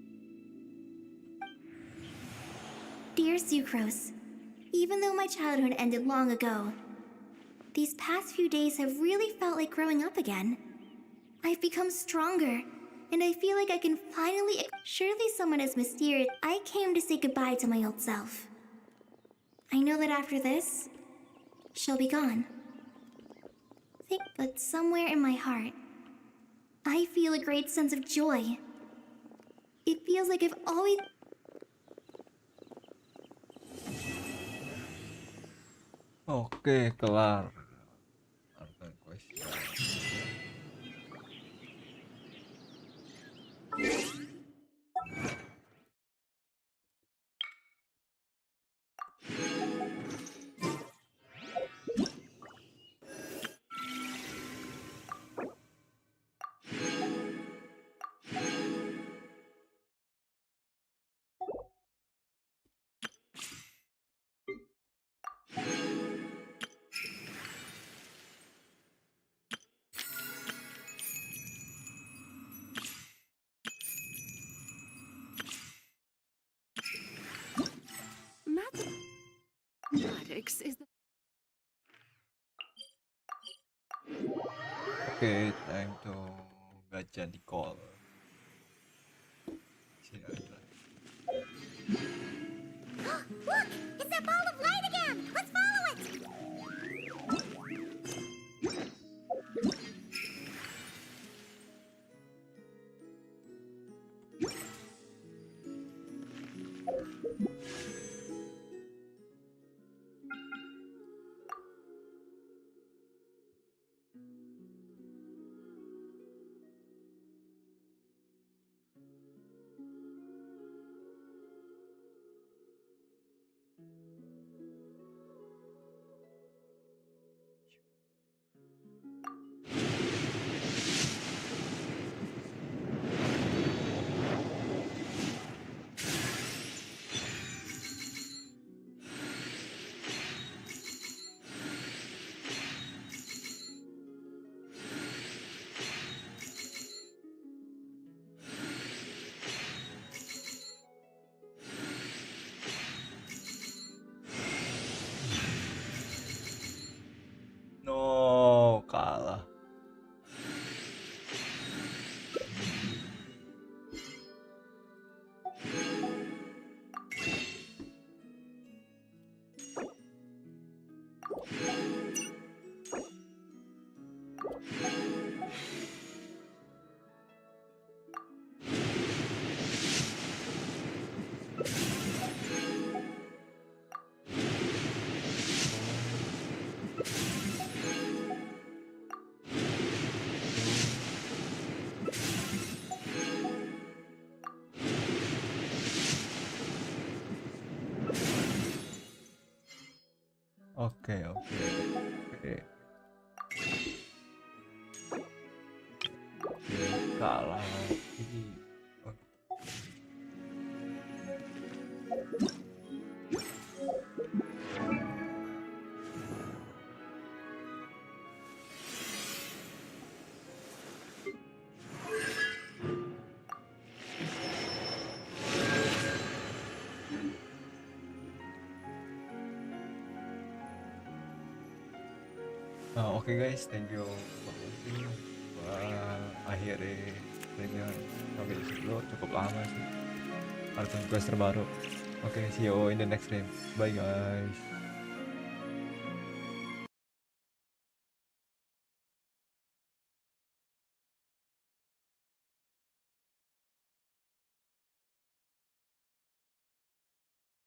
Dear Sucrose, even though my childhood ended long ago, these past few days have really felt like growing up again. I've become stronger, and I feel like I can finally... Surely someone as mysterious... I came to say goodbye to my old self. I know that after this, she'll be gone. But somewhere in my heart, I feel a great sense of joy. It feels like I've always... Oke, kelar. Archon question. Mathematics is the... Oke, time to gacha Nicole. Sini ada. Look! It's that ball of light again! Let's follow it! No, kalah. Oke, oke, oke. Oke, kalah lagi. Oke. Oke guys, thank you for watching. Akhirnya streamnya sampai di situ cukup lama sih. Archon quest terbaru. Oke, see you in the next stream. Bye guys.